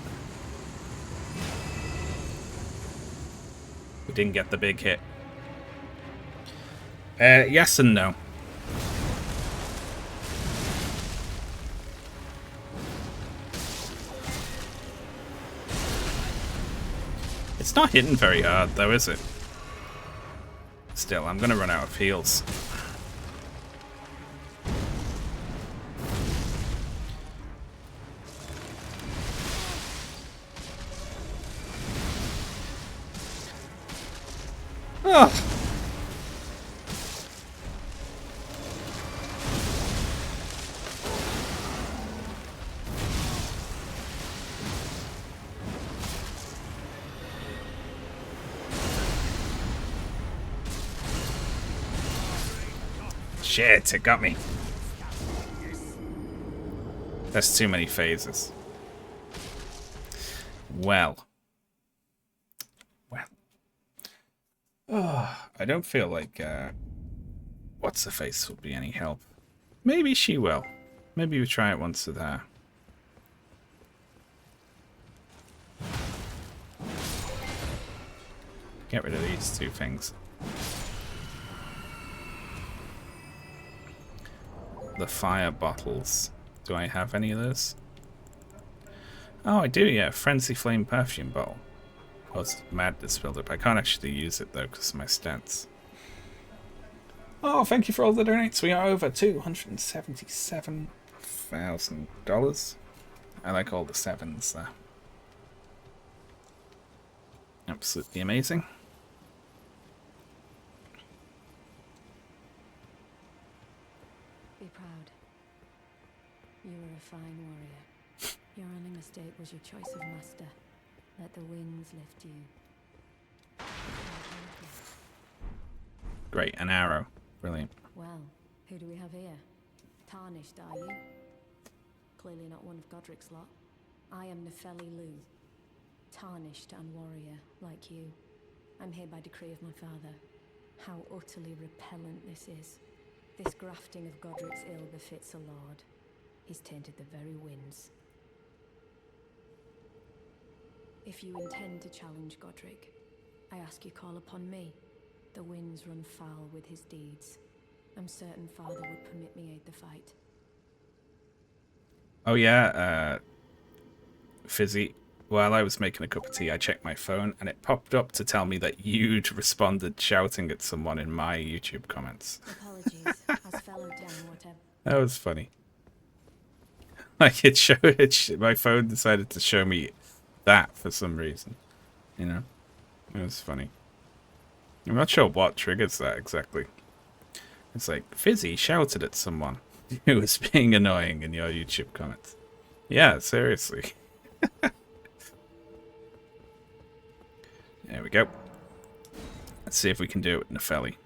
We didn't get the big hit. Yes and no. It's not hitting very hard though, is it? Still, I'm gonna run out of heals. Oh. Shit, it got me. That's too many phases. Well. Oh, I don't feel like what's the face will be any help. Maybe she will. Maybe we try it once with her. Get rid of these two things. The fire bottles. Do I have any of those? Oh, I do, yeah. Frenzy Flame perfume bottle. I was madness buildup. I can't actually use it though because of my stats. Oh, thank you for all the donates. We are over $277,000. I like all the sevens there. Absolutely amazing. Be proud. You were a fine warrior. Your only mistake was your choice of master. Let the winds lift you. Great, an arrow. Brilliant. Well, who do we have here? Tarnished, are you? Clearly not one of Godric's lot. I am Nefeli Lu. Tarnished and warrior, like you. I'm here by decree of my father. How utterly repellent this is. This grafting of Godric's ill befits a lord. He's tainted the very winds. If you intend to challenge Godric, I ask you call upon me. The winds run foul with his deeds. I'm certain father would permit me aid the fight. Oh yeah, Fizzy. While I was making a cup of tea, I checked my phone and it popped up to tell me that you'd responded shouting at someone in my YouTube comments. Apologies, as fellow down whatever. That was funny. Like it showed, my phone decided to show me that for some reason. You know, it was funny. I'm not sure what triggers that exactly. It's like, Fizzy shouted at someone who was being annoying in your YouTube comments. Yeah, seriously. There we go. Let's see if we can do it with Nefeli.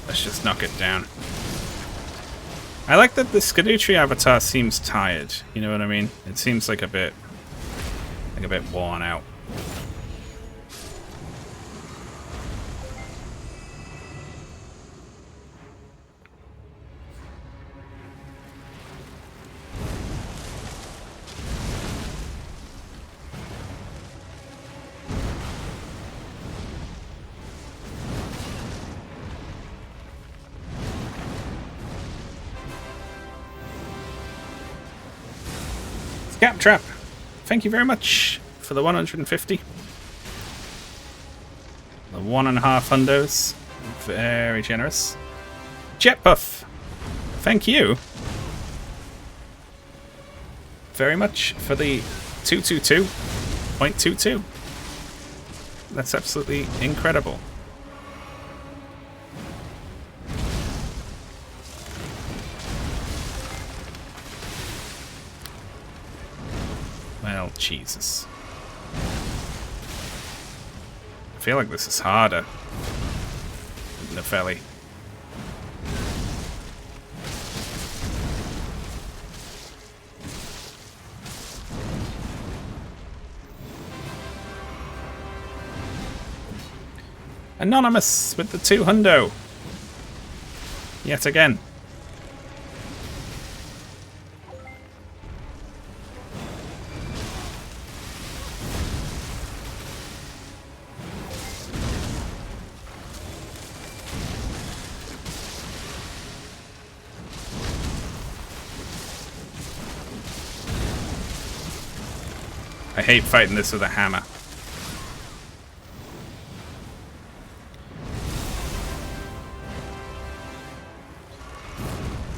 Let's just knock it down. I like that the Skadutri avatar seems tired. You know what I mean? It seems like a bit worn out. Captrap, thank you very much for the 150. The 1.5 hundos. Very generous. Jetpuff, thank you very much for the 222.22. That's absolutely incredible. Well, Jesus. I feel like this is harder than Nefelli. Anonymous with the 2 hundo. Yet again. I hate fighting this with a hammer.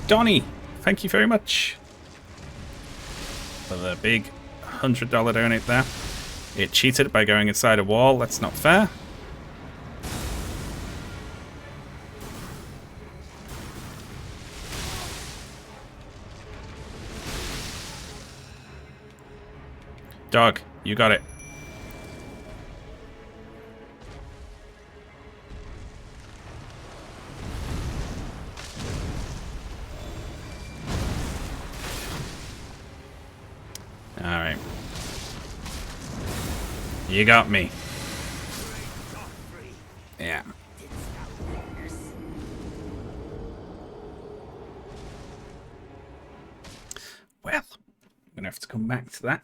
Donnie, thank you very much for the big $100 donate there. It cheated by going inside a wall. That's not fair. Dog, you got it. Alright. You got me. Yeah. Well, I'm gonna have to come back to that.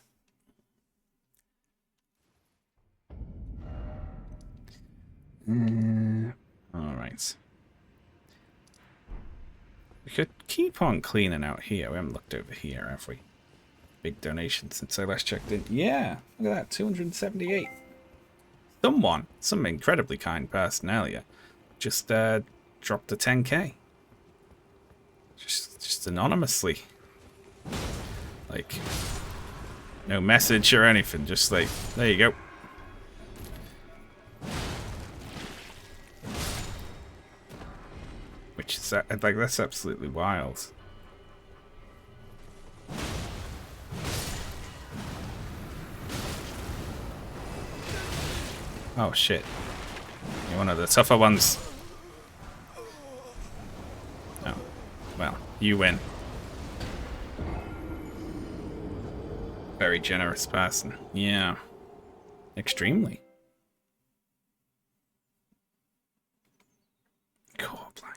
Alright. We could keep on cleaning out here. We haven't looked over here, have we? Big donation since I last checked in. Yeah, look at that, 278. Some incredibly kind person earlier, just dropped a 10k. Just anonymously. Like, no message or anything, just like, there you go. Which is, like, that's absolutely wild. Oh shit. You're one of the tougher ones. Oh. Well, you win. Very generous person. Yeah. Extremely. God, blimey.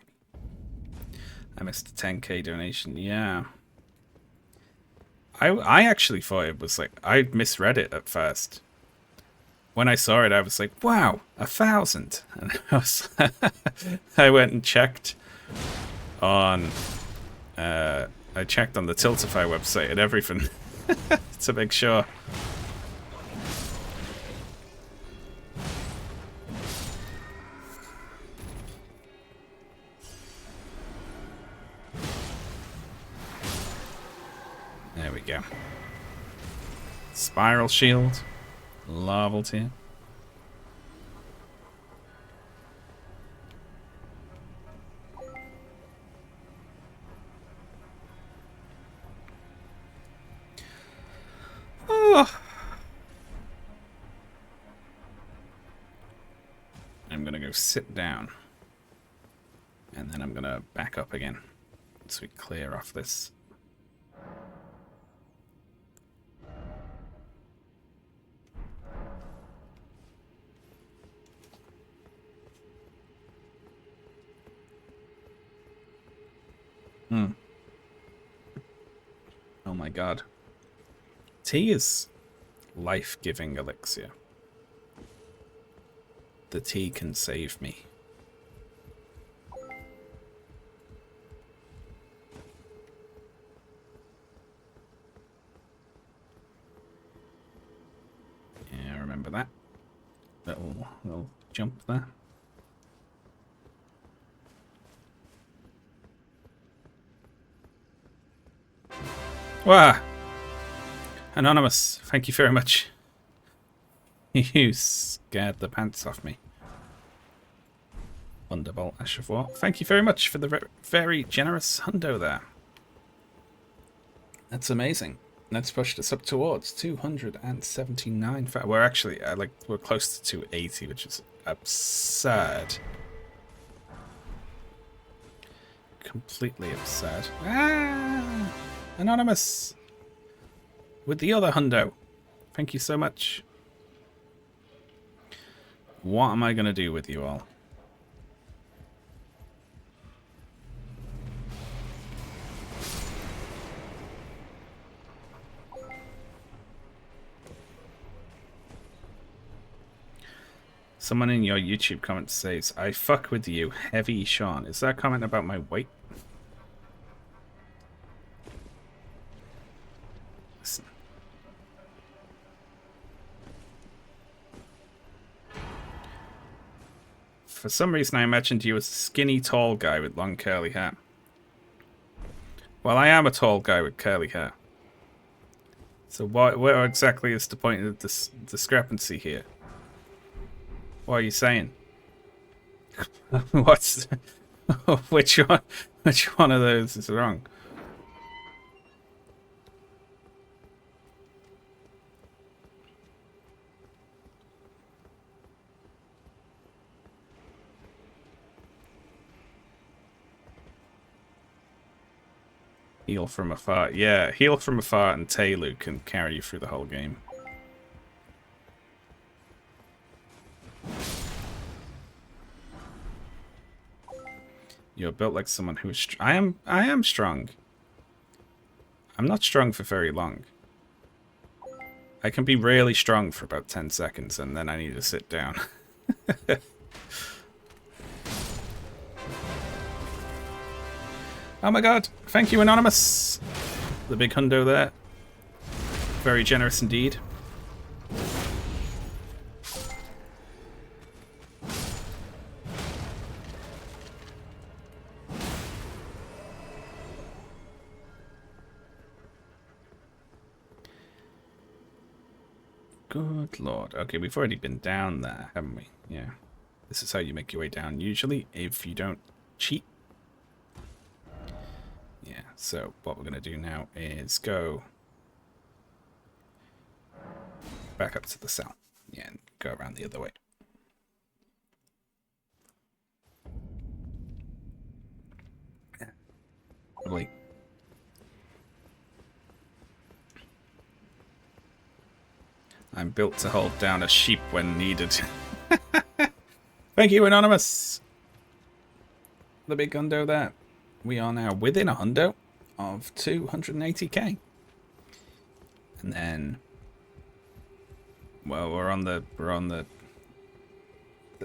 I missed a 10k donation. Yeah. I actually thought it was like, I misread it at first. When I saw it, I was like, wow, 1,000. And I went and checked on, I checked on the Tiltify website and everything to make sure. There we go. Spiral shield. Novelty. Oh. I'm gonna go sit down. And then I'm gonna back up again. So we clear off this. Oh my god. Tea is life-giving elixir. The tea can save me. remember that. Little jump there. Wow! Anonymous, thank you very much. You scared the pants off me. Thunderbolt Ash of War. Thank you very much for the very generous hundo there. That's amazing. That's pushed us up towards 279. We're actually we're close to 280, which is absurd. Completely absurd. Ah! Anonymous! With the other hundo. Thank you so much. What am I going to do with you all? Someone in your YouTube comment says, I fuck with you, Heavy Sean. Is that a comment about my weight? Listen. For some reason I imagined you as a skinny tall guy with long curly hair. Well, I am a tall guy with curly hair. So where exactly is the point of this discrepancy here? What are you saying? What's which one of those is wrong? Heal from afar. Yeah, heal from afar and Taylu can carry you through the whole game. You're built like someone who is I am strong. I'm not strong for very long. I can be really strong for about 10 seconds and then I need to sit down. Oh my god, thank you Anonymous. The big hundo there. Very generous indeed. Good lord. Okay, we've already been down there, haven't we? Yeah. This is how you make your way down usually, if you don't cheat. Yeah, so what we're going to do now is go back up to the south. Yeah, and go around the other way. Yeah. Lovely. I'm built to hold down a sheep when needed. Thank you, Anonymous. The big hundo there. We are now within a hundo of 280k. And then, well, we're on the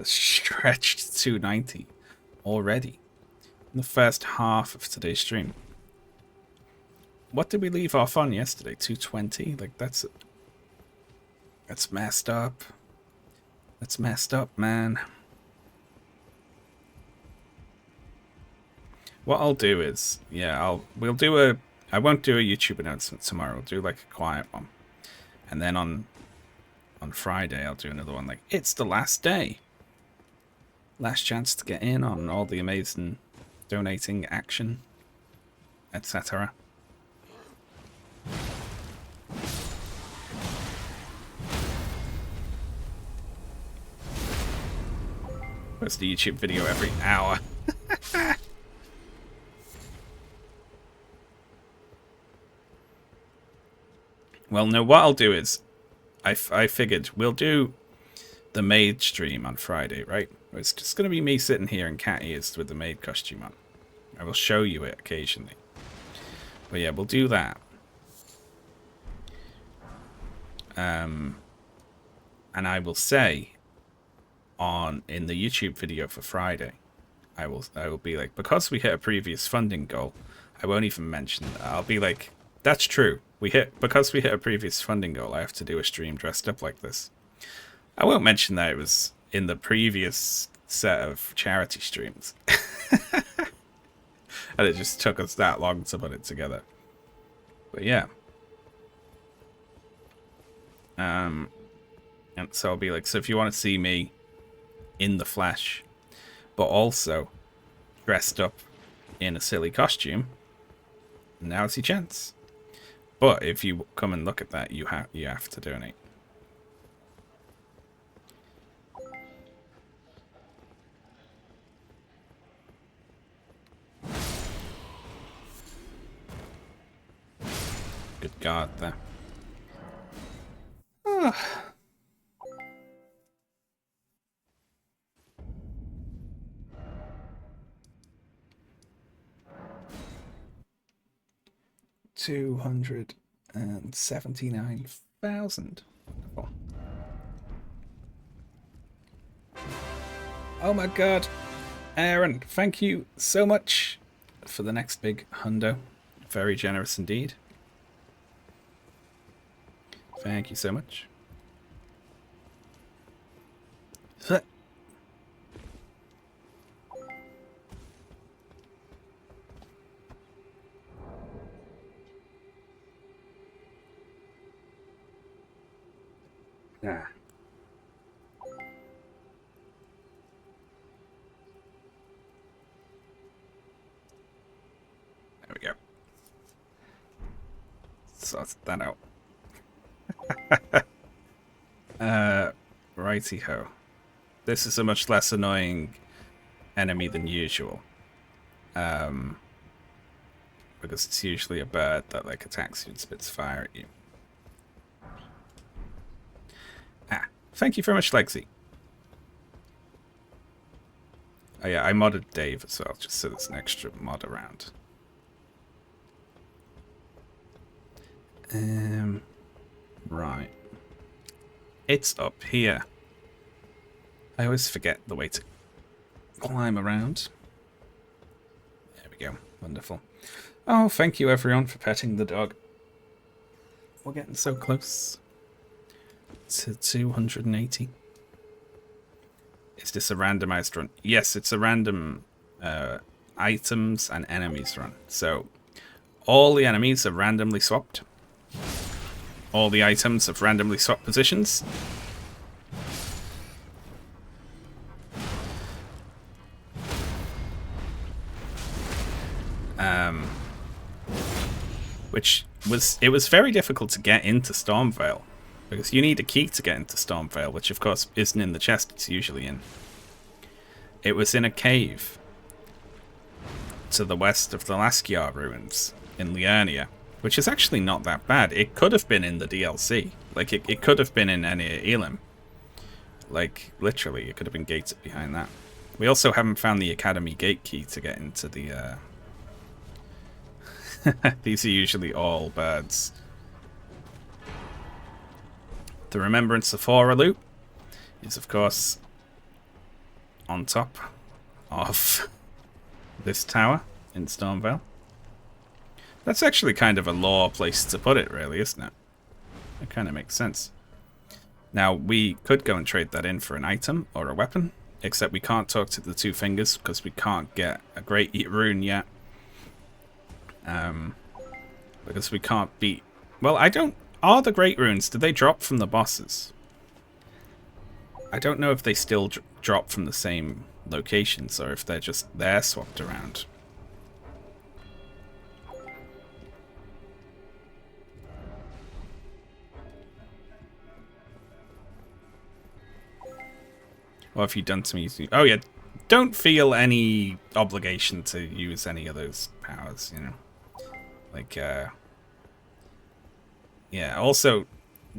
stretched 290 already. In the first half of today's stream. What did we leave off on yesterday? 220? Like that's messed up. That's messed up, man. What I'll do is, yeah, I won't do a YouTube announcement tomorrow. I'll do like a quiet one. And then on Friday I'll do another one like it's the last day. Last chance to get in on all the amazing donating action, etc. Post a YouTube video every hour. Well, no, what I'll do is, I figured we'll do the maid stream on Friday, right? It's just going to be me sitting here in cat ears with the maid costume on. I will show you it occasionally. But yeah, we'll do that. And I will say in the YouTube video for Friday, I will be like, because we hit a previous funding goal, I won't even mention that. I'll be like, that's true. Because we hit a previous funding goal, I have to do a stream dressed up like this. I won't mention that it was in the previous set of charity streams. And it just took us that long to put it together. But yeah. And so I'll be like, so if you want to see me in the flesh, but also dressed up in a silly costume, now's your chance. But if you come and look at that, you have to donate. Good God, there. Ah. $279,000. Oh my God, Aaron! Thank you so much for the next big hundo. Very generous indeed. Thank you so much. Ah. There we go. Sort that out. Righty-ho. This is a much less annoying enemy than usual. Because it's usually a bird that like attacks you and spits fire at you. Ah, thank you very much, Lexi. Oh yeah, I modded Dave as well, just so there's an extra mod around. Right. It's up here. I always forget the way to climb around. There we go. Wonderful. Oh, thank you everyone for petting the dog. We're getting so close to 280. Is this a randomized run? Yes, it's a random items and enemies run. So all the enemies are randomly swapped. All the items have randomly swapped positions. It was very difficult to get into Stormvale, because you need a key to get into Stormvale, which of course isn't in the chest it's usually in. It was in a cave to the west of the Laskiar ruins in Liurnia, which is actually not that bad. It could have been in the DLC. Like, it could have been in any Elim. Like, literally, it could have been gated behind that. We also haven't found the Academy gate key to get into the... These are usually all birds. The Remembrance of Hora loot is, of course, on top of this tower in Stormvale. That's actually kind of a lore place to put it, really, isn't it? It kind of makes sense. Now, we could go and trade that in for an item or a weapon, except we can't talk to the Two Fingers because we can't get a Great Rune yet. Because we can't beat... Well, I don't... Are the Great Runes, do they drop from the bosses? I don't know if they still drop from the same locations or if they're just there swapped around. What have you done to me? Oh yeah, don't feel any obligation to use any of those powers, you know. Like, yeah, also,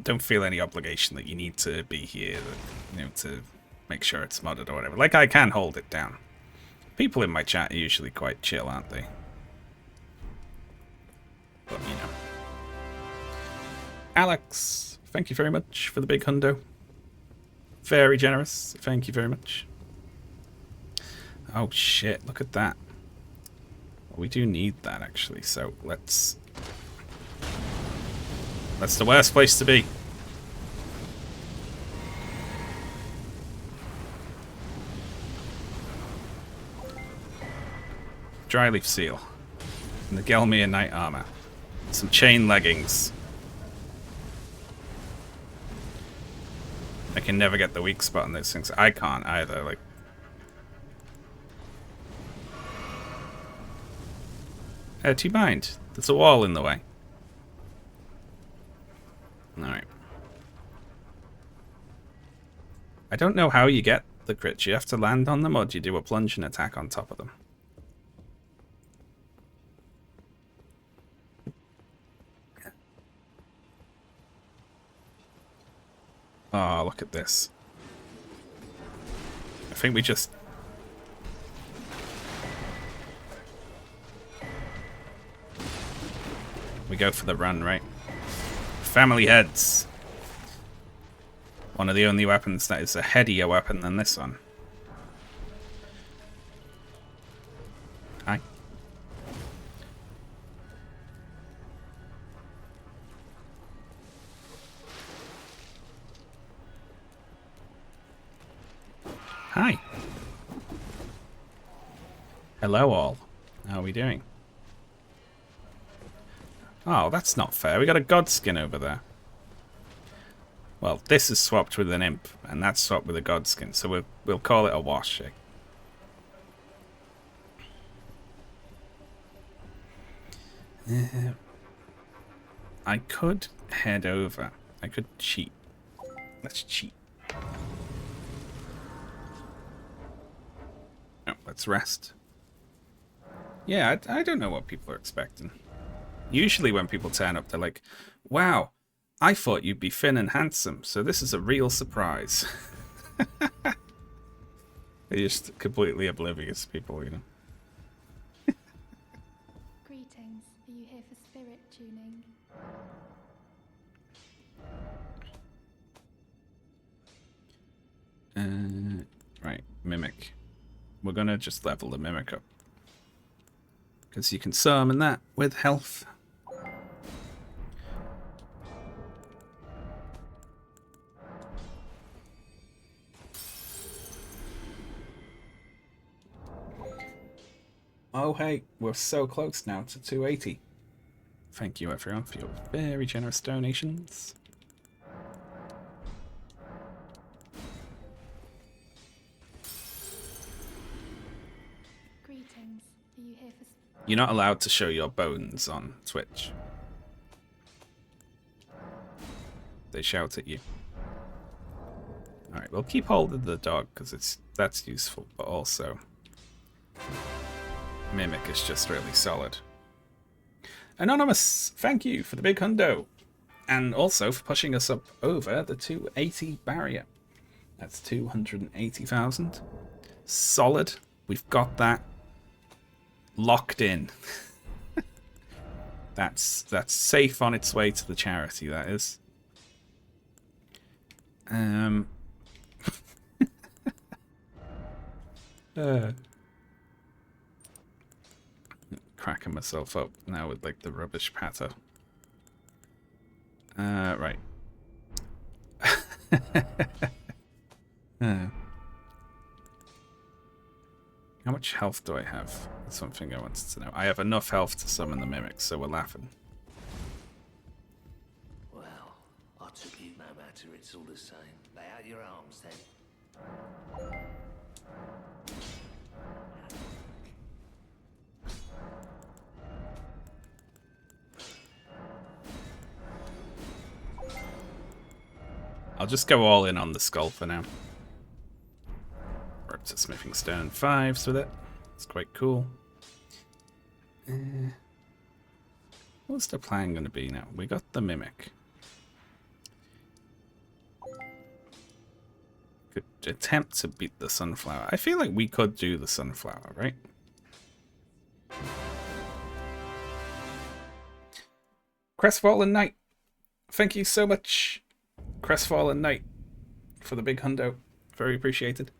don't feel any obligation that you need to be here, you know, to make sure it's modded or whatever. Like, I can hold it down. People in my chat are usually quite chill, aren't they? But, you know. Alex, thank you very much for the big hundo. Very generous. Thank you very much. Oh, shit. Look at that. Well, we do need that, actually. So, let's... That's the worst place to be. dryleaf seal. And the Gelmir knight armor. Some chain leggings. I can never get the weak spot on those things. I can't either, like. Do you mind? There's a wall in the way. Alright. I don't know how you get the crits. You have to land on them, or do you do a plunging attack on top of them? Oh, look at this. I think we just... We go for the run, right? Family heads. One of the only weapons that is a headier weapon than this one. Hi. Hi. Hello all. How are we doing? Oh, that's not fair. We got a god skin over there. Well, this is swapped with an imp, and that's swapped with a god skin, so we'll call it a wash. I could head over. I could cheat. Let's cheat. Oh, let's rest. Yeah, I don't know what people are expecting. Usually when people turn up, they're like, wow, I thought you'd be thin and handsome, so this is a real surprise. They're just completely oblivious people, you know. Greetings. Are you here for spirit tuning? Right, Mimic. We're gonna just level the Mimic up. Because you can summon that with health. Oh hey, we're so close now to 280. Thank you everyone for your very generous donations. Greetings. Are you here for... You're not allowed to show your bones on Twitch. They shout at you. Alright, we'll keep hold of the dog because that's useful, but also Mimic is just really solid. Anonymous, thank you for the big hundo. And also for pushing us up over the 280 barrier. That's 280,000. Solid. We've got that locked in. That's safe on its way to the charity, that is. Cracking myself up now with like the rubbish patter. Right. How much health do I have? That's something I wanted to know. I have enough health to summon the mimics, so we're laughing. Well, I took you no matter, it's all the same. Lay out your arms then. I'll just go all in on the skull for now. We're up to smithing stone 5s with it. It's quite cool. What's the plan going to be now? We got the mimic. Could attempt to beat the sunflower. I feel like we could do the sunflower, right? Crestfallen Knight. Thank you so much, Crestfallen Knight, for the big hundo. Very appreciated.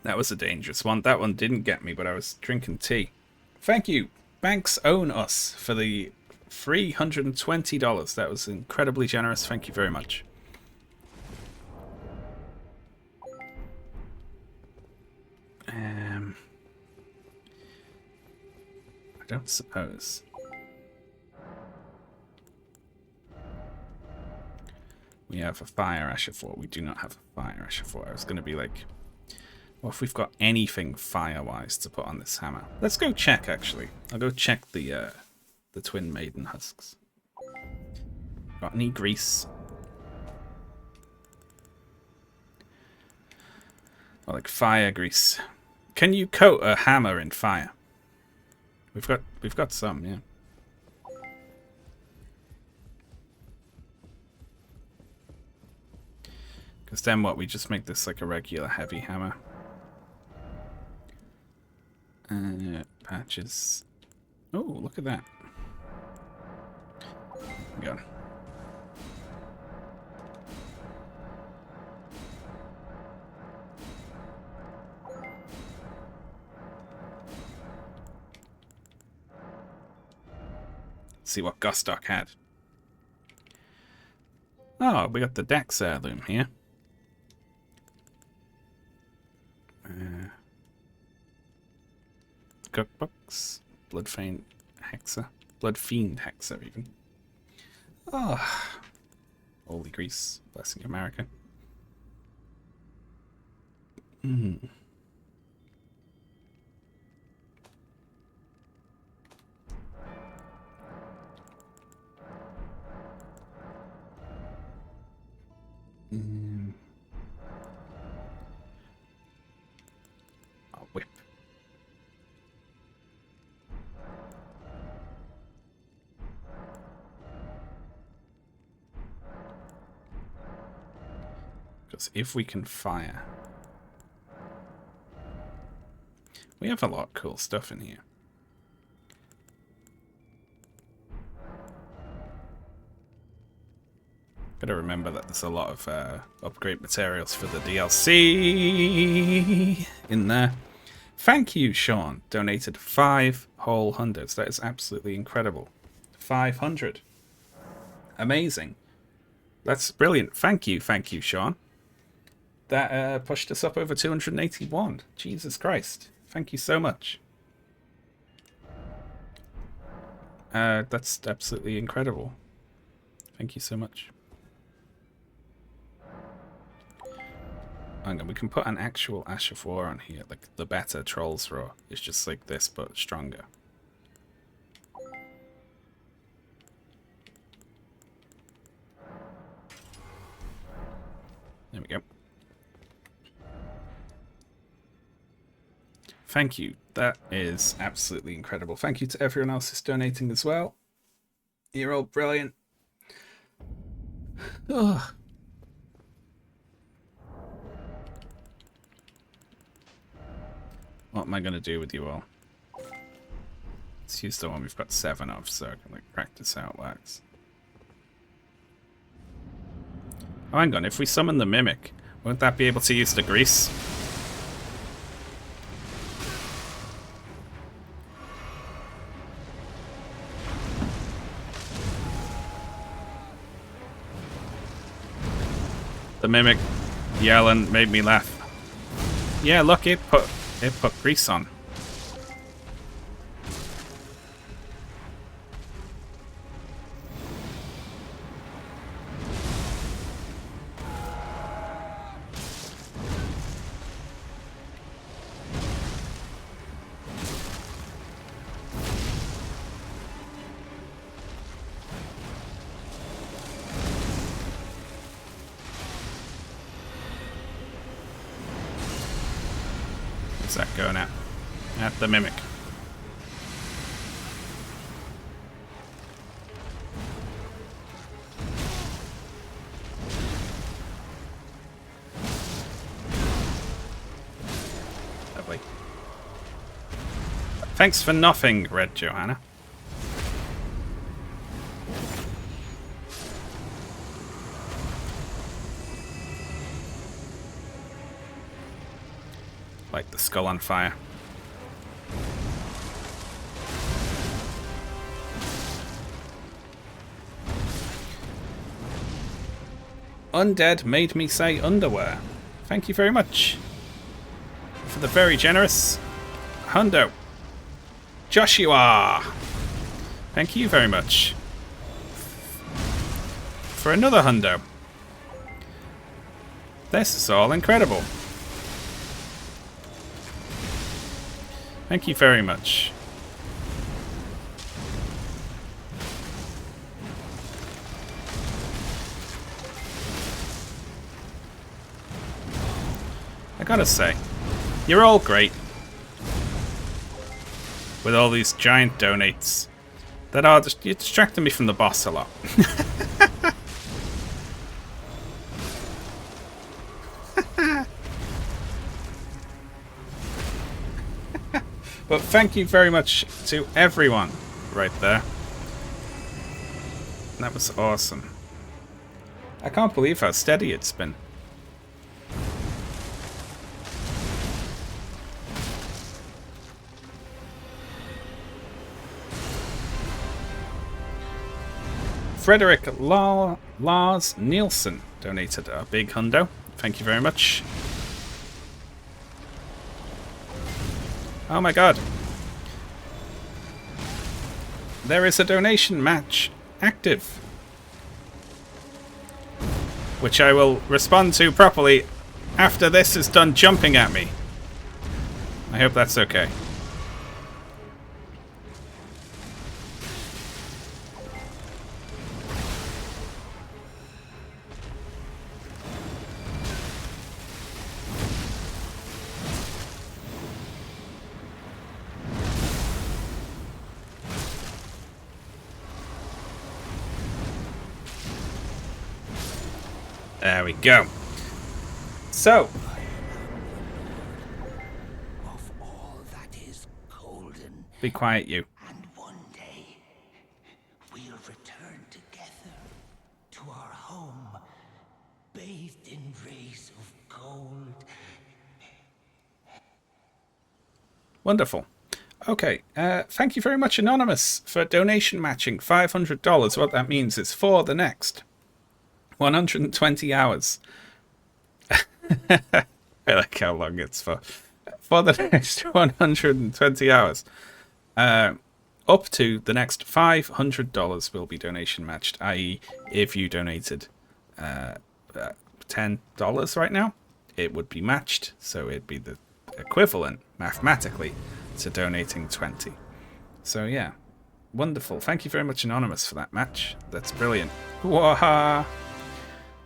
That was a dangerous one. That one didn't get me, but I was drinking tea. Thank you, Banks Own Us, for the $320. That was incredibly generous. Thank you very much. don't suppose. We have a fire Asher-4. We do not have a fire Asher-4. I was going to be like, well, if we've got anything fire-wise to put on this hammer. Let's go check, actually. I'll go check the Twin Maiden husks. Got any grease? Or like fire grease. Can you coat a hammer in fire? We've got some, yeah. Because then what? We just make this like a regular heavy hammer. Patches. Oh, look at that. Go. See what Gostock had. Oh, we got the Dex heirloom here. Cookbooks, Bloodfiend Hexa, Bloodfiend Hexa even. Oh, Holy Grease, blessing America. A whip. Because if we can fire, we have a lot of cool stuff in here. Gotta remember that there's a lot of upgrade materials for the DLC in there. Thank you, Sean. Donated 5 whole hundreds. That is absolutely incredible. 500. Amazing. That's brilliant. Thank you, Sean. That pushed us up over 281. Jesus Christ. Thank you so much. That's absolutely incredible. Thank you so much. Hang on, we can put an actual Asher-4 on here, like the better Troll's Roar. It's just like this, but stronger. There we go. Thank you. That is absolutely incredible. Thank you to everyone else who's donating as well. You're all brilliant. Ugh. What am I going to do with you all? Let's use the one we've got 7 of so I can like practice how it works. Oh, hang on. If we summon the Mimic, won't that be able to use the grease? The Mimic yelling made me laugh. Yeah, look, it put grease on. What's that going at? At the Mimic. Lovely. Thanks for nothing, Red Johanna. Like the skull on fire. Undead made me say underwear. Thank you very much for the very generous hundo. Joshua! Thank you very much. For another hundo. This is all incredible. Thank you very much. I gotta say, you're all great. With all these giant donates that are just, you're distracting me from the boss a lot. But thank you very much to everyone right there. That was awesome. I can't believe how steady it's been. Frederick Lars Nielsen donated a big hundo. Thank you very much. Oh my god. There is a donation match active, which I will respond to properly after this is done jumping at me. I hope that's okay. There we go. So, Of all that is golden, be quiet, you. and one day we'll return together to our home, bathed in rays of gold. Wonderful. Okay, thank you very much, Anonymous, for donation matching $500. What that means is for the next 120 hours. I like how long it's for. For the next 120 hours. Up to the next $500 will be donation matched, i.e. if you donated $10 right now, it would be matched, so it'd be the equivalent, mathematically, to donating 20. So yeah, wonderful. Thank you very much, Anonymous, for that match. That's brilliant. Waha!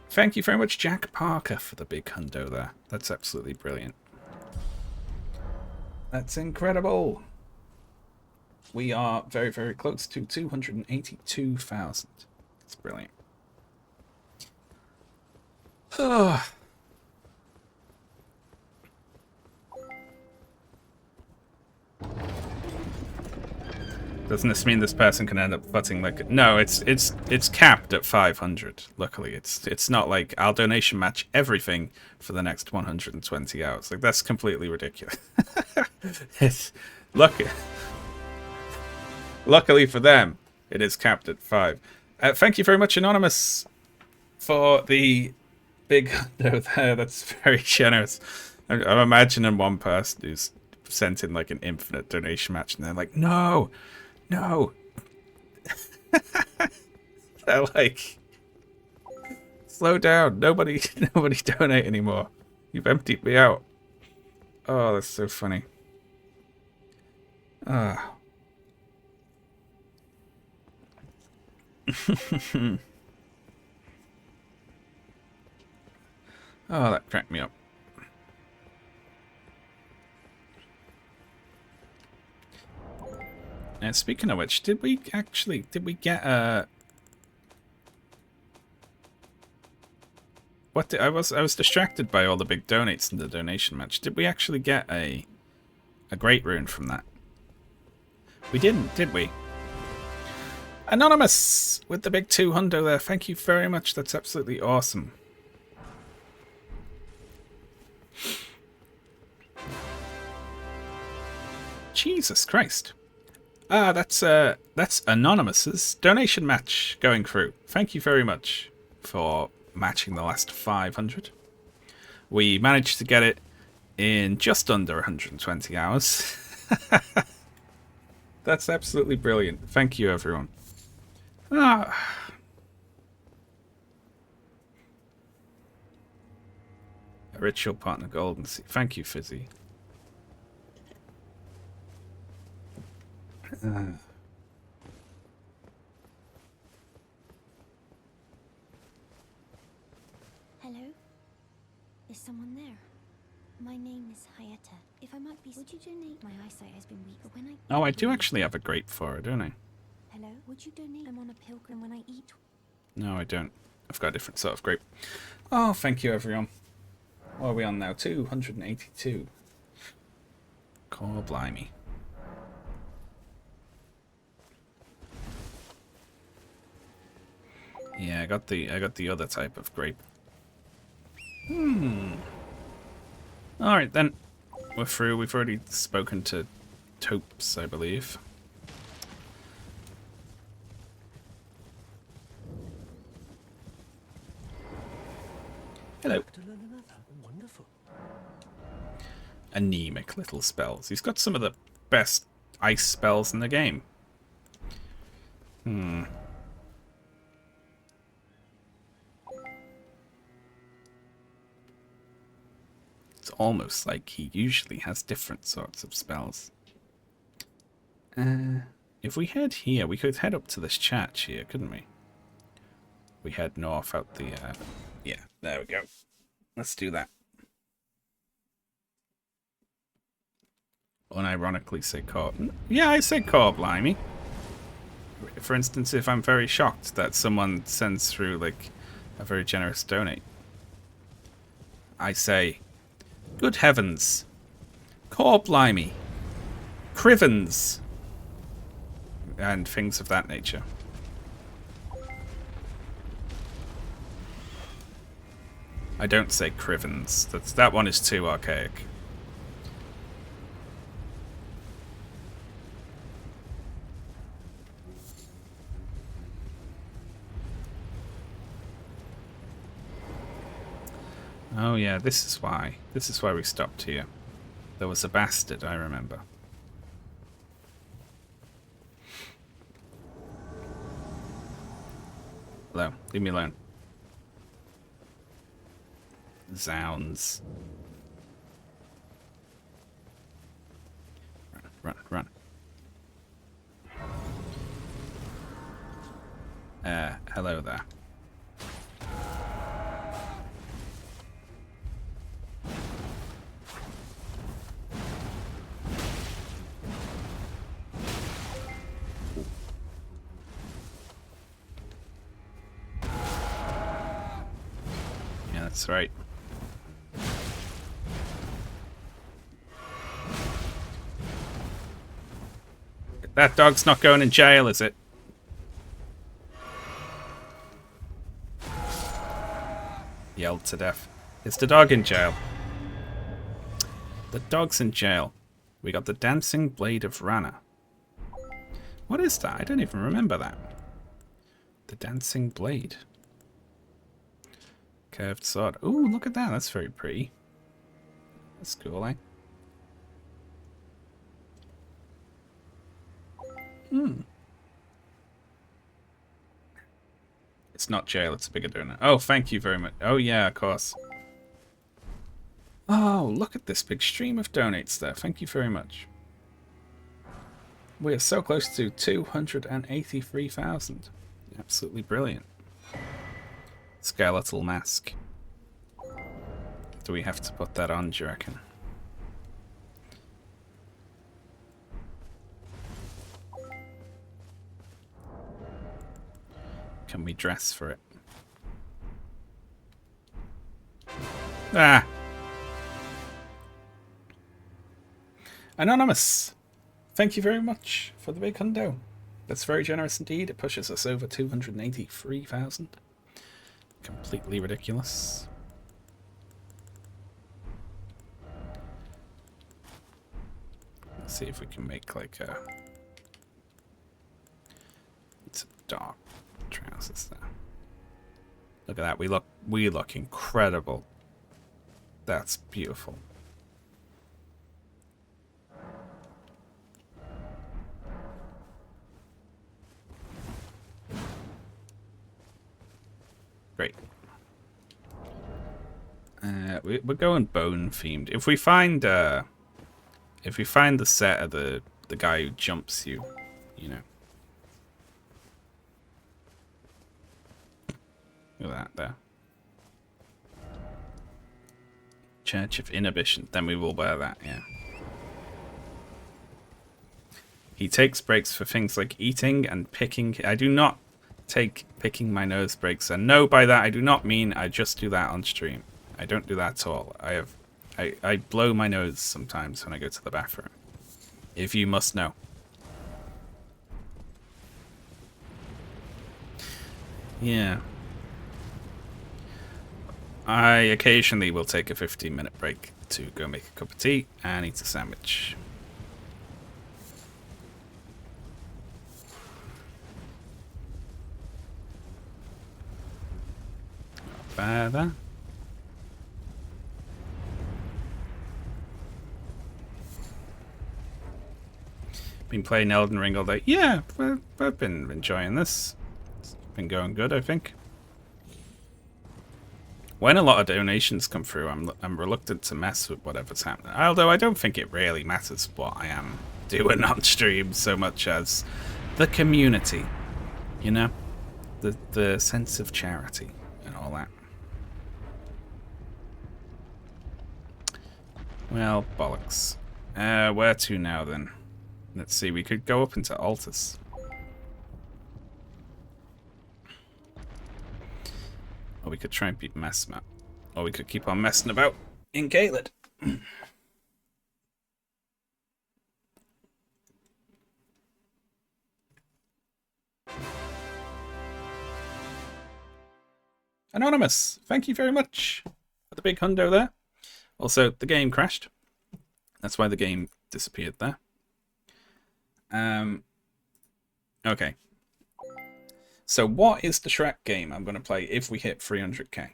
Thank you very much, Jack Parker, for the big hundo there. That's absolutely brilliant. That's incredible. We are very, very close to 282,000. It's brilliant. Doesn't this mean this person can end up footing like... No, it's capped at 500. Luckily, it's not like I'll donation match everything for the next 120 hours. Like, that's completely ridiculous. It's luckily for them, it is capped at 5. Thank you very much, Anonymous, for the big hundo there. That's very generous. I'm imagining one person who's sent in like an infinite donation match, and they're like, no. They're like, slow down. Nobody donate anymore. You've emptied me out. Oh, that's so funny. Ah. Oh, that cracked me up. And speaking of which, did we get a... I was distracted by all the big donates in the donation match. Did we actually get a great rune from that? We didn't, did we? Anonymous with the big 200 there. Thank you very much. That's absolutely awesome. Jesus Christ. That's Anonymous's donation match going through. Thank you very much for matching the last 500. We managed to get it in just under 120 hours. That's absolutely brilliant. Thank you, everyone. Ah. A ritual partner, Golden Sea. Thank you, Fizzy. Hello? Is someone there? My name is Hayata. If I might be... Would you donate? My eyesight has been weak, but when I... Oh, I do actually have a grape for her, don't I? Hello? Would you donate? I'm on a pilgrim when I eat... No, I don't. I've got a different sort of grape. Oh, thank you, everyone. What are we on now? 282. Core blimey. Yeah, I got the other type of grape. Alright then. We're through. We've already spoken to Topes, I believe. Hello. Wonderful. Anemic little spells. He's got some of the best ice spells in the game. It's almost like he usually has different sorts of spells. If we head here, we could head up to this church here, couldn't we? We head north out the... yeah, there we go. Let's do that. Unironically say core... Yeah, I say core blimey. For instance, if I'm very shocked that someone sends through, like, a very generous donate, I say, good heavens, core blimey, crivens, and things of that nature. I don't say crivens. That one is too archaic. Oh yeah, this is why. This is why we stopped here. There was a bastard, I remember. Hello, leave me alone. Zounds. Run, run, run. Hello there. Yeah, that's right. That dog's not going in jail, is it? Yelled to death. Is the dog in jail? The dog's in jail. We got the Dancing Blade of Rana. What is that? I don't even remember that. The Dancing Blade. Curved sword. Ooh, look at that. That's very pretty. That's cool, eh? It's not jail, it's a bigger donut. Oh, thank you very much. Oh, yeah, of course. Oh, look at this big stream of donates there. Thank you very much. We are so close to 283,000. Absolutely brilliant. Skeletal mask. Do we have to put that on, do you reckon? Can we dress for it? Ah! Anonymous! Thank you very much for the big hundo. That's very generous indeed. It pushes us over 283,000. Completely ridiculous. Let's see if we can make like a... It's a dark trousers there. Look at that. We look incredible. That's beautiful. We're going bone themed. If we find the set of the guy who jumps you, you know. Look at that there. Church of Inhibition. Then we will wear that, yeah. He takes breaks for things like eating and picking. I do not take picking my nose breaks. And no, by that I do not mean I just do that on stream. I don't do that at all. I blow my nose sometimes when I go to the bathroom. If you must know. Yeah. I occasionally will take a 15-minute break to go make a cup of tea and eat a sandwich. Not bad, huh? Been playing Elden Ring all day. Yeah, I've been enjoying this. It's been going good, I think. When a lot of donations come through, I'm reluctant to mess with whatever's happening. Although I don't think it really matters what I am doing on stream so much as the community, you know, the sense of charity and all that. Well, bollocks. Where to now then? Let's see. We could go up into Altus. Or we could try and beat Messma. Or we could keep on messing about in Caelid. Anonymous, thank you very much for the big hundo there. Also, the game crashed. That's why the game disappeared there. Okay. So what is the Shrek game I'm going to play if we hit 300k?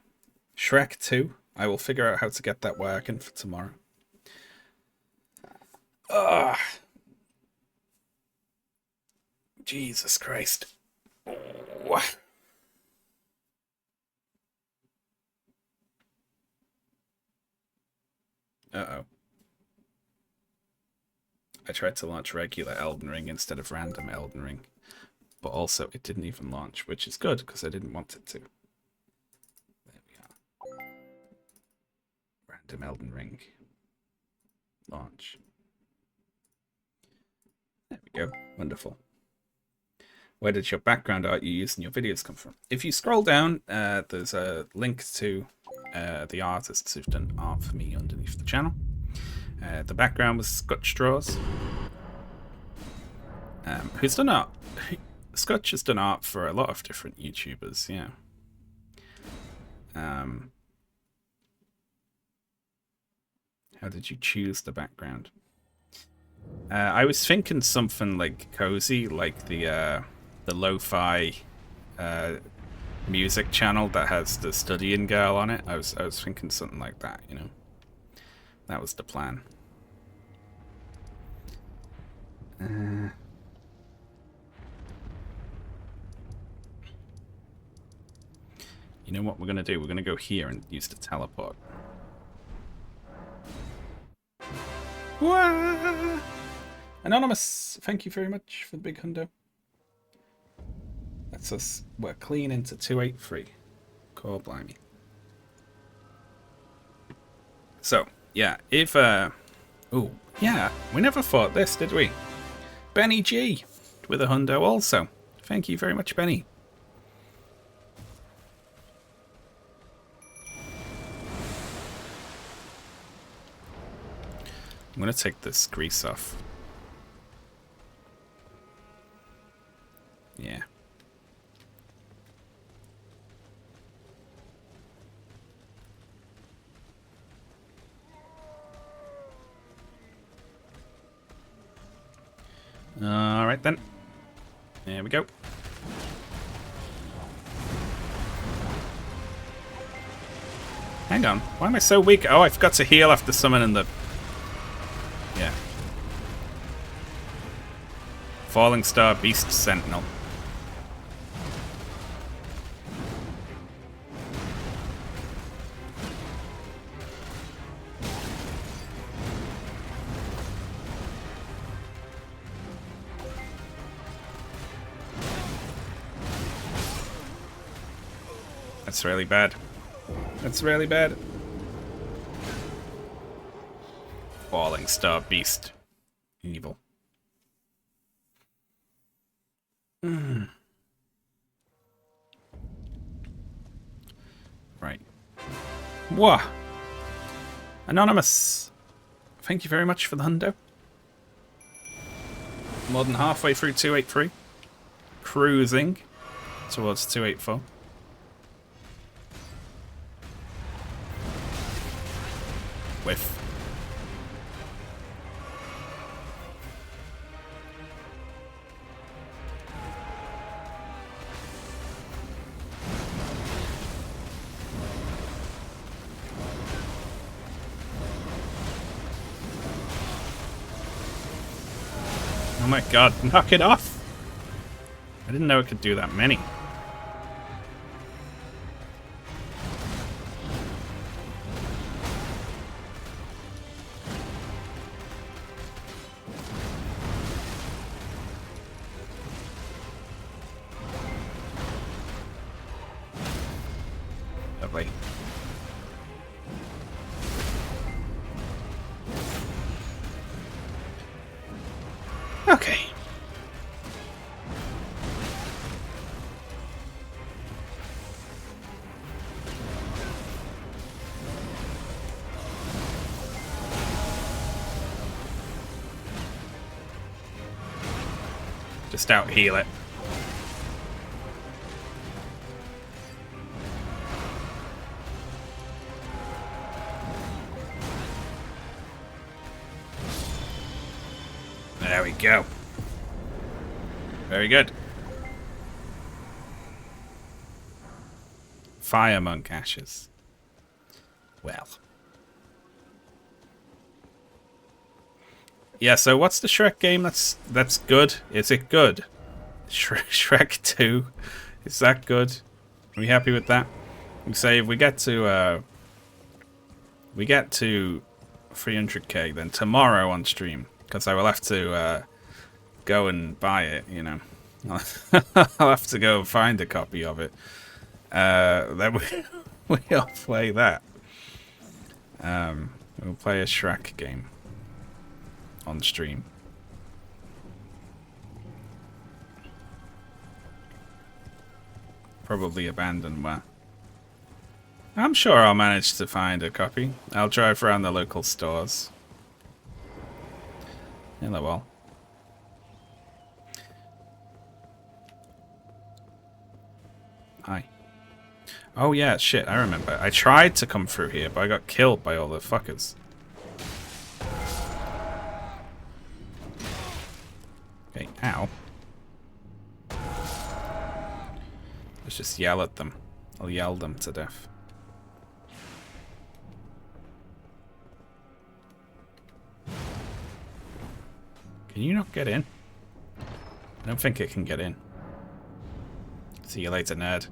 Shrek 2. I will figure out how to get that working for tomorrow. Ugh. Jesus Christ. Oh. Uh-oh. I tried to launch regular Elden Ring instead of random Elden Ring. But also, it didn't even launch, which is good, because I didn't want it to. There we are. Random Elden Ring. Launch. There we go. Wonderful. Where did your background art you use in your videos come from? If you scroll down, there's a link to the artists who've done art for me underneath the channel. The background was Scotch Straws. Who's done art? Scotch has done art for a lot of different YouTubers, yeah. How did you choose the background? I was thinking something like cozy, like the lo-fi music channel that has the studying girl on it. I was thinking something like that, you know. That was the plan. You know what we're going to do? We're going to go here and use the teleport. Wah! Anonymous, thank you very much for the big hundo. That's us. We're clean into 283. Core blimey. So, yeah, if, ooh, yeah, we never thought this, did we? Benny G with a hundo also. Thank you very much, Benny. I'm going to take this grease off. Yeah. Alright then. There we go. Hang on. Why am I so weak? Oh, I forgot to heal after summoning the... Yeah. Falling Star Beast Sentinel. That's really bad. That's really bad. Falling star beast. Evil. Right. Whoa. Anonymous. Thank you very much for the hundo. More than halfway through 283. Cruising towards 284. Whiff. Oh my god, knock it off! I didn't know it could do that many. Lovely. Okay. Just out heal it. There we go. Very good. Fire monk ashes. Well. Yeah, so what's the Shrek game that's good? Is it good? Shrek 2. Is that good? Are we happy with that? We say if we get to 300k, then tomorrow on stream, because I will have to go and buy it, you know. I'll have to go find a copy of it. Then we'll play that. We'll play a Shrek game on stream. Probably abandonware. I'm sure I'll manage to find a copy. I'll drive around the local stores. Hello, all. Hi. Oh yeah, shit, I remember. I tried to come through here, but I got killed by all the fuckers. Okay, ow. Let's just yell at them. I'll yell them to death. Can you not get in? I don't think it can get in. See you later, nerd.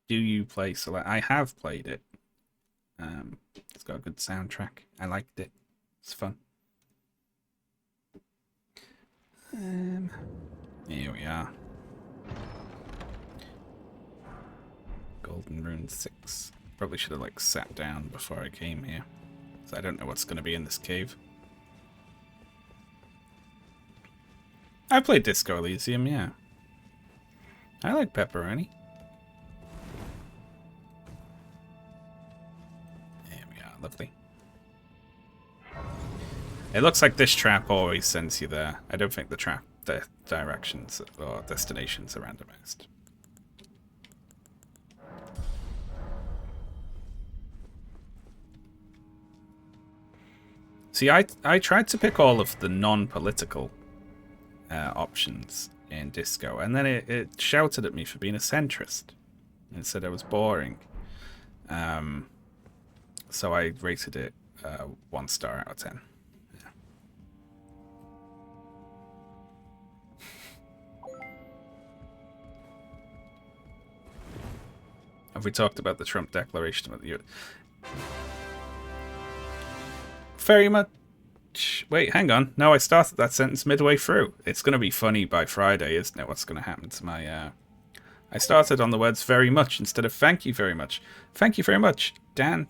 Do you play Select? I have played it. It's got a good soundtrack. I liked it. It's fun. Here we are. Golden Rune 6. Probably should have like sat down before I came here, because I don't know what's going to be in this cave. I played Disco Elysium, yeah. I like pepperoni. There we are, lovely. It looks like this trap always sends you there. I don't think the directions or destinations are randomized. See, I tried to pick all of the non-political options in Disco, and then it shouted at me for being a centrist. It said I was boring. So I rated it 1 star out of 10. Yeah. Have we talked about the Trump declaration about the very much. Wait, hang on. No, I started that sentence midway through. It's going to be funny by Friday, isn't it? What's going to happen to my... I started on the words very much instead of thank you very much. Thank you very much, Dan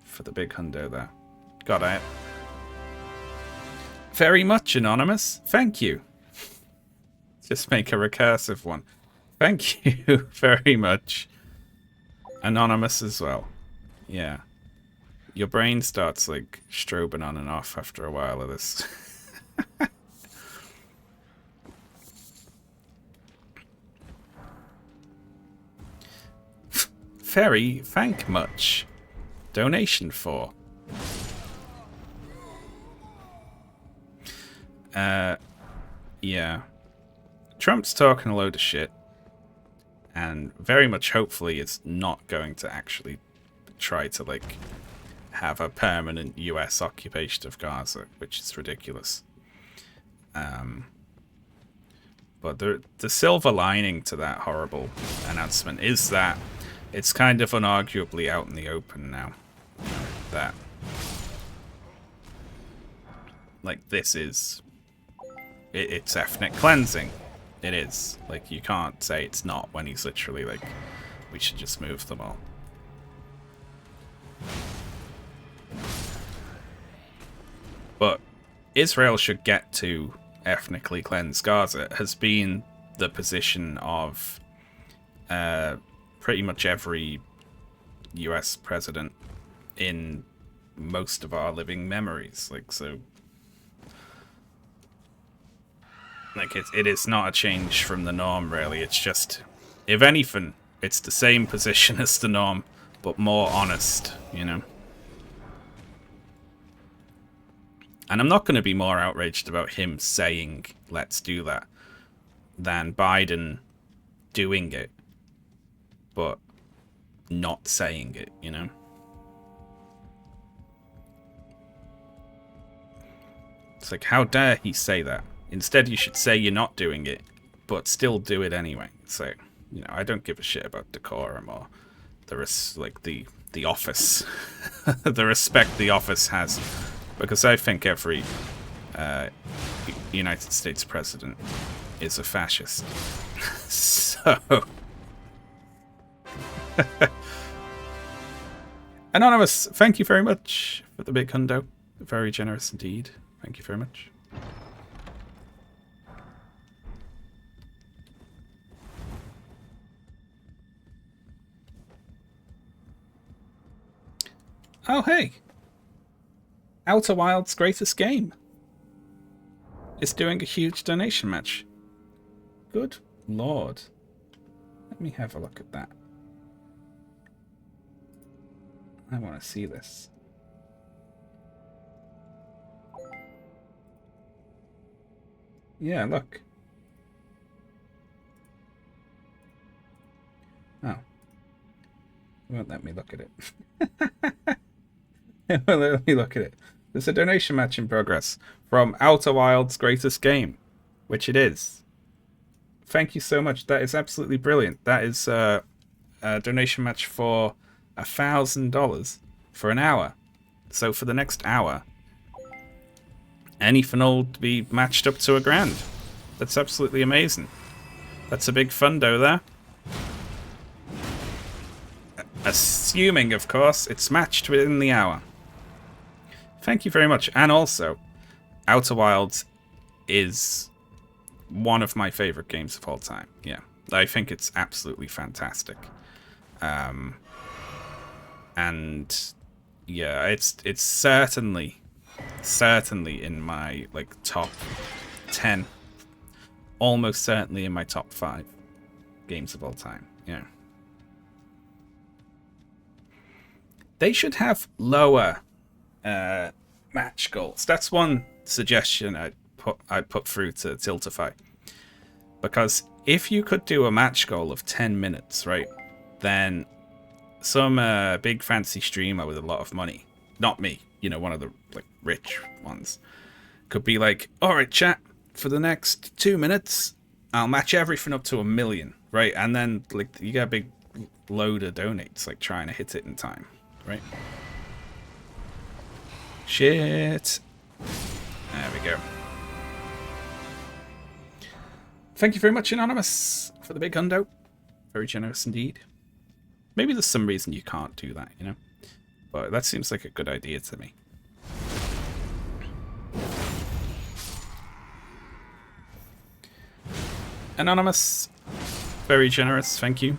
for the big hundo there. Got it. Very much, Anonymous. Thank you. Just make a recursive one. Thank you very much. Anonymous as well. Yeah. Your brain starts, like, strobing on and off after a while of this. Very thank much. Donation for. Yeah. Trump's talking a load of shit. And very much hopefully is not going to actually try to, like, have a permanent US occupation of Gaza, which is ridiculous. But the silver lining to that horrible announcement is that it's kind of unarguably out in the open now. That, like, this is... It's ethnic cleansing. It is. Like, you can't say it's not when he's literally like, we should just move them all. But Israel should get to ethnically cleanse Gaza has been the position of pretty much every US president in most of our living memories. Like, so... Like, it is not a change from the norm, really. It's just, if anything, it's the same position as the norm, but more honest, you know? And I'm not going to be more outraged about him saying, let's do that, than Biden doing it, but not saying it, you know? It's like, how dare he say that? Instead, you should say you're not doing it, but still do it anyway. So, you know, I don't give a shit about decorum or the office, the respect the office has, because I think every United States president is a fascist. So, Anonymous, thank you very much for the big hundo. Very generous indeed. Thank you very much. Oh, hey. Outer Wilds' greatest game is doing a huge donation match. Good lord. Let me have a look at that. I want to see this. Yeah, look. Oh. It won't let me look at it. Let me look at it. There's a donation match in progress from Outer Wilds' greatest game, which it is. Thank you so much. That is absolutely brilliant. That is a donation match for $1,000 for an hour. So for the next hour, anything will be matched up to $1,000. That's absolutely amazing. That's a big fundo there. Assuming, of course, it's matched within the hour. Thank you very much. And also, Outer Wilds is one of my favorite games of all time. Yeah, I think it's absolutely fantastic. And yeah, it's certainly in my like top 10, almost certainly in my top 5 games of all time. Yeah. They should have lower match goals. That's one suggestion I'd put through to Tiltify. Because if you could do a match goal of 10 minutes, right, then some big fancy streamer with a lot of money, not me, you know, one of the like rich ones, could be like, alright chat, for the next 2 minutes, I'll match everything up to $1 million, right? And then like you get a big load of donates, like trying to hit it in time, right? Shit. There we go. Thank you very much, Anonymous, for the big hundo. Very generous indeed. Maybe there's some reason you can't do that, you know? But that seems like a good idea to me. Anonymous, very generous, thank you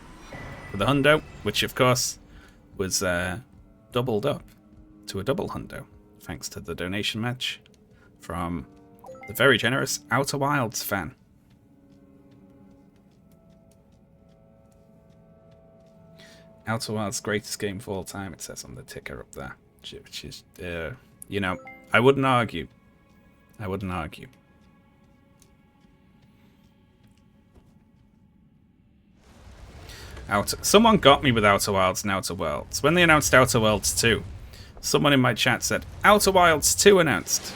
for the hundo, which of course was doubled up to a double hundo, thanks to the donation match from the very generous Outer Wilds fan. Outer Wilds' greatest game of all time, it says on the ticker up there, which is, you know, I wouldn't argue. I wouldn't argue. Someone got me with Outer Wilds and Outer Worlds. When they announced Outer Worlds 2, someone in my chat said, Outer Wilds 2 announced.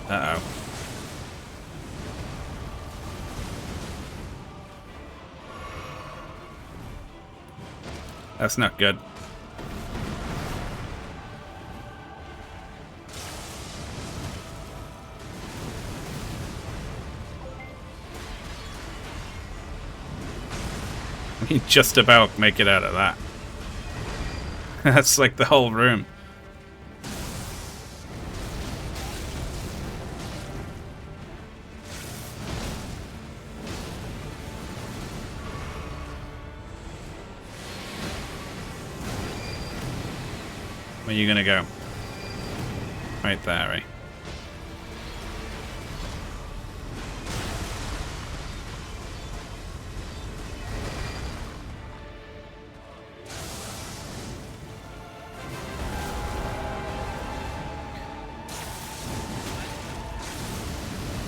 Uh-oh. That's not good. We just about make it out of that. That's like the whole room. Where are you gonna go? Right there, right?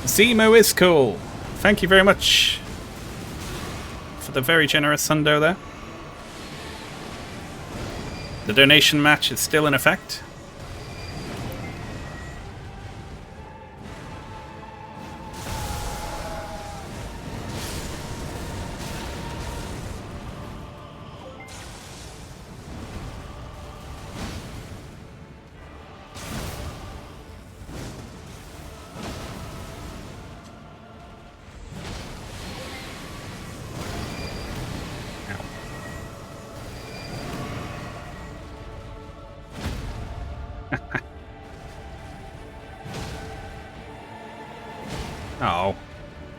Zemo is cool. Thank you very much for the very generous hundo there. The donation match is still in effect. Oh,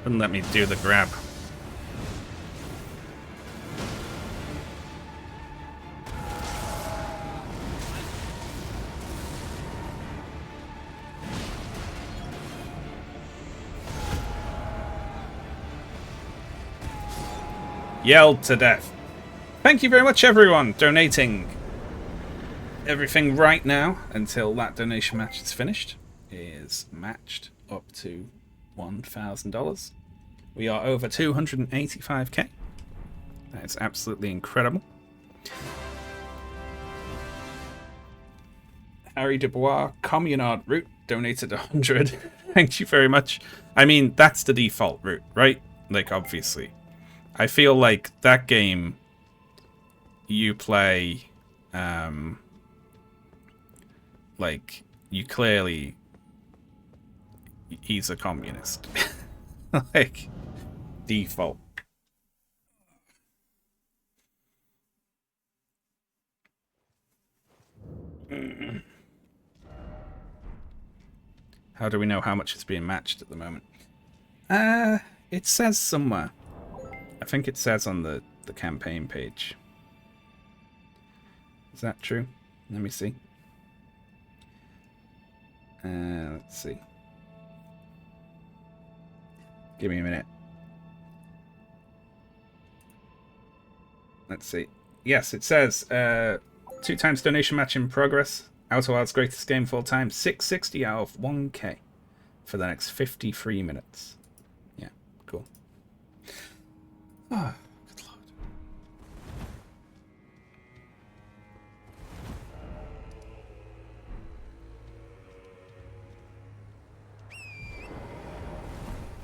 wouldn't let me do the grab. Yelled to death. Thank you very much, everyone, donating everything right now until that donation match is finished. Is matched up to $1,000. We are over 285k. That is absolutely incredible. Harry Dubois, Communard route, donated 100. Thank you very much. I mean, that's the default route, right? Like, obviously. I feel like that game, you play, like, you clearly, he's a communist. Like, default. How do we know how much is being matched at the moment? It says somewhere. I think it says on the campaign page. Is that true? Let me see. Let's see. Give me a minute. Let's see. Yes, it says 2 times donation match in progress. Outer Wilds greatest game full time. 660 out of 1k for the next 53 minutes. Yeah, cool. Oh, good lord.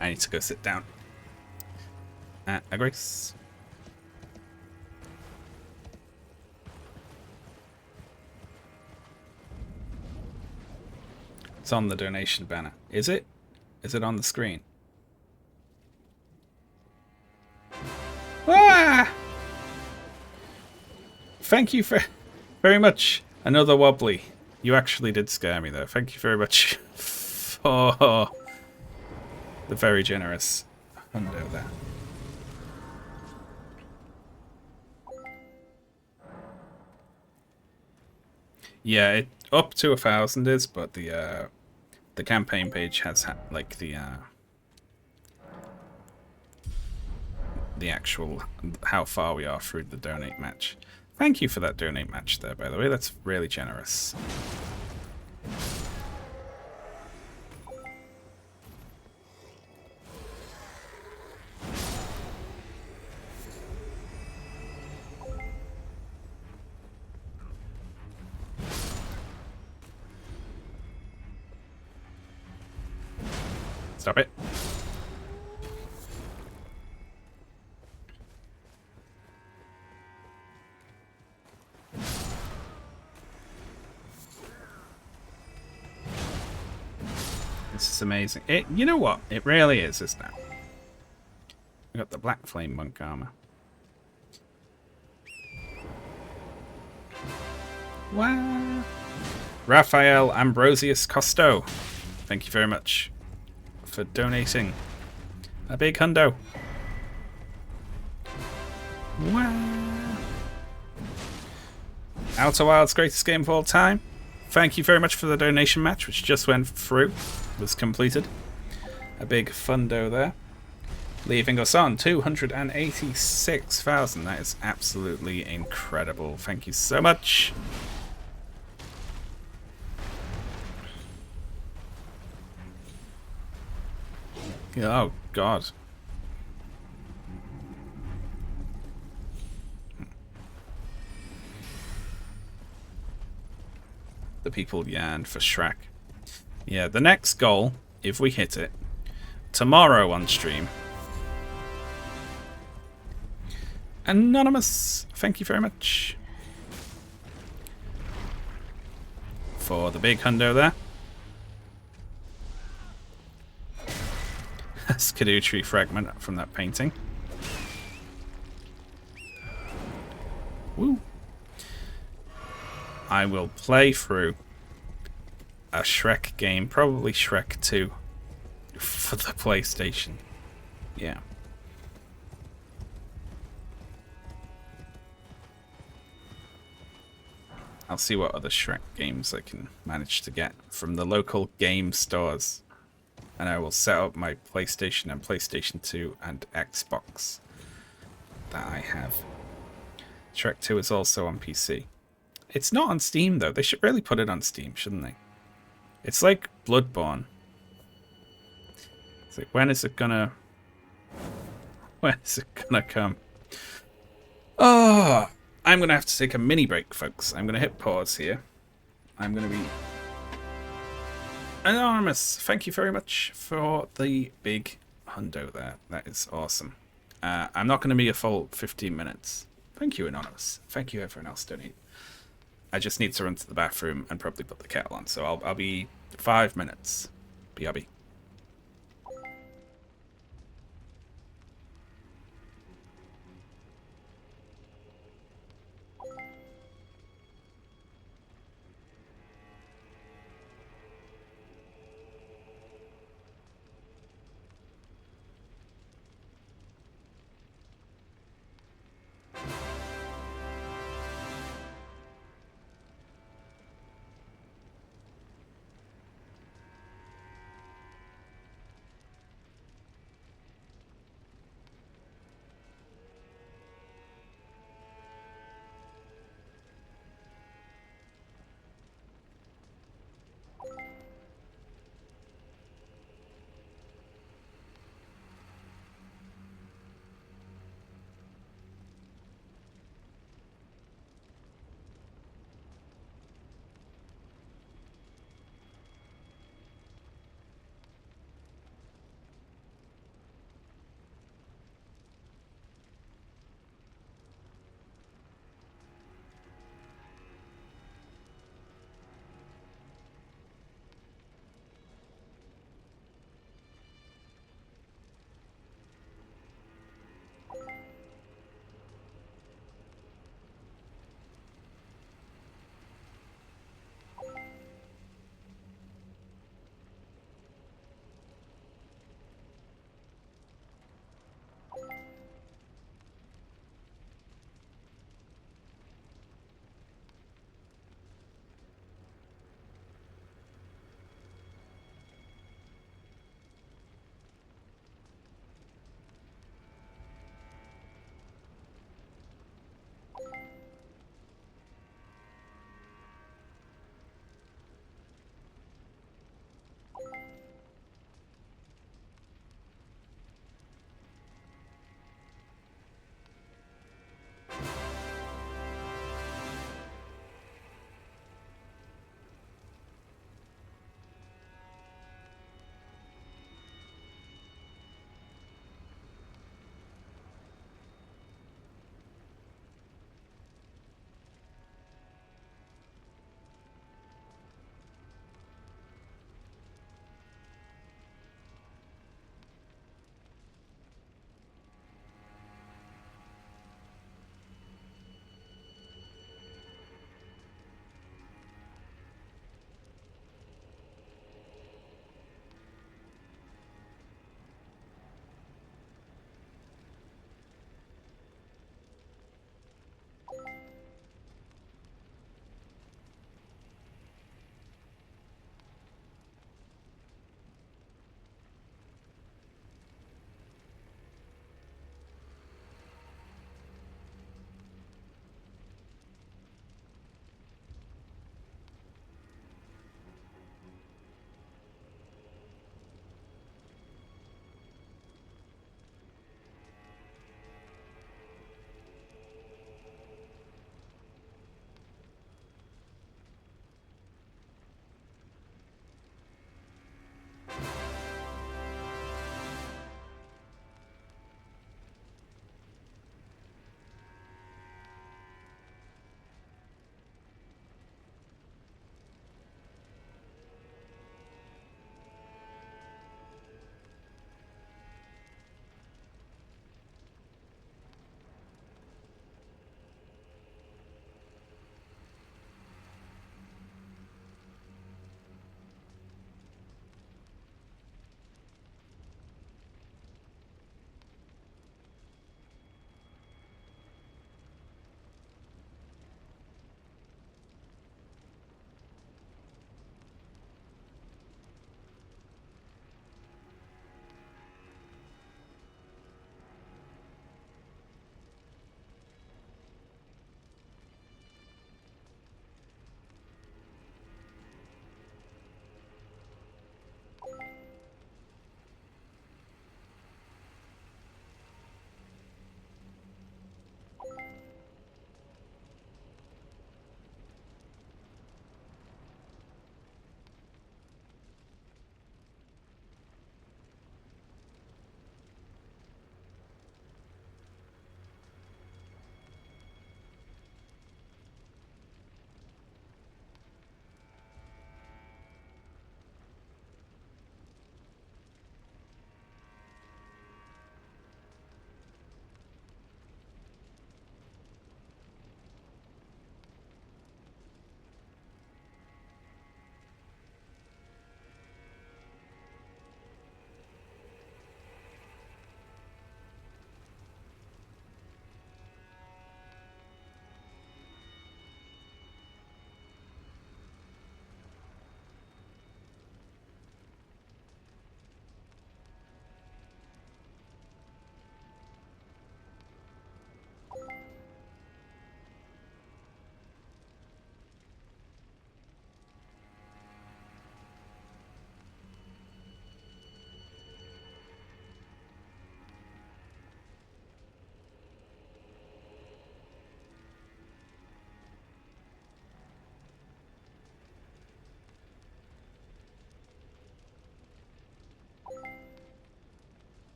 I need to go sit down. Grace. It's on the donation banner. Is it? Is it on the screen? Ah! Thank you very much. Another wobbly. You actually did scare me there. Thank you very much for the very generous hundo there. Yeah, it up to 1,000 is, but the campaign page has like the actual how far we are through the donate match. Thank you for that donate match there, by the way. That's really generous. Stop it. This is amazing. You know what? It really is, isn't it? We got the Black Flame Monk armor. Wow. Raphael Ambrosius Costo. Thank you very much for donating a big hundo. Wow. Outer Wilds greatest game of all time. Thank you very much for the donation match, which just went through. Was completed. A big fundo there. Leaving us on 286,000. That is absolutely incredible. Thank you so much. Oh, God. The people yearn for Shrek. Yeah, the next goal, if we hit it, tomorrow on stream. Anonymous, thank you very much for the big hundo there. Skidoo tree fragment from that painting. Woo. I will play through a Shrek game, probably Shrek 2, for the PlayStation. Yeah. I'll see what other Shrek games I can manage to get from the local game stores. And I will set up my PlayStation and PlayStation 2 and Xbox that I have. Shrek 2 is also on PC. It's not on Steam, though. They should really put it on Steam, shouldn't they? It's like Bloodborne. It's like, when is it gonna come? Oh, I'm gonna have to take a mini break, folks. I'm gonna hit pause here. I'm gonna be... Anonymous, thank you very much for the big hundo there. That is awesome. I'm not gonna be a full 15 minutes. Thank you, Anonymous. Thank you, everyone else donating. I just need to run to the bathroom and probably put the kettle on. So I'll be 5 minutes. BRB.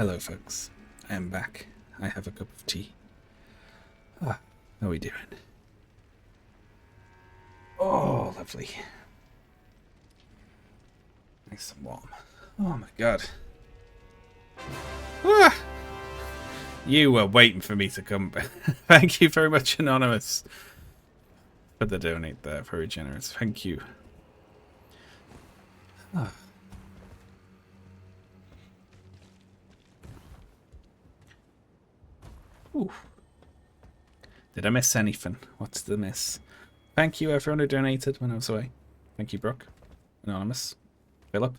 Hello, folks. I am back. I have a cup of tea. How are we doing? Oh, lovely. Nice and warm. Oh my god. Ah! You were waiting for me to come back. Thank you very much, Anonymous, for the donate there. Very generous. Thank you. Ah. Ooh. Did I miss anything? What's the miss? Thank you everyone who donated when I was away. Thank you, Brooke. Anonymous. Philip.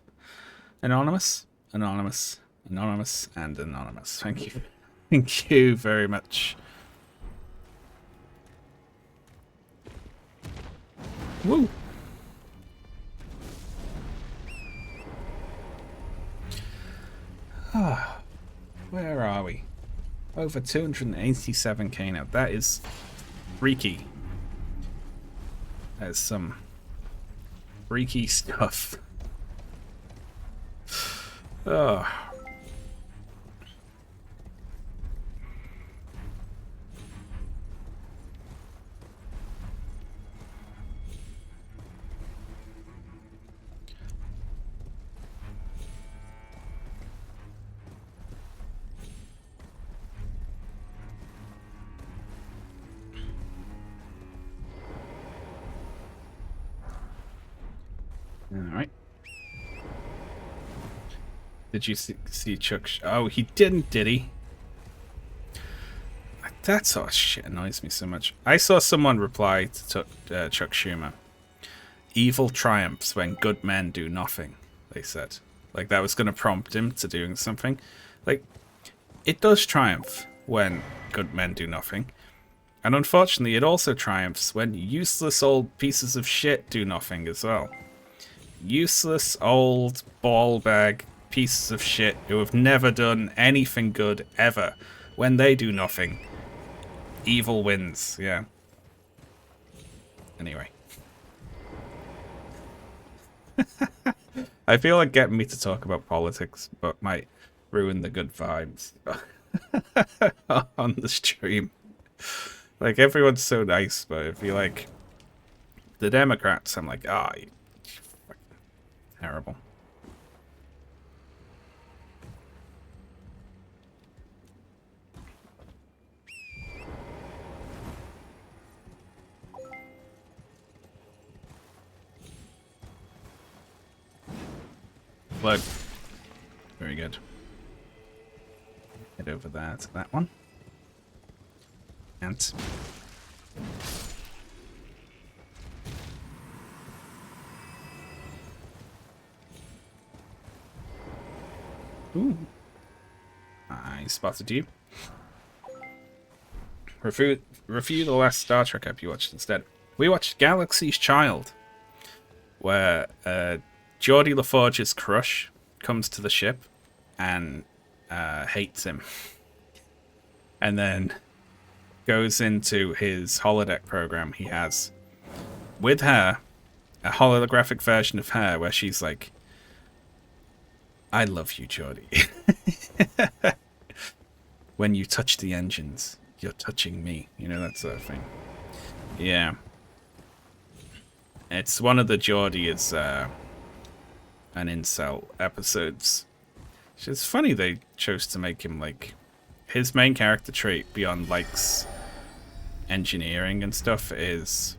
Anonymous. Anonymous. Anonymous. And Anonymous. Thank you. Thank you very much. Woo! Ah, where are we? Over 287k now. That is freaky. That is some freaky stuff. Oh. Alright. Did you see Chuck? Oh, he didn't, did he? That sort of shit annoys me so much. I saw someone reply to Chuck Schumer. Evil triumphs when good men do nothing, they said. Like that was going to prompt him to doing something. Like, it does triumph when good men do nothing. And unfortunately, it also triumphs when useless old pieces of shit do nothing as well. Useless old ball bag pieces of shit who have never done anything good ever. When they do nothing, evil wins. Yeah. Anyway. I feel like getting me to talk about politics but might ruin the good vibes on the stream. Like, everyone's so nice, but if you like the Democrats, I'm like, ah, you fucking terrible. Look. Very good. Head over there to that one. And ooh. I spotted you. Review the last Star Trek app you watched instead. We watched Galaxy's Child, where Geordie LaForge's crush comes to the ship and hates him. And then goes into his holodeck program he has with her, a holographic version of her where she's like, I love you, Geordie. When you touch the engines, you're touching me. You know, that sort of thing. Yeah. It's one of the Geordie is an incel episodes. It's funny they chose to make him like his main character trait beyond likes engineering and stuff is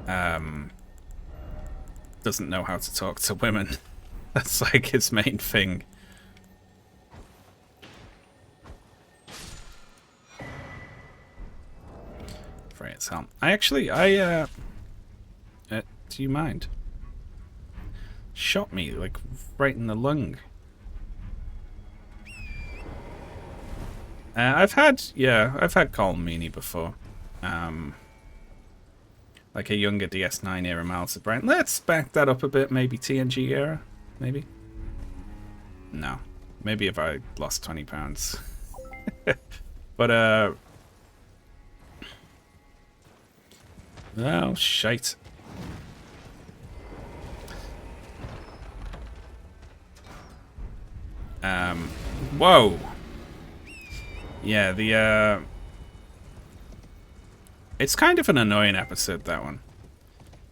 doesn't know how to talk to women. That's like his main thing. For its helm. Do you mind? Shot me like right in the lung. I've had Colin Meaney before. Like a younger DS9 era Miles O'Brien. Let's back that up a bit. Maybe TNG era? Maybe? No. Maybe if I lost 20 pounds. But, oh, shite. Whoa. Yeah, the it's kind of an annoying episode, that one,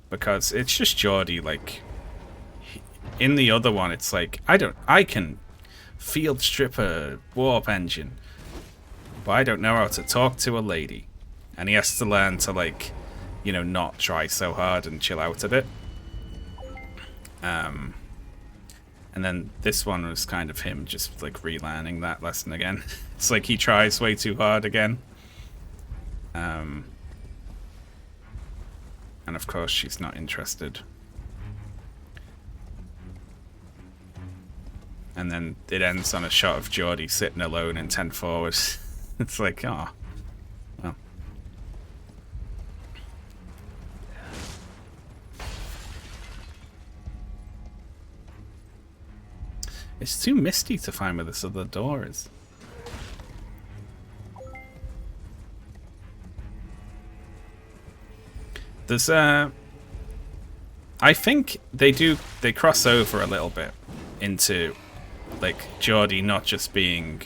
because it's just Geordie. Like, in the other one, it's like I can field strip a warp engine, but I don't know how to talk to a lady, and he has to learn to, like, you know, not try so hard and chill out a bit. And then this one was kind of him just, like, relearning that lesson again. It's like he tries way too hard again. And of course she's not interested. And then it ends on a shot of Geordie sitting alone in 10 forward. It's like, oh, well. It's too misty to find where this other door is. There's I think they cross over a little bit into, like, Geordie not just being...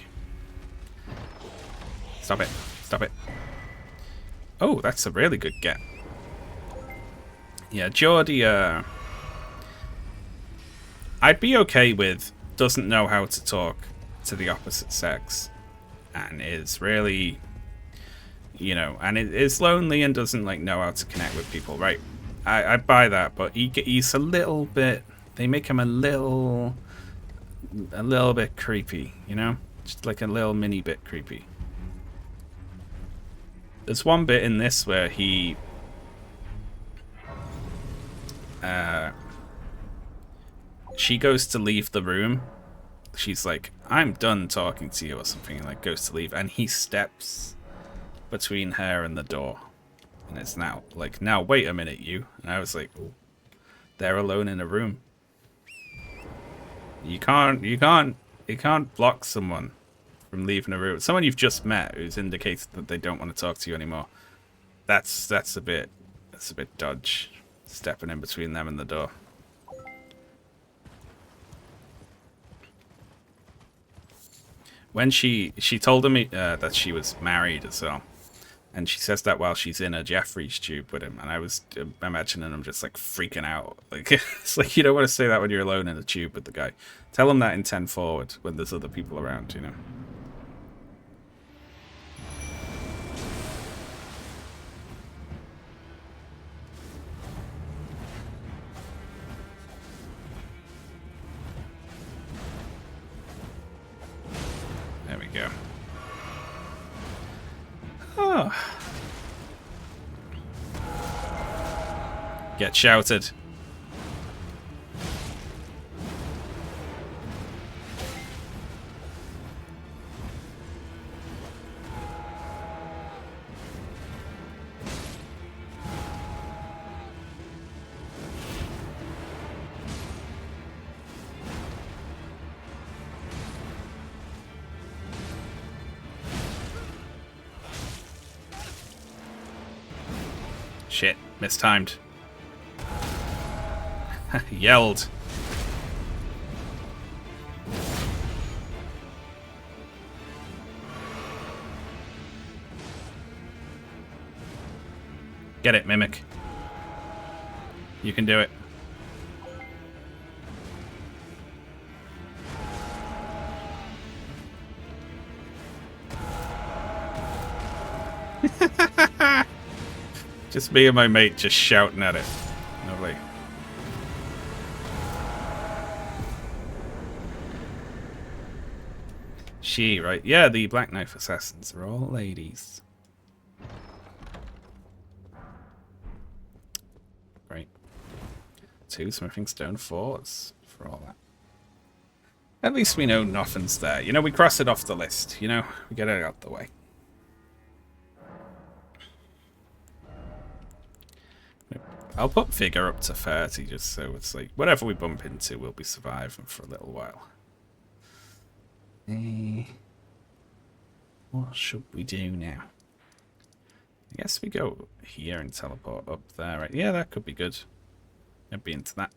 Stop it. Stop it. Oh, that's a really good get. Yeah, Geordie, I'd be okay with doesn't know how to talk to the opposite sex and is really, you know, and it is lonely and doesn't, like, know how to connect with people, right? I buy that, but he's a little bit... They make him a little bit creepy, you know? Just like a little mini bit creepy. There's one bit in this where he... she goes to leave the room. She's like, I'm done talking to you or something, and, like, goes to leave. And he steps between her and the door. And it's now, like, now wait a minute, you. And I was like, oh, they're alone in a room. You can't block someone from leaving a room. Someone you've just met who's indicated that they don't want to talk to you anymore. That's a bit dodge, stepping in between them and the door. When she told him that she was married as well, and she says that while she's in a Jeffries tube with him, and I was imagining him just, like, freaking out. Like, it's like, you don't want to say that when you're alone in a tube with the guy. Tell him that in 10 forward when there's other people around, you know. There we go. Oh. Get shouted. Shit, mistimed. Yelled. Get it, Mimic. You can do it. Just me and my mate just shouting at it. Lovely. She, right? Yeah, the Black Knife Assassins are all ladies. Great. 2 Smithing Stone 4s for all that. At least we know nothing's there. You know, we cross it off the list. You know, we get it out the way. I'll put figure up to 30 just so it's like, whatever we bump into, we'll be surviving for a little while. What should we do now? I guess we go here and teleport up there, right? Yeah, that could be good. I'd be into that.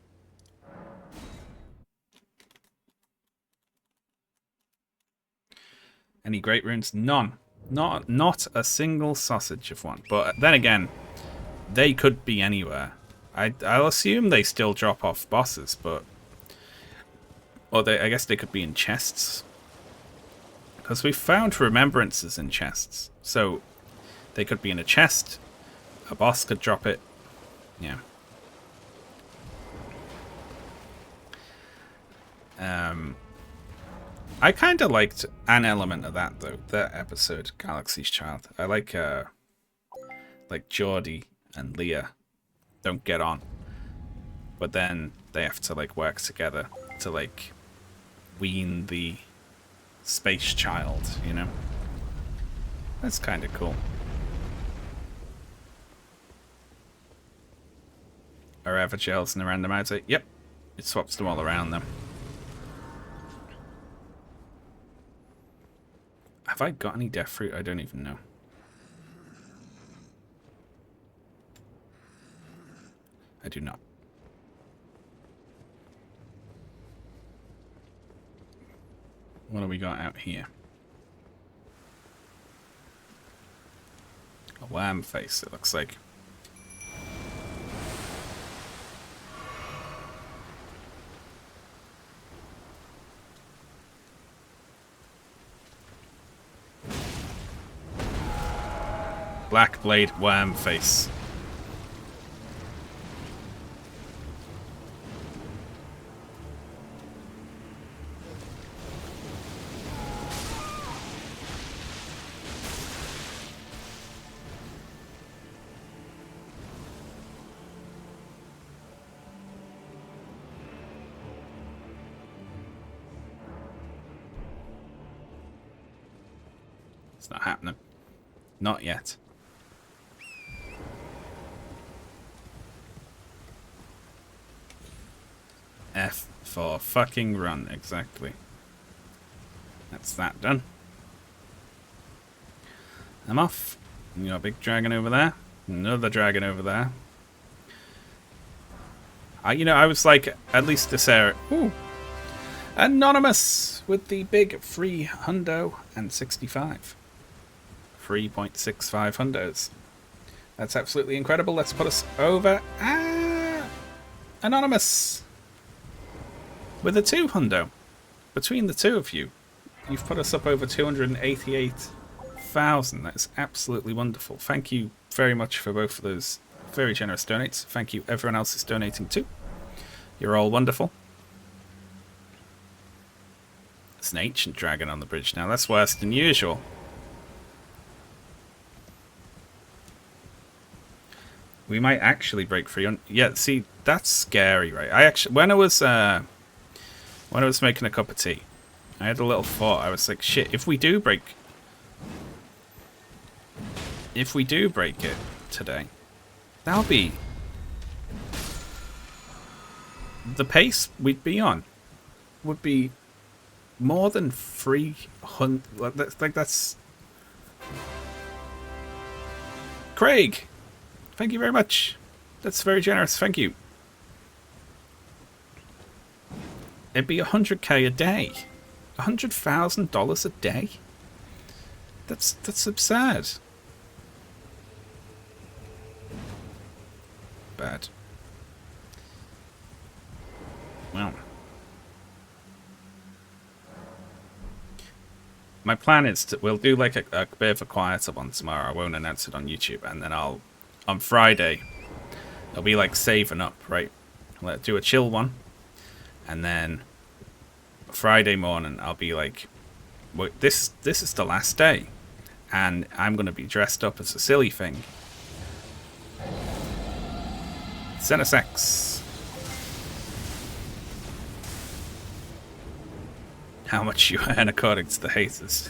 Any great runes? None. Not a single sausage of one. But then again, they could be anywhere. I'll assume they still drop off bosses, but... Or I guess they could be in chests. Because we found remembrances in chests. So, they could be in a chest. A boss could drop it. Yeah. I kind of liked an element of that, though. That episode, Galaxy's Child. I like Geordie and Leah don't get on. But then they have to, like, work together to, like, wean the space child, you know? That's kind of cool. Are ever gels in a randomizer? Yep. It swaps them all around them. Have I got any death fruit? I don't even know. I do not. What do we got out here? A worm face, it looks like. Black blade worm face. It's not happening. Not yet. F for fucking run, exactly. That's that done. I'm off. You got a big dragon over there. Another dragon over there. I was like, at least this area. Ooh. Anonymous with the big free hundo and 65. 3.65 hundos. That's absolutely incredible. Let's put us over. Anonymous. With a 2 hundo. Between the two of you, you've put us up over 288,000. That's absolutely wonderful. Thank you very much for both of those very generous donates. Thank you everyone else is donating too. You're all wonderful. There's an ancient dragon on the bridge now. That's worse than usual. We might actually break free on. Yeah, see, that's scary, right? I actually, when I was making a cup of tea, I had a little thought. I was like, shit, if we do break it today, that'll be the pace we'd be on would be more than 300. Like that's Craig. Thank you very much. That's very generous. Thank you. It'd be 100k a day. $100,000 a day. That's absurd. Bad. Well. My plan is we'll do like a bit of a quieter one tomorrow. I won't announce it on YouTube, and then on Friday, I'll be like saving up, right? I'll do a chill one, and then Friday morning I'll be like, well, this is the last day, and I'm gonna be dressed up as a silly thing. Sex. How much you earn according to the haters.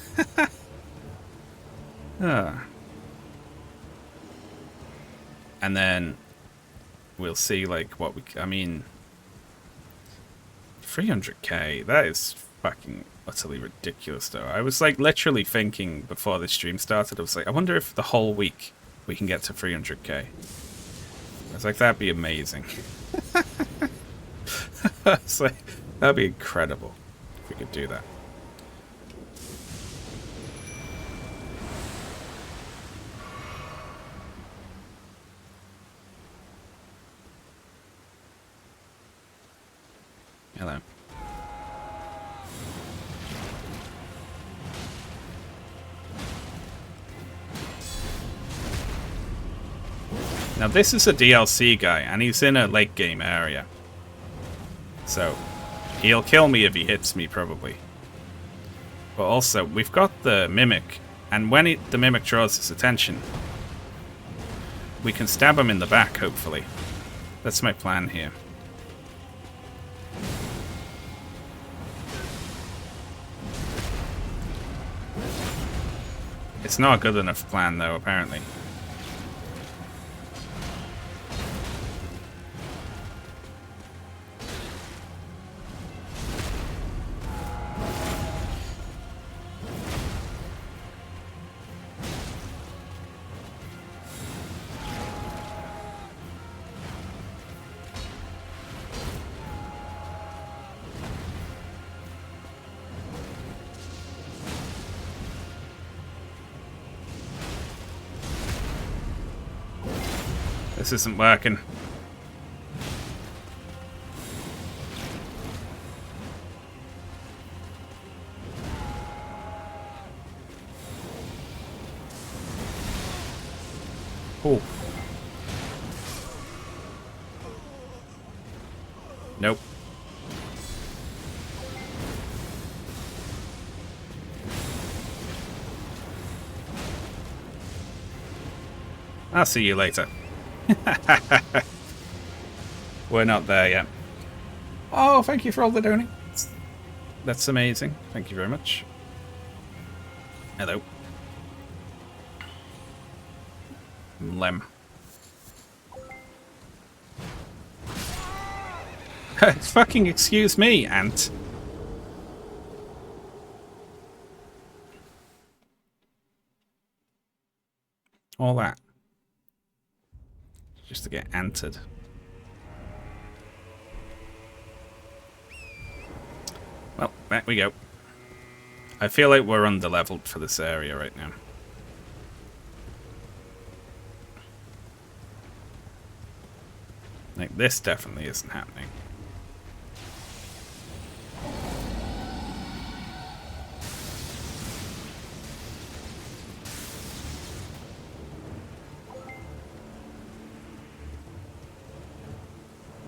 And then we'll see like what I mean, 300k, that is fucking utterly ridiculous though. I was like literally thinking before this stream started, I was like, I wonder if the whole week we can get to 300k. I was like, that'd be amazing. I was like, that'd be incredible if we could do that. Now this is a DLC guy, and he's in a late game area. So, he'll kill me if he hits me, probably. But also, we've got the Mimic, and when the Mimic draws his attention, we can stab him in the back, hopefully. That's my plan here. It's not a good enough plan, though, apparently. This isn't working. Oh. Nope. I'll see you later. We're not there yet. Oh, thank you for all the donations. That's amazing. Thank you very much. Hello. Lem. Fucking excuse me, Ant. All that. Just to get anted. Well, back we go. I feel like we're under-leveled for this area right now. Like, this definitely isn't happening.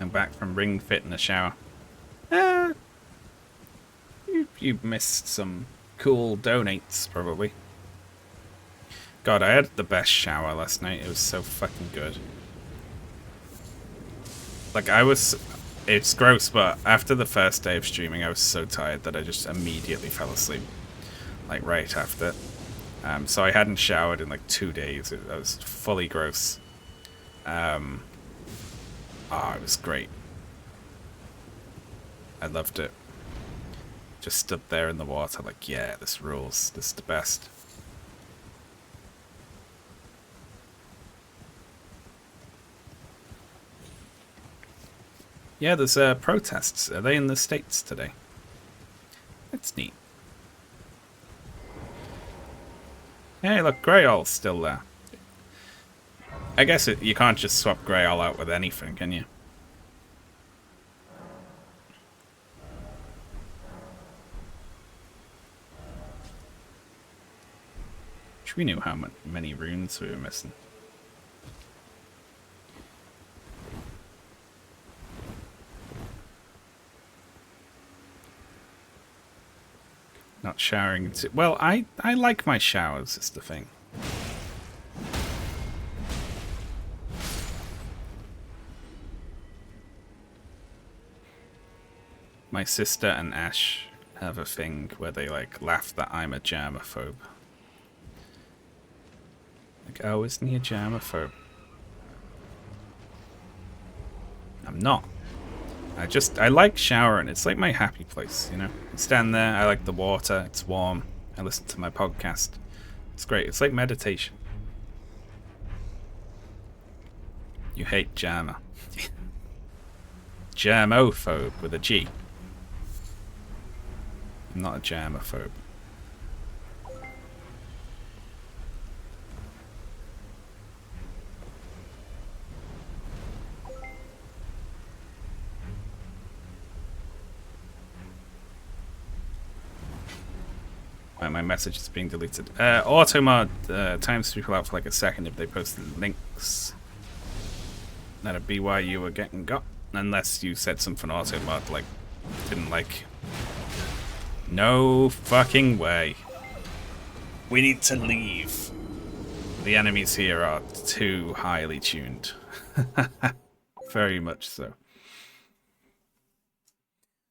I'm back from Ring Fit in the shower. You missed some cool donates, probably. God, I had the best shower last night. It was so fucking good. Like, it's gross, but after the first day of streaming, I was so tired that I just immediately fell asleep. Like, right after. So I hadn't showered in like 2 days. I was fully gross. It was great. I loved it. Just stood there in the water like, yeah, this rules. This is the best. Yeah, there's protests. Are they in the States today? That's neat. Hey, look, Greyall's still there. I guess you can't just swap Greyall out with anything, can you? Wish we knew how many runes we were missing. Not showering. Well, I like my showers, is the thing. My sister and Ash have a thing where they like laugh that I'm a germaphobe. Like, oh, isn't he a germaphobe? I'm not. I like showering. It's like my happy place, you know? I stand there, I like the water, it's warm, I listen to my podcast. It's great. It's like meditation. You hate germa. Germophobe with a G. I'm not a germaphobe. My message is being deleted. Automod times people out for like a second if they posted links. That'd be why you were getting got. Unless you said something auto-mod, like, didn't like. No fucking way. We need to leave. The enemies here are too highly tuned. Very much so.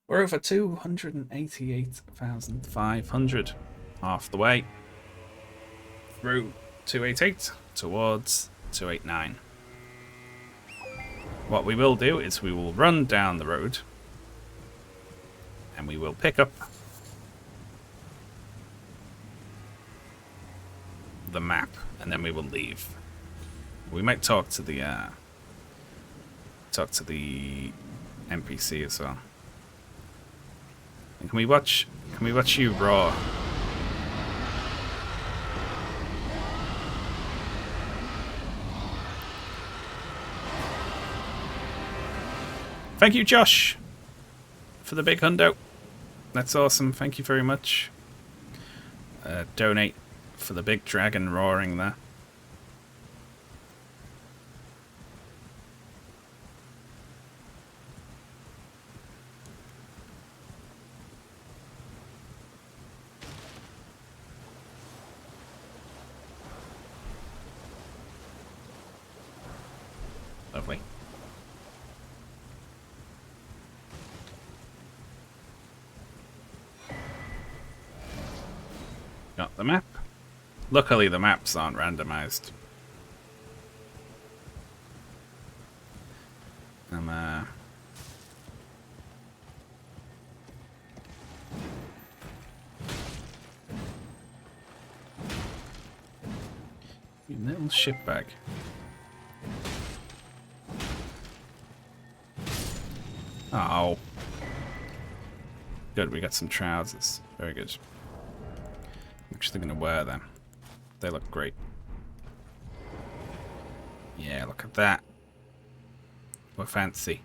We're over 288,500. Half the way. Through 288 towards 289. What we will do is we will run down the road and we will pick up the map and then we will leave. We might talk to the NPC as well. And can we watch you roar? Thank you, Josh, for the big hundo. That's awesome. Thank you very much. Donate for the big dragon roaring there. Lovely. Got the map. Luckily the maps aren't randomized. You little shitbag. Oh. Good, we got some trousers. Very good. I'm actually going to wear them. They look great. Yeah, look at that. We're fancy.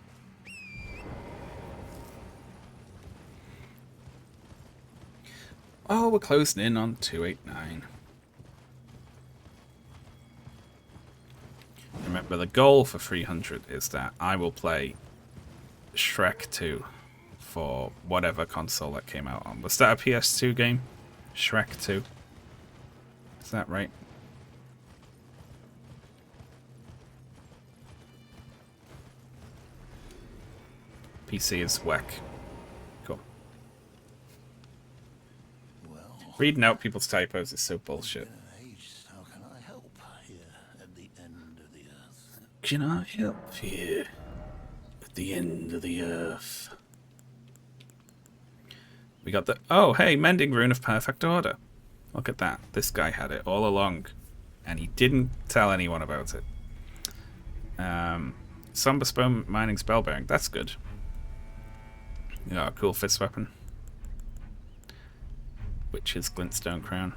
Oh, we're closing in on 289. Remember, the goal for 300 is that I will play Shrek 2 for whatever console that came out on. Was that a PS2 game? Shrek 2? Is that right? PC is whack. Cool. Well, Reading out people's typos is so bullshit. how can I help here at the end of the earth? Can I help here at the end of the earth? We got the... Oh, hey, Mending Rune of Perfect Order. Look at that. This guy had it all along. And he didn't tell anyone about it. Somber Spone Mining Spellbearing. That's good. You got a cool fist weapon. Witch's Glintstone Crown.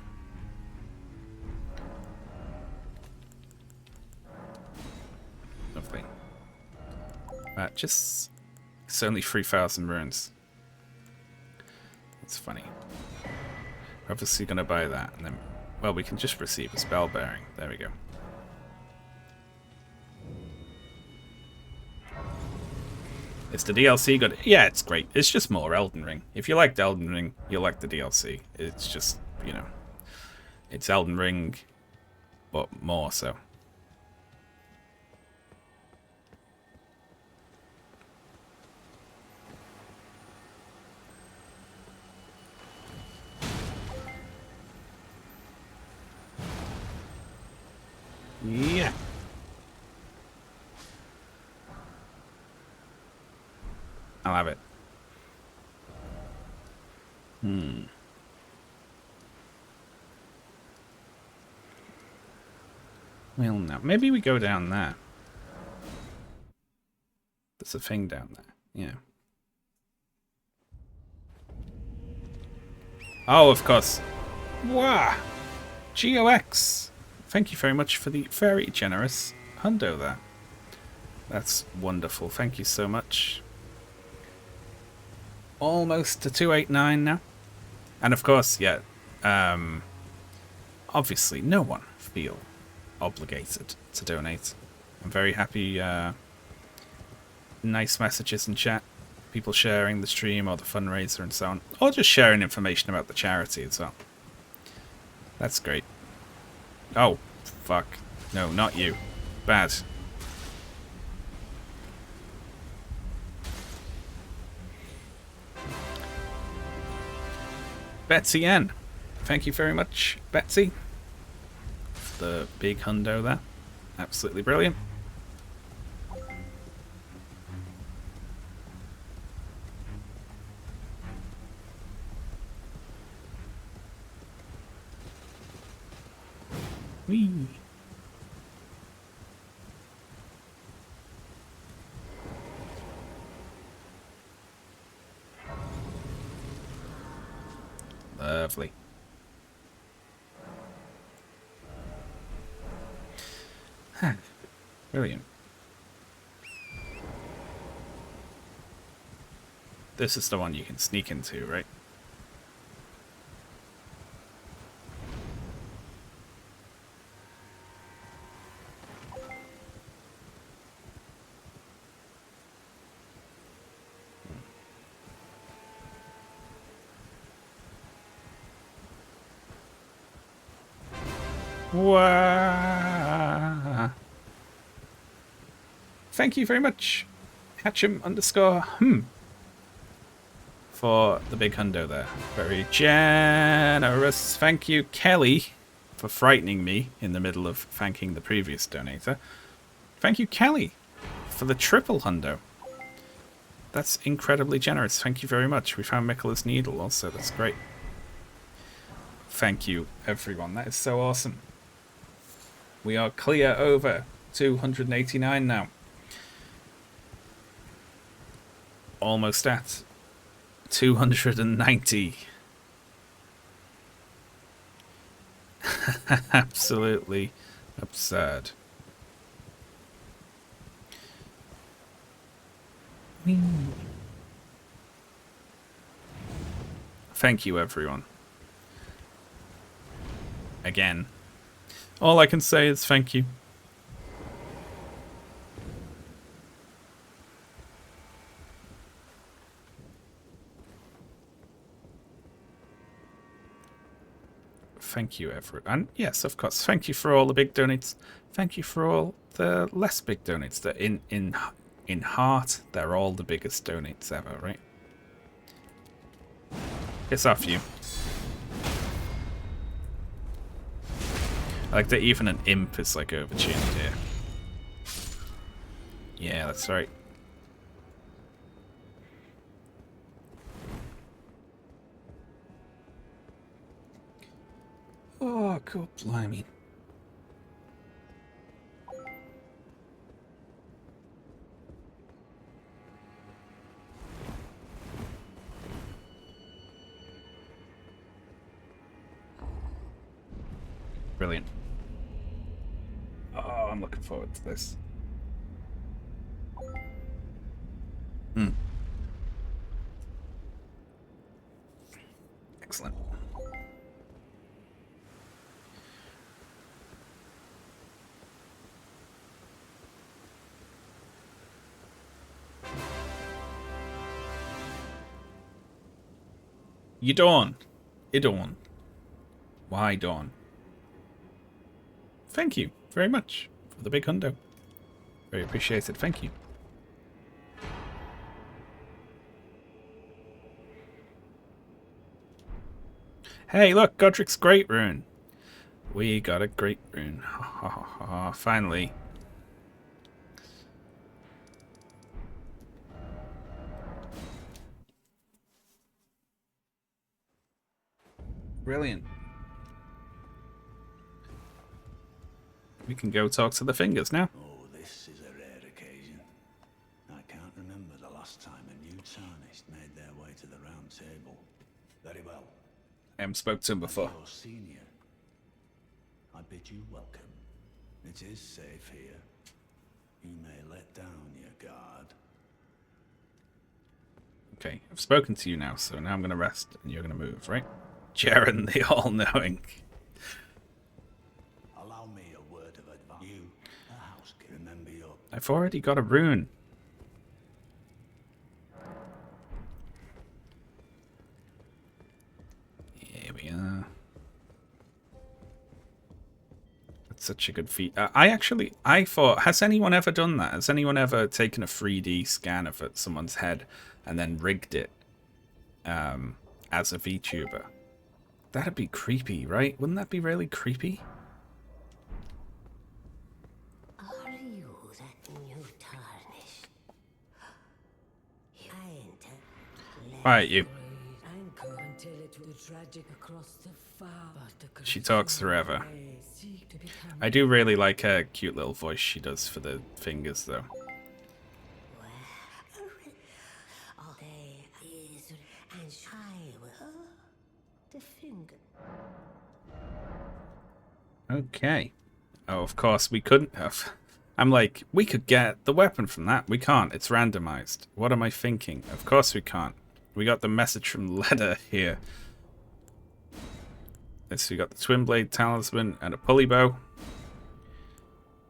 Lovely. Just... It's only 3,000 runes. It's funny. We're obviously going to buy that, and then... Well, we can just receive a spell bearing. There we go. Is the DLC good? Yeah, it's great. It's just more Elden Ring. If you liked Elden Ring, you'll like the DLC. It's just, you know... It's Elden Ring, but more so. Yeah. I'll have it. Well, now, maybe we go down there. There's a thing down there. Yeah. Oh, of course. Wow. GOX. Thank you very much for the very generous hundo there. That's wonderful. Thank you so much. Almost to 289 now. And of course, yeah, obviously no one feel obligated to donate. I'm very happy nice messages in chat. People sharing the stream or the fundraiser and so on. Or just sharing information about the charity as well. That's great. Oh, fuck. No, not you. Bad. Betsy N. Thank you very much, Betsy. The big hundo there. Absolutely brilliant. Whee. Lovely. Huh. Brilliant. This is the one you can sneak into, right? Wow. Thank you very much, Hatcham _ for the big hundo there. Very generous. Thank you, Kelly, for frightening me in the middle of thanking the previous donator. Thank you, Kelly, for the triple hundo. That's incredibly generous. Thank you very much. We found Mikkela's needle also. That's great. Thank you, everyone. That is so awesome. We are clear over 289 now. Almost at 290. Absolutely absurd. Thank you, everyone. Again. All I can say is thank you. Thank you, everyone. And yes, of course, thank you for all the big donates. Thank you for all the less big donates. That in heart, they're all the biggest donates ever, right? Piss off, you. I like that even an imp is like overtuned here. Yeah, that's right. Oh, cool, blimey. Brilliant. Oh, I'm looking forward to this. Excellent. You dawn. Idorn. Why dawn? Thank you very much for the big hundo. Very appreciated. Thank you. Hey, look, Godric's great rune. We got a great rune. Finally. Brilliant. We can go talk to the fingers now. Oh, this is a rare occasion. I can't remember the last time a new tarnished made their way to the round table. Very well. I haven't spoke to him before. Your senior. I bid you welcome. It is safe here. You may let down your guard. Okay, I've spoken to you now, so now I'm going to rest and you're going to move, right? Jaren, the all-knowing. Allow me a word of advice. You, a housekeeper, remember your... I've already got a rune. such a good feat. I thought, has anyone ever done that? Has anyone ever taken a 3D scan of someone's head and then rigged it as a VTuber? That'd be creepy, right? Wouldn't that be really creepy? Are you that new tarnish? Alright, you. She talks forever. I do really like her cute little voice she does for the fingers, though. Okay. Oh, of course, we couldn't have. I'm like, we could get the weapon from that. We can't. It's randomized. What am I thinking? Of course we can't. We got the message from Leda here. So we got the Twin Blade Talisman and a pulley bow.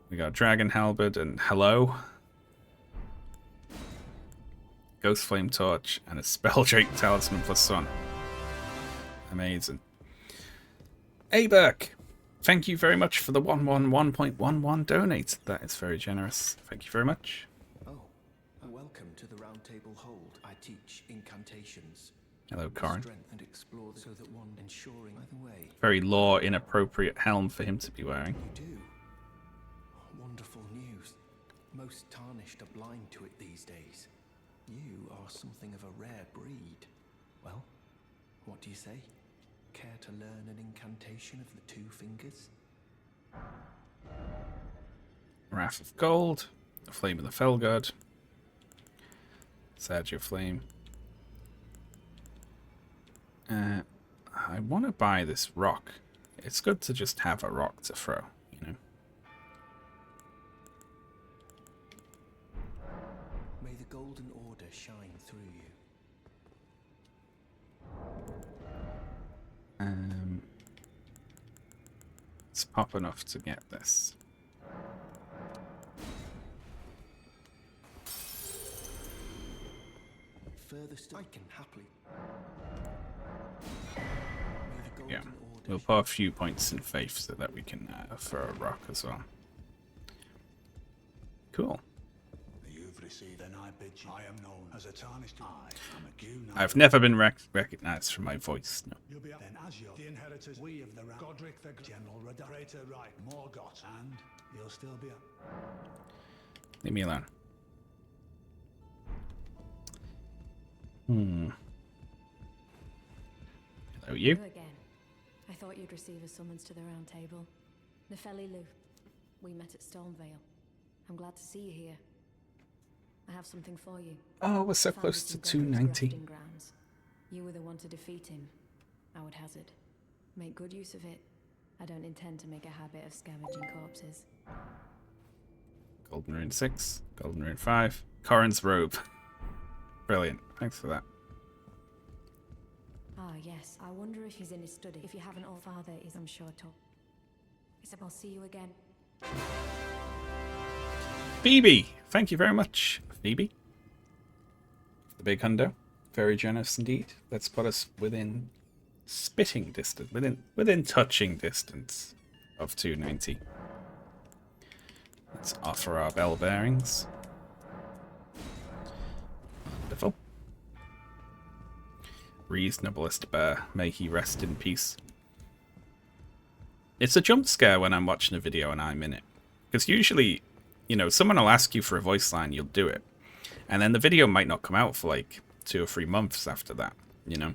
We got Dragon Halberd and Hello. Ghost Flame Torch and a Spell Drake Talisman +1. Amazing. Aberk! Thank you very much for the 111.11 donate. That is very generous. Thank you very much. Oh, and welcome to the Round Table Hold. I teach incantations. Hello, Corin. And explore so that one ensuring either way. Very lore inappropriate helm for him to be wearing. You do. Wonderful news. Most tarnished are blind to it these days. You are something of a rare breed. Well, what do you say? Care to learn an incantation of the 2 fingers? Wrath of Gold, the Flame of the Felguard, Sergio Flame. I want to buy this rock. It's good to just have a rock to throw, you know. May the Golden Order shine through you. Let's pop enough to get this. Furthest I can happily. Yeah, we'll put a few points in faith so that we can throw a rock as well. Cool. You've received an I bid you. I am known as a tarnished. I am a Q. I've never been recognized for my voice. No. You'll be then as you're the inheritors. We of the Godric, the General Redator, right? Morgoth, and you'll still be up. Leave me alone. Hello, you. Again. I thought you'd receive a summons to the Round Table. Nefeli Lu. We met at Stormvale. I'm glad to see you here. I have something for you. Oh, we're so Found close it to in Godric's 290. grafting grounds. You were the one to defeat him, I would hazard. Make good use of it. I don't intend to make a habit of scavenging corpses. Golden Rune 6, Golden Rune 5, Corin's robe. Brilliant. Thanks for that. Ah, yes. I wonder if he's in his study. If you haven't, all father is, I'm sure, to. I'll see you again. Phoebe! Thank you very much, Phoebe. The big hundo. Very generous indeed. Let's put us within spitting distance, within touching distance of 290. Let's offer our bell bearings. Wonderful. Reasonablest bear, may he rest in peace. It's a jump scare when I'm watching a video and I'm in it. Because usually, you know, someone will ask you for a voice line, you'll do it. And then the video might not come out for like 2 or 3 months after that, you know?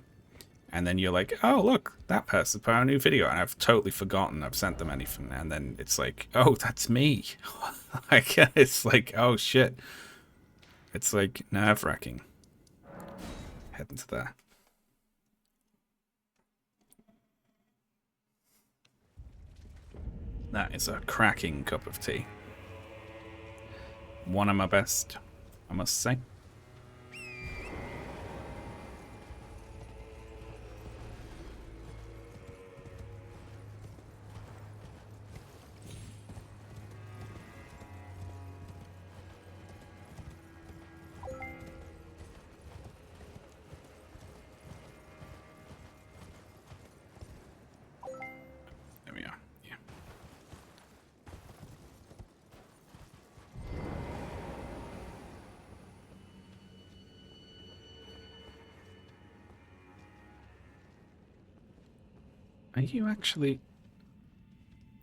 And then you're like, oh, look, that person put out a new video. And I've totally forgotten I've sent them anything. And then it's like, oh, that's me. Like, it's like, oh, shit. It's like nerve-wracking. Heading to there. That is a cracking cup of tea. One of my best, I must say. There we are. Yeah. Are you actually...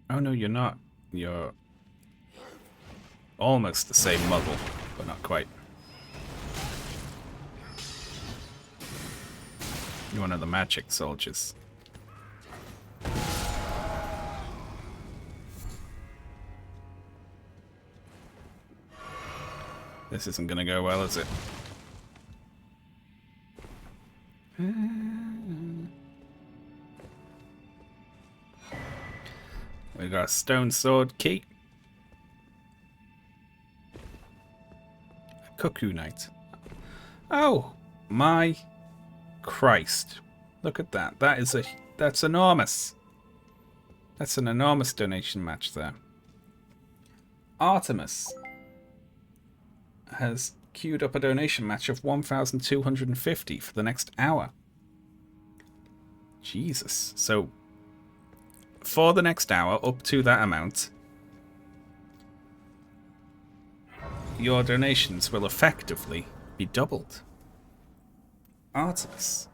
Oh no, you're not. You're almost the same model, but not quite. You're one of the magic soldiers. This isn't gonna go well, is it? We got a stone sword key. A cuckoo knight. Oh my Christ. Look at that. That's enormous. That's an enormous donation match there. Artemis has queued up a donation match of 1,250 for the next hour. Jesus. So, for the next hour, up to that amount, your donations will effectively be doubled. Artemis.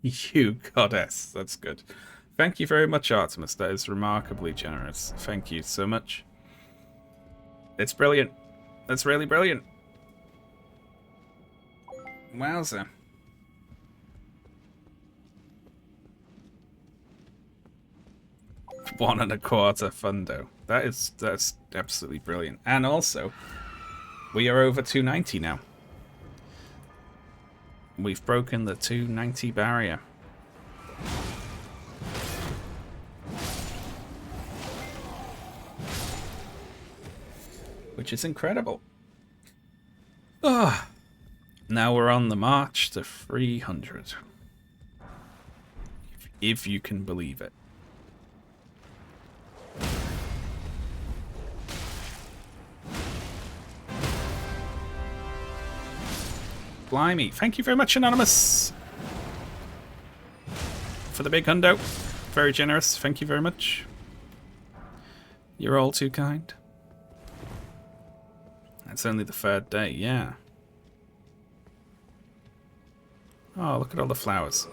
You goddess. That's good. Thank you very much, Artemis. That is remarkably generous. Thank you so much. It's brilliant. That's really brilliant. Wowza. $1.25 fundo. That's absolutely brilliant. And also, we are over 290 now. We've broken the 290 barrier. Which is incredible. Ah, now we're on the march to 300. If you can believe it. Blimey. Thank you very much, Anonymous. For the big hundo. Very generous. Thank you very much. You're all too kind. It's only the third day, yeah. Oh, look at all the flowers.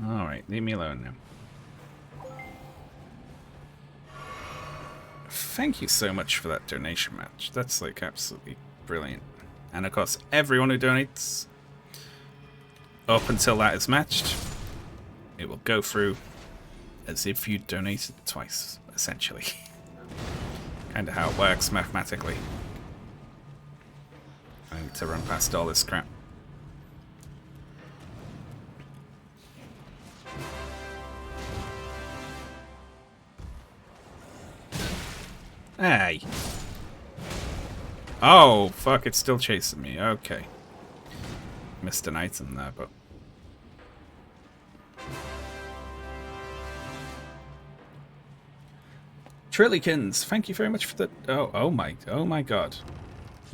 Alright, leave me alone now. Thank you so much for that donation match. That's like absolutely brilliant. And of course, everyone who donates up until that is matched, it will go through as if you donated twice, essentially. Kind of how it works mathematically. I need to run past all this crap. Hey. Oh, fuck, it's still chasing me. Okay. Missed an item there, but... Trillikins, thank you very much for the... Oh my god.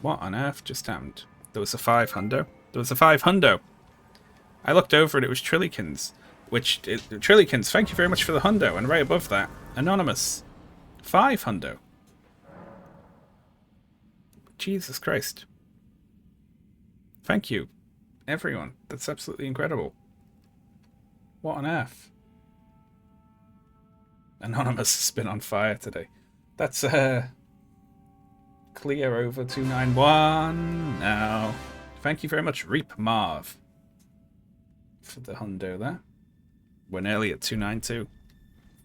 What on earth just happened? There was a 5 hundo. There was a 5 hundo. I looked over and it was Trillikins. Trillikins, thank you very much for the hundo. And right above that, Anonymous. 5 hundo. Jesus Christ. Thank you, everyone. That's absolutely incredible. What on earth? Anonymous has been on fire today. That's clear over 291 now. Thank you very much, Reap Marv, for the hundo there. We're nearly at 292.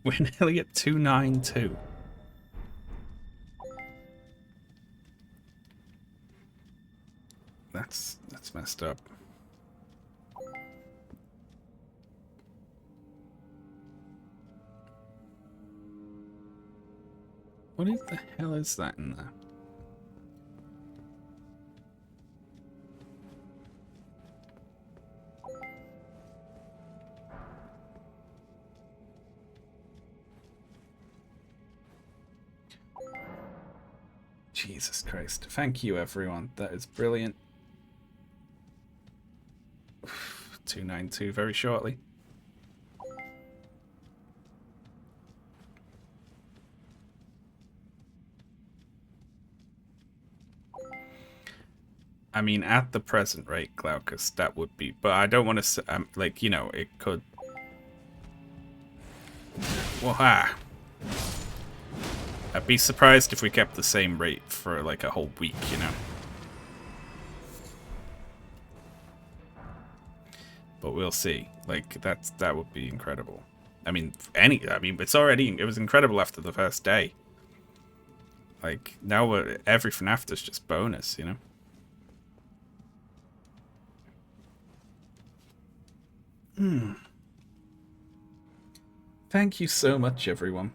We're nearly at 292. That's messed up. What the hell is that in there? Jesus Christ. Thank you, everyone. That is brilliant. 292 very shortly. I mean, at the present rate, Glaucus, that would be... But I don't want to... like, you know, it could... Waha! I'd be surprised if we kept the same rate for, like, a whole week, you know? But we'll see. Like, that would be incredible. I mean, it's already... It was incredible after the first day. Like, now everything after is just bonus, you know? Thank you so much, everyone.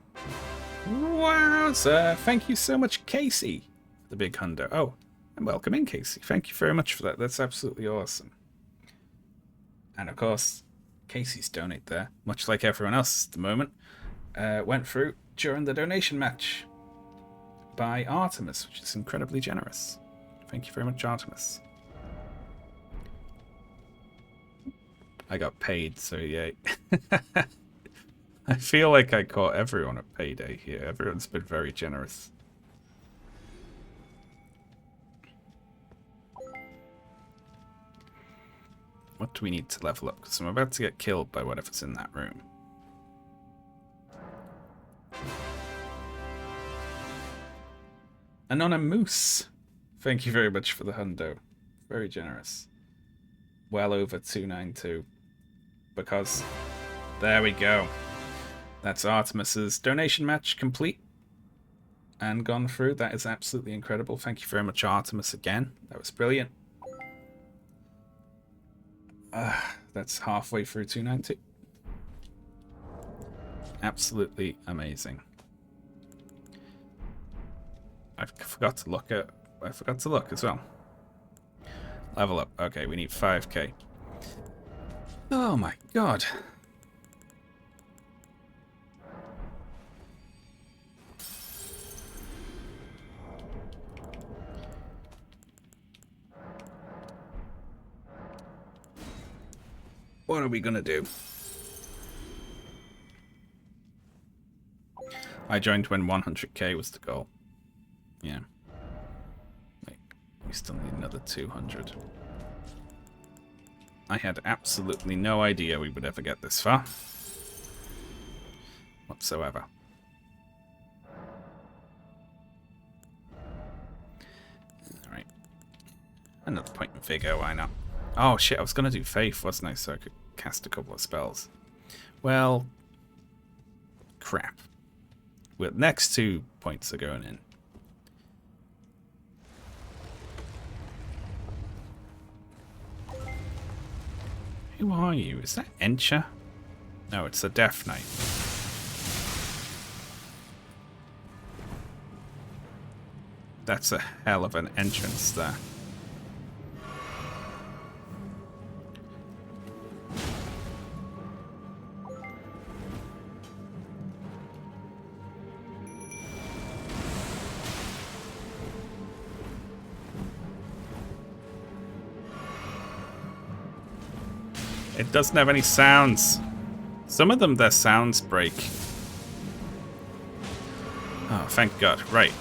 Wow, sir. Thank you so much, Casey. The big hundo. Oh, and welcome in, Casey. Thank you very much for that. That's absolutely awesome. And of course, Casey's donate there, much like everyone else at the moment, went through during the donation match by Artemis, which is incredibly generous. Thank you very much, Artemis. I got paid, so yay. I feel like I caught everyone at payday here. Everyone's been very generous. What do we need to level up? Because I'm about to get killed by whatever's in that room. Anonymous. Thank you very much for the hundo. Very generous. Well over 292. Because there we go. That's Artemis's donation match complete and gone through. That is absolutely incredible. Thank you very much, Artemis, again. That was brilliant. That's halfway through 292. Absolutely amazing. I forgot to look as well. Level up. Okay, we need 5k. Oh my god. What are we gonna do? I joined when 100k was the goal. Yeah. Like, we still need another 200. I had absolutely no idea we would ever get this far. Whatsoever. Alright. Another point in vigor, why not? Oh shit, I was gonna do Faith, wasn't I? So I could cast a couple of spells. Well, crap. Well, next 2 points are going in. Who are you? Is that Encha? No, it's a Death Knight. That's a hell of an entrance there. It doesn't have any sounds. Some of them, their sounds break. Oh, thank God. Right.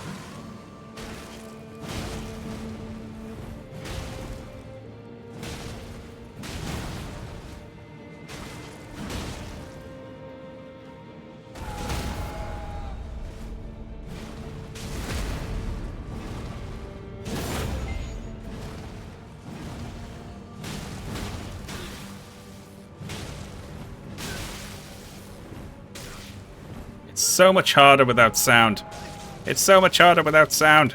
So much harder without sound. It's so much harder without sound.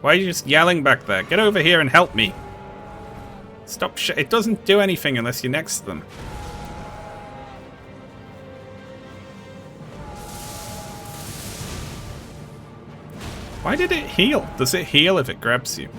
Why are you just yelling back there? Get over here and help me. Stop it doesn't do anything unless you're next to them. Why did it heal? Does it heal if it grabs you?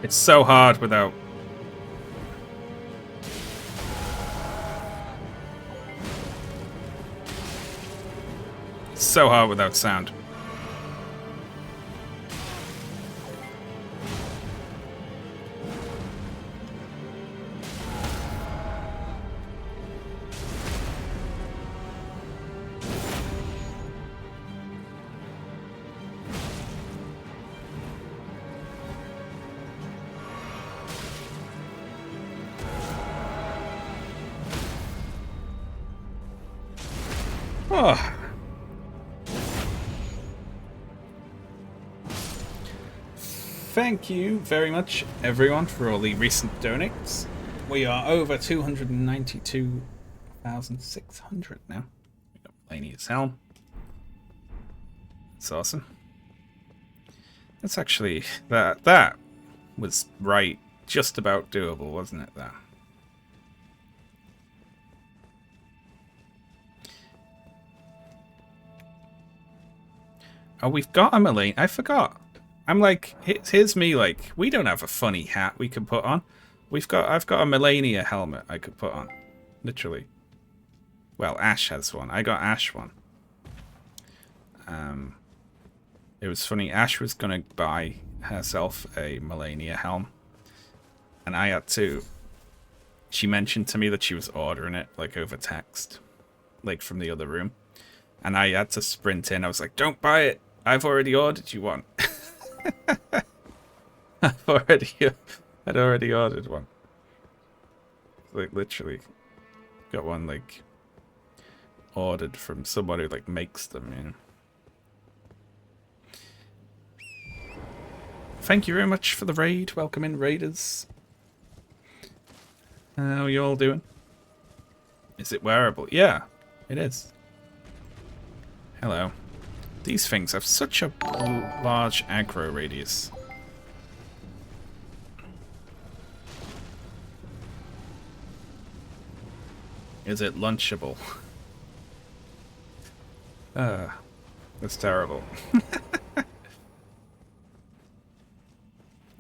It's so hard without... So hard without sound. Oh. Thank you very much, everyone, for all the recent donates. We are over 292,600 now. We got Laney's helm. That's awesome. That's actually that was right, just about doable, wasn't it? That. Oh, we've got a Malane. I forgot. I'm like, here's me like, we don't have a funny hat we can put on. I've got a Melania helmet I could put on. Literally. Well, Ash has one. I got Ash one. It was funny, Ash was gonna buy herself a Melania helm. And I had to... She mentioned to me that she was ordering it, like, over text. Like, from the other room. And I had to sprint in. I was like, don't buy it. I've already ordered you one. I'd already ordered one. Like, literally. Got one, like, ordered from someone who, like, makes them, you know. Thank you very much for the raid. Welcome in, raiders. How are you all doing? Is it wearable? Yeah, it is. Hello. These things have such a large aggro radius. Is it lunchable? That's terrible.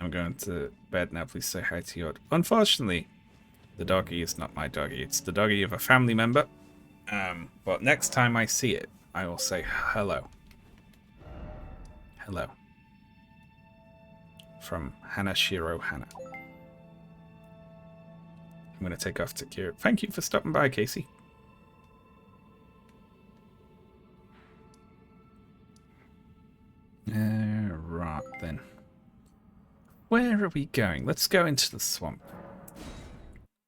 I'm going to bed now. Please say hi to your... Unfortunately, the doggy is not my doggy. It's the doggy of a family member. But next time I see it, I will say hello. Hello. From Hanashiro Hana. I'm going to take off to Kira. Thank you for stopping by, Casey. Right then. Where are we going? Let's go into the swamp.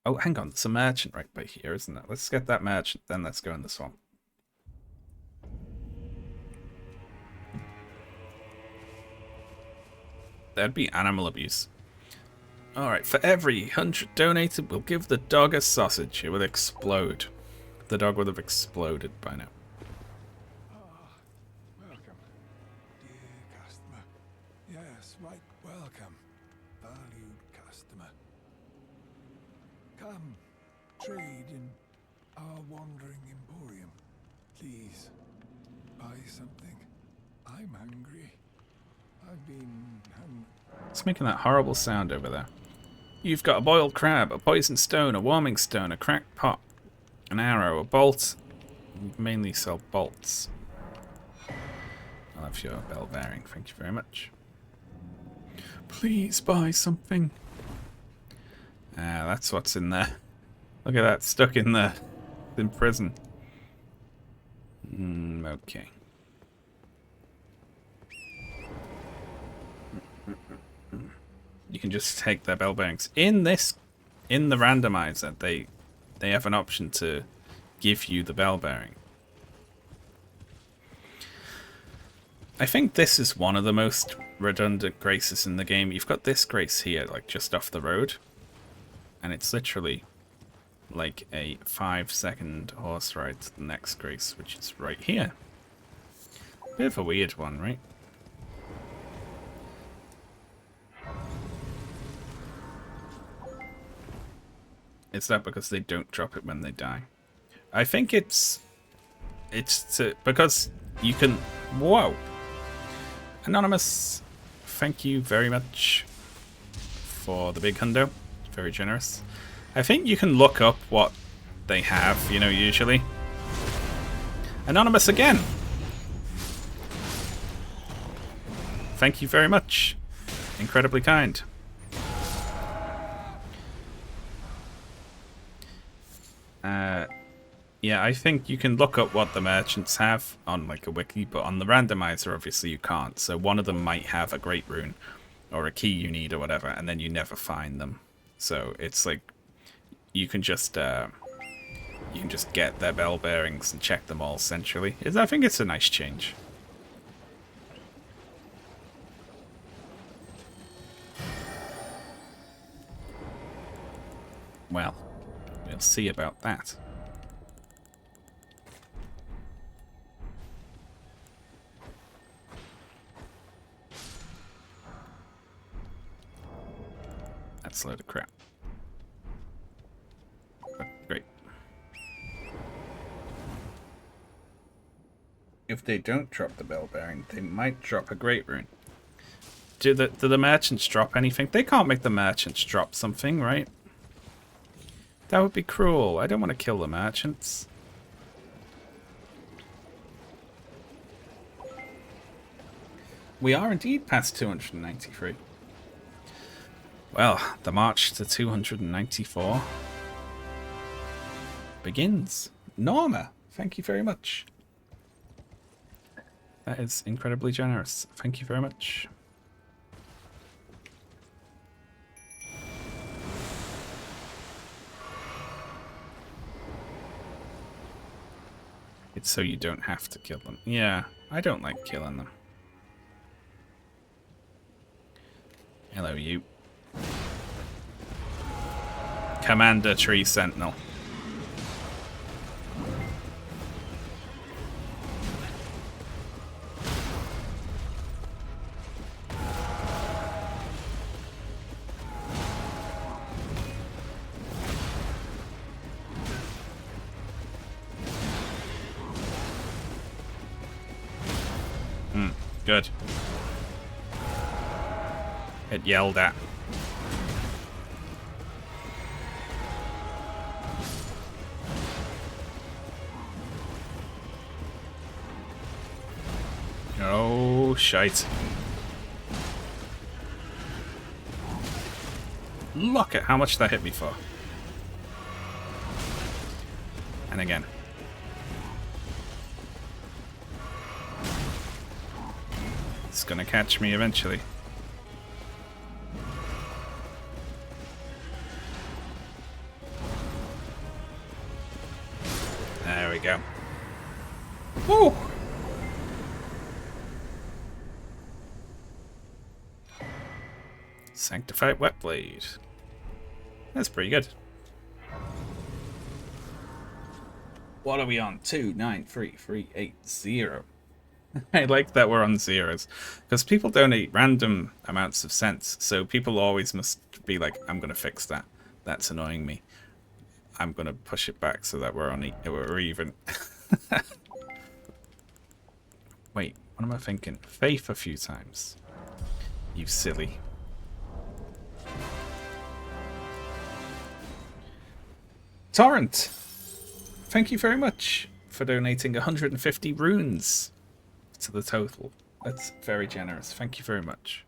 Oh, hang on. There's a merchant right by here, isn't there? Let's get that merchant, then let's go in the swamp. That'd be animal abuse. Alright, for every 100 donated, we'll give the dog a sausage. It will explode. The dog would have exploded by now. Welcome, dear customer. Yes, right, welcome, valued customer. Come, trade in our wandering emporium. Please, buy something. I'm hungry. I've been hungry. It's making that horrible sound over there. You've got a boiled crab, a poisoned stone, a warming stone, a cracked pot, an arrow, a bolt. We mainly sell bolts. I'll have your bell bearing, thank you very much. Please buy something. Ah, that's what's in there. Look at that, stuck in there. In prison. Okay. You can just take their bell bearings. In the randomizer, they have an option to give you the bell bearing. I think this is one of the most redundant graces in the game. You've got this grace here, like just off the road, and it's literally like a 5-second horse ride to the next grace, which is right here. Bit of a weird one, right? Is that because they don't drop it when they die? I think it's because you can... Whoa! Anonymous, thank you very much for the big hundo. Very generous. I think you can look up what they have, you know, usually. Anonymous again! Thank you very much. Incredibly kind. Yeah, I think you can look up what the merchants have on like a wiki, but on the randomizer obviously you can't. So one of them might have a great rune or a key you need or whatever, and then you never find them. So it's like you can just get their bell bearings and check them all centrally. I think it's a nice change. Well, we'll see about that. That's a load of crap. But great. If they don't drop the bell bearing, they might drop a great rune. Do the merchants drop anything? They can't make the merchants drop something, right? That would be cruel. I don't want to kill the merchants. We are indeed past 293. Well, the march to 294 begins. Norma, thank you very much. That is incredibly generous. Thank you very much. It's so you don't have to kill them. Yeah, I don't like killing them. Hello, you. Commander Tree Sentinel. Good. It yelled at. Oh, shite. Look at how much that hit me for. And again. It's gonna catch me eventually. There we go. Woo! Sanctified Wet Blade. That's pretty good. What are we on? 293380. I like that we're on zeros. Because people donate random amounts of cents, so people always must be like, I'm going to fix that. That's annoying me. I'm going to push it back so that we're even. Wait, what am I thinking? Faith a few times. You silly. Torrent! Thank you very much for donating 150 runes to the total. That's very generous. Thank you very much.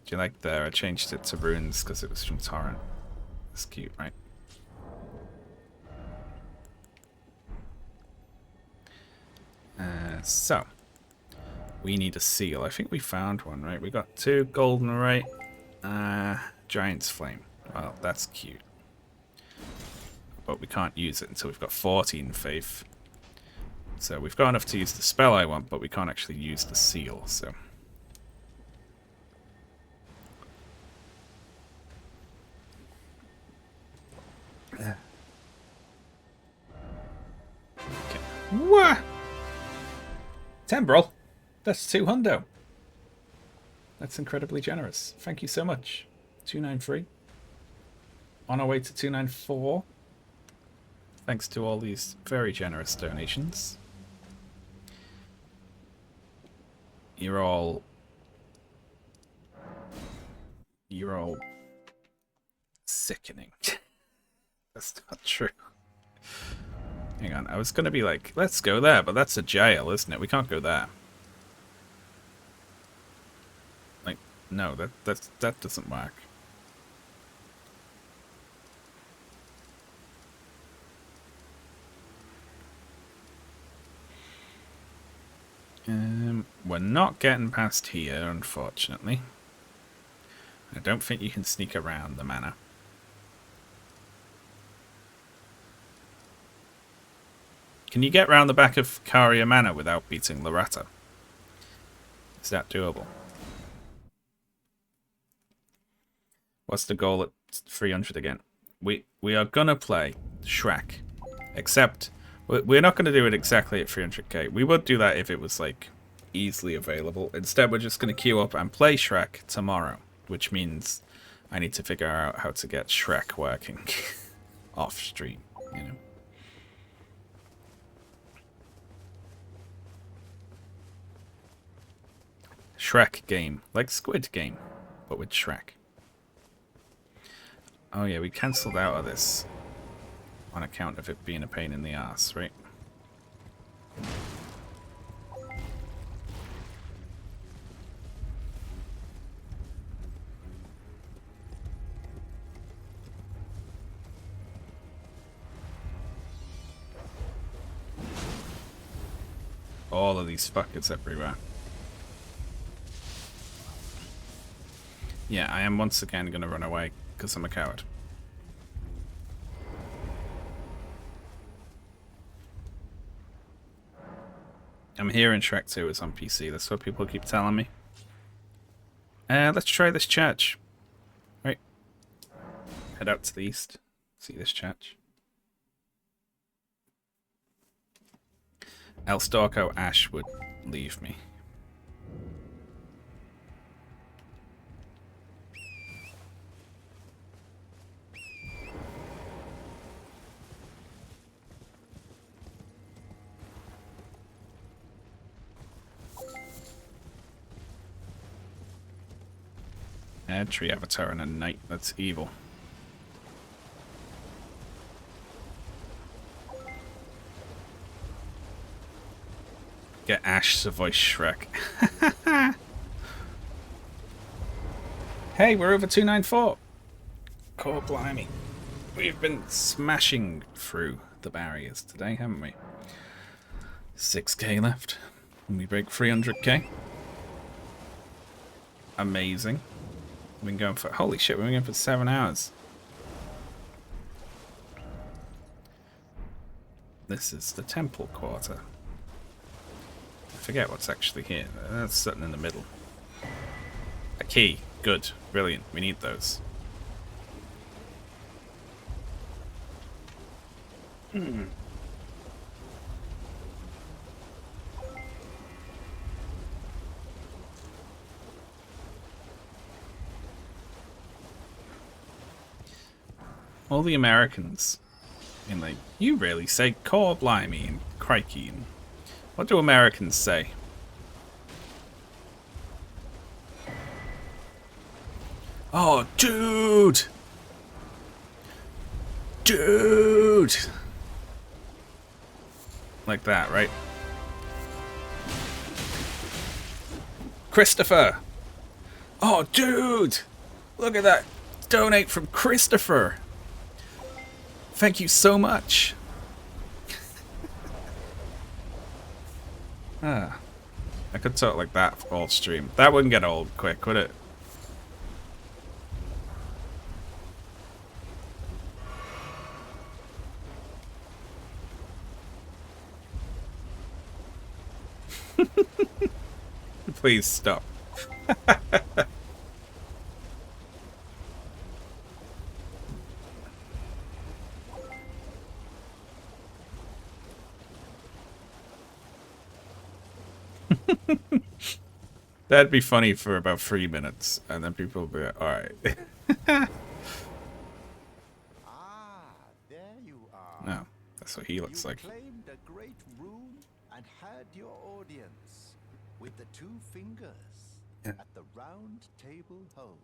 Do you like there? I changed it to runes because it was from Torrent. That's cute, right? So, we need a seal. I think we found one, right? We got 2 golden right. Giant's Flame. Well, that's cute. But we can't use it until we've got 14 faith. So we've got enough to use the spell I want, but we can't actually use the seal, so. Okay. What? Temporal? That's 200. That's incredibly generous. Thank you so much. 293. On our way to 294. Thanks to all these very generous donations. You're You're all sickening. That's not true. Hang on, I was gonna be like, let's go there, but that's a jail, isn't it? We can't go there. Like, no, that doesn't work. We're not getting past here, unfortunately. I don't think you can sneak around the manor. Can you get round the back of Caria Manor without beating Loretta? Is that doable? What's the goal at 300 again? We are gonna play Shrek, except we're not gonna do it exactly at 300k. We would do that if it was like easily available. Instead, we're just gonna queue up and play Shrek tomorrow, which means I need to figure out how to get Shrek working off stream, you know. Shrek game, like Squid Game, but with Shrek. Oh yeah, we cancelled out of this on account of it being a pain in the ass, right? All of these fuckers everywhere. Yeah, I am once again going to run away because I'm a coward. I'm hearing Shrek 2 is on PC. That's what people keep telling me. Let's try this church. Right. Head out to the east. See this church. Elstorko Ash would leave me. Tree avatar and a knight. That's evil. Get Ash to voice Shrek. Hey, we're over 294. Core blimey. We've been smashing through the barriers today, haven't we? 6k left. And we break 300k. Amazing. We've been going for... Holy shit, we've been going for 7 hours. This is the temple quarter. I forget what's actually here. That's something in the middle. A key. Good. Brilliant. We need those. All the Americans, and like, you really say core blimey and crikey, and what do Americans say? Oh, dude! Dude! Like that, right? Christopher! Oh, dude! Look at that! Donate from Christopher! Thank you so much. I could talk like that all stream. That wouldn't get old quick, would it? Please stop. That'd be funny for about 3 minutes, and then people would be like, alright. There you are. No, that's what he looks like. Claimed a great room and had your audience with the 2 fingers at the round table home.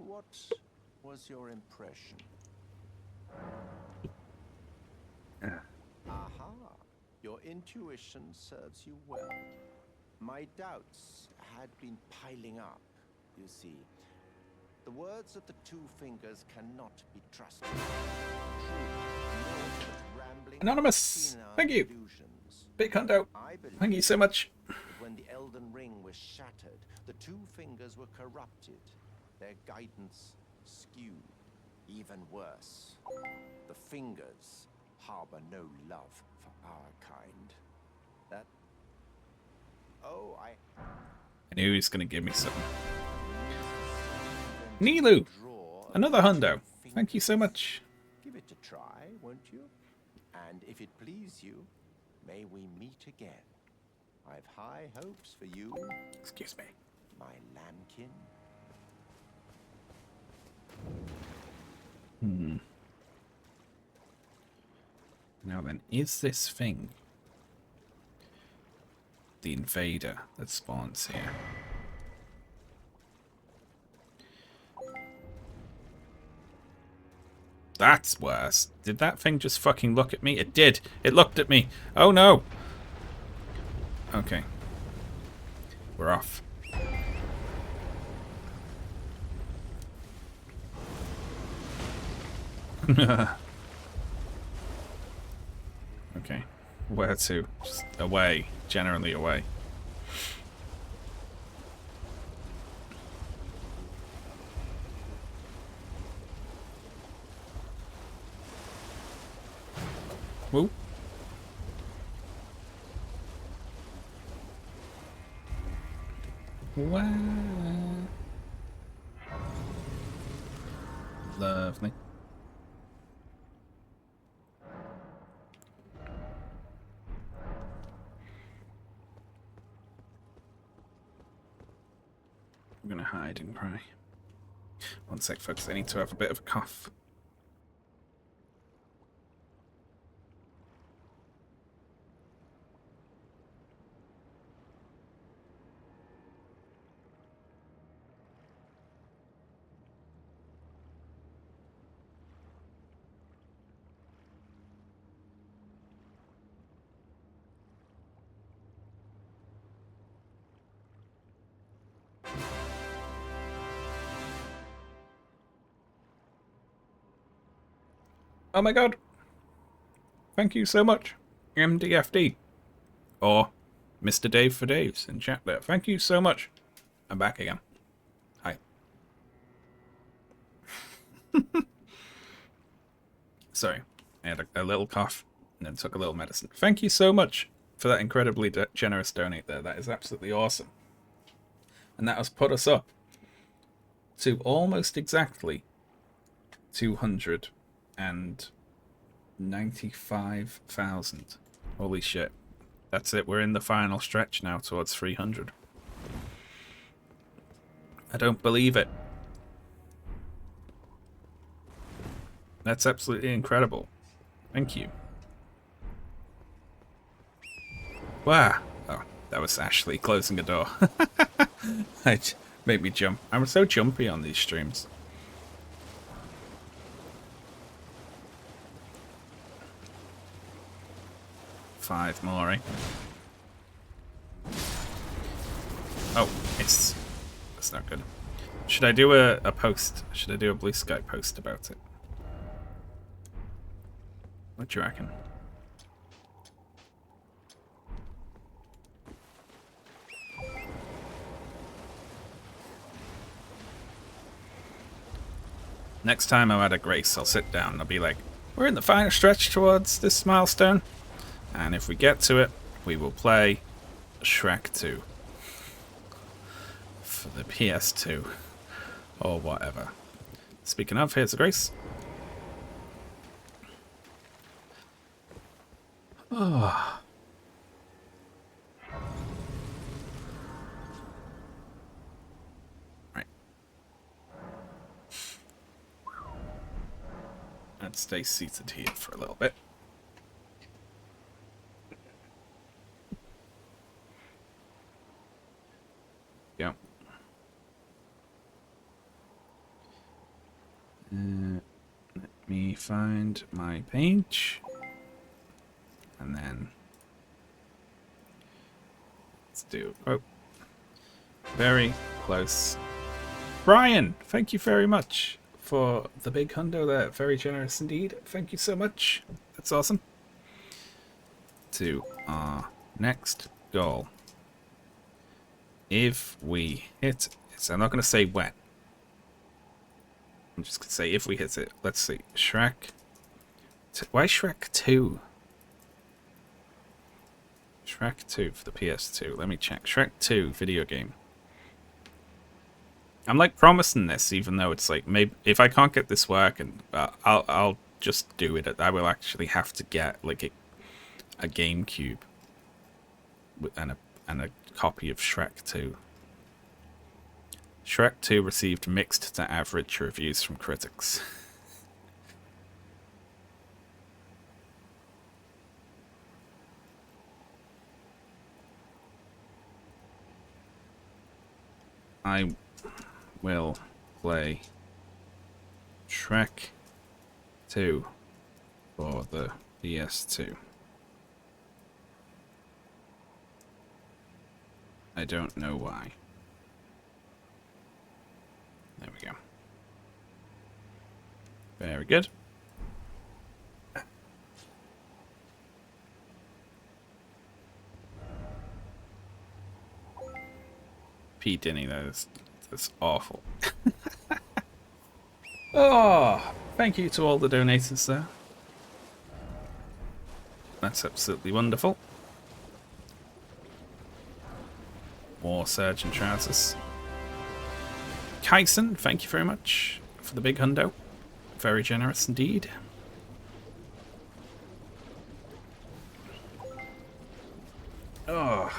What was your impression? Aha! Your intuition serves you well. My doubts had been piling up, you see. The words of the two fingers cannot be trusted. Anonymous, thank you. Big hundo. Thank you so much. When the Elden Ring was shattered, the two fingers were corrupted, their guidance skewed. Even worse, the fingers harbor no love for our kind. That... Oh, I knew he was going to give me something. Nilu, another hundo. Thank you so much. Give it a try, won't you? And if it please you, may we meet again. I've high hopes for you. Excuse me. My lambkin. Now then, is this thing the invader that spawns here? That's worse. Did that thing just fucking look at me? It did. It looked at me. Oh no. Okay. We're off. Okay. Where to? Just away. Generally away. Woo. Wow. Lovely. I'm gonna hide and cry. One sec, folks. I need to have a bit of a cough. Oh my god. Thank you so much. MDFD. Or Mr. Dave for Daves in chat there. Thank you so much. I'm back again. Hi. Sorry. I had a little cough and then took a little medicine. Thank you so much for that incredibly generous donate there. That is absolutely awesome. And that has put us up to almost exactly 295,000. Holy shit. That's it. We're in the final stretch now towards 300. I don't believe it. That's absolutely incredible. Thank you. Wow. Oh, that was Ashley closing a door. It made me jump. I'm so jumpy on these streams. Five more, eh? Oh, it's... That's not good. Should I do a post? Should I do a Blue Sky post about it? What do you reckon? Next time I'm at a Grace, I'll sit down and I'll be like, we're in the final stretch towards this milestone. And if we get to it, we will play Shrek 2. For the PS2. Or whatever. Speaking of, here's a Grace. Oh. Right. Let's stay seated here for a little bit. Yeah. Let me find my page. And then let's do, oh, very close. Brian, thank you very much for the big hundo there. Very generous indeed. Thank you so much. That's awesome. To our next goal. If we hit it, I'm not going to say when. I'm just going to say if we hit it. Let's see. Shrek. Why Shrek 2? Shrek 2 for the PS2. Let me check. Shrek 2 video game. I'm like promising this, even though it's like maybe if I can't get this working, I'll just do it. I will actually have to get like a GameCube and a copy of Shrek 2. Shrek 2 received mixed to average reviews from critics. I will play Shrek 2 for the PS2. I don't know why. There we go. Very good. P. Denny, that's awful. Oh, thank you to all the donators there. That's absolutely wonderful. More Surgeon Trousers. Kyson, thank you very much for the big hundo. Very generous indeed. Oh.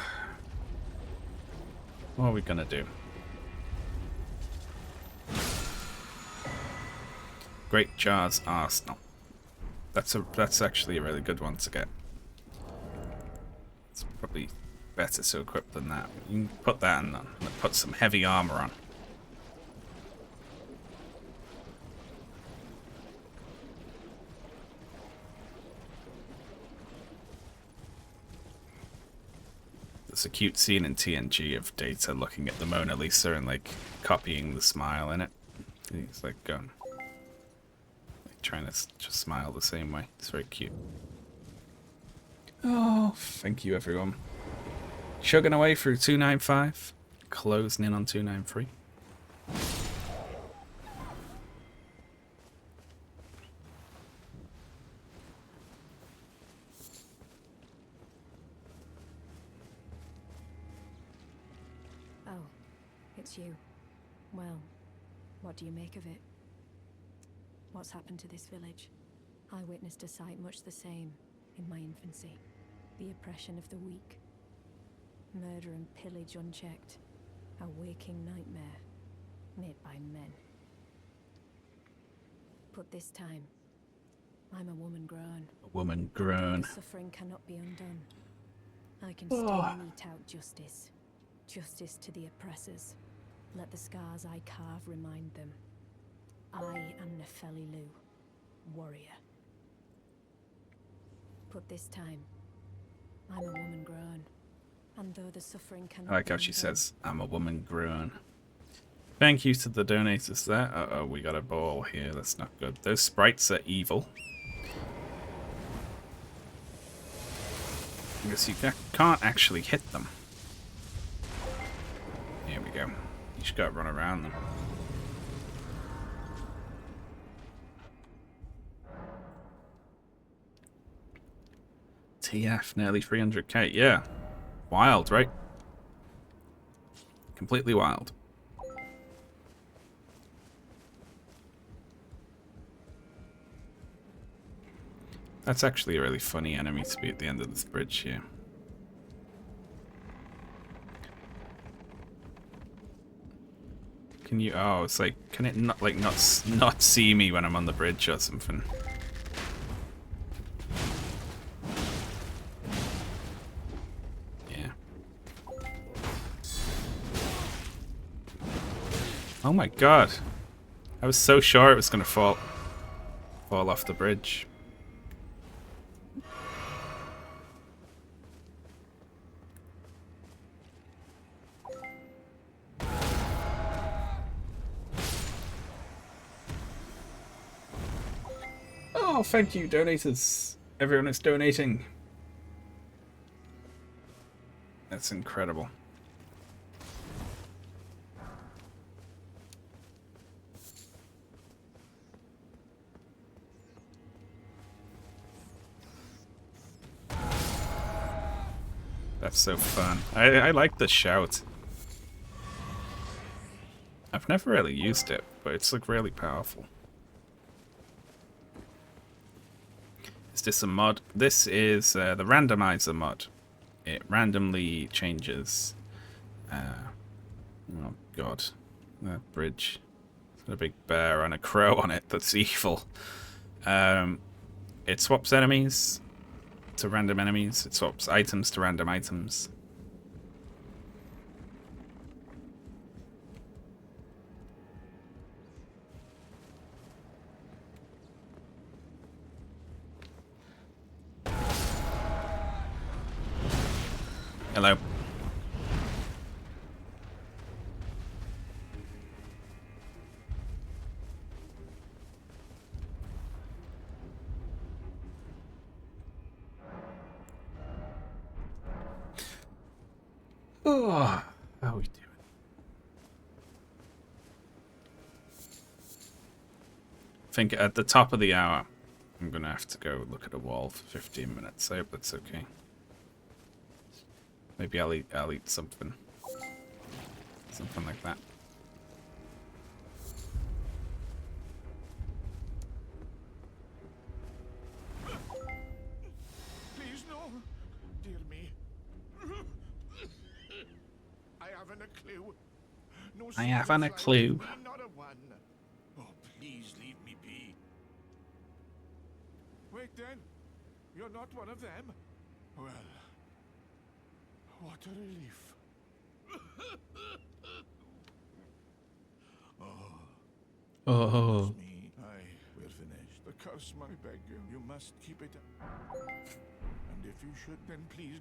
What are we gonna do? Great Jars Arsenal. That's actually a really good one to get. It's probably better to equip than that. You can put that in, put some heavy armor on. There's a cute scene in TNG of Data looking at the Mona Lisa and like copying the smile in it. He's like going, like trying to just smile the same way. It's very cute. Oh, thank you everyone. Chugging away through 295, closing in on 293. Oh, it's you. Well, what do you make of it? What's happened to this village? I witnessed a sight much the same in my infancy. The oppression of the weak. Murder and pillage unchecked. A waking nightmare, made by men. But this time, I'm a woman grown. A woman grown. The suffering cannot be undone. I can still mete out justice. Justice to the oppressors. Let the scars I carve remind them. I am Nefeli Lu, warrior. But this time, I'm a woman grown. And though the suffering cannot I like how she says, I'm a woman grown. Thank you to the donators there. Uh-oh, we got a ball here. That's not good. Those sprites are evil. Because you can't actually hit them. Here we go. You just gotta run around them. TF, nearly 300k. Yeah. Wild, right? Completely wild. That's actually a really funny enemy to be at the end of this bridge here. Can you? Oh, it's like, can it not like not see me when I'm on the bridge or something? Oh my god. I was so sure it was going to fall off the bridge. Oh, thank you, donators. Everyone is donating. That's incredible. That's so fun. I like the shout. I've never really used it, but it's like really powerful. Is this a mod? This is the randomizer mod. It randomly changes. Oh god, that bridge. It's got a big bear and a crow on it that's evil. It swaps enemies to random enemies. It swaps items to random items. Hello. Oh, how are we doing? I think at the top of the hour, I'm gonna have to go look at a wall for 15 minutes. I hope that's okay. Maybe I'll eat something. Something like that. Please no, dear me. I haven't a clue. No, I haven't a clue. Not a one. Oh, please leave me be. Wait then, you're not one of them. Well, what a relief. Oh. Me, we're finished. The curse, I beg you. You must keep it. And if you should, then please.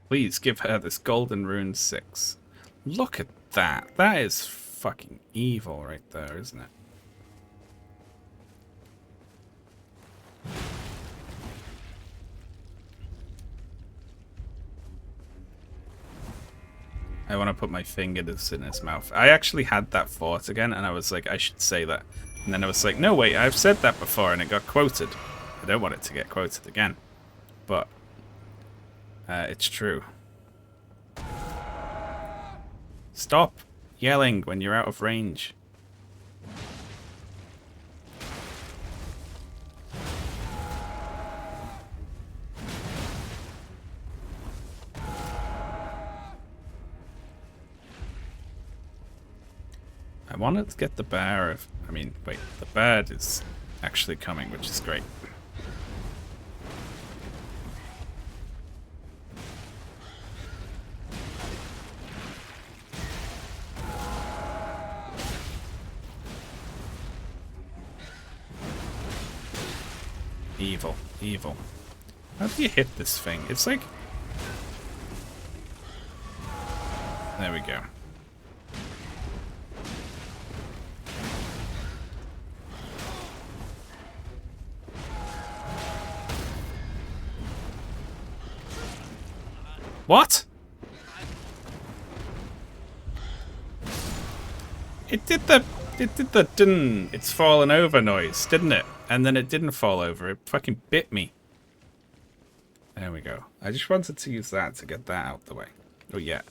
Please give her this golden rune 6. Look at that. That is fucking evil right there, isn't it? I want to put my fingers in his mouth. I actually had that thought again, and I was like, I should say that. And then I was like, no, wait, I've said that before, and it got quoted. I don't want it to get quoted again. But it's true. Stop yelling when you're out of range. I wanted to get the bear. Wait, the bird is actually coming, which is great. Evil, evil. How do you hit this thing? It's like... There we go. What? It did the didn't it's fallen over noise, didn't it? And then it didn't fall over. It fucking bit me. There we go. I just wanted to use that to get that out the way. Oh yeah.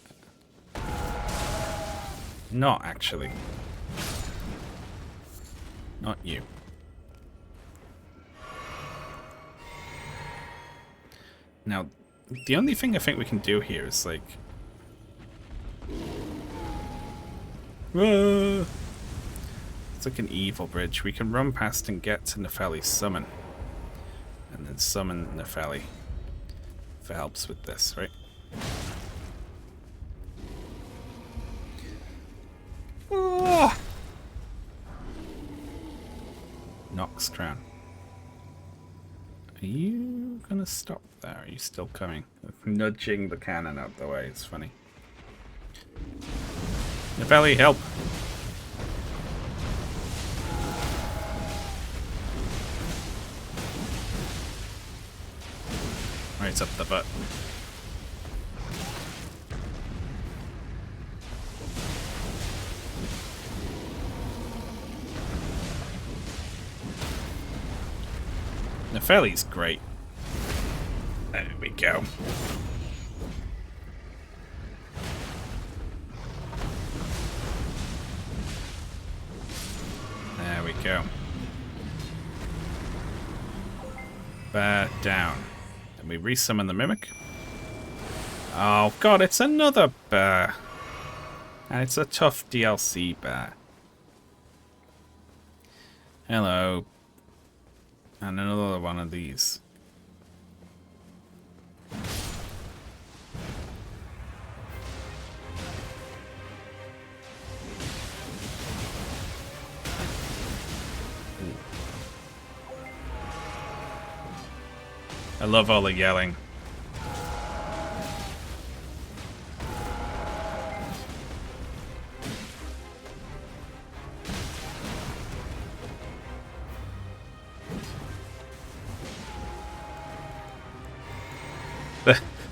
Not actually. Not you. Now, the only thing I think we can do here is like... It's like an evil bridge. We can run past and get to Nefeli's summon. And then summon Nefeli. If it helps with this, right? Nox Crown. Are you gonna stop there? Are you still coming? Nudging the cannon out the way, it's funny. Nefelli, help! Right up the butt. Nefelli's great. There we go. There we go. Bear down. Then we resummon the Mimic. Oh god, it's another bear. And it's a tough DLC bear. Hello. And another one of these. I love all the yelling.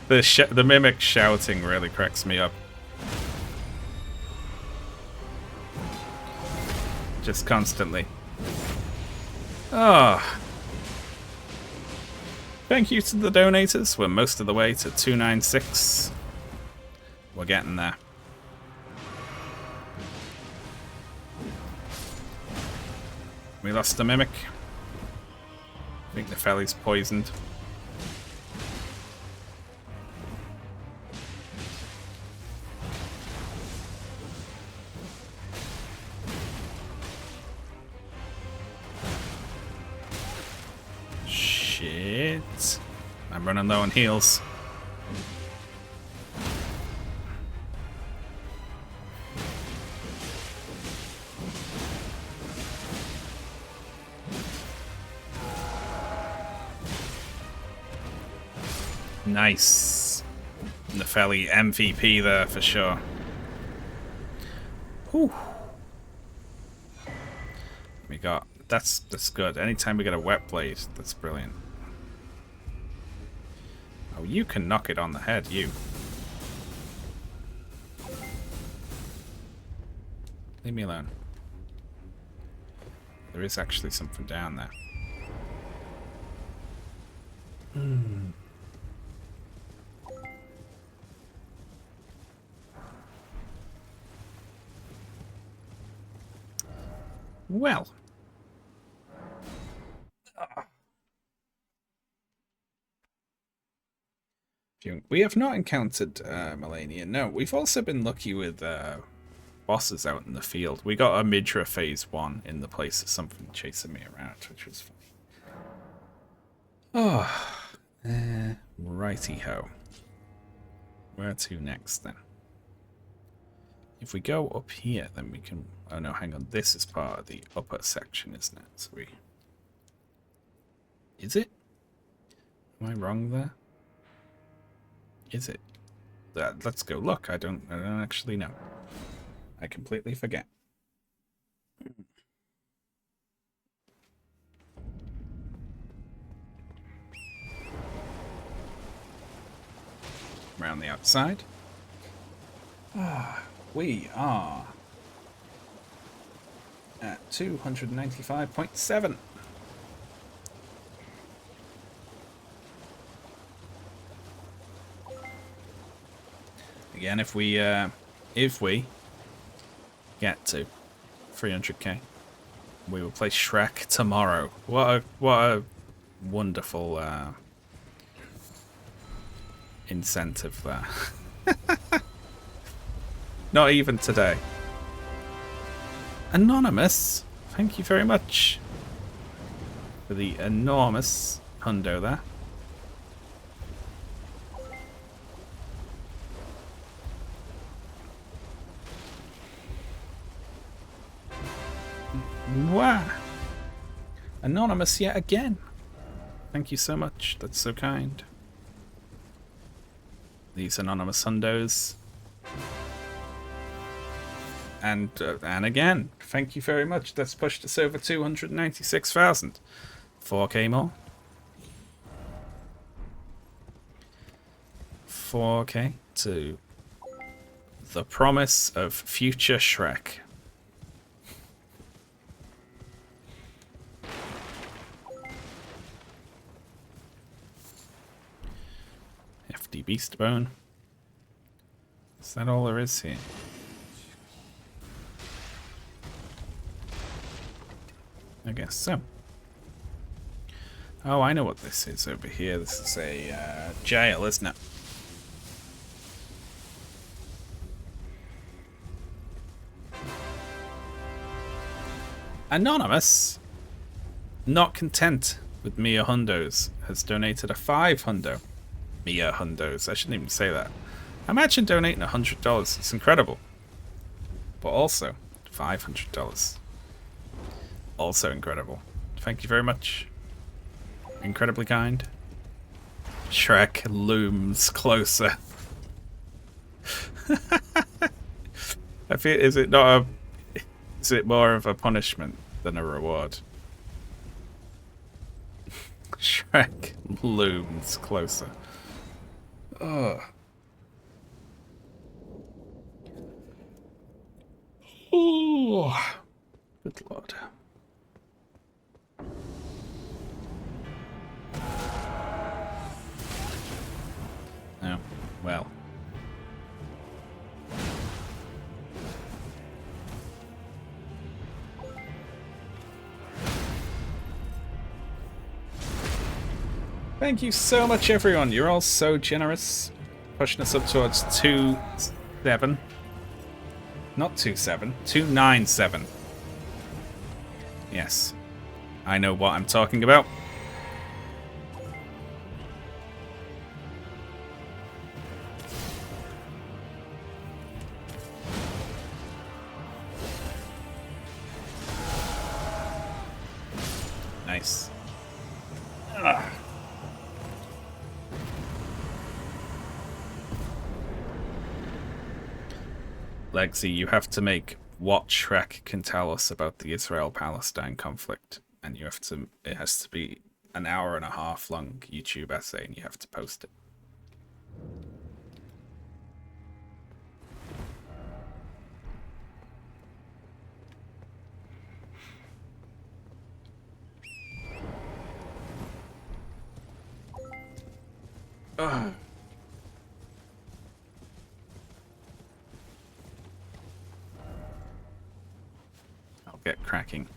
The Mimic shouting really cracks me up. Just constantly. Ah. Oh. Thank you to the donators. We're most of the way to 296. We're getting there. We lost the Mimic. I think the Nefelli's poisoned. I'm running low on heals. Nice. Nefelli MVP there for sure. Whew. We got that's good. Anytime we get a wet blade, that's brilliant. Oh, you can knock it on the head, you. Leave me alone. There is actually something down there. Well. We have not encountered Melania. No, we've also been lucky with bosses out in the field. We got a Midra Phase 1 in the place of something chasing me around, which was funny. Oh, righty-ho. Where to next, then? If we go up here, then we can... Oh, no, hang on. This is part of the upper section, isn't it? So we... Is it? Am I wrong there? Is it? Let's go look. I don't actually know. I completely forget. Around the outside. We are at 295.7. Again, if we get to 300k, we will play Shrek tomorrow. What a wonderful incentive there. Not even today. Anonymous, thank you very much for the enormous hundo there. Wow. Anonymous yet again. Thank you so much. That's so kind. These anonymous hundos. And again, thank you very much. That's pushed us over 296,000. 4K more. 4K to the promise of future Shrek. FD Beast Bone. Is that all there is here? I guess so. Oh, I know what this is over here. This is a jail, isn't it? Anonymous, not content with Mia Hundos, has donated a 5 hundo. Mia Hundos, I shouldn't even say that. Imagine donating $100. It's incredible. But also, $500. Also incredible. Thank you very much. Incredibly kind. Shrek looms closer. I feel, is it more of a punishment than a reward? Shrek looms closer. Ugh. Oh, good lord. Oh, well. Thank you so much, everyone. You're all so generous. Pushing us up towards 2.7. Not 2.7. 2.97. Yes. I know what I'm talking about. Nice. Ugh. Lexi, you have to make what Shrek can tell us about the Israel-Palestine conflict, and you have to. It has to be an 1.5 hour long YouTube essay, and you have to post it. Ugh. I'll get cracking.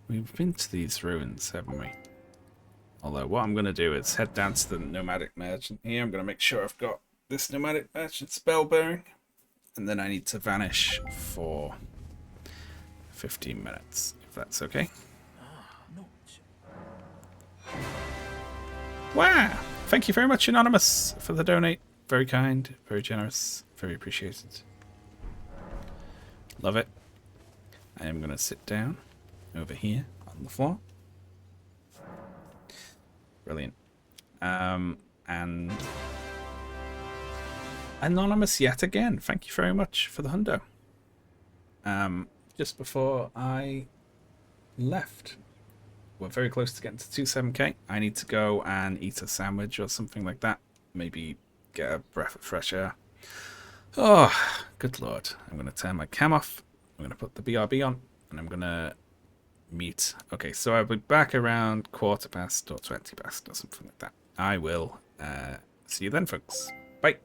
We've been to these ruins, haven't we? Although what I'm going to do is head down to the nomadic merchant here. I'm going to make sure I've got this nomadic merchant spell bearing. And then I need to vanish for 15 minutes, if that's okay. Wow! Thank you very much, Anonymous, for the donate. Very kind, very generous, very appreciated. Love it. I am going to sit down over here on the floor. Brilliant. And Anonymous yet again. Thank you very much for the hundo. Just before I left, we're very close to getting to 27k. I need to go and eat a sandwich or something like that. Maybe get a breath of fresh air. Oh, good lord. I'm going to turn my cam off. I'm going to put the BRB on. And I'm going to mute. Okay, so I'll be back around 15:15 or 20:20 or something like that. I will see you then, folks. Bye.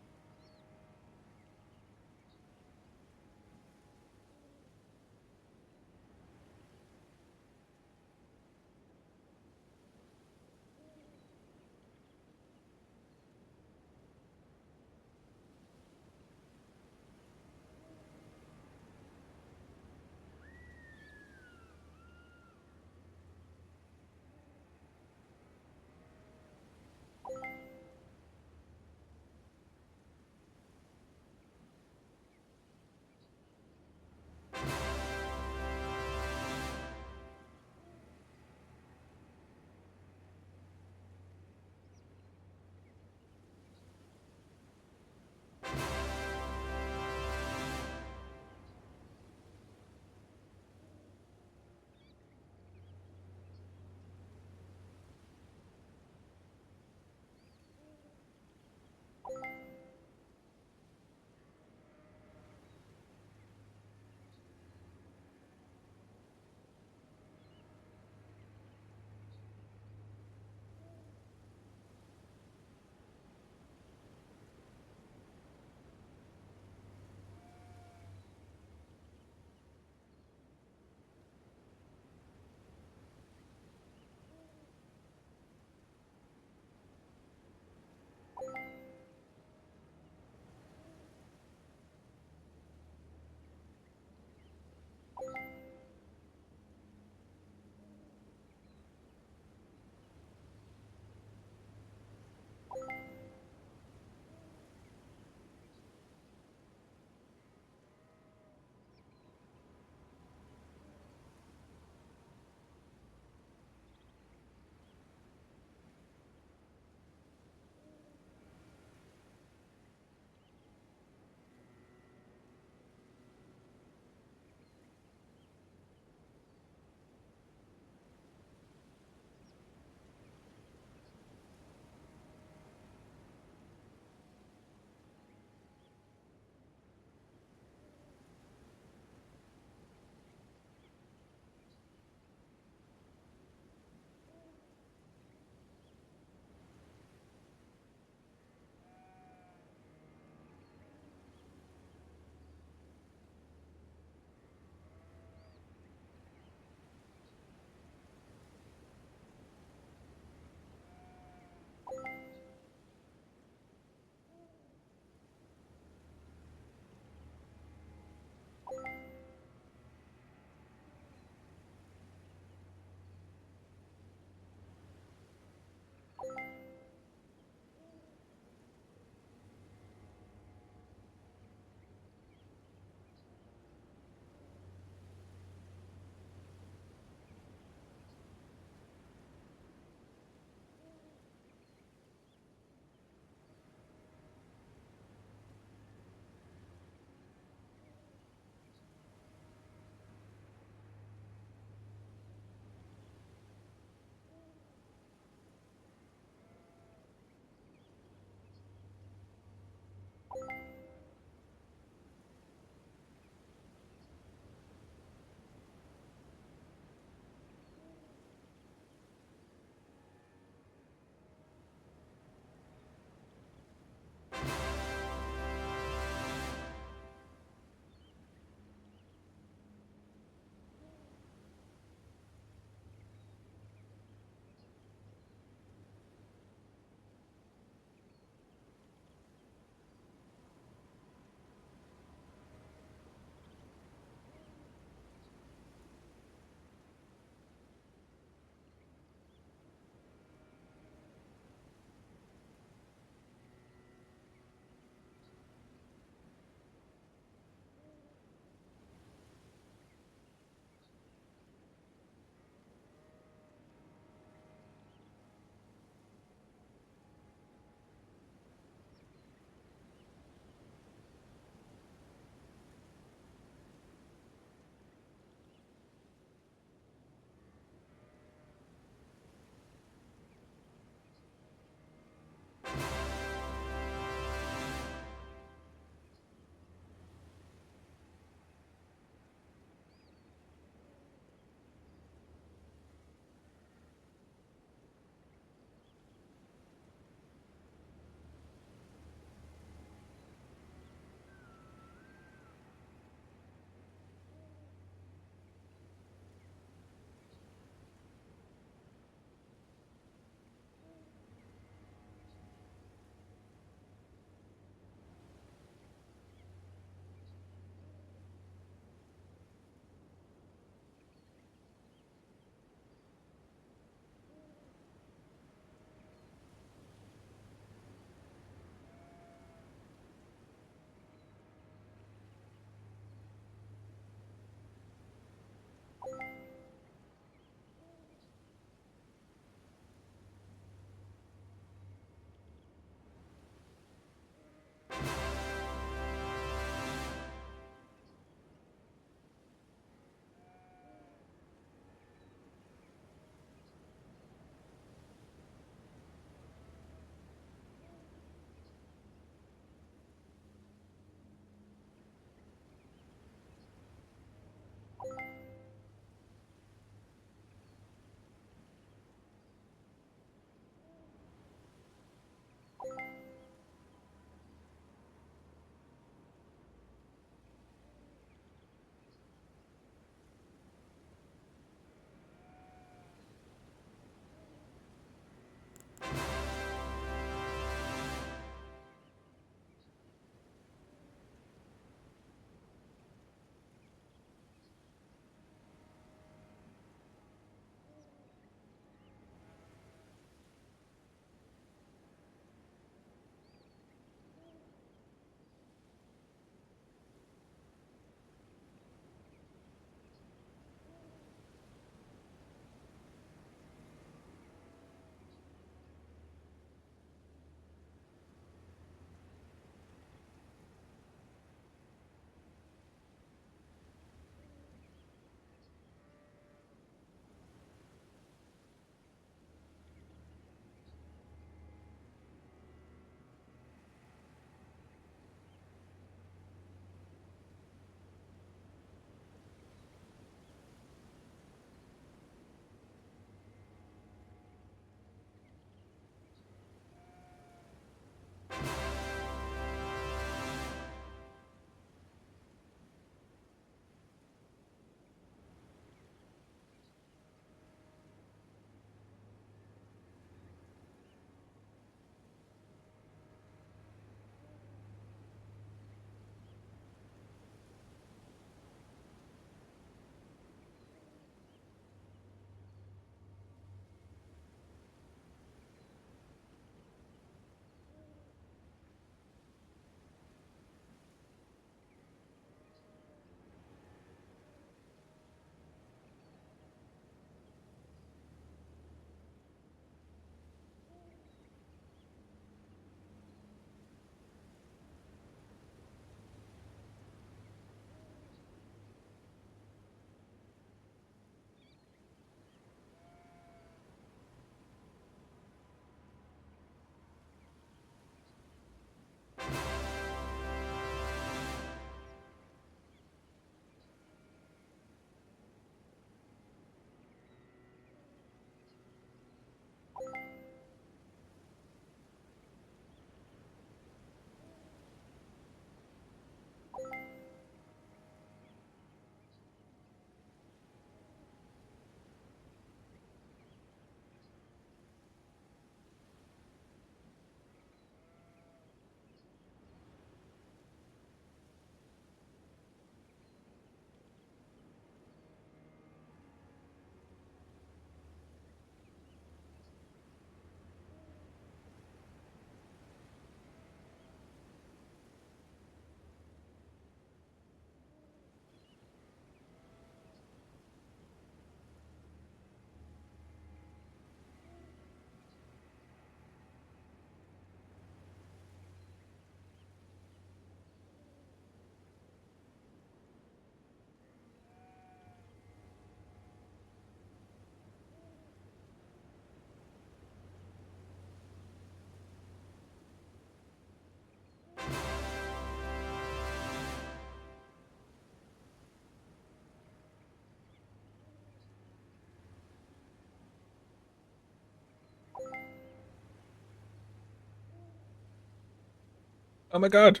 Oh my god.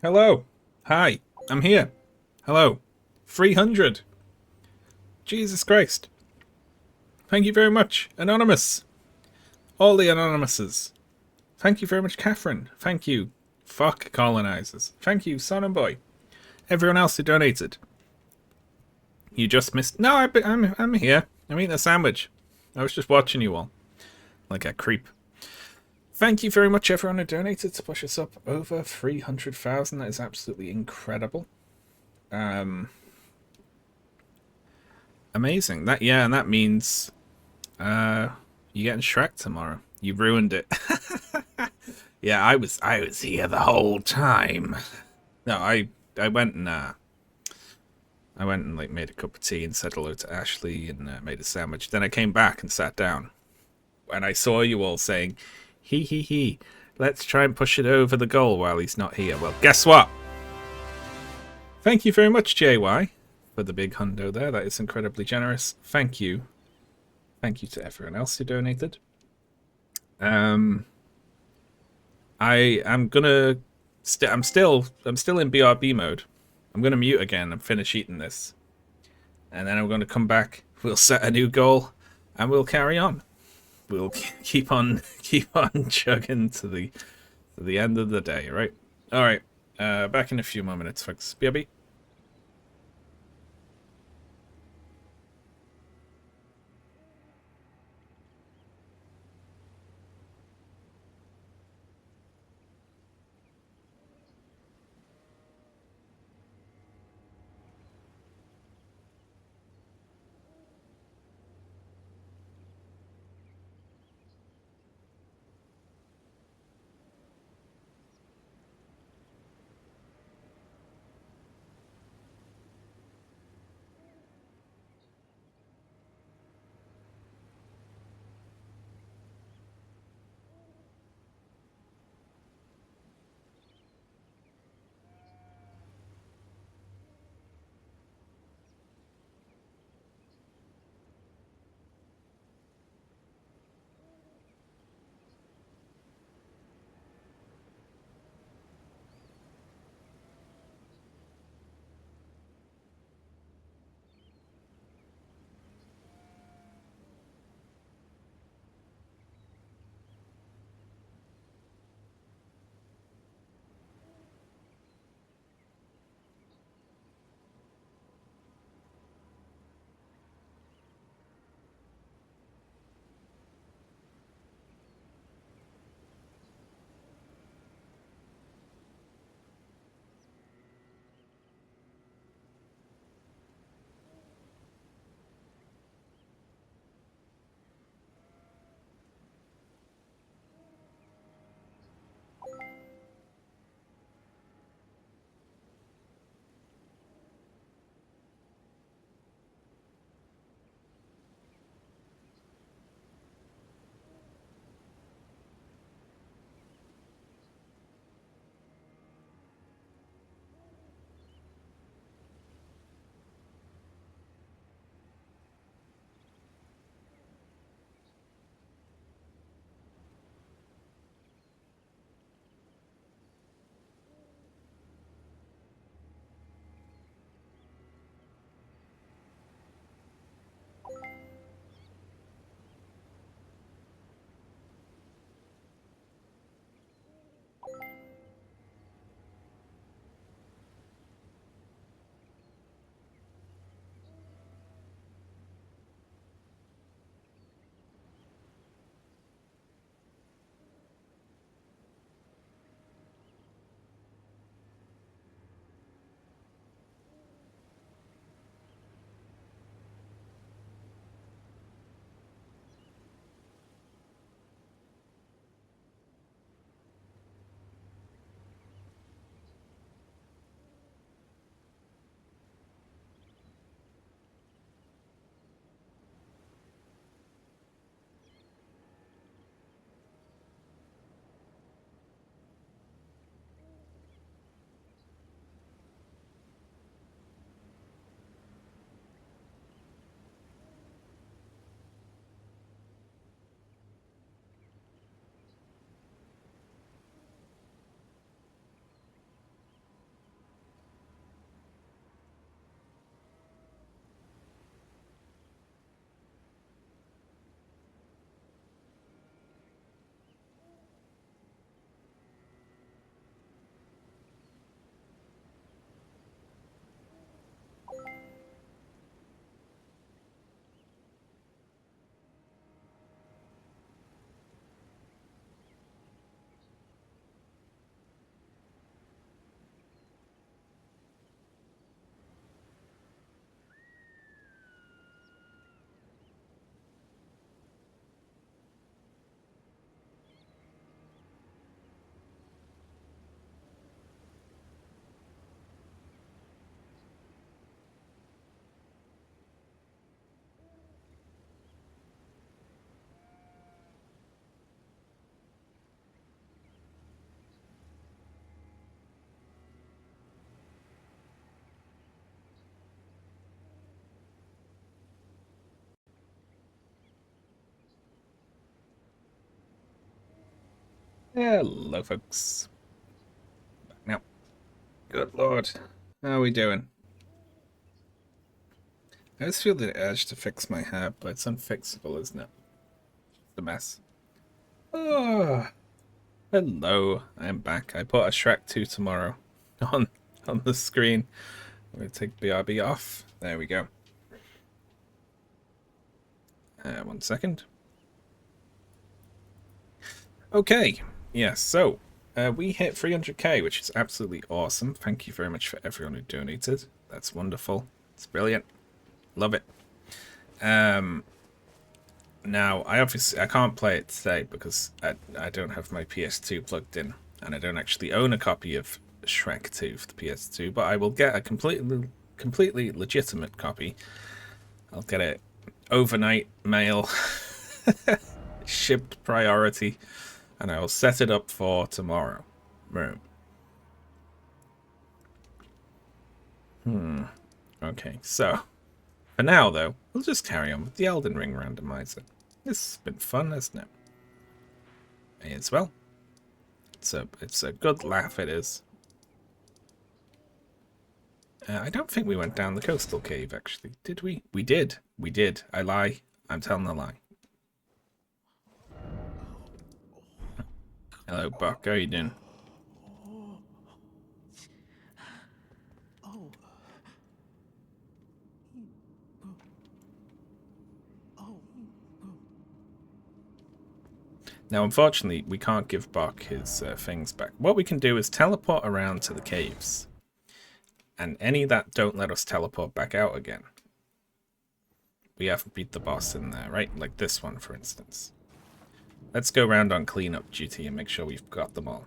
Hello. Hi. I'm here. Hello. 300. Jesus Christ. Thank you very much. Anonymous. All the Anonymouses. Thank you very much, Catherine. Thank you. Fuck colonizers. Thank you, Son and Boy. Everyone else who donated. You just missed... No, I'm here. I'm eating a sandwich. I was just watching you all. Like a creep. Thank you very much, everyone who donated to push us up over 300,000. That is absolutely incredible. Amazing. And that means you're getting Shrek tomorrow. You ruined it. Yeah, I was here the whole time. No, I went and like made a cup of tea and said hello to Ashley and made a sandwich. Then I came back and sat down, and I saw you all saying, "He, let's try and push it over the goal while he's not here." Well, guess what? Thank you very much, JY, for the big hundo there. That is incredibly generous. Thank you. Thank you to everyone else who donated. I am gonna. I'm still in BRB mode. I'm gonna mute again and finish eating this, and then I'm gonna come back. We'll set a new goal, and we'll carry on. We'll keep on chugging to the end of the day, right? All right. Back in a few more minutes, folks. BRB. Hello, folks. Back now. Good lord. How are we doing? I just feel the urge to fix my hair, but it's unfixable, isn't it? It's a mess. Oh, hello. I'm back. I put a Shrek 2 tomorrow on the screen. I'm going to take BRB off. There we go. 1 second. Okay. Yes, so we hit 300k, which is absolutely awesome. Thank you very much for everyone who donated. That's wonderful. It's brilliant. Love it. Now, I can't play it today because I don't have my PS2 plugged in, and I don't actually own a copy of Shrek 2 for the PS2, but I will get a completely legitimate copy. I'll get it overnight mail, shipped priority, and I will set it up for tomorrow. Okay, so for now, though, we'll just carry on with the Elden Ring randomizer. This has been fun, hasn't it? May as well. It's a good laugh, it is. I don't think we went down the coastal cave, actually. Did we? We did. We did. I lie. I'm telling a lie. Hello, Buck. How are you doing? Now, unfortunately, we can't give Buck his things back. What we can do is teleport around to the caves. And any that don't let us teleport back out again. We haven't beat the boss in there, right? Like this one, for instance. Let's go around on cleanup duty and make sure we've got them all.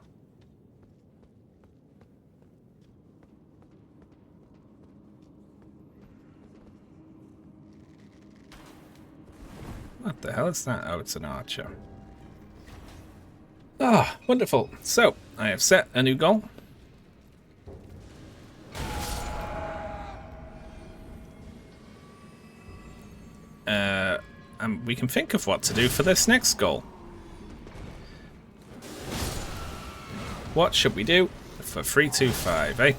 What the hell is that? Oh, it's an archer. Ah, wonderful. So, I have set a new goal. And we can think of what to do for this next goal. What should we do for 325, eh?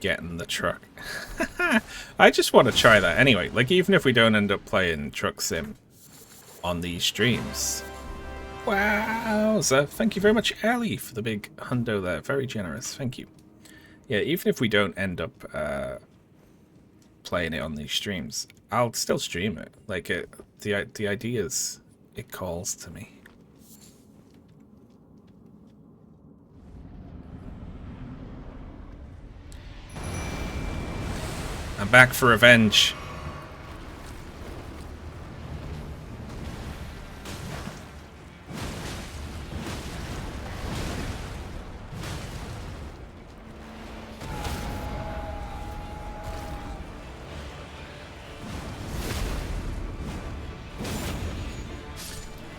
Get in the truck. I just want to try that anyway. Like, even if we don't end up playing Truck Sim on these streams. Wow! So thank you very much, Ali, for the big hundo there. Very generous. Thank you. Yeah, even if we don't end up playing it on these streams, I'll still stream it. Like, the ideas, it calls to me. I'm back for revenge.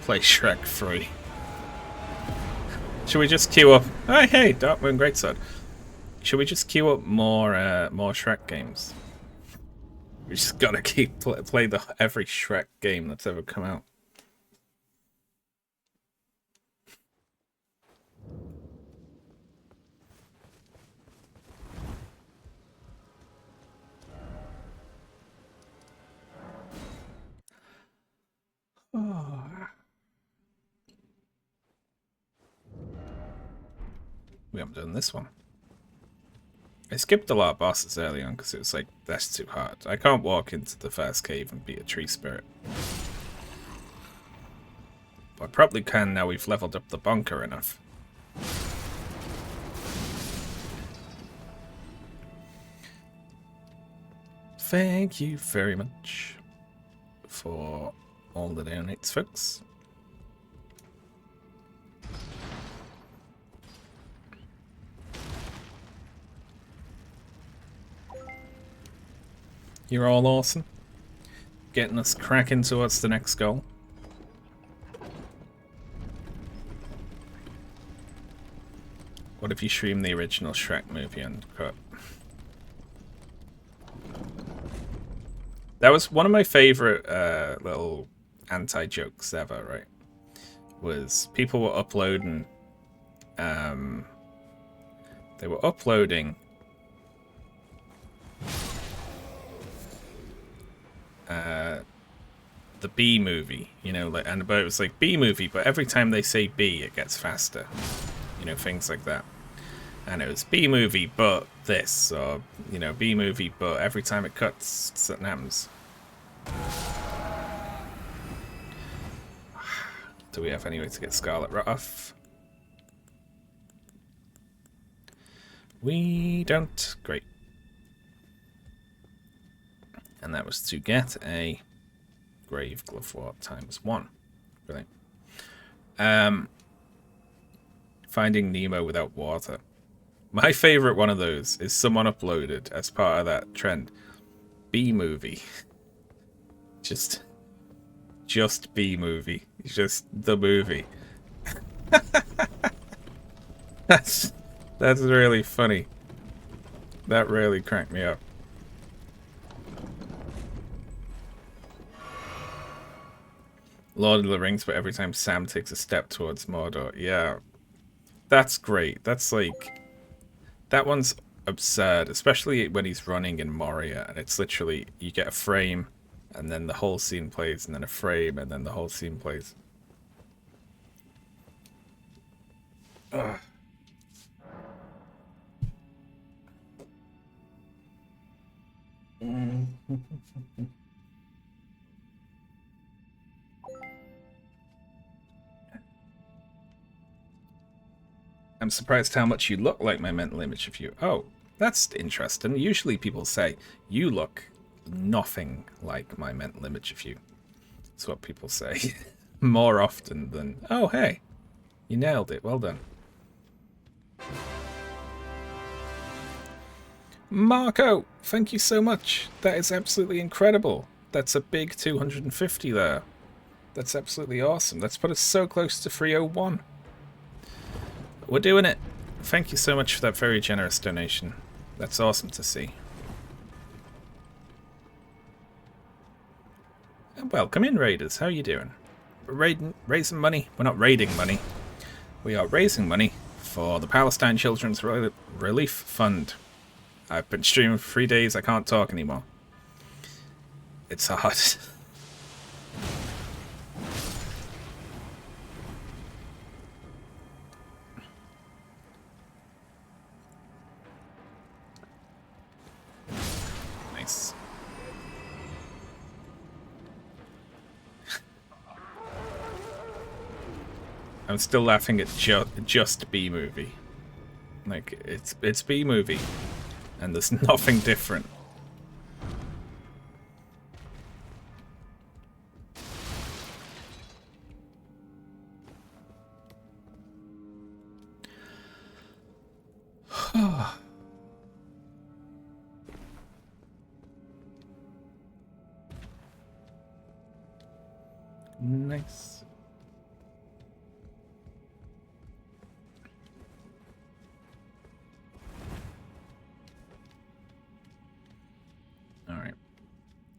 Play Shrek 3. Should we just queue up? Oh, hey, Darkmoon Greatsword. Should we just queue up more Shrek games? We just gotta keep play every Shrek game that's ever come out. Oh. We haven't done this one. I skipped a lot of bosses early on because it was like, that's too hard. I can't walk into the first cave and be a tree spirit. But I probably can now we've leveled up the bunker enough. Thank you very much for all the donates, folks. You're all awesome. Getting us cracking towards the next goal. What if you stream the original Shrek movie uncut? That was one of my favorite little anti-jokes ever, right? Was people were uploading, they were uploading the B movie, you know, like, and but it was like B movie, but every time they say B, it gets faster, you know, things like that. And it was B movie, but this, or you know, B movie, but every time it cuts, something happens. Do we have any way to get Scarlet off? We don't. Great. And that was to get a Grave Glovewort ×1. Brilliant. Finding Nemo without water. My favorite one of those is someone uploaded as part of that trend. B movie. Just B movie. Just the movie. That's really funny. That really cracked me up. Lord of the Rings, but every time Sam takes a step towards Mordor. Yeah. That's great. That's like... That one's absurd, especially when he's running in Moria, and it's literally, you get a frame, and then the whole scene plays, and then a frame, and then the whole scene plays. Ugh. I'm surprised how much you look like my mental image of you. Oh, that's interesting. Usually people say, you look nothing like my mental image of you. That's what people say. More often than, oh, hey, you nailed it. Well done. Marco, thank you so much. That is absolutely incredible. That's a big 250 there. That's absolutely awesome. That's put us so close to 301. We're doing it. Thank you so much for that very generous donation. That's awesome to see. Welcome in, Raiders. How are you doing? We're raising money. We're not raiding money. We are raising money for the Palestine Children's Relief Fund. I've been streaming for 3 days. I can't talk anymore. It's hard. Nice. I'm still laughing at just B movie. Like, it's B movie. And there's nothing different. Nice. Alright.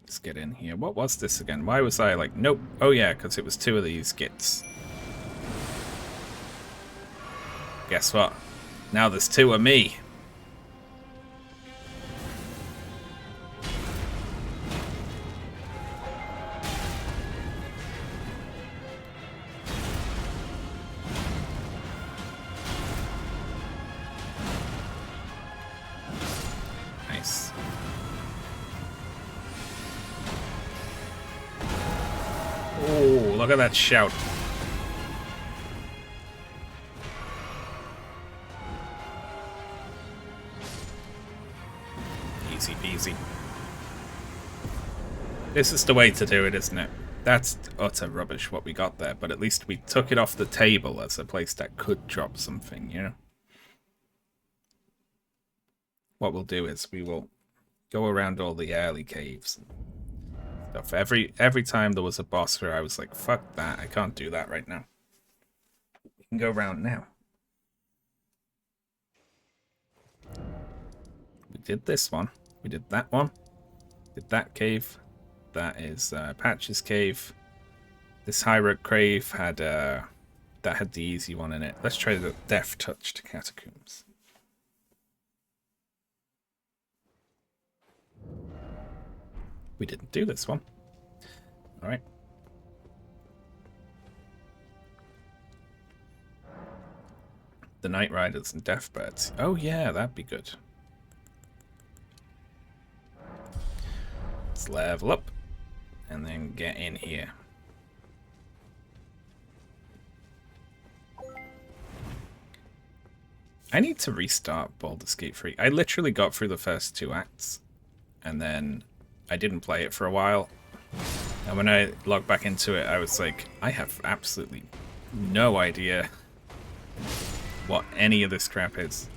Let's get in here. What was this again? Why was I like, nope. Oh yeah, because it was 2 of these gits. Guess what? Now there's 2 of me. Nice. Oh, look at that shout. Easy peasy. This is the way to do it, isn't it? That's utter rubbish what we got there, but at least we took it off the table as a place that could drop something, you know? What we'll do is we will go around all the early caves and stuff. Every time there was a boss where I was like, fuck that, I can't do that right now. We can go around now. We did this one. We did that one. Did that cave. That is Patch's Cave. This High Road Crave had that had the easy one in it. Let's try the Death Touched Catacombs. We didn't do this one. All right. The Night Riders and Deathbirds. Oh yeah, that'd be good. Let's level up and then get in here. I need to restart Baldur's Gate 3. I literally got through the first 2 acts and then I didn't play it for a while. And when I logged back into it, I was like, I have absolutely no idea what any of this crap is.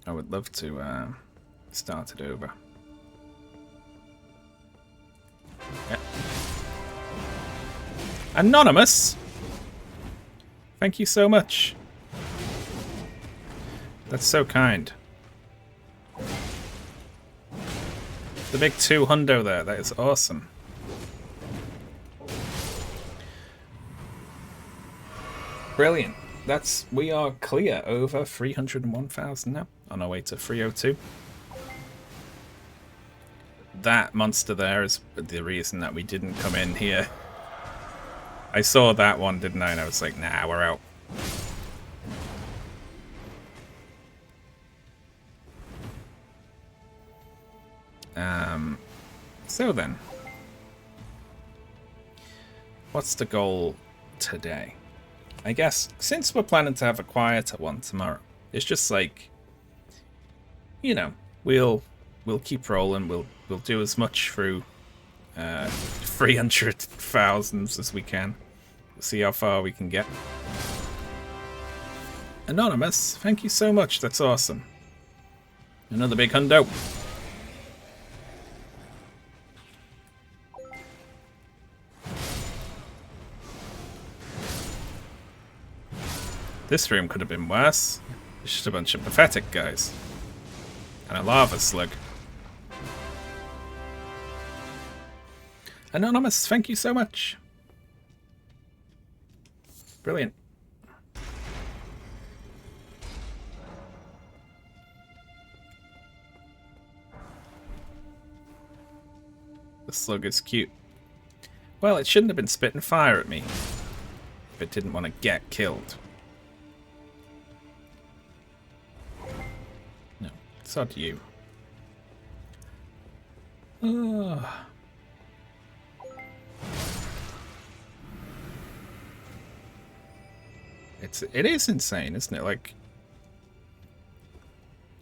I would love to start it over. Yep. Anonymous! Thank you so much. That's so kind. The big 200 there, that is awesome. Brilliant. We are clear over 301,000 now, on our way to 302. That monster there is the reason that we didn't come in here. I saw that one, didn't I? And I was like, nah, we're out. So then, what's the goal today? I guess since we're planning to have a quieter one tomorrow, it's just like, you know, we'll keep rolling. We'll do as much through 300,000 as we can. We'll see how far we can get. Anonymous, thank you so much. That's awesome. Another big hundo. This room could have been worse. It's just a bunch of pathetic guys. And a lava slug. Anonymous, thank you so much. Brilliant. The slug is cute. Well, it shouldn't have been spitting fire at me if it didn't want to get killed. No, it's not you. It is insane, isn't it? Like,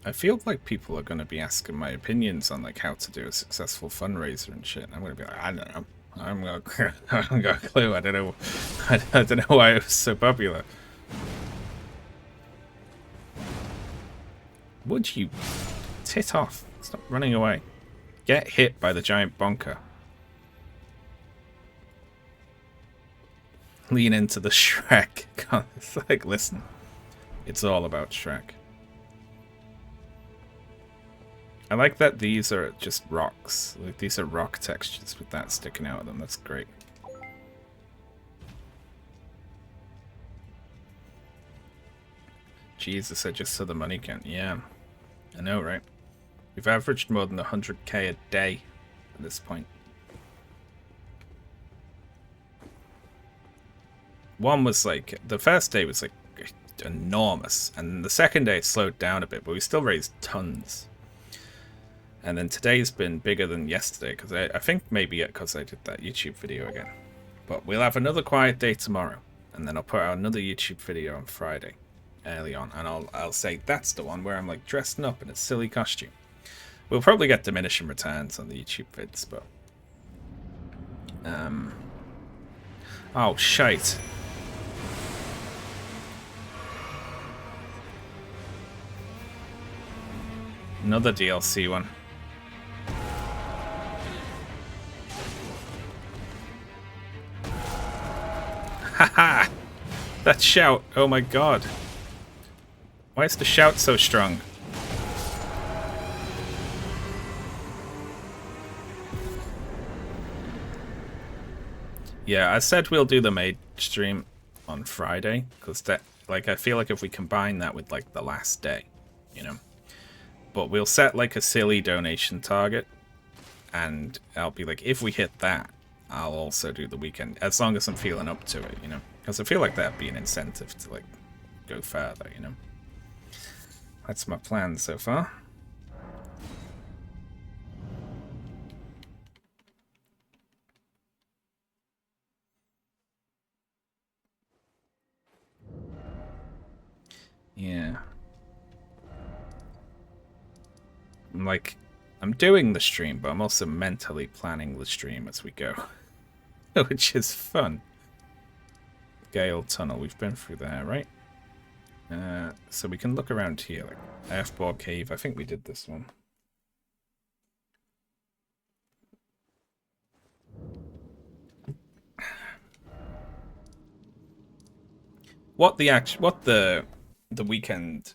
I feel like people are going to be asking my opinions on like how to do a successful fundraiser and shit. I'm going to be like, I don't know. I haven't got a clue. I don't know. I don't know why it was so popular. Would you tit off? Stop running away. Get hit by the giant bonker. Lean into the Shrek. God, it's like, listen. It's all about Shrek. I like that these are just rocks. Like, these are rock textures with that sticking out of them. That's great. Jesus, I just saw the money count. Yeah, I know, right? We've averaged more than 100k a day at this point. One was like, the first day was like enormous, and the second day it slowed down a bit, but we still raised tons. And then today's been bigger than yesterday, because I think maybe because I did that YouTube video again. But we'll have another quiet day tomorrow, and then I'll put out another YouTube video on Friday, early on, and I'll say that's the one where I'm like dressing up in a silly costume. We'll probably get diminishing returns on the YouTube vids, but oh shite. Another DLC one. Haha! That shout, oh my god. Why is the shout so strong? Yeah, I said we'll do the maid stream on Friday, because that, like, I feel like if we combine that with, like, the last day, you know. But we'll set, like, a silly donation target, and I'll be like, if we hit that, I'll also do the weekend, as long as I'm feeling up to it, you know. Because I feel like that'd be an incentive to, like, go further, you know. That's my plan so far. Yeah. Like, I'm doing the stream, but I'm also mentally planning the stream as we go. Which is fun. Gale Tunnel, we've been through there, right? So we can look around here, like F-Ball Cave. I think we did this one. What the weekend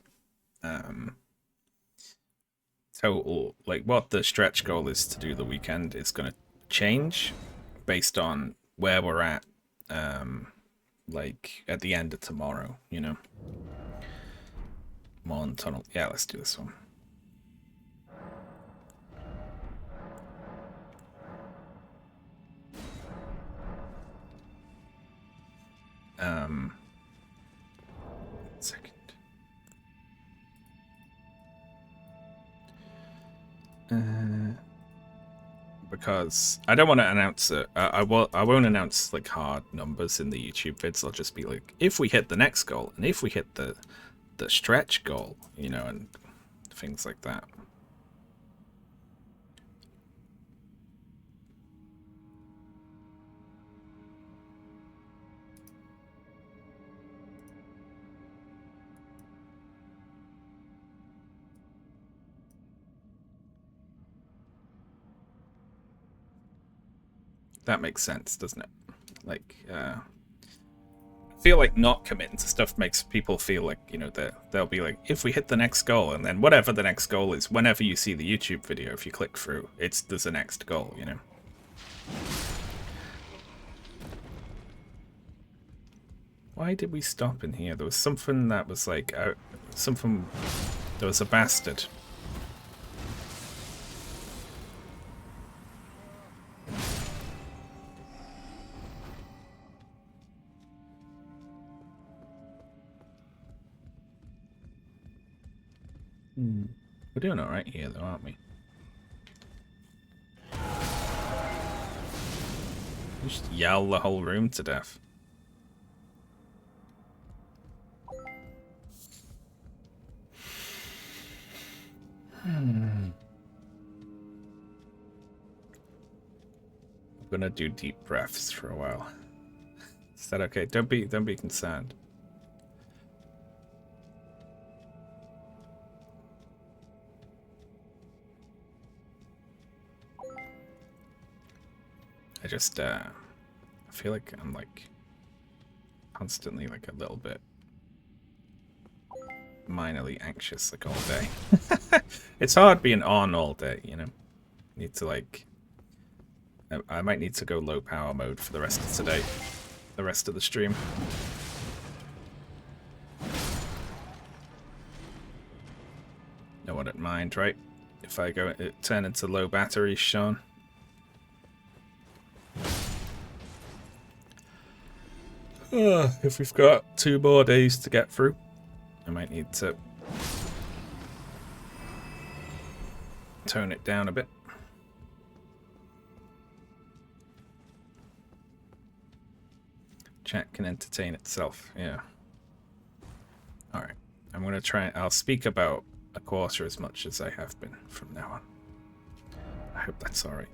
total, like what the stretch goal is to do the weekend is going to change based on where we're at, like at the end of tomorrow, you know. Mon Tunnel. Yeah, let's do this one. Second. Because I don't want to announce it. I won't announce like hard numbers in the YouTube vids. I'll just be like, if we hit the next goal, and if we hit the stretch goal, you know, and things like that. That makes sense, doesn't it? Like, I feel like not committing to stuff makes people feel like, you know, they'll be like, if we hit the next goal, and then whatever the next goal is, whenever you see the YouTube video, if you click through, there's a next goal, you know? Why did we stop in here? There was something that was like, there was a bastard. We're doing alright here though, aren't we? You just yell the whole room to death. I'm gonna do deep breaths for a while. Is that okay? Don't be concerned. I just I feel like I'm like constantly like a little bit minorly anxious like all day. It's hard being on all day, you know. Need to like I might need to go low power mode for the rest of today. The rest of the stream. No one wouldn't mind, right? If I go turn into low batteries, Sean. If we've got 2 more days to get through, I might need to tone it down a bit. Chat can entertain itself, yeah. Alright, I'm gonna try, I'll speak about a quarter as much as I have been from now on. I hope that's alright.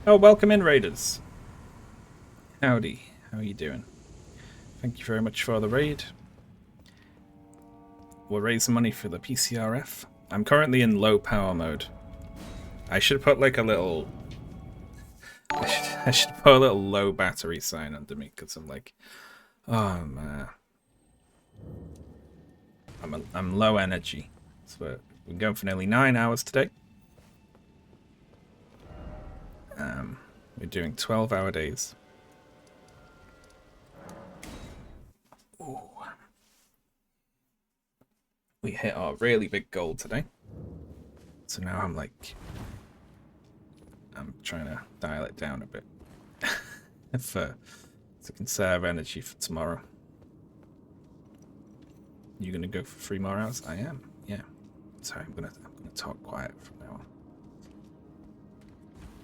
Oh, welcome in, Raiders. Howdy. How are you doing? Thank you very much for the raid. We're raising money for the PCRF. I'm currently in low power mode. I should put like a little... I should put a little low battery sign under me, because I'm like... Oh, man. I'm low energy. So we're going for nearly 9 hours today. We're doing 12-hour days. Ooh. We hit our really big goal today. So now I'm trying to dial it down a bit to conserve energy for tomorrow. You gonna go for 3 more hours? I am. Yeah. Sorry, I'm gonna talk quiet from now on.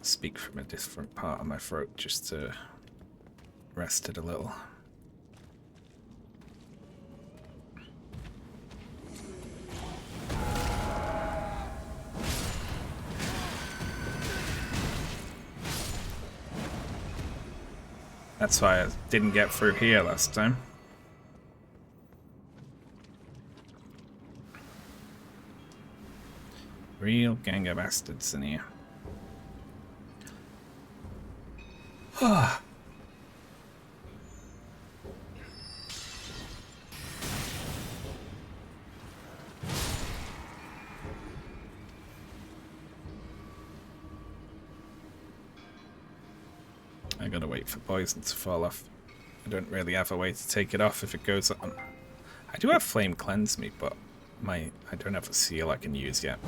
Speak from a different part of my throat just to rest it a little. That's why I didn't get through here last time. Real gang of bastards in here. I gotta wait for poison to fall off. I don't really have a way to take it off if it goes on. I do have flame cleanse me, but I don't have a seal I can use yet.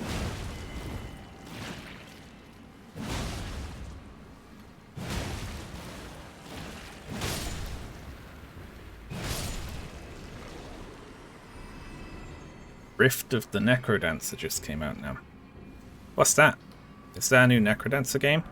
Rift of the Necrodancer just came out now. What's that? Is that a new Necrodancer game?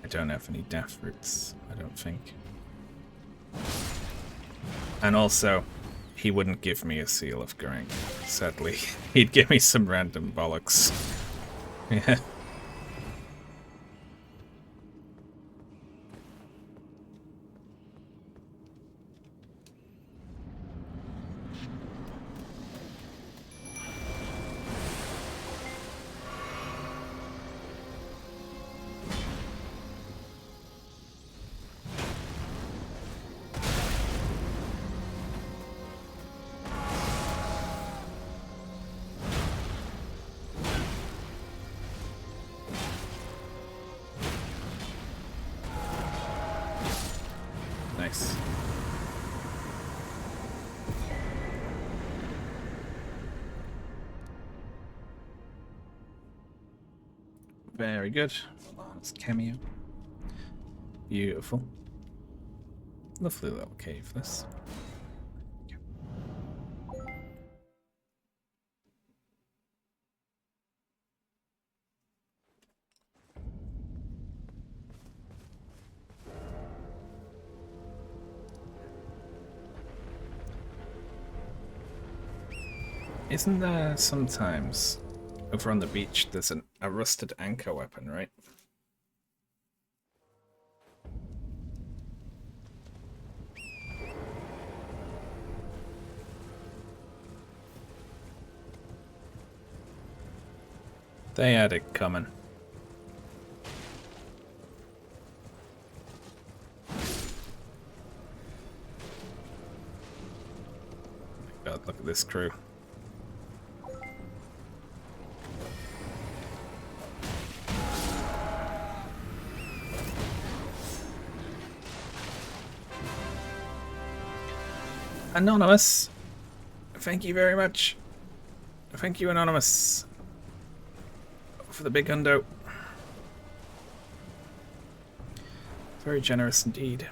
I don't have any death roots, I don't think. And also, he wouldn't give me a seal of Goreng, sadly. He'd give me some random bollocks. Yeah. Nice. Very good. It's cameo. Beautiful. Lovely little cave, this. Isn't there sometimes over on the beach there's a rusted anchor weapon, right? They had it coming. Oh my God, look at this crew. Anonymous, thank you very much. Thank you, Anonymous, for the big hundo. Very generous indeed.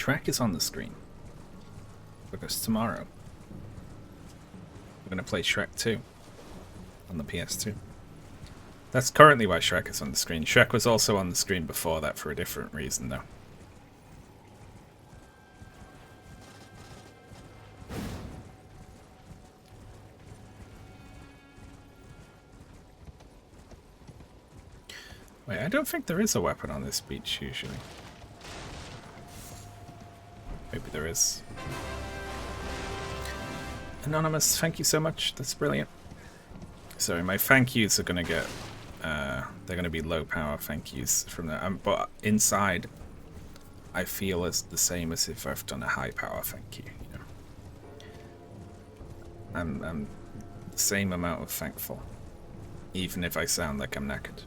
Shrek is on the screen. Because tomorrow we're going to play Shrek 2 on the PS2. That's currently why Shrek is on the screen. Shrek was also on the screen before that for a different reason, though. Wait, I don't think there is a weapon on this beach, usually. Maybe there is. Anonymous, thank you so much. That's brilliant. Sorry, my thank yous are going to get... they're going to be low power thank yous from that. But inside, I feel as the same as if I've done a high power thank you. You know? I'm the same amount of thankful. Even if I sound like I'm knackered.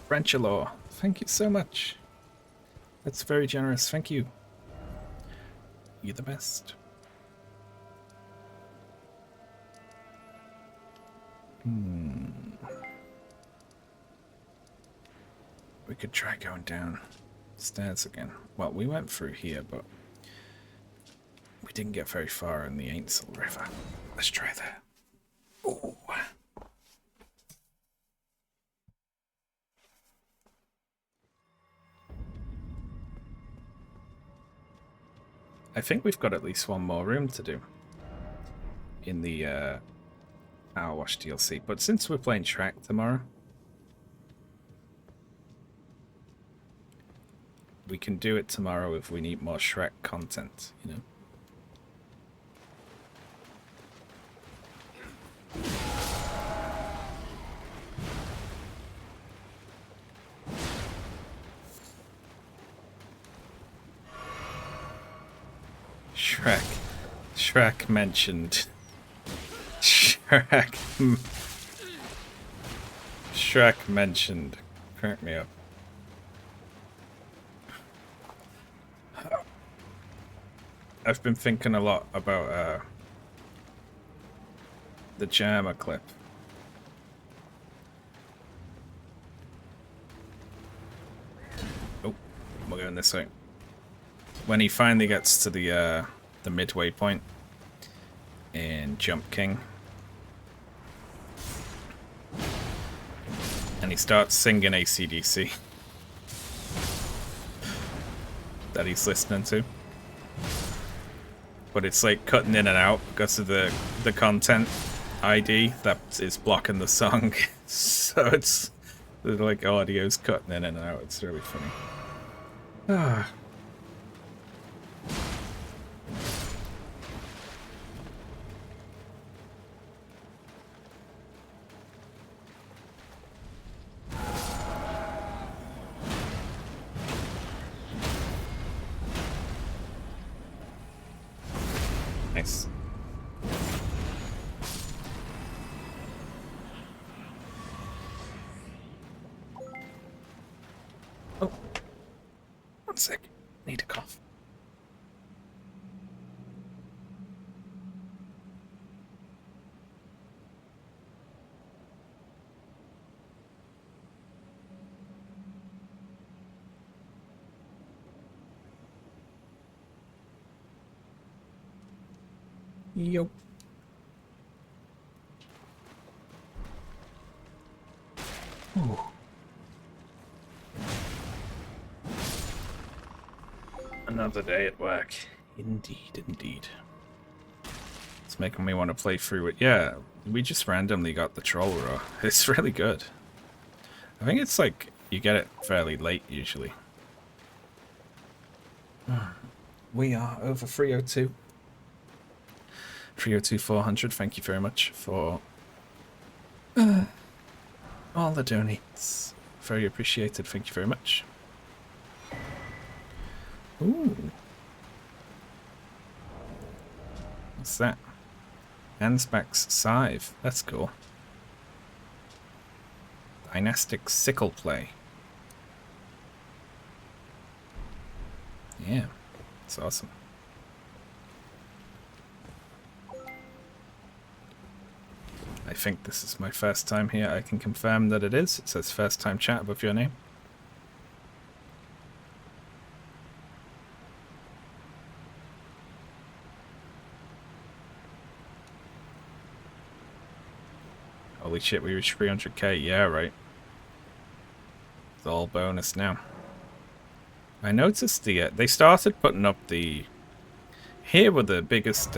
Frenchalor, thank you so much. That's very generous. Thank you. You're the best. We could try going down stairs again. Well, we went through here, but we didn't get very far in the Ainsel River. Let's try that. Ooh. I think we've got at least one more room to do in the Power Wash DLC. But since we're playing Shrek tomorrow, we can do it tomorrow if we need more Shrek content, you know? Shrek mentioned. Shrek mentioned. Crack me up. I've been thinking a lot about the Jammer clip. Oh, we're going this way. When he finally gets to the midway point in Jump King, and he starts singing AC/DC that he's listening to, but it's like cutting in and out because of the content ID that is blocking the song. So it's like audio's cutting in and out. It's really funny. Ah. Nice. Oh, 1 sec. Need a cough. Yo. Ooh. Another day at work. Indeed, indeed. It's making me want to play through it. Yeah, we just randomly got the Troll Roar. It's really good. I think it's like, you get it fairly late usually. We are over 302. 302-400, thank you very much for all the donates. Very appreciated, thank you very much. Ooh. What's that? Ansbach's Scythe, that's cool. Dynastic Sickle Play. Yeah, it's awesome. I think this is my first time here. I can confirm that it is. It says first time chat above your name. Holy shit, we reached 300k. Yeah, right. It's all bonus now. I noticed they started putting up the... Here were the biggest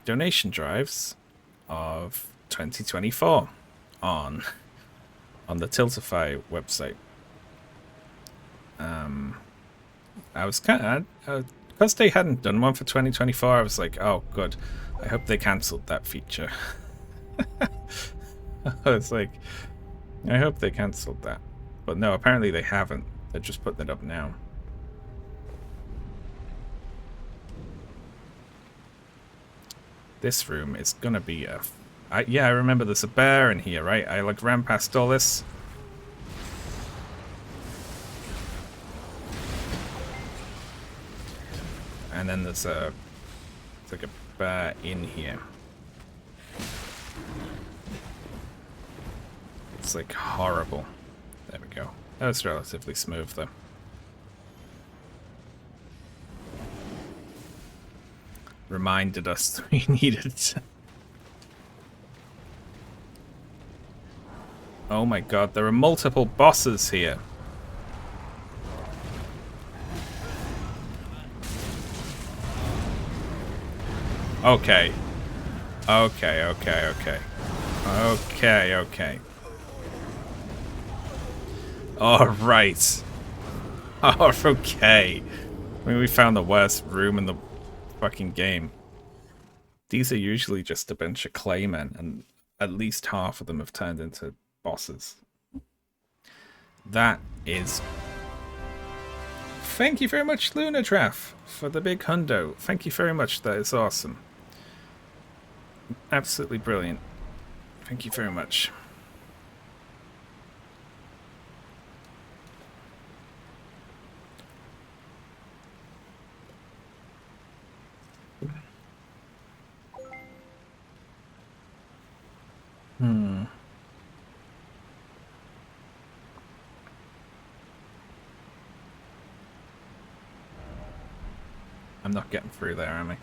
donation drives of 2024 on the Tiltify website. I was kind of because they hadn't done one for 2024. I was like, oh, good. I hope they cancelled that feature. I was like, I hope they cancelled that, but no, apparently they haven't. They're just putting it up now. This room is gonna be a... yeah, I remember there's a bear in here, right? I like ran past all this. And then there's like a bear in here. It's like horrible. There we go. That was relatively smooth though. Reminded us we needed to... Oh my god, there are multiple bosses here. Okay. Okay. Alright. Oh, okay. I mean, we found the worst room in the fucking game. These are usually just a bunch of claymen, and at least half of them have turned into bosses. That is... Thank you very much, Lunatraf, for the big hundo. Thank you very much, that is awesome. Absolutely brilliant. Thank you very much. I'm not getting through there, am I?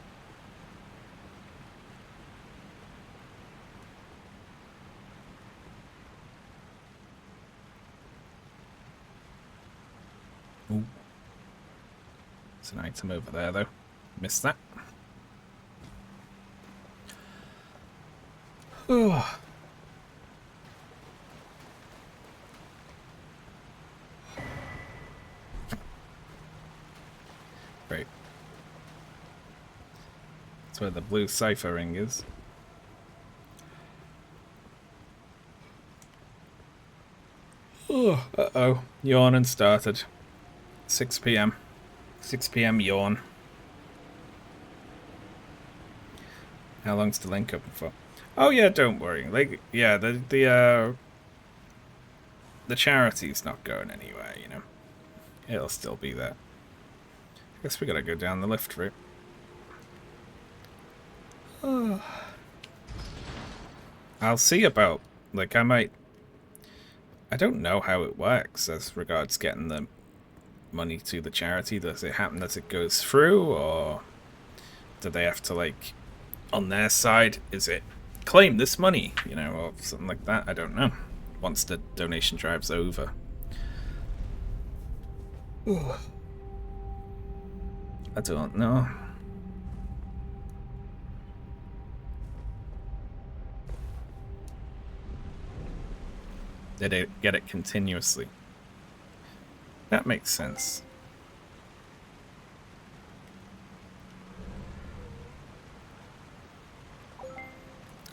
Ooh. There's an item over there, though. Missed that. Oh. Great. That's where the blue cipher ring is. Oh, uh-oh. Yawning started. 6 p.m. 6 p.m. yawn. How long's the link open for? Oh yeah, don't worry. Like, yeah, the charity's not going anywhere, you know. It'll still be there. I guess we gotta go down the lift route. Oh. I'll see about, like, I don't know how it works as regards getting the money to the charity. Does it happen as it goes through, or do they have to, like, on their side, is it claim this money, you know, or something like that? I don't know. Once the donation drive's over. Ooh. I don't know. They get it continuously. That makes sense.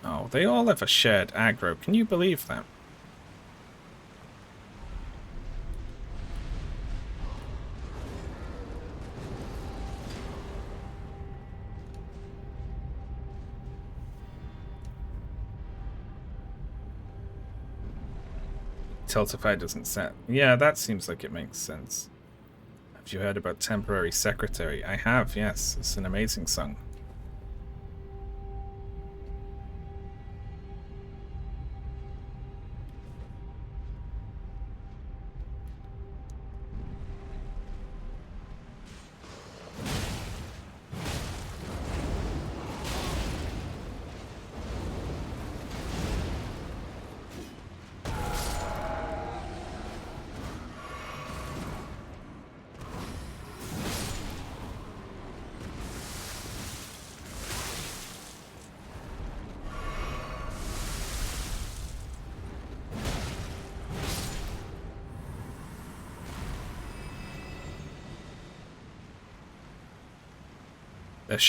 Oh, they all have a shared aggro. Can you believe that? Tiltify doesn't set. Yeah, that seems like it makes sense. Have you heard about Temporary Secretary? I have, yes. It's an amazing song.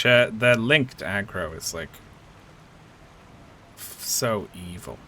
Their linked aggro is like so evil.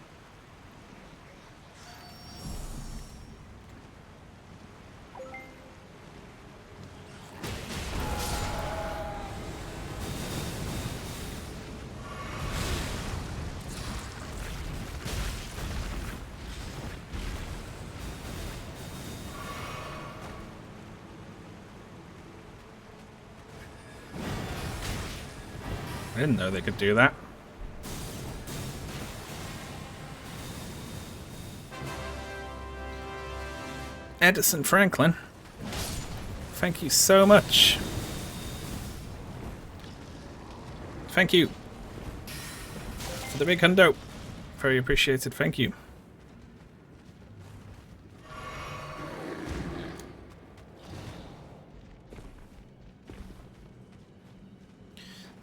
I didn't know they could do that. Edison Franklin, thank you so much. Thank you for the big hundo. Very appreciated, thank you.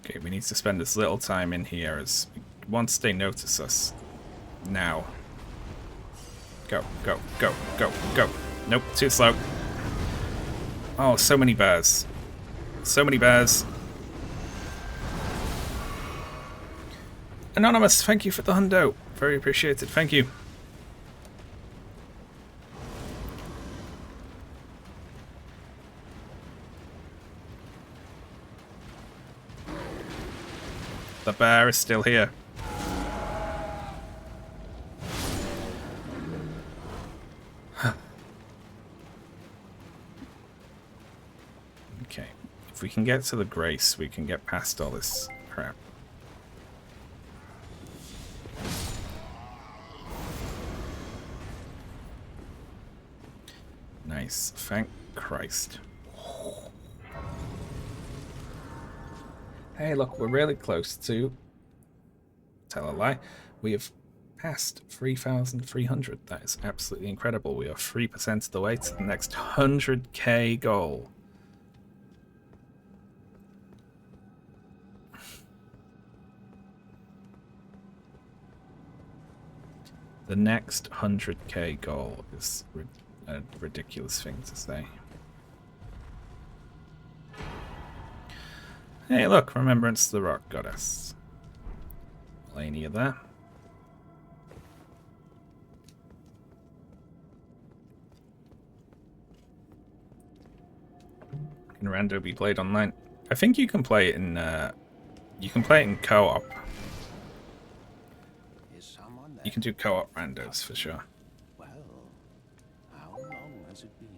Okay, we need to spend as little time in here as once they notice us. Now. Go, go, go, go, go. Nope, too slow. Oh, so many bears. So many bears. Anonymous, thank you for the hundo. Very appreciated, thank you. The bear is still here. Okay. If we can get to the Grace, we can get past all this crap. Nice. Thank Christ. Hey, look, we're really close to... Tell a lie. We have passed 3,300. That is absolutely incredible. We are 3% of the way to the next 100k goal. The next 100k goal is a ridiculous thing to say. Hey, look, Remembrance of the Rock Goddess. Lania there. Can Rando be played online? I think you can play it in co-op. You can do co-op randos for sure. Well, how long has it been?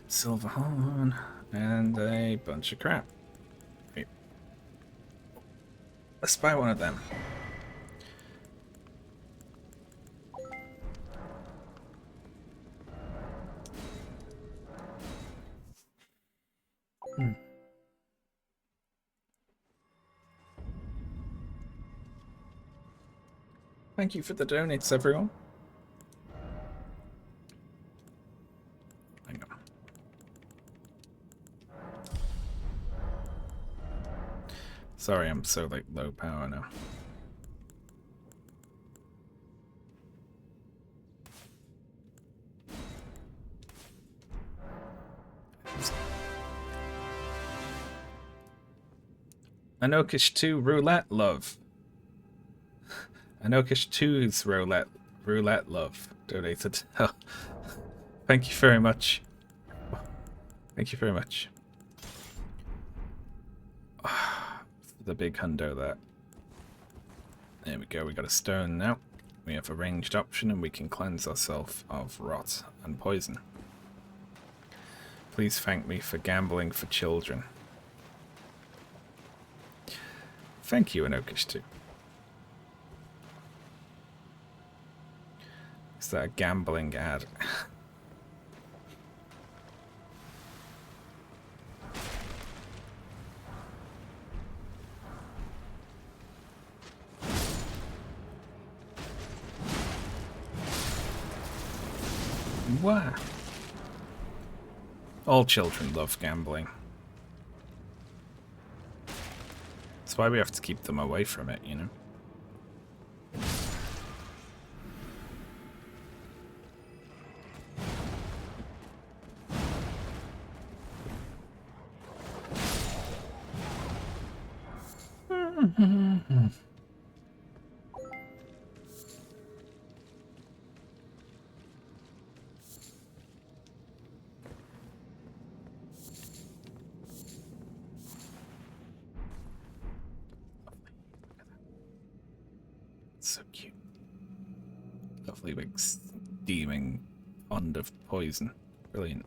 Silverhorn and a bunch of crap. Wait. Let's buy one of them. Thank you for the donates, everyone. Hang on. Sorry, I'm so like low power now. Anokish 2 Roulette Love. Anokish 2's Roulette Love donated. Thank you very much. Thank you very much. The big hundo that. There we go, we got a stone now. We have a ranged option and we can cleanse ourselves of rot and poison. Please thank me for gambling for children. Thank you, Inokish too. Is that a gambling ad? Wow. All children love gambling. That's why we have to keep them away from it, you know? So cute. Lovely big steaming pond of poison. Brilliant.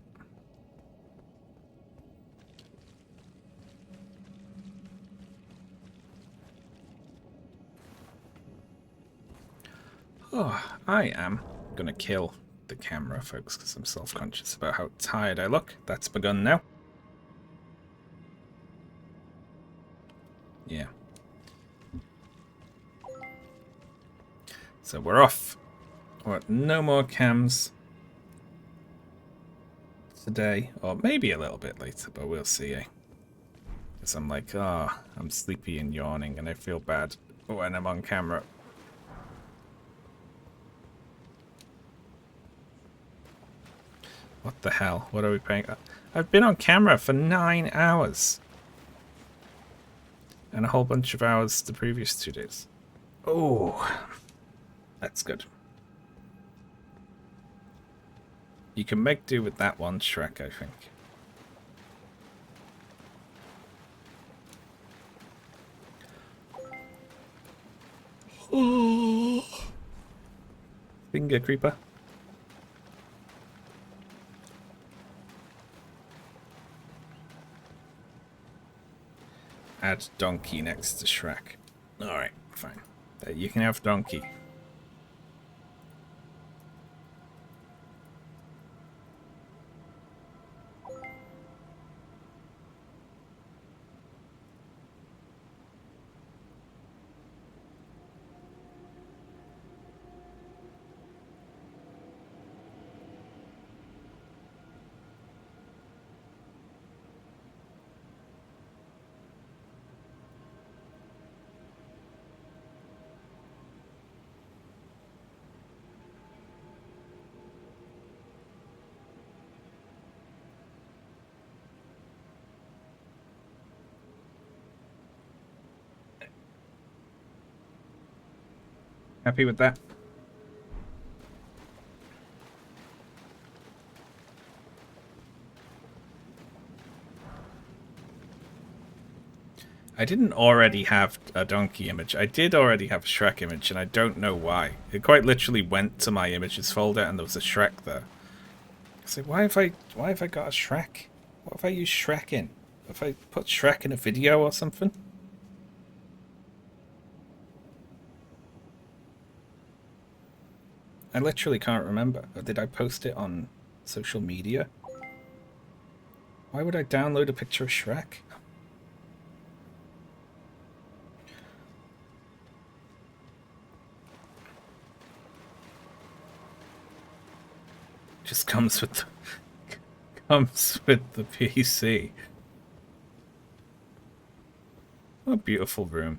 Oh, I am gonna kill the camera, folks, because I'm self-conscious about how tired I look. That's begun now. Yeah. So we're off. No more cams today, or maybe a little bit later, but we'll see. Because I'm like, I'm sleepy and yawning, and I feel bad when I'm on camera. What the hell? What are we paying? I've been on camera for 9 hours. And a whole bunch of hours the previous 2 days. Oh, that's good. You can make do with that one Shrek, I think. Oh. Finger creeper. Add donkey next to Shrek. Alright, fine. You can have donkey. Happy with that? I didn't already have a donkey image. I did already have a Shrek image, and I don't know why. It quite literally went to my images folder, and there was a Shrek there. So why have I got a Shrek? What if I use Shrek in? If I put Shrek in a video or something? I literally can't remember. Or did I post it on social media? Why would I download a picture of Shrek? Just comes with the PC. What a beautiful room.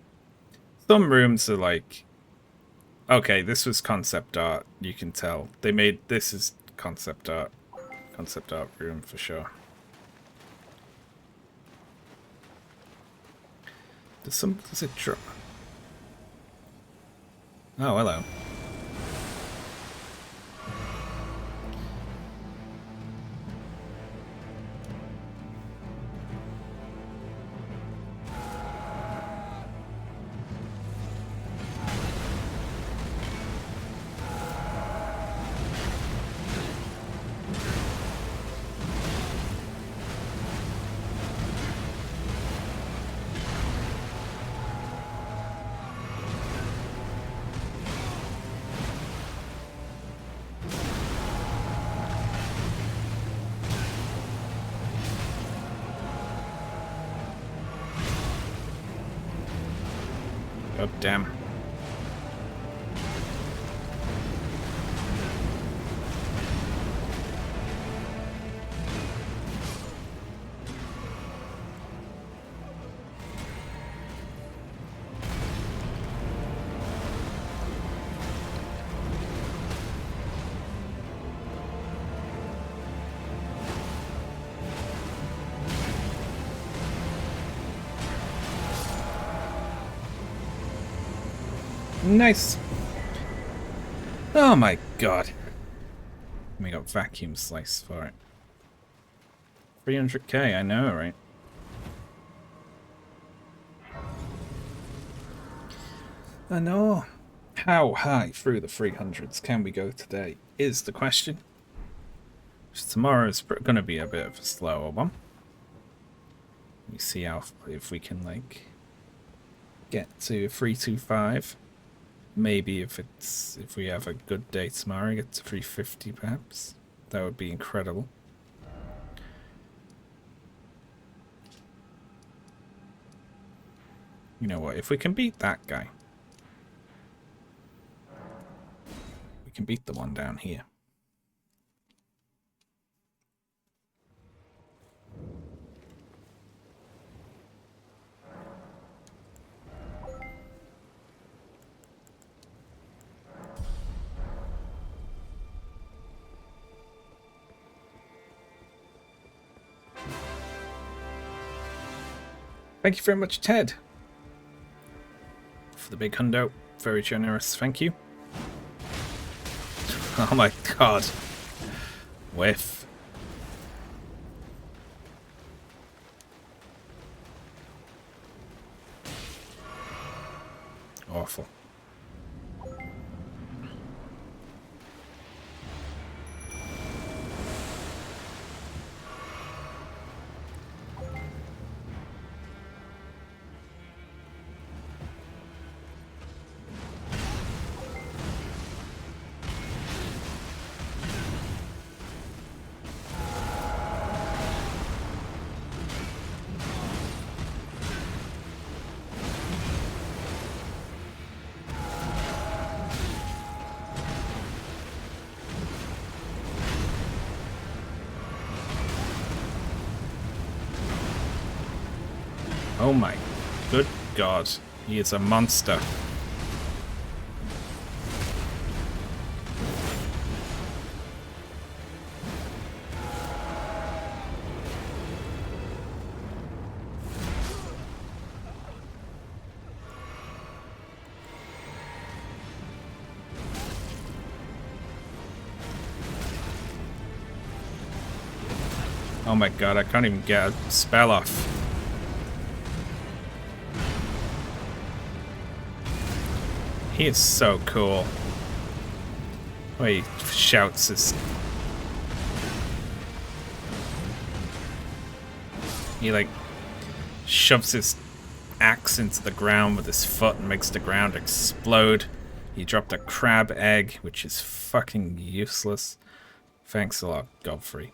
Some rooms are like, okay, this was concept art. You can tell they made this is concept art room for sure. Does it drop? Oh, hello. Oh, damn. Nice. Oh my god. We got vacuum slice for it. 300k, I know, right? I know. How high through the 300s can we go today is the question. Tomorrow's going to be a bit of a slower one. Let me see how if we can like get to 325. Maybe if we have a good day tomorrow, get to 350 perhaps. That would be incredible. You know what? If we can beat that guy, we can beat the one down here. Thank you very much, Ted, for the big hundo. Very generous. Thank you. Oh my god. Whiff. Awful. Oh my good god. He is a monster. Oh my god, I can't even get a spell off. He is so cool. Oh, he shouts his... He like shoves his axe into the ground with his foot and makes the ground explode. He dropped a crab egg, which is fucking useless. Thanks a lot, Godfrey.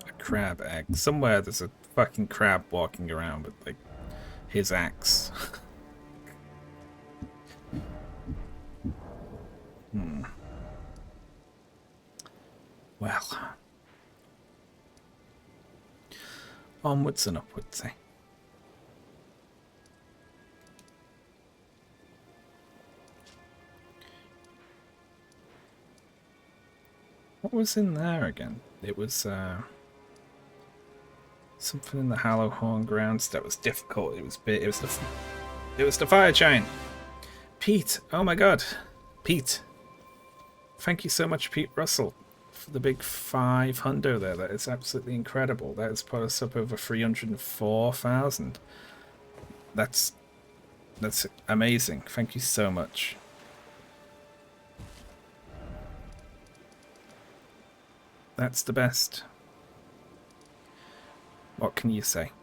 A crab egg. Somewhere there's a fucking crab walking around with like his axe. Well. Onwards and upwards, eh? What was in there again? It was something in the Hollow Horn grounds that was difficult. It was big. It was the fire giant. Pete, oh my god, Pete! Thank you so much, Pete Russell, for the big 5 hundo there. That is absolutely incredible. That has put us up over 304,000. That's amazing. Thank you so much. That's the best. What can you say?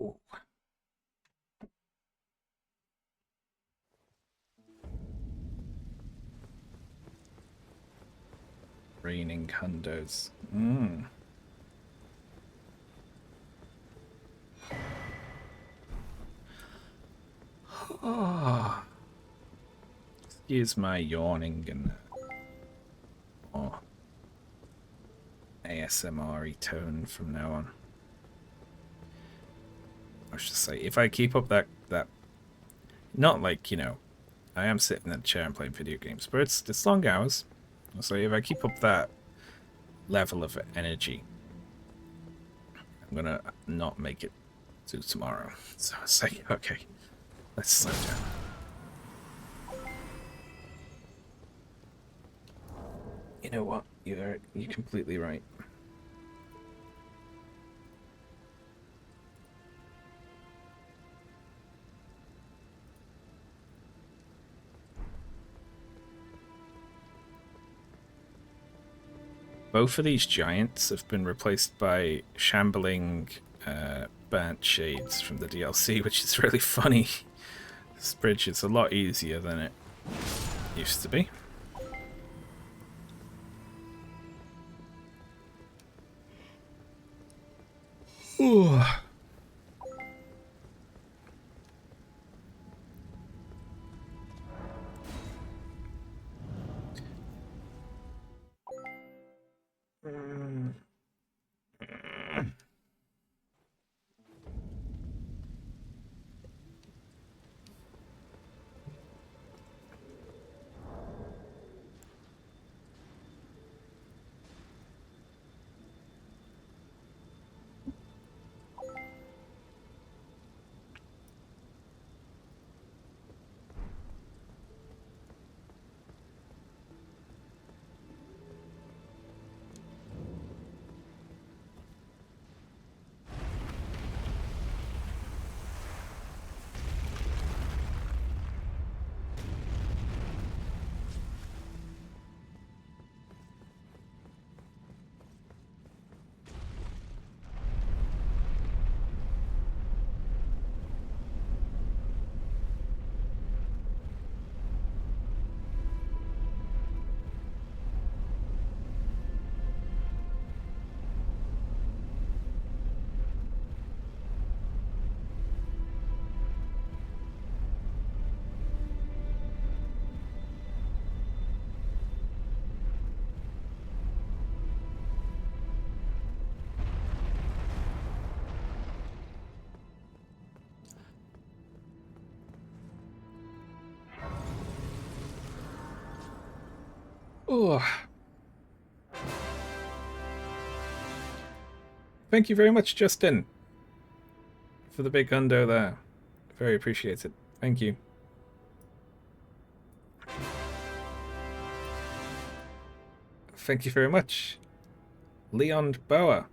Ooh. Raining hundos. Mm. Oh. Excuse my yawning and more ASMR-y tone from now on. I should say, if I keep up that not like, you know, I am sitting in a chair and playing video games, but it's long hours. So if I keep up that level of energy, I'm gonna not make it to tomorrow. So I say, okay, let's slow down. You know what? You're completely right. Both of these giants have been replaced by shambling burnt shades from the DLC, which is really funny. This bridge is a lot easier than it used to be. Ooh. Oh. Thank you very much, Justin, for the big hundo there. Very appreciated. Thank you. Thank you very much. Leon Boa.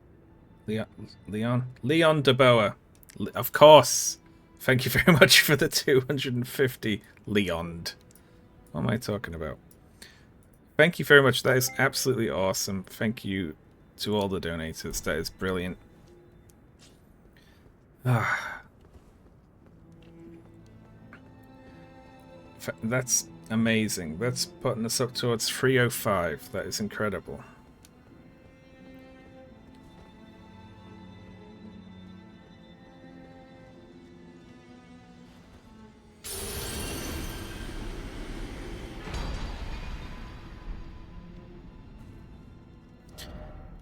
Leon de Boa. Of course. Thank you very much for the 250 Leon. What am I talking about? Thank you very much. That is absolutely awesome. Thank you to all the donators. That is brilliant. That's amazing. That's putting us up towards 305. That is incredible.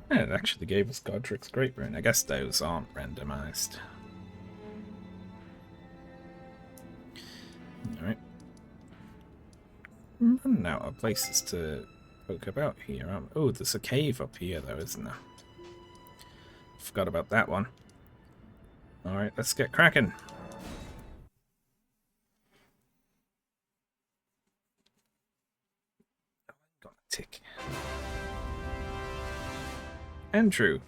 Yeah, it actually gave us Godric's Great Rune. I guess those aren't randomized. Alright. I'm running out of places to poke about here. Oh, there's a cave up here though, isn't there? Forgot about that one. Alright, let's get cracking. Got a tick. Andrew,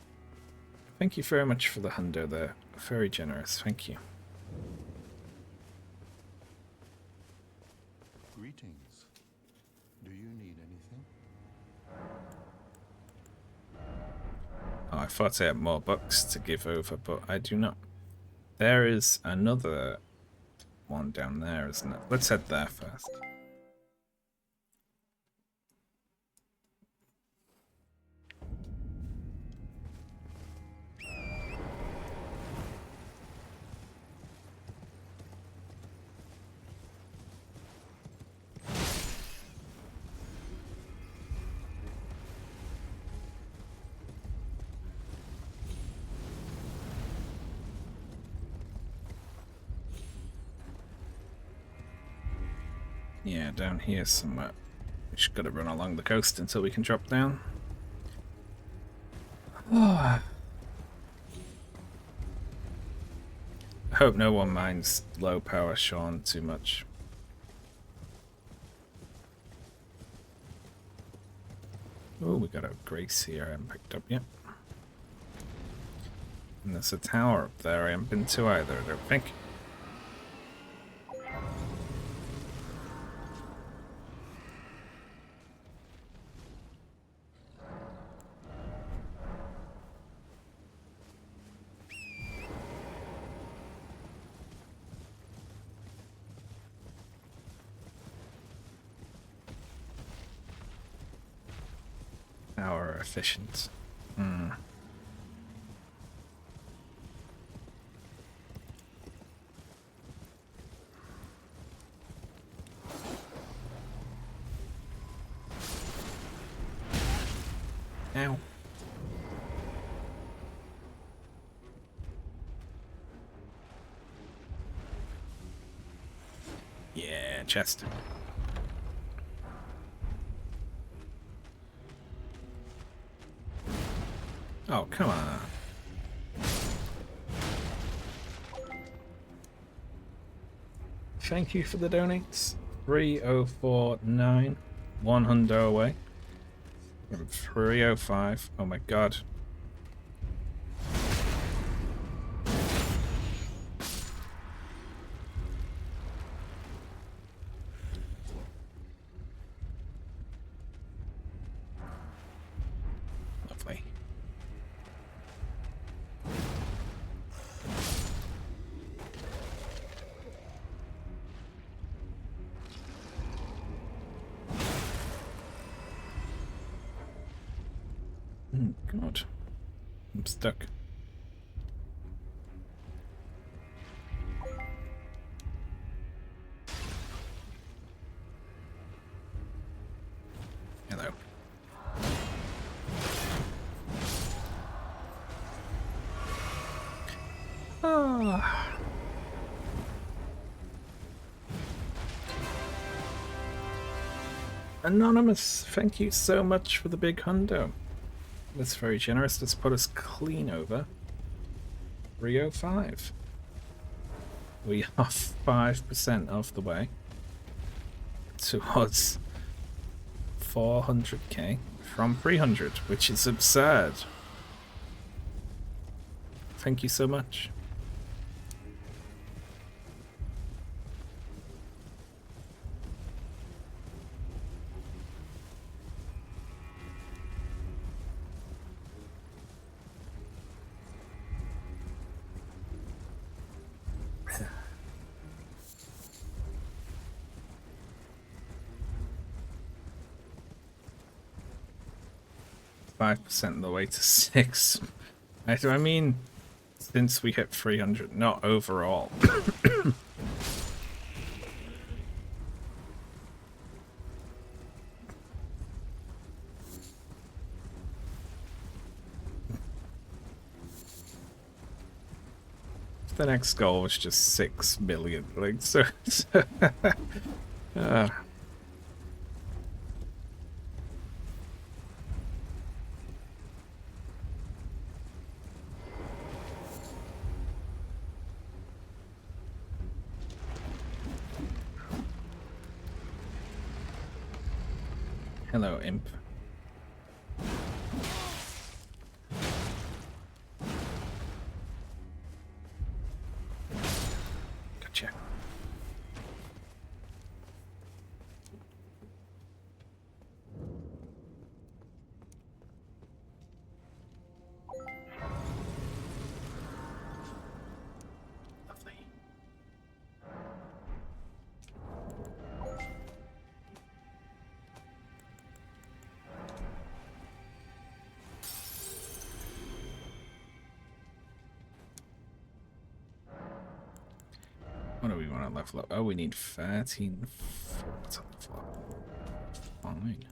thank you very much for the hundo there. Very generous, thank you. Greetings. Do you need anything? Oh, I thought I had more bucks to give over, but I do not. There is another one down there, isn't it? Let's head there first. Yeah, down here somewhere. We just gotta run along the coast until we can drop down. Oh. I hope no one minds low power Sean too much. Oh, we got a grey CRM picked up, yep. And there's a tower up there I haven't been to either, I don't think. Power efficient. Hmm. Ow. Yeah, chest. Oh, come on. Thank you for the donates. 3049. 100 away. 305. Oh my god. Lovely. God. I'm stuck. Hello. Ah. Anonymous, thank you so much for the big hundo. That's very generous. Let's put us clean over 305. We are 5% of the way towards 400k from 300, which is absurd. Thank you so much. .5% of the way to 6. I mean, since we hit 300, not overall. The next goal was just 6 million, like, so... Hello, imp. Gotcha. Lovely. What do we want to level up? Oh, we need 13 to level up. Fine.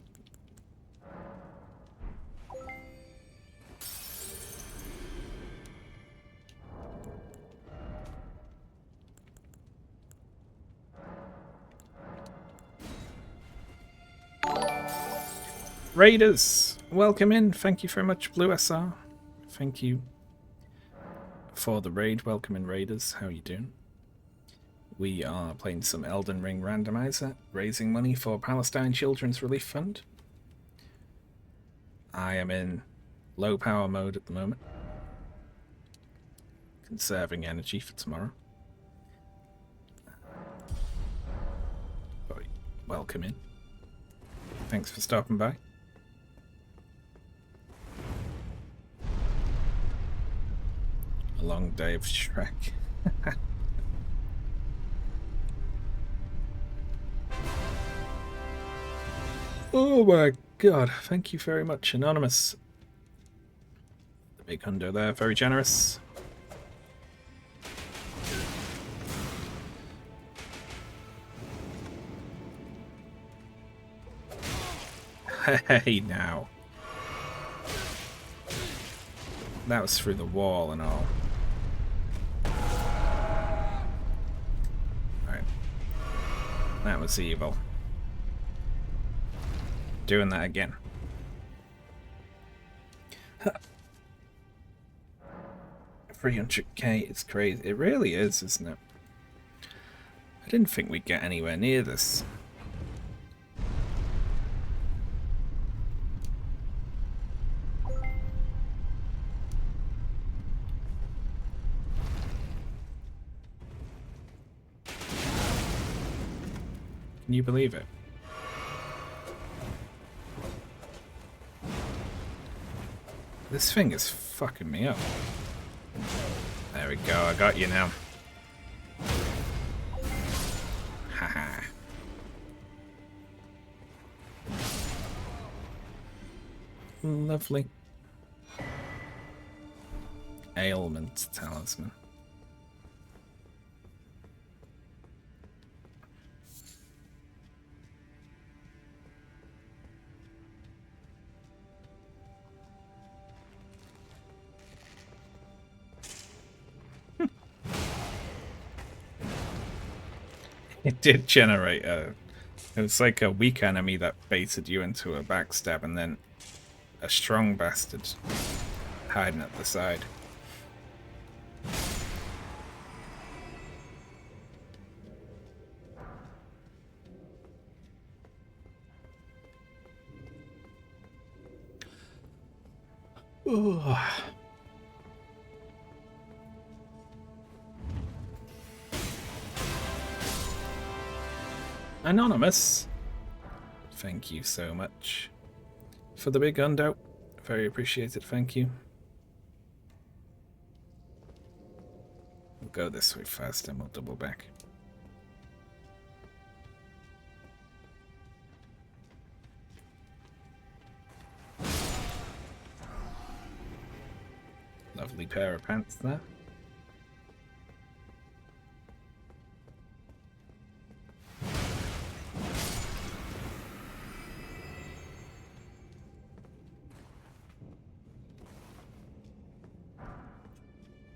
Raiders, welcome in. Thank you very much, Blue SR. Thank you for the raid. Welcome in, Raiders. How you doing? We are playing some Elden Ring Randomizer, raising money for Palestine Children's Relief Fund. I am in low power mode at the moment, conserving energy for tomorrow. But welcome in. Thanks for stopping by. A long day of Shrek. Oh my god, thank you very much, Anonymous. The big hundo there, very generous. Hey now. That was through the wall and all. Right. That was evil. Doing that again. 300k is crazy. It really is, isn't it? I didn't think we'd get anywhere near this. Can you believe it? This thing is fucking me up. There we go, I got you now. Haha. Lovely. Ailment talisman. It did generate a... It was like a weak enemy that baited you into a backstab and then a strong bastard hiding at the side. Ooh. Anonymous, thank you so much for the big hundo. Very appreciated, thank you. We'll go this way first and we'll double back. Lovely pair of pants there.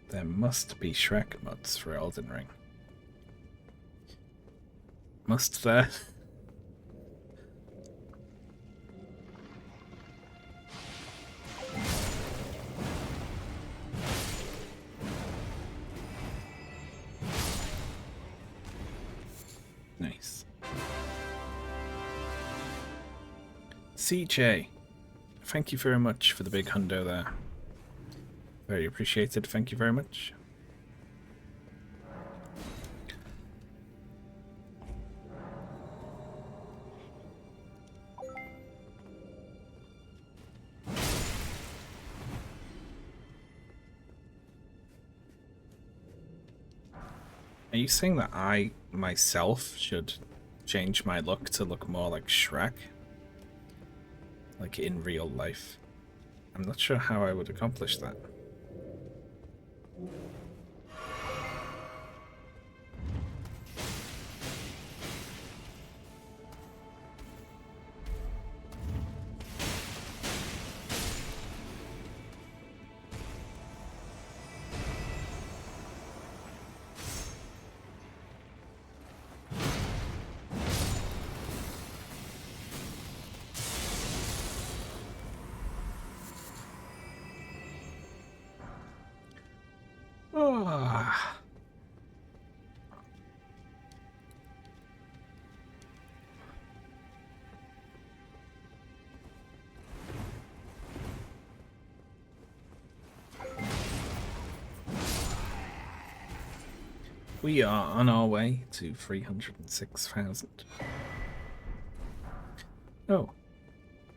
There must be Shrek mods for Elden Ring. Must there? Nice. CJ, thank you very much for the big hundo there. Very appreciated, thank you very much. Are you saying that I, myself, should change my look to look more like Shrek? Like in real life? I'm not sure how I would accomplish that. Ah. We are on our way to 306,000. Oh.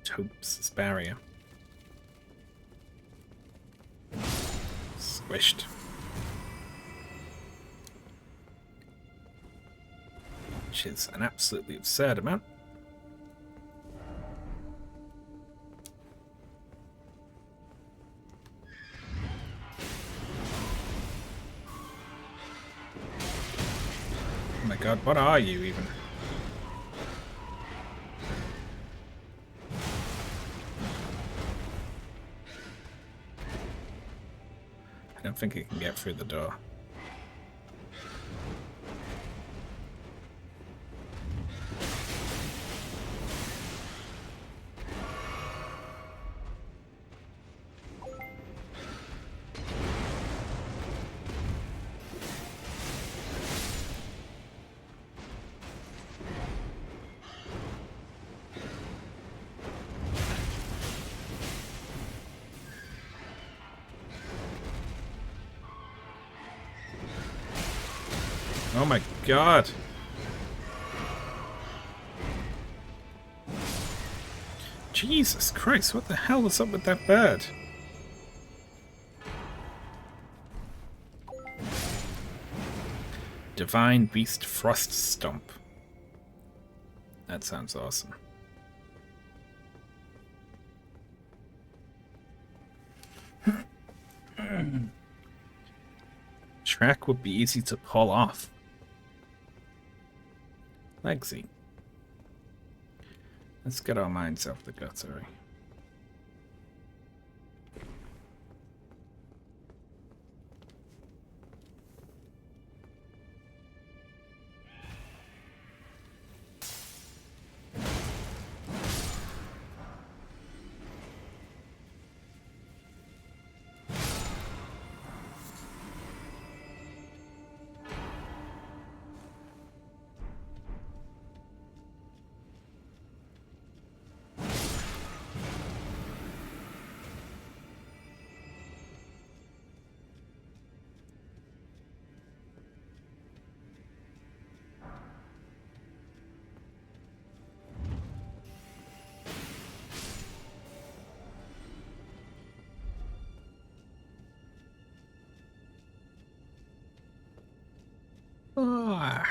Tope's barrier. Squished. Which is an absolutely absurd amount. Oh my god, what are you even? I don't think it can get through the door. Oh my god. Jesus Christ, what the hell was up with that bird? Divine Beast Frost Stomp. That sounds awesome. Track would be easy to pull off. Legsy. Let's get our minds off the gutter. Ah.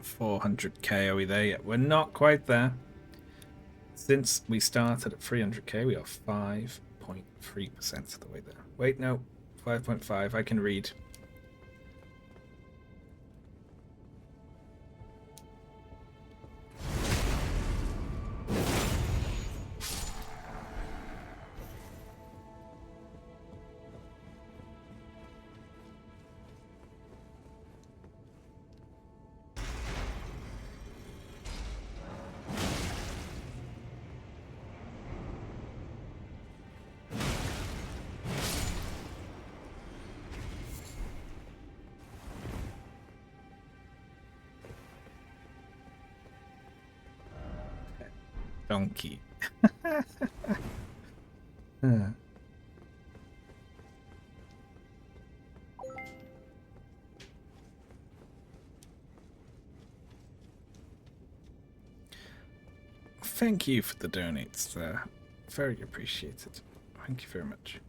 400k, are we there yet? We're not quite there. Since we started at 300k, we are 5.3% of the way there. Wait, no, 5.5. I can read. Donkey. Thank you for the donates there. Very appreciated. Thank you very much.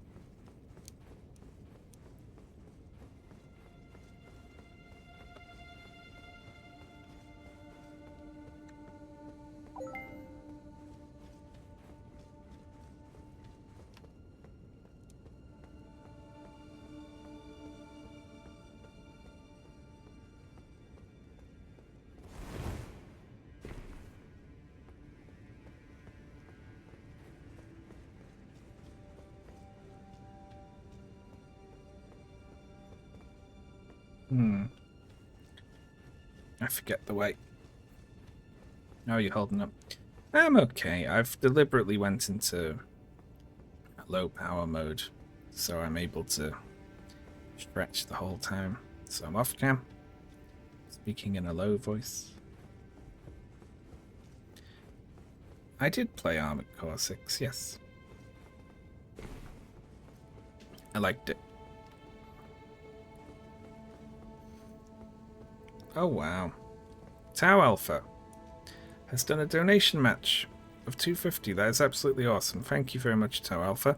I forget the way. How are you holding up? I'm okay. I've deliberately went into low power mode, so I'm able to stretch the whole time. So I'm off cam, speaking in a low voice. I did play Armored Core 6, yes. I liked it. Oh wow. Tau Alpha has done a donation match of $250. That is absolutely awesome. Thank you very much, Tau Alpha.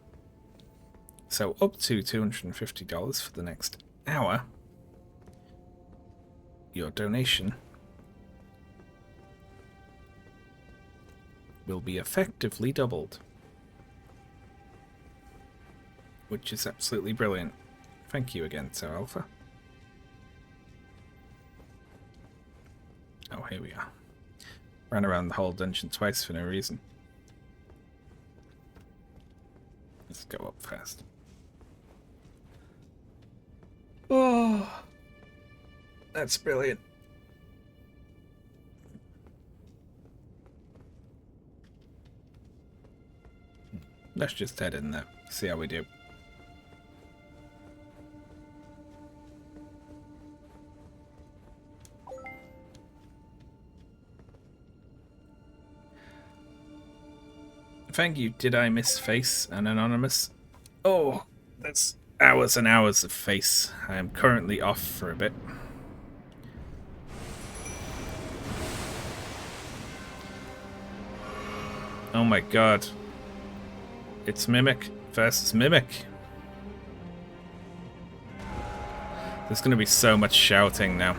So up to $250 for the next hour. Your donation will be effectively doubled, which is absolutely brilliant. Thank you again, Tau Alpha. Oh, here we are. Ran around the whole dungeon twice for no reason. Let's go up fast. Oh, that's brilliant. Let's just head in there, see how we do. Thank you. Did I miss Face and Anonymous? Oh, that's hours and hours of Face. I am currently off for a bit. Oh my god. It's Mimic versus Mimic. There's going to be so much shouting now.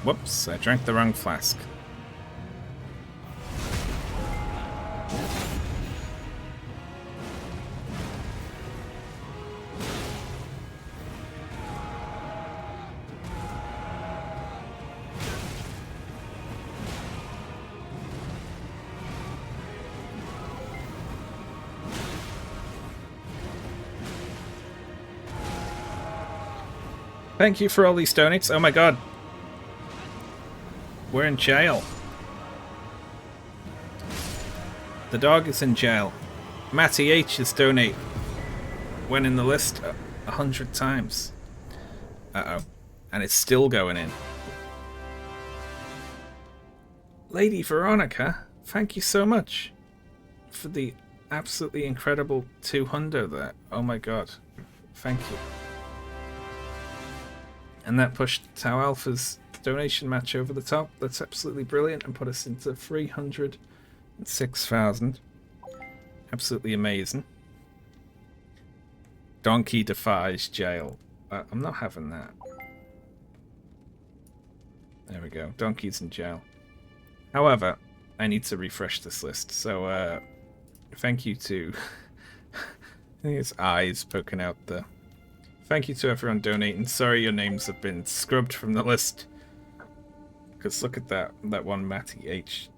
Whoops, I drank the wrong flask. Thank you for all these donates. Oh my god. We're in jail. The dog is in jail. Matty H is donate. Went in the list 100 times. Uh-oh. And it's still going in. Lady Veronica, thank you so much for the absolutely incredible 200 there. Oh my god. Thank you. And that pushed Tau Alpha's donation match over the top. That's absolutely brilliant and put us into 306,000. Absolutely amazing. Donkey defies jail. I'm not having that. There we go. Donkey's in jail. However, I need to refresh this list. So, thank you to... I think it's eyes poking out the... Thank you to everyone donating. Sorry your names have been scrubbed from the list. Because look at that one Matty H.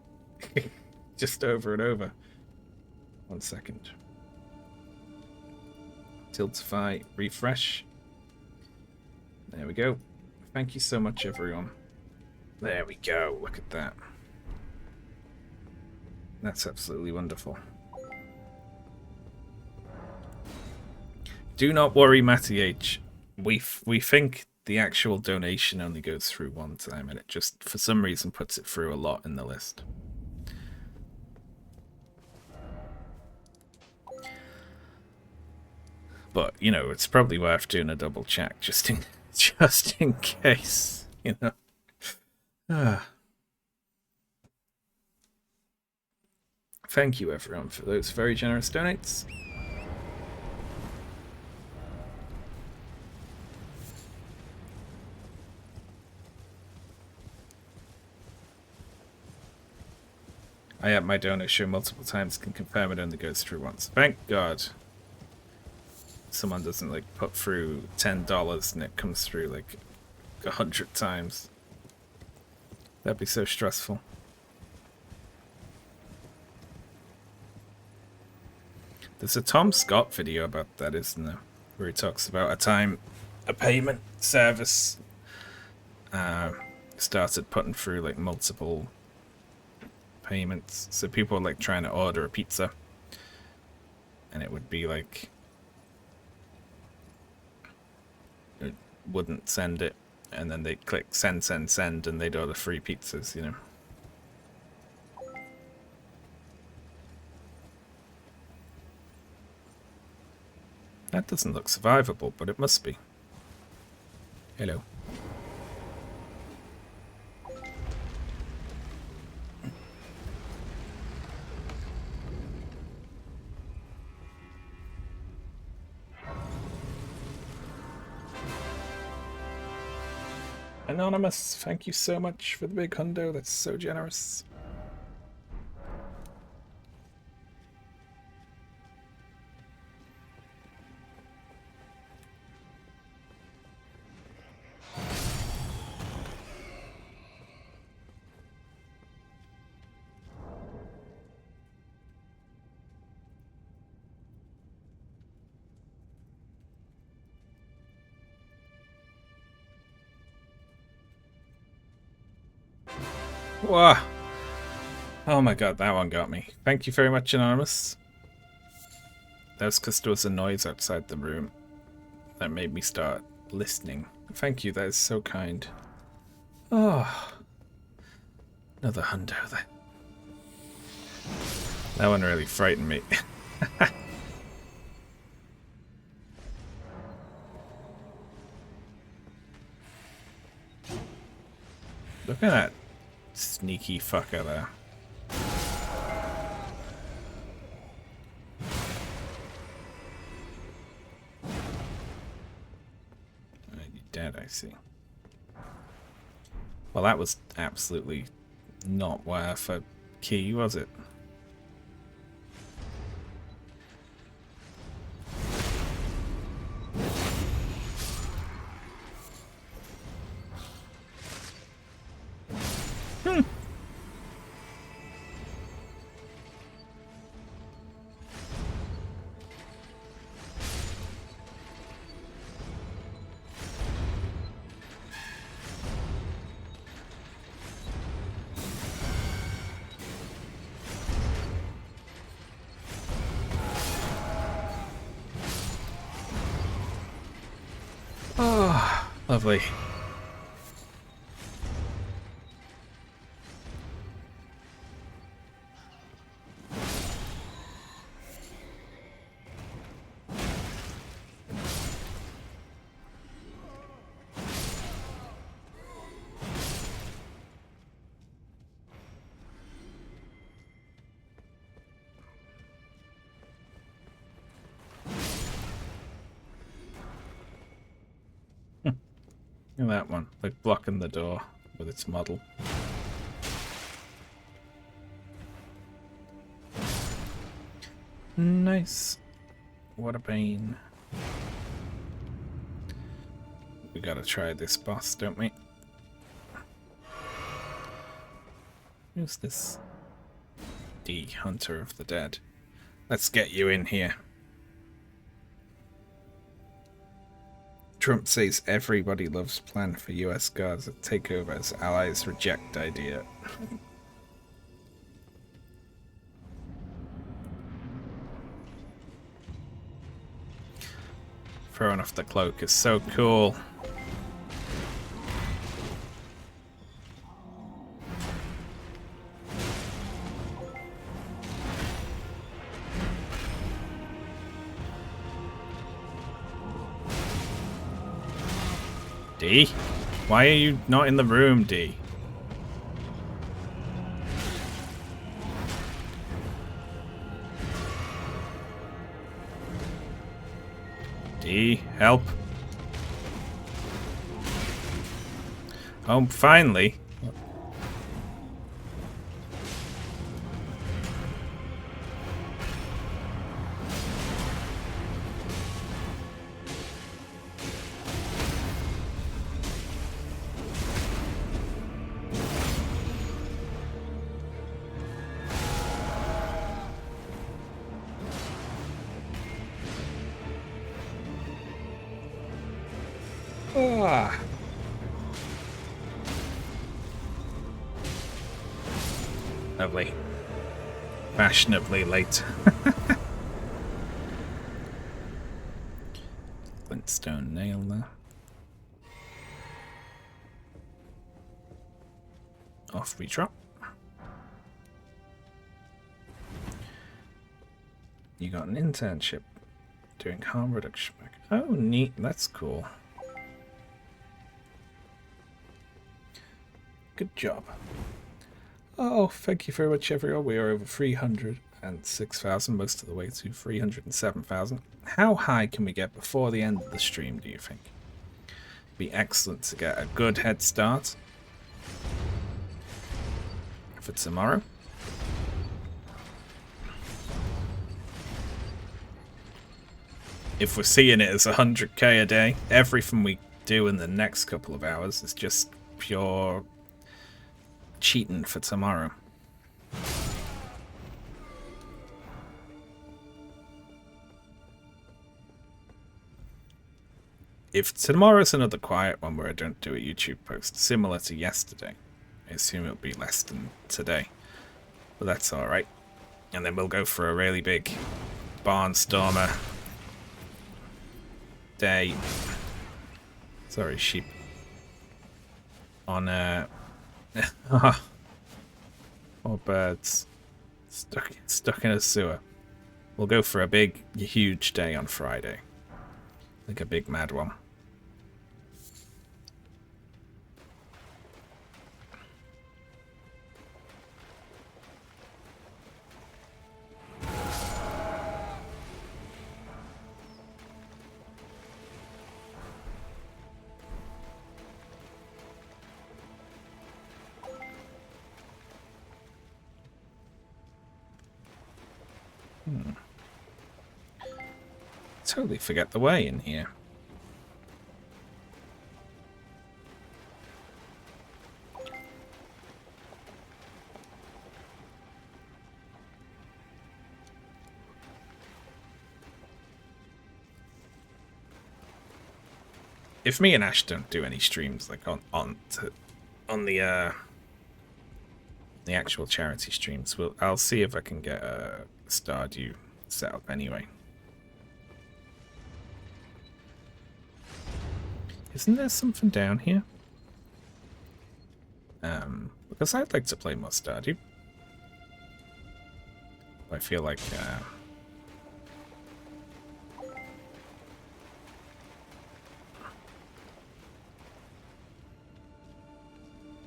Just over and over. 1 second. Tiltify, refresh. There we go. Thank you so much, everyone. There we go. Look at that. That's absolutely wonderful. Do not worry, Matty H. We think the actual donation only goes through one time, and it just, for some reason, puts it through a lot in the list. But, you know, it's probably worth doing a double check, just in case, you know. Thank you, everyone, for those very generous donates. I had my donor show multiple times, can confirm it only goes through once. Thank God. Someone doesn't like put through $10 and it comes through like 100 times. That'd be so stressful. There's a Tom Scott video about that, isn't there? Where he talks about a payment service started putting through like multiple payments. So people were like trying to order a pizza and it would be like it wouldn't send it, and then they'd click send and they'd order 3 pizzas, you know. That doesn't look survivable, but it must be. Hello. Anonymous, thank you so much for the big hundo. That's so generous. Wow. Oh my god, that one got me. Thank you very much, Anonymous. That was because there was a noise outside the room that made me start listening. Thank you, that is so kind. Oh. Another hundo. That one really frightened me. Look at that sneaky fucker there. You're dead, I see. Well, that was absolutely not worth a key, was it? Oh, lovely. Look at that one, like blocking the door with its model. Nice. What a pain. We gotta try this boss, don't we? Who's this? D, Hunter of the Dead. Let's get you in here. Trump says everybody loves plan for US guards that take over as allies reject idea. Throwing off the cloak is so cool. D? Why are you not in the room, D? D, help. Oh, finally. Ah. Lovely. Fashionably late. Flintstone nail there. Off we trot. You got an internship doing harm reduction work. Oh, neat. That's cool. Good job. Oh, thank you very much, everyone. We are over 306,000, most of the way to 307,000. How high can we get before the end of the stream, do you think? Be excellent to get a good head start for tomorrow. If we're seeing it as 100k a day, everything we do in the next couple of hours is just pure cheating for tomorrow. If tomorrow's another quiet one where I don't do a YouTube post, similar to yesterday, I assume it'll be less than today. But that's alright. And then we'll go for a really big barnstormer day. Sorry, sheep. On or birds stuck in a sewer. We'll go for a big, huge day on Friday. Like a big mad one. Totally forget the way in here. If me and Ash don't do any streams like on the actual charity streams, I'll see if I can get a Stardew set up anyway. Isn't there something down here? Because I'd like to play more Stardew. I feel like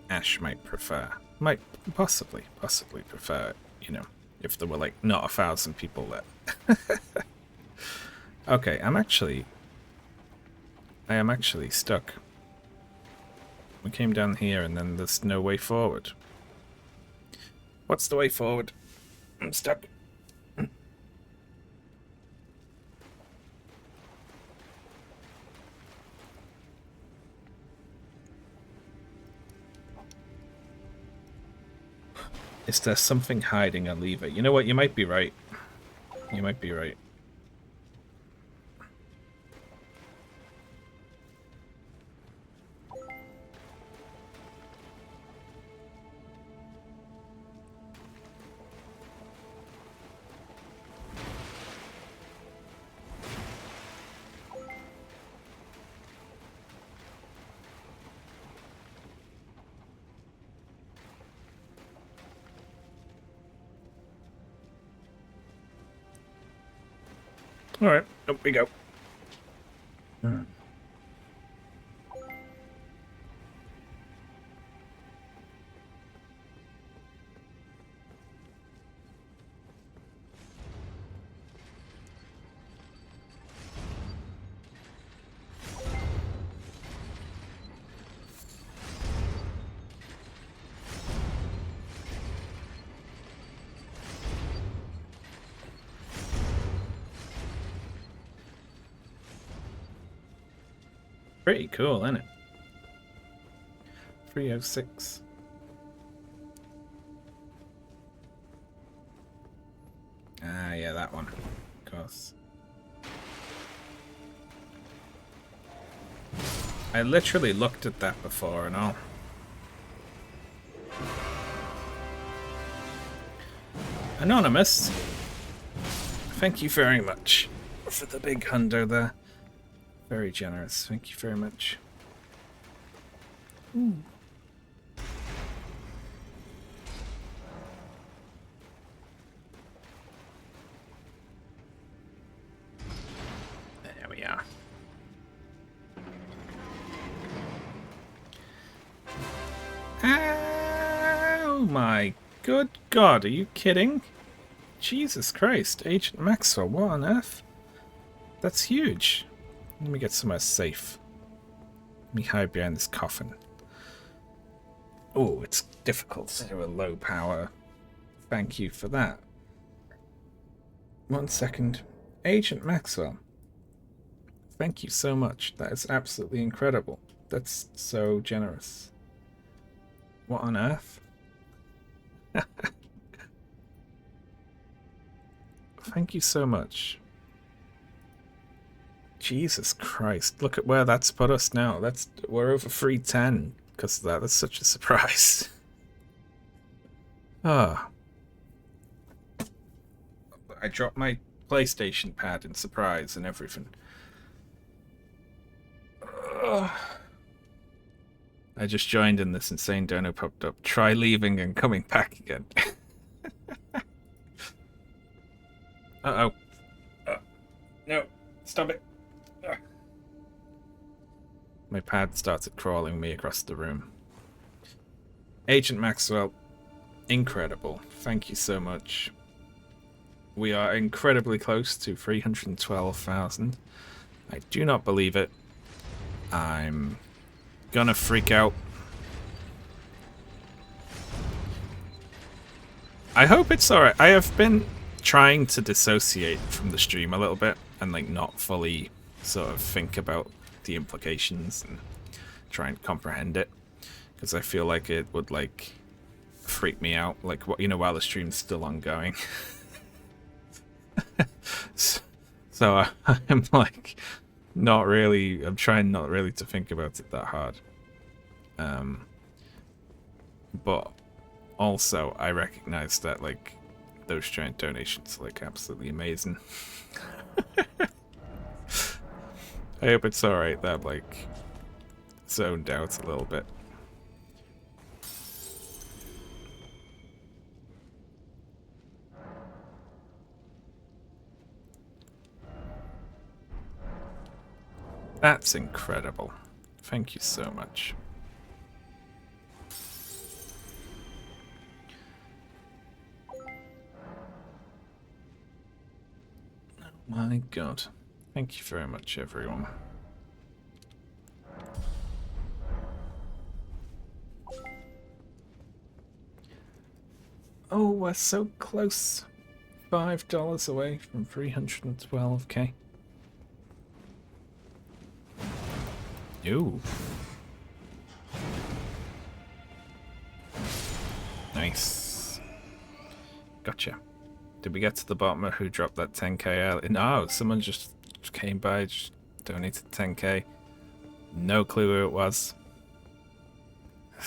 Ash might possibly prefer, you know, if there were like not 1,000 people that. Okay, I am actually stuck. We came down here and then there's no way forward. What's the way forward? I'm stuck. Is there something hiding a lever? You know what? You might be right. You might be right. Alright, up we go. Pretty cool, isn't it? 306. Ah, yeah, that one. Of course. I literally looked at that before and all. Anonymous, thank you very much for the big hundo there. Very generous. Thank you very much. Ooh. There we are. Oh my good God, are you kidding? Jesus Christ, Agent Maxwell, what on earth? That's huge. Let me get somewhere safe. Let me hide behind this coffin. Oh, it's difficult to do a low power. Thank you for that. 1 second. Agent Maxwell. Thank you so much. That is absolutely incredible. That's so generous. What on earth? Thank you so much. Jesus Christ, look at where that's put us now. We're over 310 because of that. That's such a surprise. Ah. I dropped my PlayStation pad in surprise and everything. I just joined and this insane dono popped up. Try leaving and coming back again. Uh-oh. No, stop it. My pad started crawling me across the room. Agent Maxwell, incredible. Thank you so much. We are incredibly close to 312,000. I do not believe it. I'm gonna freak out. I hope it's alright. I have been trying to dissociate from the stream a little bit and like not fully sort of think about the implications and try and comprehend it, because I feel like it would like freak me out, like what, you know, while the stream's still ongoing. So I'm like not really, I'm trying not really to think about it that hard. But also I recognize that like those giant donations are like absolutely amazing. I hope it's alright that I'm like zoned out a little bit. That's incredible. Thank you so much. Oh my God. Thank you very much, everyone. Oh, we're so close. $5 away from 312k. Ooh. Nice. Gotcha. Did we get to the bottom of who dropped that 10k out? No, someone just came by, just donated 10k. No clue who it was.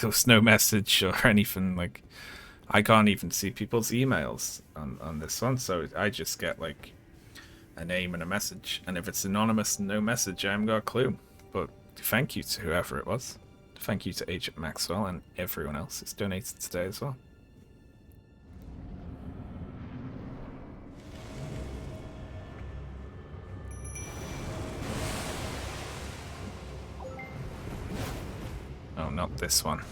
There was no message or anything. Like, I can't even see people's emails on this one, so I just get like a name and a message. And if it's anonymous and no message, I haven't got a clue. But thank you to whoever it was. Thank you to Agent Maxwell and everyone else who's donated today as well. Oh, not this one.